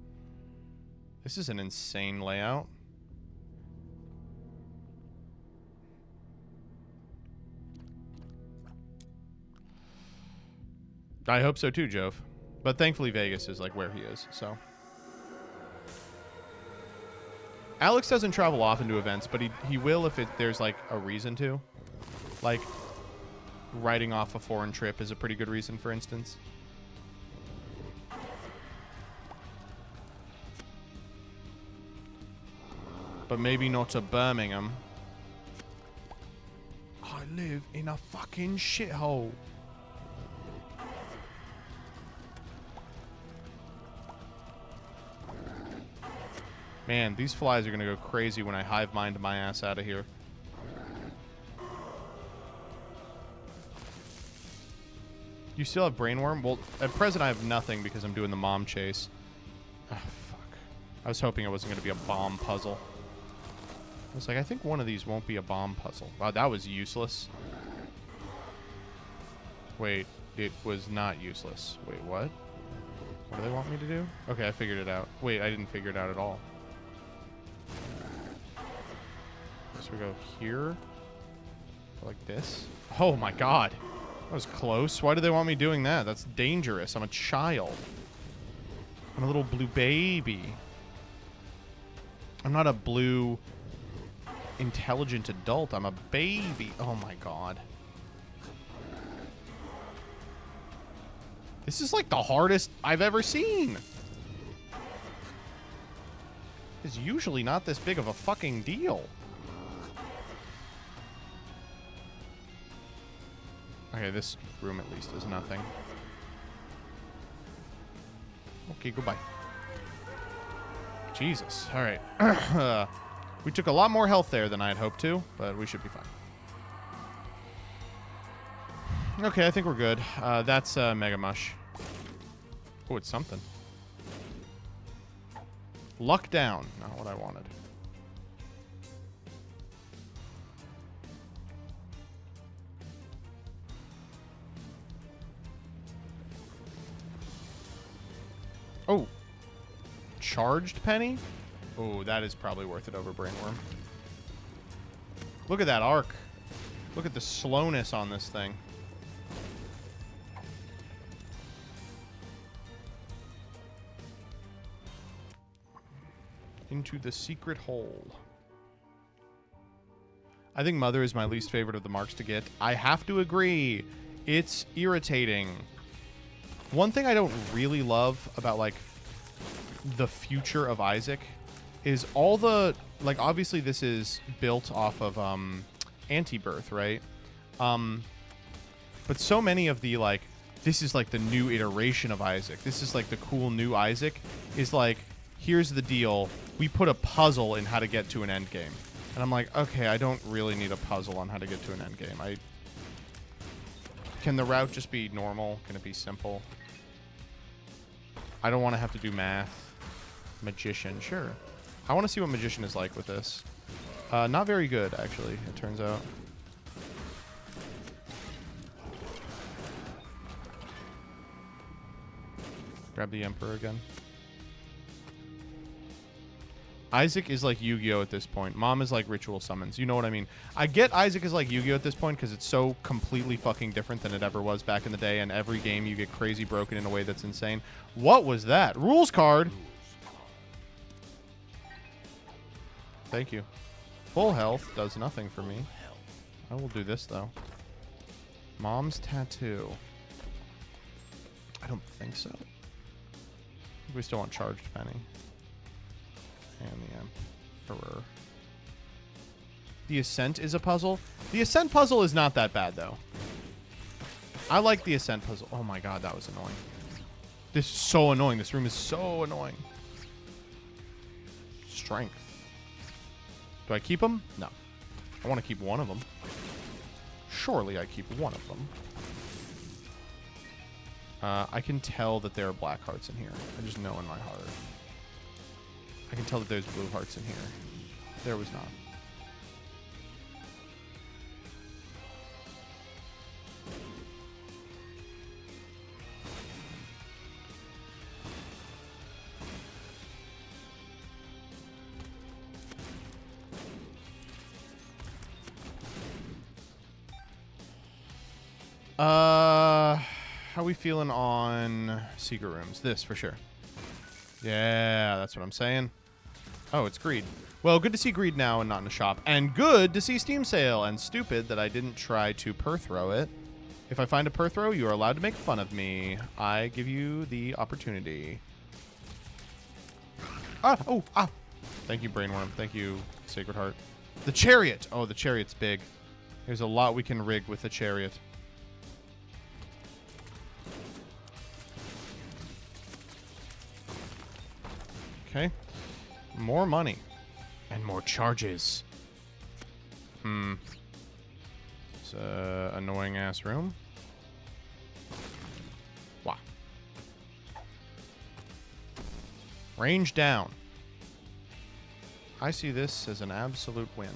This is an insane layout. I hope so too, Jove. But thankfully Vegas is like where he is, so. Alex doesn't travel often to events, but he will if there's like a reason to. Like, writing off a foreign trip is a pretty good reason, for instance. But maybe not to Birmingham. I live in a fucking shithole. Man, these flies are gonna go crazy when I hive mind my ass out of here. You still have brainworm? Well, at present I have nothing because I'm doing the mom chase. Oh, fuck. I was hoping it wasn't going to be a bomb puzzle. I was like, I think one of these won't be a bomb puzzle. Wow, that was useless. Wait, it was not useless. Wait, what? What do they want me to do? Okay, I figured it out. Wait, I didn't figure it out at all. So we go here. Like this. Oh my god. That was close. Why do they want me doing that? That's dangerous. I'm a child. I'm a little blue baby. I'm not a blue, intelligent adult. I'm a baby. Oh my god. This is like the hardest I've ever seen. It's usually not this big of a fucking deal. Okay, this room at least is nothing. Okay, goodbye. Jesus. All right. We took a lot more health there than I had hoped to, but we should be fine. Okay, I think we're good. That's Mega Mush. Oh, it's something. Luck down. Not what I wanted. Oh. Charged penny? Oh, that is probably worth it over brainworm. Look at that arc. Look at the slowness on this thing. Into the secret hole. I think Mother is my least favorite of the marks to get. I have to agree. It's irritating. One thing I don't really love about, like, the future of Isaac is all the, like, obviously this is built off of, Anti-Birth, right? But so many of the, like, this is, like, the new iteration of Isaac. This is, like, the cool new Isaac is, like, here's the deal. We put a puzzle in how to get to an end game. And I'm like, okay, I don't really need a puzzle on how to get to an end game. Can the route just be normal? Can it be simple? I don't want to have to do math. Magician, sure. I want to see what Magician is like with this. Not very good, actually, it turns out. Grab the Emperor again. Isaac is like Yu-Gi-Oh! At this point. Mom is like Ritual Summons. You know what I mean? I get Isaac is like Yu-Gi-Oh! At this point because it's so completely fucking different than it ever was back in the day, and every game you get crazy broken in a way that's insane. What was that? Rules card! Thank you. Full health does nothing for me. I will do this, though. Mom's tattoo. I don't think so. We still want charged penny. And the Emperor. The Ascent is a puzzle. The Ascent puzzle is not that bad, though. I like the Ascent puzzle. Oh my god, that was annoying. This is so annoying. This room is so annoying. Strength. Do I keep them? No. I want to keep one of them. Surely I keep one of them. I can tell that there are black hearts in here. I just know in my heart. I can tell that there's blue hearts in here. There was not. How we feeling on secret rooms? This, for sure. Yeah, that's what I'm saying. Oh, it's Greed. Well, good to see Greed now and not in a shop. And good to see Steam Sale. And stupid that I didn't try to per-throw it. If I find a per-throw, you are allowed to make fun of me. I give you the opportunity. Ah! Oh! Ah! Thank you, Brainworm. Thank you, Sacred Heart. The Chariot! Oh, the Chariot's big. There's a lot we can rig with the Chariot. Okay. More money. And more charges. It's an annoying ass room. Range down. I see this as an absolute win.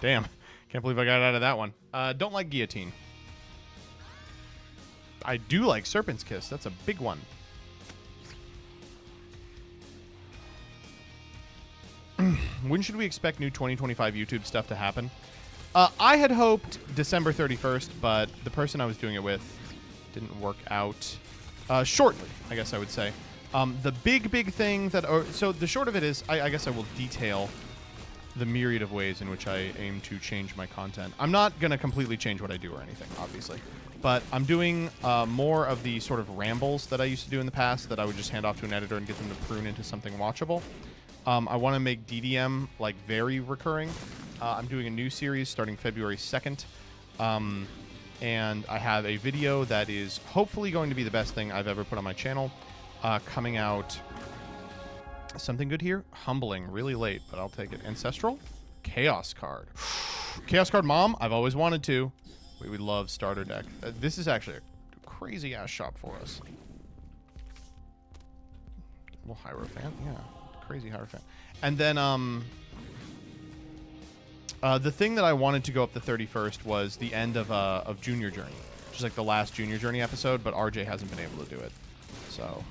Damn. Can't believe I got out of that one. Don't like Guillotine. I do like Serpent's Kiss. That's a big one. When should we expect new 2025 YouTube stuff to happen? I had hoped December 31st, but the person I was doing it with didn't work out. Shortly, I guess I would say. The big thing that... so the short of it is, I guess I will detail the myriad of ways in which I aim to change my content. I'm not going to completely change what I do or anything, obviously. But I'm doing more of the sort of rambles that I used to do in the past that I would just hand off to an editor and get them to prune into something watchable. I want to make DDM like very recurring. I'm doing a new series starting February 2nd. And I have a video that is hopefully going to be the best thing I've ever put on my channel. Coming out... Something good here? Humbling. Really late, but I'll take it. Ancestral? Chaos card. Chaos card mom? I've always wanted to. We would love starter deck. This is actually a crazy-ass shop for us. Well, Hierophant? Yeah. Crazy Hierophant. And then, the thing that I wanted to go up the 31st was the end of Junior Journey. Which is like the last Junior Journey episode, but RJ hasn't been able to do it. So,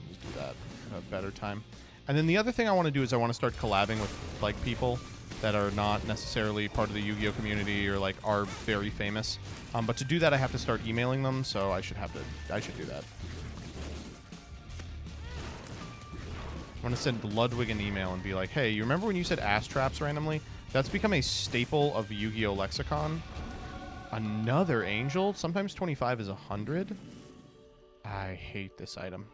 just do that at a better time. And then the other thing I want to do is I want to start collabing with, like, people that are not necessarily part of the Yu-Gi-Oh community or, like, are very famous. But to do that, I have to start emailing them, so I should do that. I'm going to send Ludwig an email and be like, hey, you remember when you said ass traps randomly? That's become a staple of Yu-Gi-Oh lexicon. Another angel? Sometimes 25 is 100? I hate this item.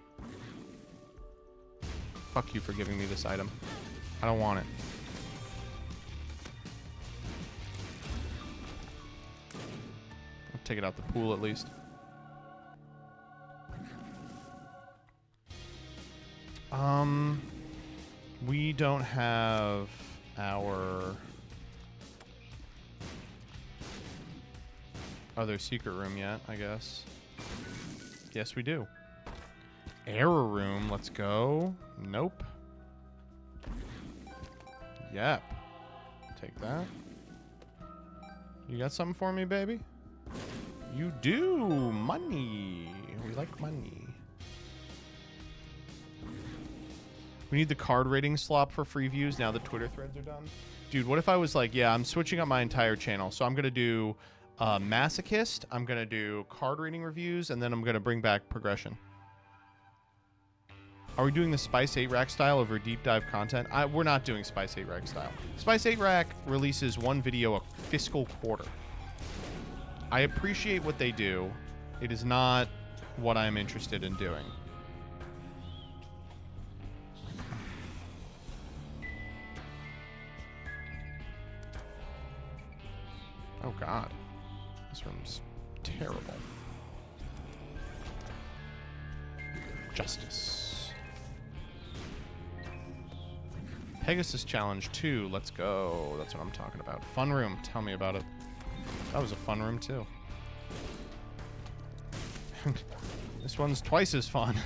Fuck you for giving me this item. I don't want it. I'll take it out the pool at least. We don't have our other secret room yet, I guess. Yes, we do. Error room, let's go. Nope. Yep. Take that. You got something for me, baby? You do. Money. We like money. We need the card rating slop for free views now that Twitter threads are done. Dude, what if I was like, yeah, I'm switching up my entire channel. So I'm going to do Masochist, I'm going to do card rating reviews, and then I'm going to bring back Progression. Are we doing the Spice 8 Rack style over deep dive content? We're not doing Spice 8 Rack style. Spice 8 Rack releases one video a fiscal quarter. I appreciate what they do. It is not what I'm interested in doing. Oh god. This room's terrible. Justice. Pegasus Challenge 2. Let's go. That's what I'm talking about. Fun room. Tell me about it. That was a fun room too. This one's twice as fun.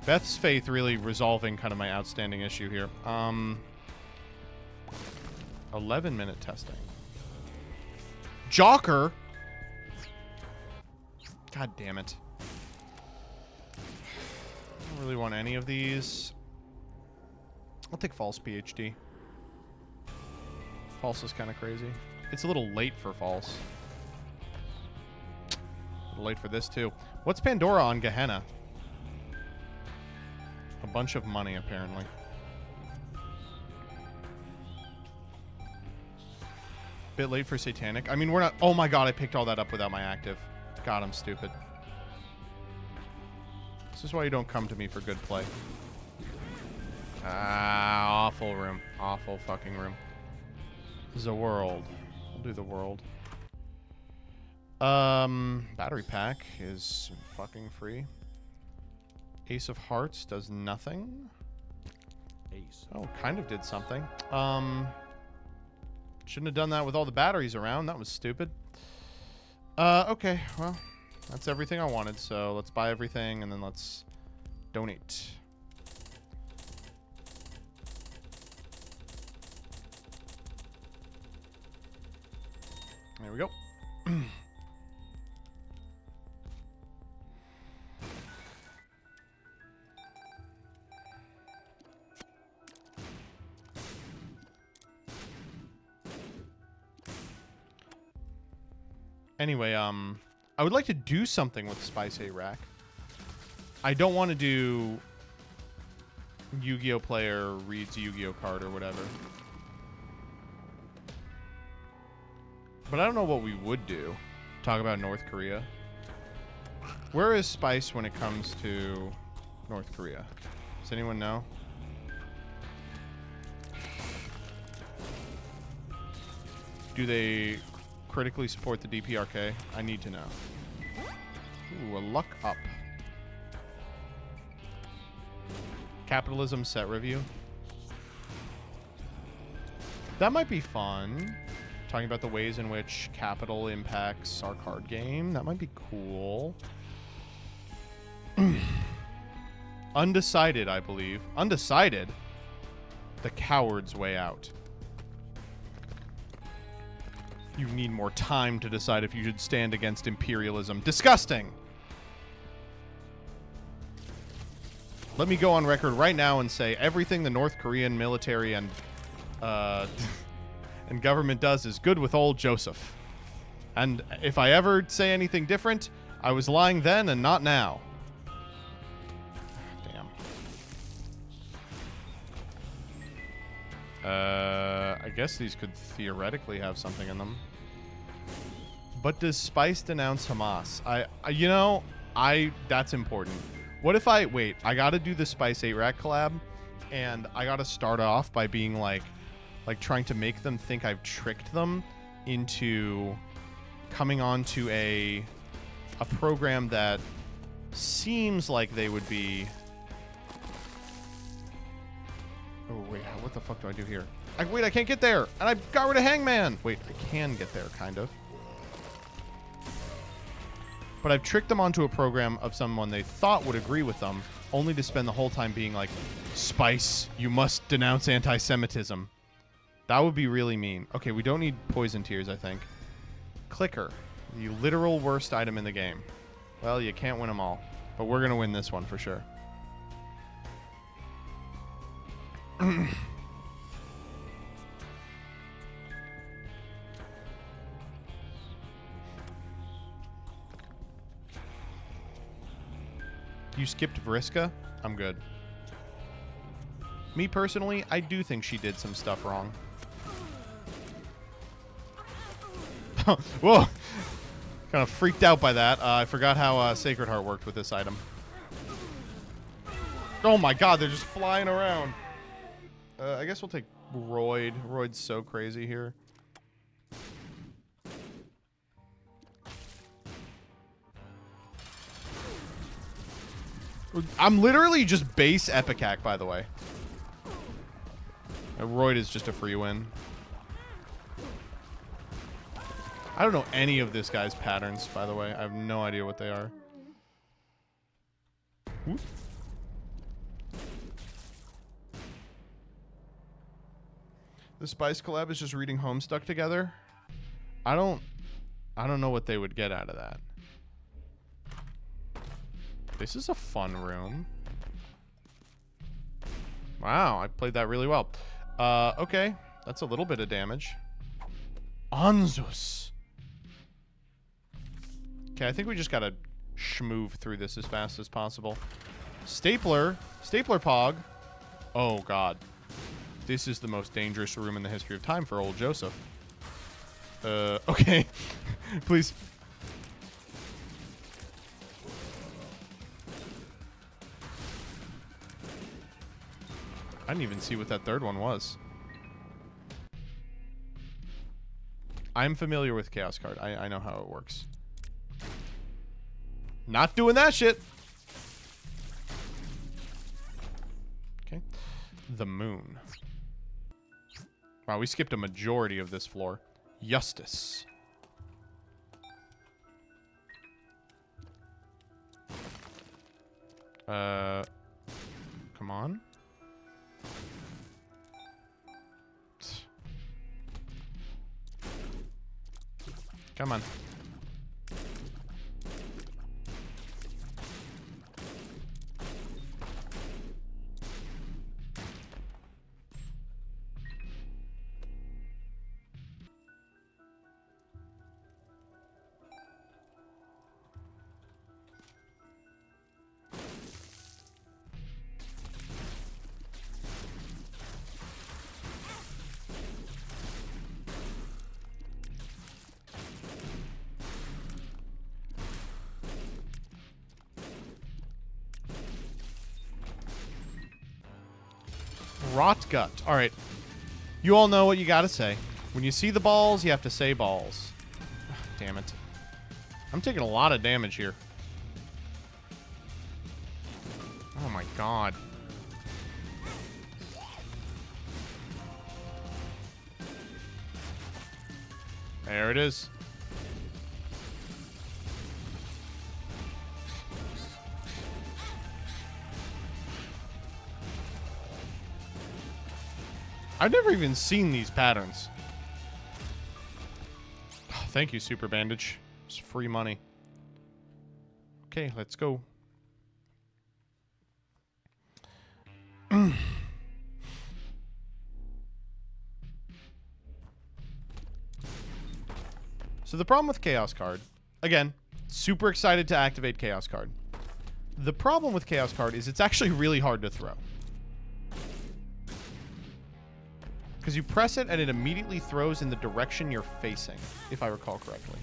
Beth's Faith really resolving kind of my outstanding issue here. 11-minute testing. Jocker? God damn it. I don't really want any of these. I'll take False PhD. False is kind of crazy. It's a little late for False. A little late for this, too. What's Pandora on Gehenna? A bunch of money, apparently. Bit late for Satanic. I mean, we're not... Oh my god, I picked all that up without my active. God, I'm stupid. This is why you don't come to me for good play. Ah, awful room. Awful fucking room. This is a world. We'll do the world. Battery pack is fucking free. Ace of Hearts does nothing. Ace. Oh, kind of did something. Shouldn't have done that with all the batteries around. That was stupid. Okay, well, That's everything I wanted, so let's buy everything and then let's donate. There we go. Anyway, I would like to do something with Spice 8 Rack. I don't want to do Yu-Gi-Oh! Player reads Yu-Gi-Oh! Card or whatever. But I don't know what we would do. Talk about North Korea. Where is Spice when it comes to North Korea? Does anyone know? Do they critically support the DPRK? I need to know. Ooh, a luck up. Capitalism set review. That might be fun. Talking about the ways in which capital impacts our card game. That might be cool. Undecided, I believe. Undecided? The coward's way out. You need more time to decide if you should stand against imperialism. Disgusting! Let me go on record right now and say everything the North Korean military and and government does is good with old Joseph. And if I ever say anything different, I was lying then and not now. Damn. I guess these could theoretically have something in them. But does Spice denounce Hamas? That's important. What if wait, I gotta do the Spice 8 Rack collab, and I gotta start off by being like trying to make them think I've tricked them into coming onto a program that seems like they would be. Oh wait, what the fuck do I do here? Wait, I can't get there, and I got rid of Hangman. Wait, I can get there, kind of. But I've tricked them onto a program of someone they thought would agree with them, only to spend the whole time being like, Spice, you must denounce anti-Semitism. That would be really mean. Okay, we don't need poison tears, I think. Clicker. The literal worst item in the game. Well, you can't win them all. But we're going to win this one for sure. You skipped Vriska? I'm good. Me personally, I do think she did some stuff wrong. Whoa! Kind of freaked out by that. I forgot how Sacred Heart worked with this item. Oh my god, they're just flying around. I guess we'll take Royd. Royd's so crazy here. I'm literally just base Epicac, by the way. Royd is just a free win. I don't know any of this guy's patterns, by the way. I have no idea what they are. Whoop. The Spice collab is just reading Homestuck together. I don't know what they would get out of that. This is a fun room. Wow, I played that really well. Okay. That's a little bit of damage. Anzus. Okay, I think we just gotta schmoove through this as fast as possible. Stapler. Stapler Pog. Oh, God. This is the most dangerous room in the history of time for old Joseph. Okay. Please. I didn't even see what that third one was. I'm familiar with Chaos Card. I know how it works. Not doing that shit. Okay. The Moon. Wow, we skipped a majority of this floor. Justice. Come on. Come on. Rot gut. All right. You all know what you got to say. When you see the balls, you have to say balls. Damn it. I'm taking a lot of damage here. Oh my god. There it is. I've never even seen these patterns. Oh, thank you, Super Bandage. It's free money. Okay, let's go. So the problem with Chaos Card, again, super excited to activate Chaos Card. The problem with Chaos Card is it's actually really hard to throw. Because you press it and it immediately throws in the direction you're facing, if I recall correctly.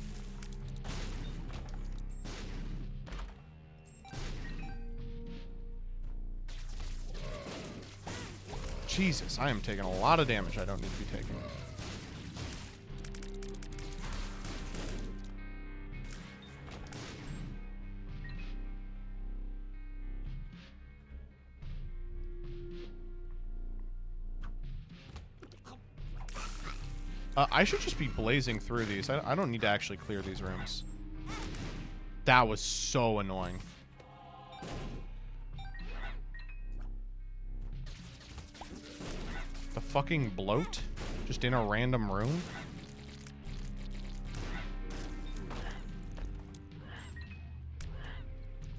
Jesus, I am taking a lot of damage I don't need to be taking. I should just be blazing through these. I don't need to actually clear these rooms. That was so annoying. The fucking bloat? Just in a random room?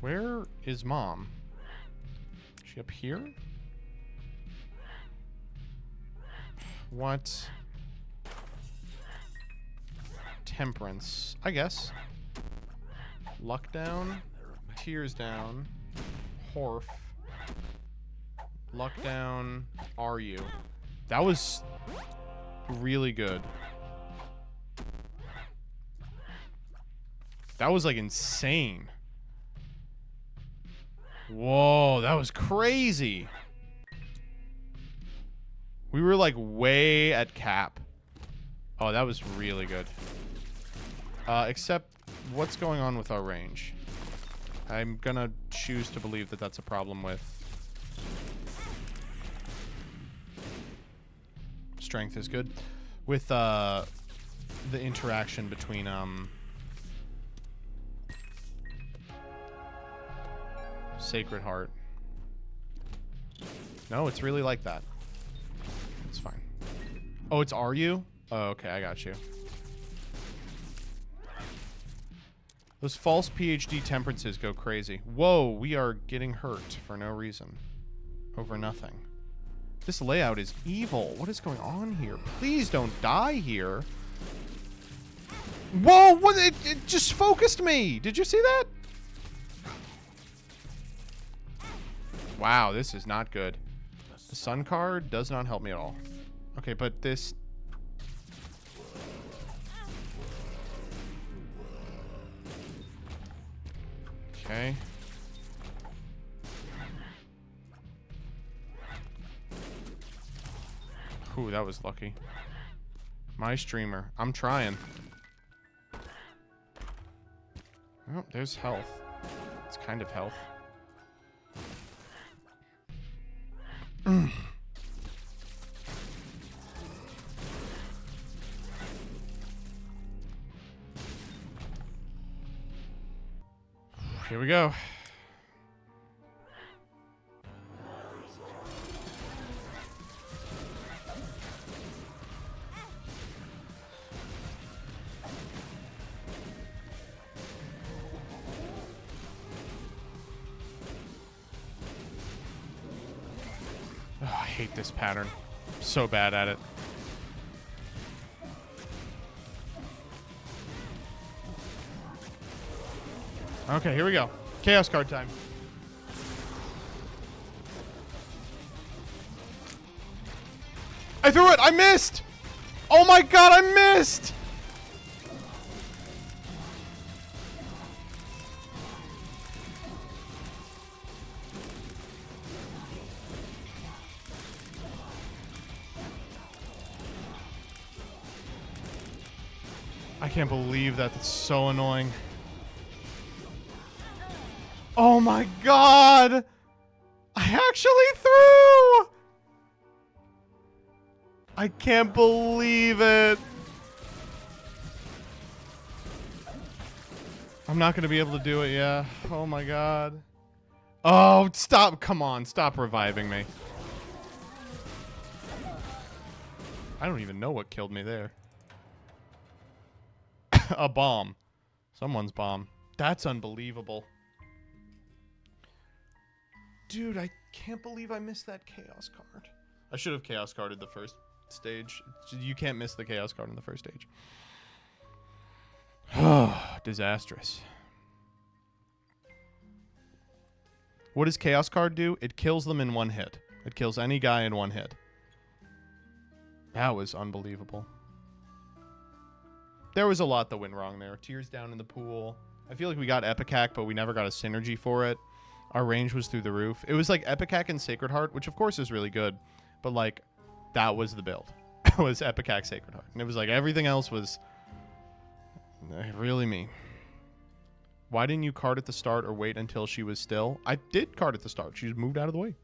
Where is Mom? Is she up here? What? Temperance, I guess. Luck down. Tears down. Horf. Luck down. Are you? That was really good. That was like insane. Whoa, that was crazy. We were like way at cap. Oh, that was really good. Except, what's going on with our range? I'm gonna choose to believe that that's a problem with strength is good. With, the interaction between, Sacred Heart. No, it's really like that. It's fine. Oh, it's are you? Oh, okay, I got you. Those false PhD temperances go crazy. Whoa, we are getting hurt for no reason. Over nothing. This layout is evil. What is going on here? Please don't die here. Whoa, what? It just focused me. Did you see that? Wow, this is not good. The sun card does not help me at all. Okay, but this... Okay. Ooh, that was lucky. My streamer. I'm trying. Oh, there's health. It's kind of health. Here we go. Oh, I hate this pattern. I'm so bad at it. Okay, here we go. Chaos card time. I threw it! I missed! Oh my god, I missed! I can't believe that. That's so annoying. Oh my god! I actually threw! I can't believe it. I'm not going to be able to do it, yeah. Oh my god. Oh, stop. Come on. Stop reviving me. I don't even know what killed me there. A bomb. Someone's bomb. That's unbelievable. Dude, I can't believe I missed that chaos card. I should have chaos carded the first stage. You can't miss the chaos card in the first stage. Disastrous. What does chaos card do? It kills them in one hit. It kills any guy in one hit. That was unbelievable. There was a lot that went wrong there. Tears down in the pool. I feel like we got Epicac, but we never got a synergy for it. Our range was through the roof. It was like Epicac and Sacred Heart, which of course is really good. But like, that was the build. It was Epicac, Sacred Heart. And it was like everything else was really me. Why didn't you card at the start or wait until she was still? I did card at the start. She just moved out of the way.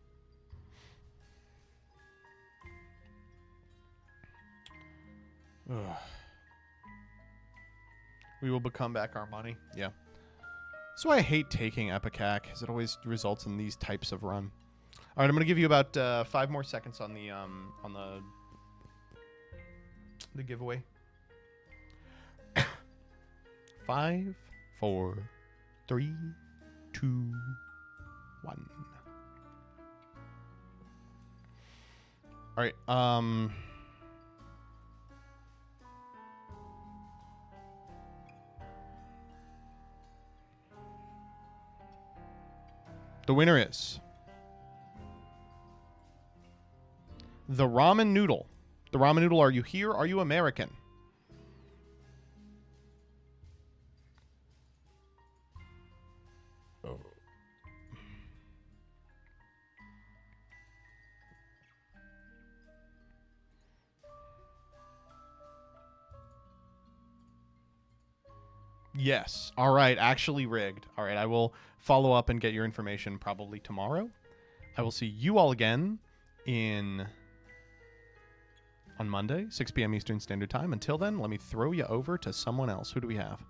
Ugh. We will become back our money. Yeah. That's why I hate taking Epicac, because it always results in these types of run. All right, I'm going to give you about 5 more seconds on the giveaway. 5, 4, 3, 2, 1. All right. The winner is the ramen noodle. The ramen noodle, are you here? Are you American? Oh. Yes. All right. Actually rigged. All right. I will follow up and get your information probably tomorrow. I will see you all again on Monday, 6 p.m. Eastern Standard Time. Until then, let me throw you over to someone else. Who do we have?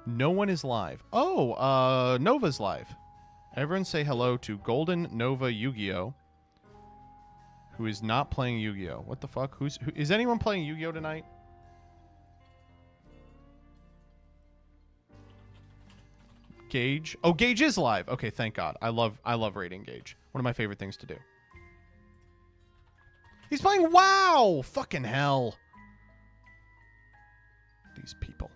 No one is live. Oh, Nova's live. Everyone say hello to Golden Nova Yu-Gi-Oh! Who is not playing Yu-Gi-Oh! What the fuck? Is anyone playing Yu-Gi-Oh! Tonight? Gage. Oh, Gage is live. Okay, thank God. I love raiding Gage. One of my favorite things to do. He's playing WoW! Fucking hell. These people.